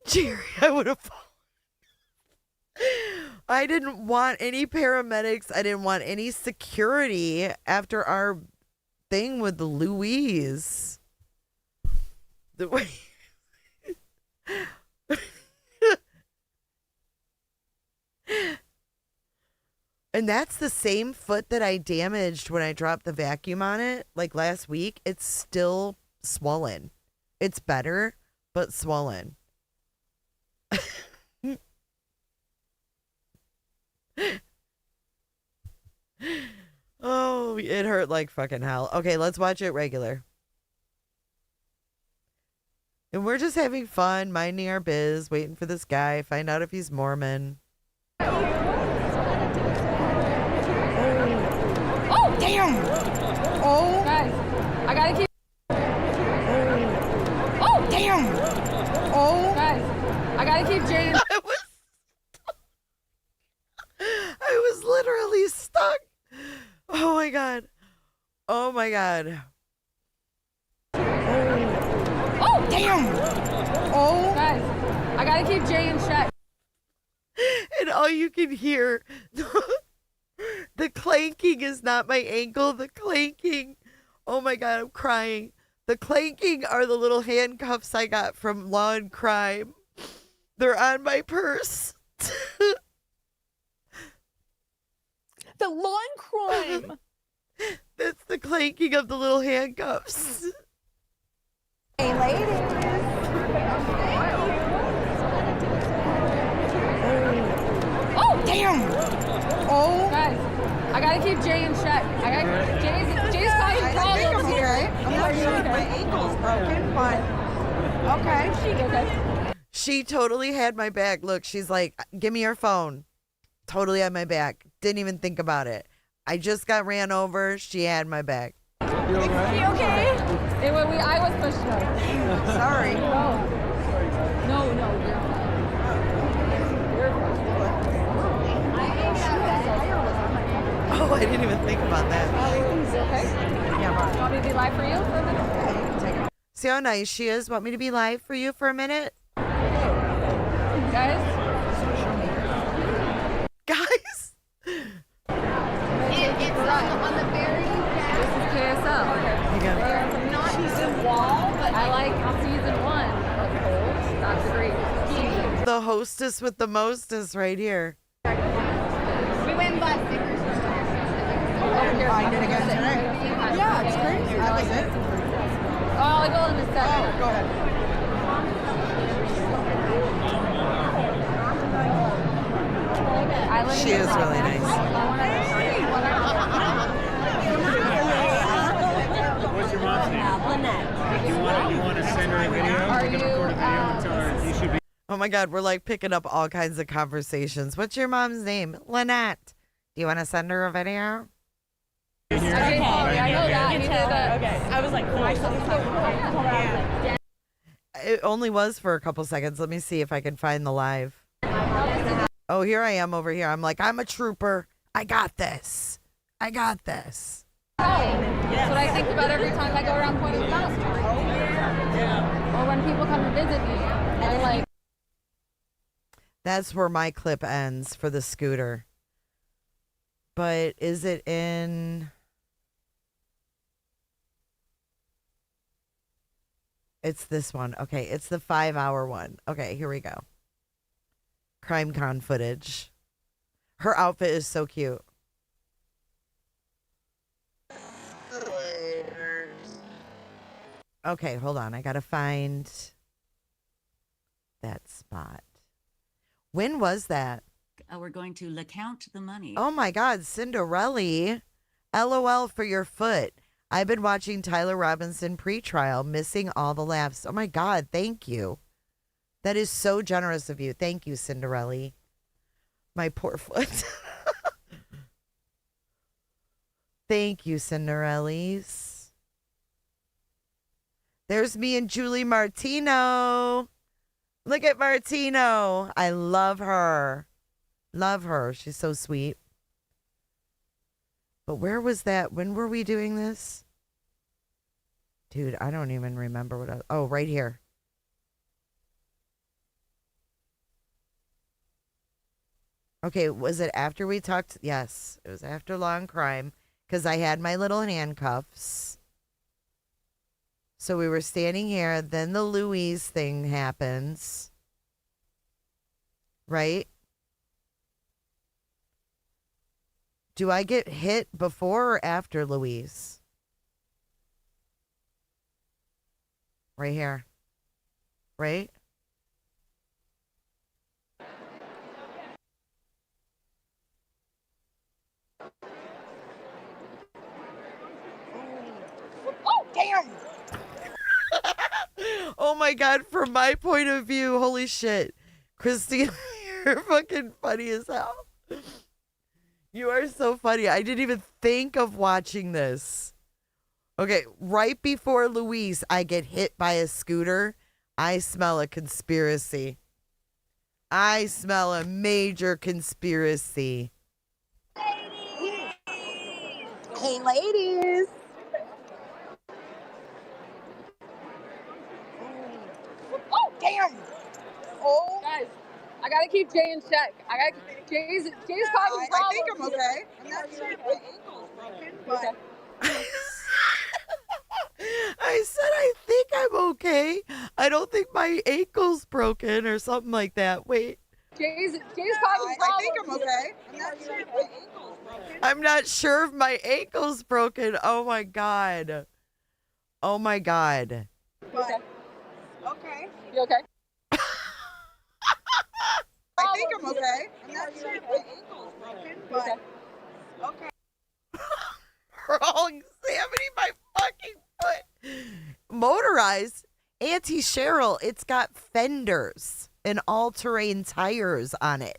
Jerry, I would have fallen. I didn't want any paramedics. I didn't want any security after our thing with Louise. The way. And that's the same foot that I damaged when I dropped the vacuum on it, like last week. It's still swollen. It's better, but swollen. Oh, it hurt like fucking hell. Okay, let's watch it regular. And we're just having fun, minding our biz, waiting for this guy, find out if he's Mormon. Oh, damn! Oh, guys, I gotta keep. Oh, damn! Oh, guys, I gotta keep Jane. I was literally stuck. Oh my God. Oh my God. Oh, damn! Oh, guys, I gotta keep Jay in check. And all you can hear, the clanking is not my ankle. The clanking. Oh my God, I'm crying. The clanking are the little handcuffs I got from Law and Crime. They're on my purse. The Law and Crime. That's the clanking of the little handcuffs. Hey, ladies. Oh, damn! Oh, guys, I gotta keep Jay in check. Jay's causing problems here. I'm not sure if my ankle's broken, but okay. She totally had my back. Look, she's like, give me your phone. Totally had my back. Didn't even think about it. I just got ran over. She had my back. You okay? I was pushed up. Sorry. No, you're fine. You're fine. I didn't even think about that. Okay. Yeah, want me to be live for you for a minute? See how nice she is? Want me to be live for you for a minute? Guys? Guys? It's on the very This is KSL. not season wall, but I like season 1 of Cold. That's a great TV. The hostess with the mostest right here. we went by stickers. I did again today. Yeah, it's crazy. That was it. Oh, I'll go in a second. Oh, go ahead. She is really nice. What's your mom's name? Lynette. You want to send her a video? Are We're going to record a video and tell her you should be. Oh my God, we're like picking up all kinds of conversations. What's your mom's name? Lynette. Do you want to send her a video? I know that. Okay. I was like, can I send this? It only was for a couple seconds. Let me see if I can find the live. Oh, here I am over here. I'm like, I'm a trooper. I got this. I got this. That's what I think about every time I go around Point of the Mouse. Or when people come to visit me, and like. That's where my clip ends for the scooter. But is it in? It's this one. Okay, it's the 5-hour one. Okay, here we go. CrimeCon footage. Her outfit is so cute. Okay, hold on. I gotta find that spot. When was that? We're going to count the money. Oh my God, Cinderella. LOL for your foot. I've been watching Tyler Robinson pre-trial, missing all the laughs. Oh my God, thank you. That is so generous of you. Thank you, Cinderella. My poor foot. Thank you, Cinderellas. There's me and Julie Martino. Look at Martino. I love her. Love her. She's so sweet. But where was that? When were we doing this? Dude, I don't even remember what oh, right here. Okay, was it after we talked? Yes, it was after Long Crime because I had my little handcuffs. So we were standing here. Then the Louise thing happens. Right? Do I get hit before or after Louise? Right here. Right? Oh, damn! Oh my God, from my point of view, holy shit. Christina, you're fucking funny as hell. You are so funny. I didn't even think of watching this. Okay, right before Louise, I get hit by a scooter. I smell a conspiracy. I smell a major conspiracy. Hey, ladies. Oh, damn! Oh, guys, I gotta keep Jay in check. Jay's causing problems. I think I'm okay. I'm not sure if my ankle's broken, but. I said I think I'm okay. I don't think my ankle's broken or something like that. Wait. Jay's causing problems. I think I'm okay. I'm not sure if my ankle's broken. I'm not sure if my ankle's broken. Oh my God. Oh my God. But, okay. You okay? I think I'm okay. I'm not sure if my ankle's broken, but. Okay. Wrong, examining my fucking foot. Motorized Auntie Cheryl, it's got fenders and all-terrain tires on it.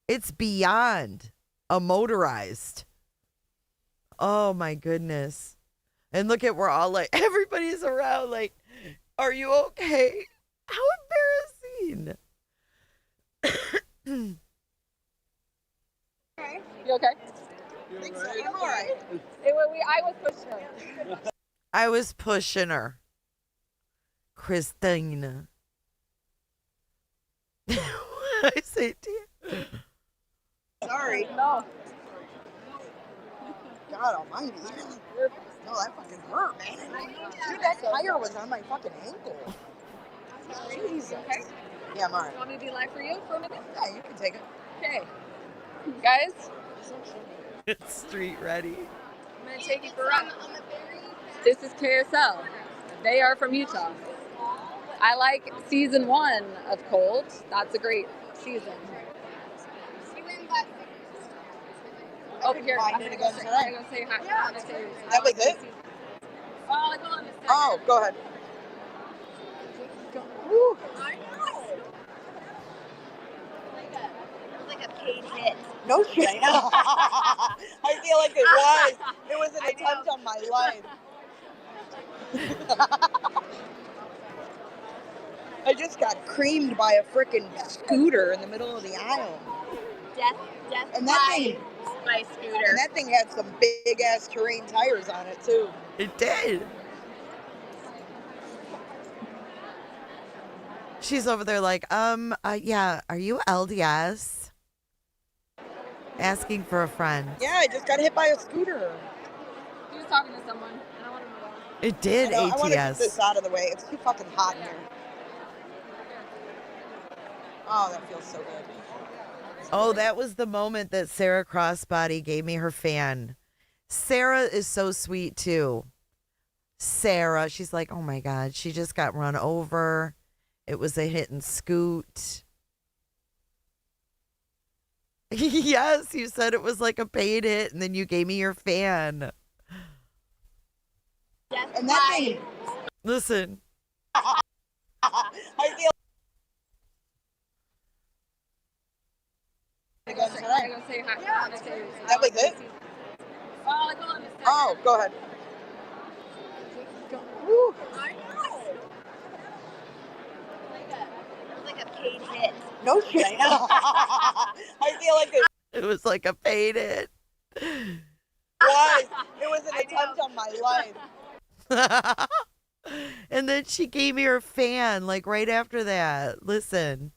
It's beyond a motorized. Oh my goodness. And look at, we're all like, everybody's around like, are you okay? How embarrassing. You okay? I think I'm all right. I was pushing her. I was pushing her. Christina. I say to you. Sorry. No. God almighty. No, that fucking hurt, man. Dude, that tire was on my fucking ankle. Jesus. Okay. Yeah, I'm all right. You want me to be live for you for a minute? Yeah, you can take it. Okay. Guys, It's street ready. I'm going to take you for a ride. This is KSL. They are from Utah. I like season 1 of Cold. That's a great season. Oh, here, I'm going to go say hi. Yeah. That was it? Oh, go ahead. Woo. I know. Like a paid hit. No shit. I feel like it was. It was an attempt on my life. I just got creamed by a freaking scooter in the middle of the aisle. Death And that thing, by scooter. and that thing had some big ass terrain tires on it too. It did. She's over there like, yeah, are you LDS? Asking for a friend. Yeah, I just got hit by a scooter. He was talking to someone, and I want to know. It did, I want to get ATS. this out of the way. It's too fucking hot in here. Oh, that feels so good. Oh, that was the moment that Sarah Crossbody gave me her fan. Sarah is so sweet too. Sarah, she's like, oh my God, she just got run over. It was a hit and scoot. Yes, you said it was like a paid hit, and then you gave me your fan. And that thing. Listen. I feel. Again tonight. That was it? Oh, go ahead. Woo. I know. Like a paid hit. No shit. I feel like It was like a paid hit. It was an attempt on my life. And then she gave me her fan, like right after that. Listen.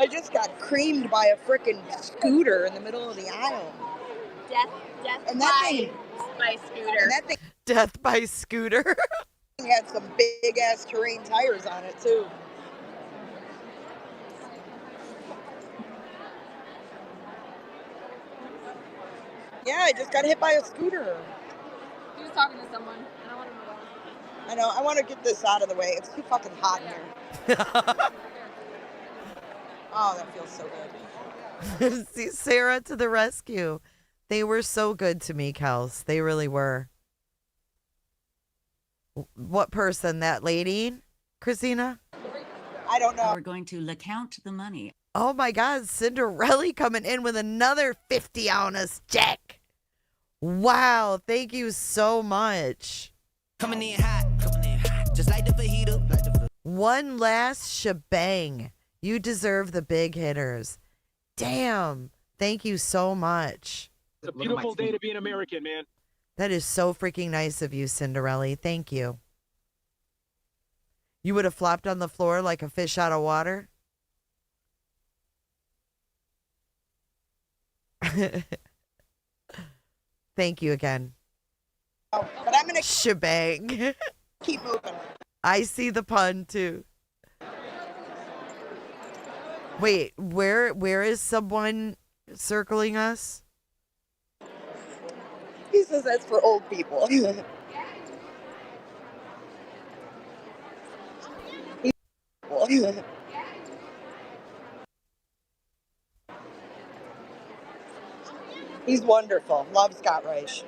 I just got creamed by a freaking scooter in the middle of the aisle. Death And that thing, by scooter. and that thing Death by scooter. had some big ass terrain tires on it too. Yeah, I just got hit by a scooter. He was talking to someone, and I want to know. I know, I want to get this out of the way. It's too fucking hot in here. Oh, that feels so good. See, Sarah to the rescue. They were so good to me, Kels. They really were. What person? That lady, Christina? I don't know. We're going to count the money. Oh my God, Cinderella coming in with another 50 on us, Jack. Wow, thank you so much. Coming in hot, just like the fajita. One last shebang. You deserve the big hitters. Damn, thank you so much. It's a beautiful day to be an American, man. That is so freaking nice of you, Cinderella. Thank you. You would have flopped on the floor like a fish out of water? Thank you again. Oh, but I'm gonna shebang. Keep moving. I see the pun too. Wait, where is someone circling us? He says that's for old people. He's wonderful. Love Scott Reich.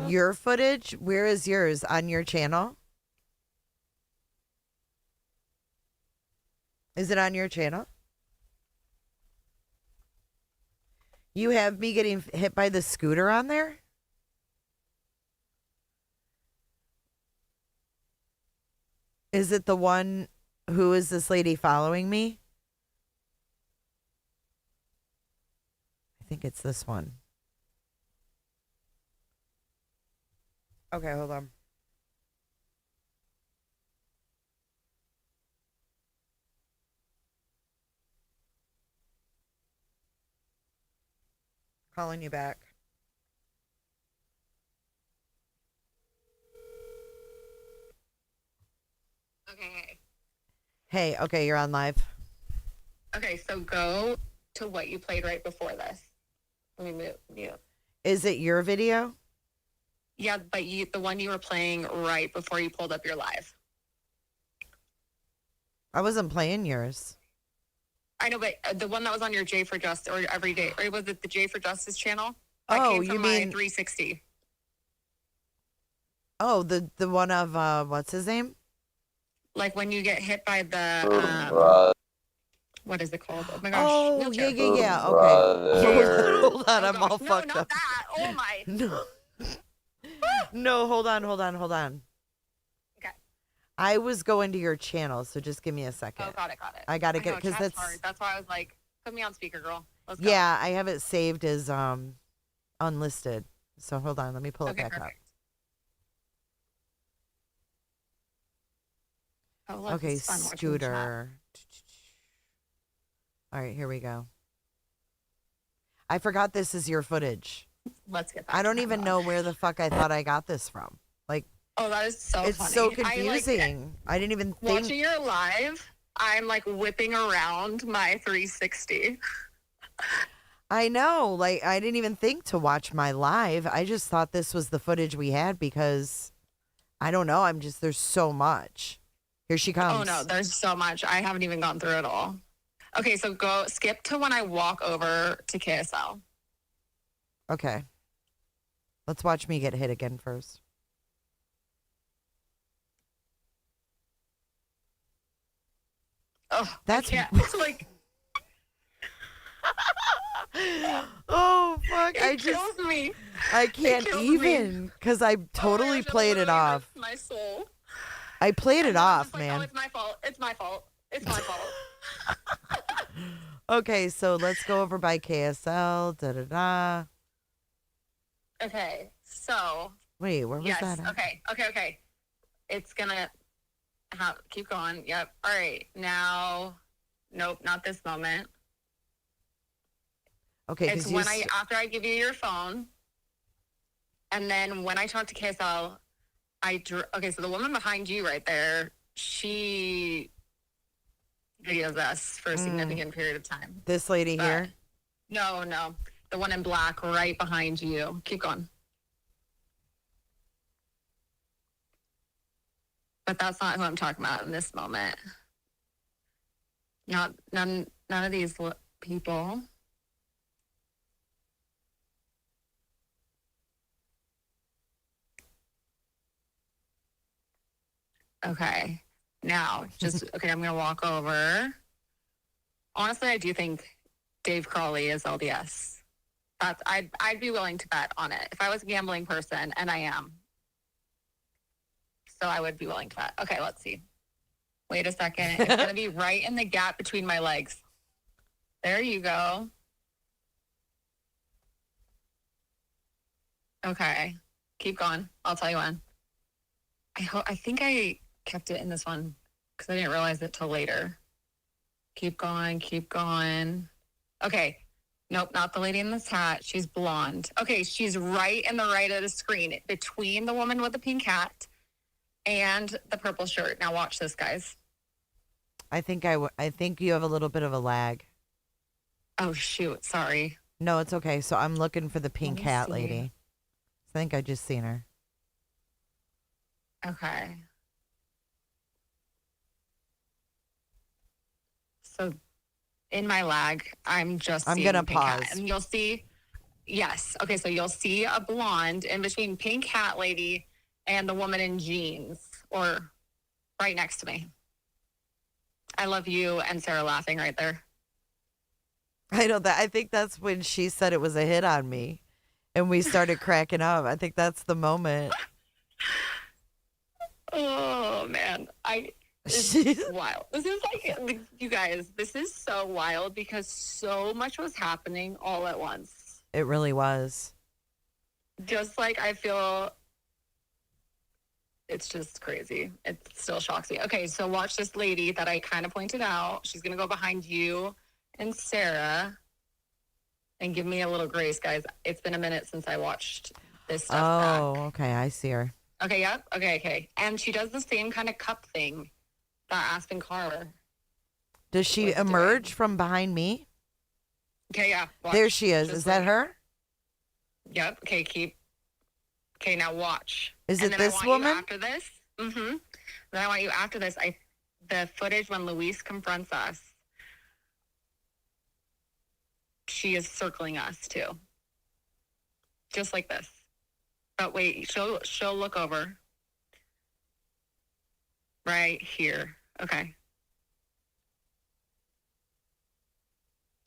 Your footage? Where is yours? On your channel? Is it on your channel? You have me getting hit by the scooter on there? Is it the one, who is this lady following me? think it's this one. Okay, hold on. Calling you back. Okay. Hey, okay, you're on live. Okay, so go to what you played right before this. Let me move you. Is it your video? Yeah, but the one you were playing right before you pulled up your live. I wasn't playing yours. I know, but the one that was on your J for Justice or every day, or was it the J for Justice channel? That came from my 360. Oh, the one of what's his name? Like when you get hit by the what is it called? Oh my gosh. Oh, wheelchair. yeah. Okay. Hold on, I'm all fucked not up. That. Oh my. No. No, hold on. Okay. I was going to your channel, so just give me a second. Oh, got it. I gotta get because that's that's hard. That's why I was like, put me on speaker, girl. Let's go. yeah. I have it saved as unlisted. So hold on, let me pull it back perfect. up. Oh, look, Okay, it's fun watching the Scooter. All right, here we go. I forgot this is your footage. Let's get back. I don't even know where the fuck I thought I got this from. Like, oh, that is so it's funny. so confusing. I didn't even think. Watching your live, I'm like whipping around my 360. I know. Like, I didn't even think to watch my live. I just thought this was the footage we had because I don't know. There's so much. Here she comes. Oh no, there's so much. I haven't even gone through it all. Okay, so skip to when I walk over to KSL. Okay. Let's watch me get hit again first. Oh, that's it's like. Oh fuck! It kills me. I can't even because I totally played it off. My soul. I played it off, like, man. Oh, it's my fault. It's my fault. It's my fault. Okay, so let's go over by KSL. Da da da. Okay, so. Wait, where was that? At? Okay. It's gonna keep going. Yep. All right. Now, nope, not this moment. Okay, it's when after I give you your phone, and then when I talk to KSL, okay. So the woman behind you right there, she videos us for a significant period of time. This lady here? No, the one in black right behind you. Keep going. But that's not who I'm talking about in this moment. None of these people. Okay. Now, okay, I'm going to walk over. Honestly, I do think Dave Crawley is LDS. I'd be willing to bet on it. If I was a gambling person, and I am. So I would be willing to bet. Okay, let's see. Wait a second. It's going to be right in the gap between my legs. There you go. Okay. Keep going. I'll tell you when. I think I kept it in this one because I didn't realize it till later. Keep going. Okay. Nope, not the lady in this hat. She's blonde. Okay, she's right in the right of the screen between the woman with the pink hat and the purple shirt. Now watch this, guys. I think you have a little bit of a lag. Oh, shoot. Sorry. No, it's okay. So I'm looking for the pink hat lady. I think I just seen her. Okay. So in my lag, I'm gonna pause. And you'll see, yes. Okay, so you'll see a blonde in between pink hat lady and the woman in jeans, or right next to me. I love you and Sarah laughing right there. I know that. I think that's when she said it was a hit on me and we started cracking up. I think that's the moment. Oh man. This is wild. This is like, you guys, this is so wild because so much was happening all at once. It really was. Just like I feel it's just crazy. It still shocks me. Okay, so watch this lady that I kind of pointed out. She's going to go behind you and Sarah. And give me a little grace, guys. It's been a minute since I watched this stuff back. Okay. I see her. Okay, yep. Okay. And she does the same kind of cup thing that Aspen Conner. Does she emerge from behind me? Okay, yeah. Watch. There she is. Just Is that her? Yep. Okay, Okay, now watch. Is and it then this I want woman? You after this. Mm-hmm. Then I want you after this. The footage when Luis confronts us. She is circling us too. Just like this. But wait, she'll look over. Right here. Okay.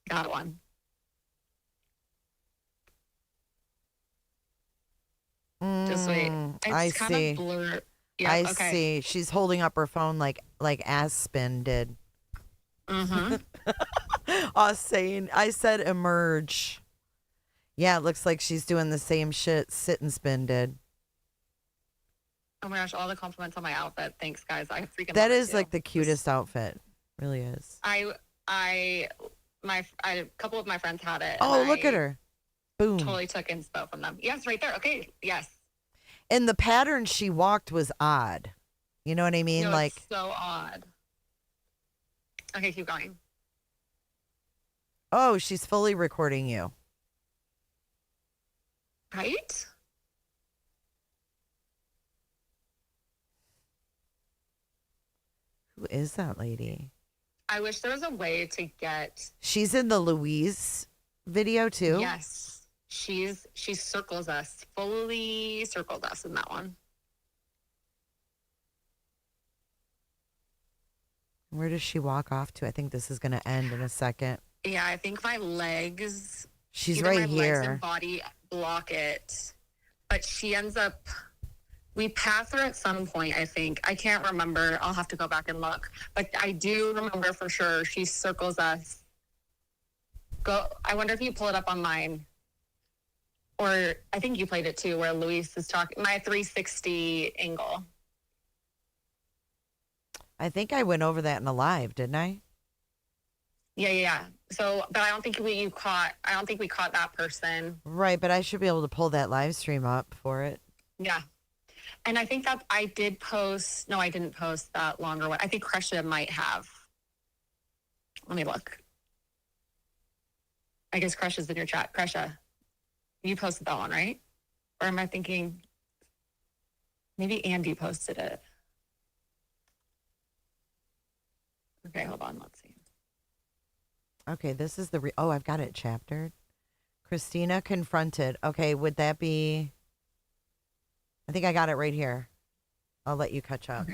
Got one. Just wait. I It's kind see. of blurred. Yep, I okay. see. She's holding up her phone like Aspen did. Mm-hmm. I said emerge. Yeah, it looks like she's doing the same shit Sit and Spin did. Oh my gosh, all the compliments on my outfit. Thanks, guys. I freaking That love it is too. like the cutest outfit. Really is. A couple of my friends had it. Oh, and look I at her. Boom. Totally took inspo from them. Yes, right there. Okay, yes. And the pattern she walked was odd. You know what I mean? No, like it's so odd. Okay, keep going. Oh, she's fully recording you. Right? Who is that lady? I wish there was a way to get. She's in the Louise video too. Yes, she circles us, fully circled us in that one. Where does she walk off to? I think this is going to end in a second. Yeah, I think my legs. She's either right my here. Legs and body block it, but she ends up. We pass her at some point, I think. I can't remember. I'll have to go back and look. But I do remember for sure she circles us. I wonder if you pull it up on mine. Or I think you played it too, where Luis is talking. My 360 angle. I think I went over that in a live, didn't I? Yeah. So, but I don't think we caught that person. Right, but I should be able to pull that live stream up for it. Yeah. And I think that I did post, no, I didn't post that longer one. I think Tricia might have. Let me look. I guess Tricia's in your chat. Tricia, you posted that one, right? Or am I thinking maybe Andy posted it? Okay, hold on. Let's see. Okay, this is the... I've got it chaptered. Christina confronted. Okay, would that be... I think I got it right here. I'll let you catch up.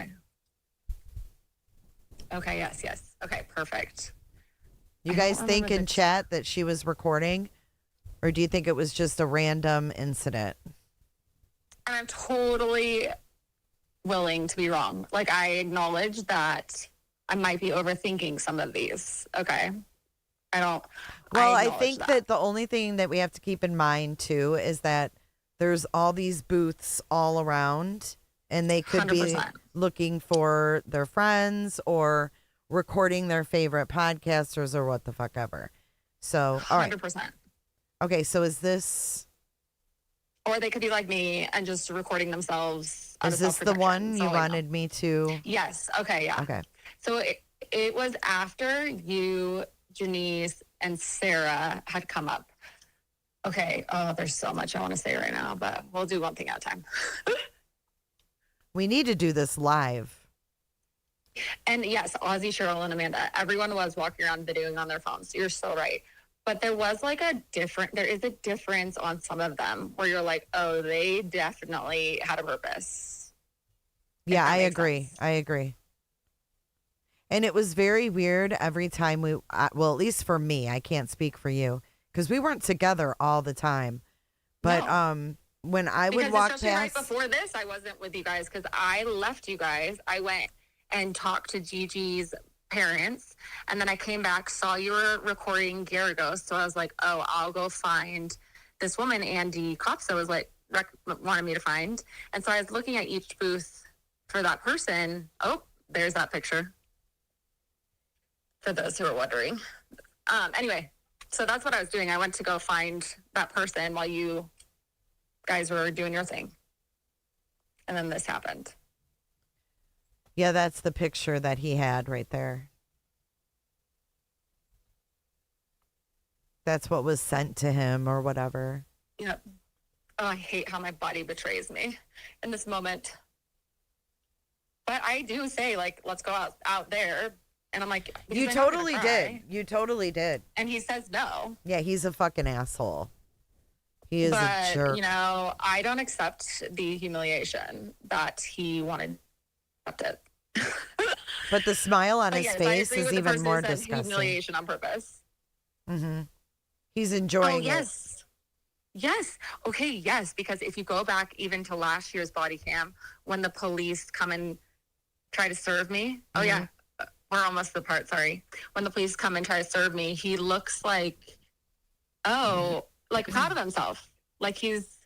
Okay, yes. Okay, perfect. You guys think in chat that she was recording? Or do you think it was just a random incident? I'm totally willing to be wrong. Like, I acknowledge that I might be overthinking some of these. Okay. I think that the only thing that we have to keep in mind, too, is that there's all these booths all around, and they could 100%. be looking for their friends or recording their favorite podcasters or what the fuck ever. So, all right. 100%. Okay, so is this... Or they could be like me and just recording themselves. Is this the one you wanted me to... Yes. Okay, yeah. Okay. So it was after you, Janice, and Sarah had come up. Okay. Oh, there's so much I want to say right now, but we'll do one thing at a time. We need to do this live. And yes, Ozzy, Cheryl, and Amanda, everyone was walking around videoing on their phones. You're so right. But there was like there is a difference on some of them where you're like, oh, they definitely had a purpose. Yeah, I agree. And it was very weird every time well, at least for me, I can't speak for you, because we weren't together all the time. But when I would walk past... right before this, I wasn't with you guys because I left you guys. I went and talked to Gigi's parents, and then I came back, saw you were recording Garagos, so I was like, oh, I'll go find this woman, Andy Kopsa, was like, wanted me to find. And so I was looking at each booth for that person. Oh, there's that picture. For those who are wondering. Anyway, so that's what I was doing. I went to go find that person while you guys were doing your thing. And then this happened. Yeah, that's the picture that he had right there. That's what was sent to him or whatever. Yep. Oh, I hate how my body betrays me in this moment. But I do say, like, let's go out there. And I'm like, you totally did. You totally did. And he says no. Yeah, he's a fucking asshole. He is a jerk. You know, I don't accept the humiliation that he wanted to accept it. But the smile on his face is even more disgusting. Humiliation on purpose. Mm-hmm. He's enjoying it. Yes. Yes. Okay, yes. Because if you go back even to last year's body cam, when the police come and try to serve me. Mm-hmm. Oh, yeah. We're almost the part, sorry. When the police come and try to serve me, he looks like, like proud of himself. Like he's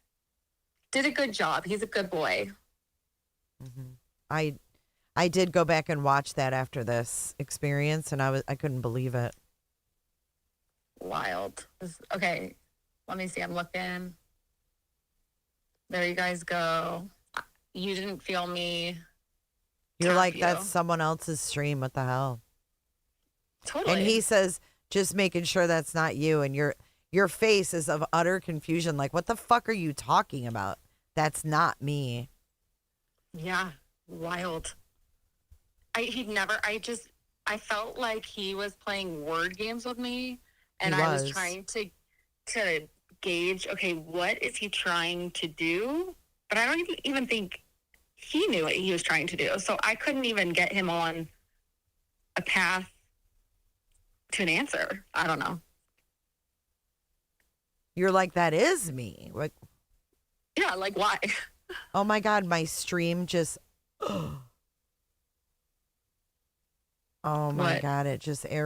did a good job. He's a good boy. Mm-hmm. I did go back and watch that after this experience, and I couldn't believe it. Wild. Okay, let me see. I'm looking. There you guys go. You didn't feel me. You're like, that's someone else's stream. What the hell? Totally. And he says, just making sure that's not you. And your face is of utter confusion. Like, what the fuck are you talking about? That's not me. Yeah. Wild. I felt like he was playing word games with me. And I was trying to gauge, okay, what is he trying to do? But I don't even think he knew what he was trying to do. So I couldn't even get him on a path to an answer. I don't know. You're like, that is me. Like, yeah, like why? Oh my God, my stream just... Oh my God, it just aired.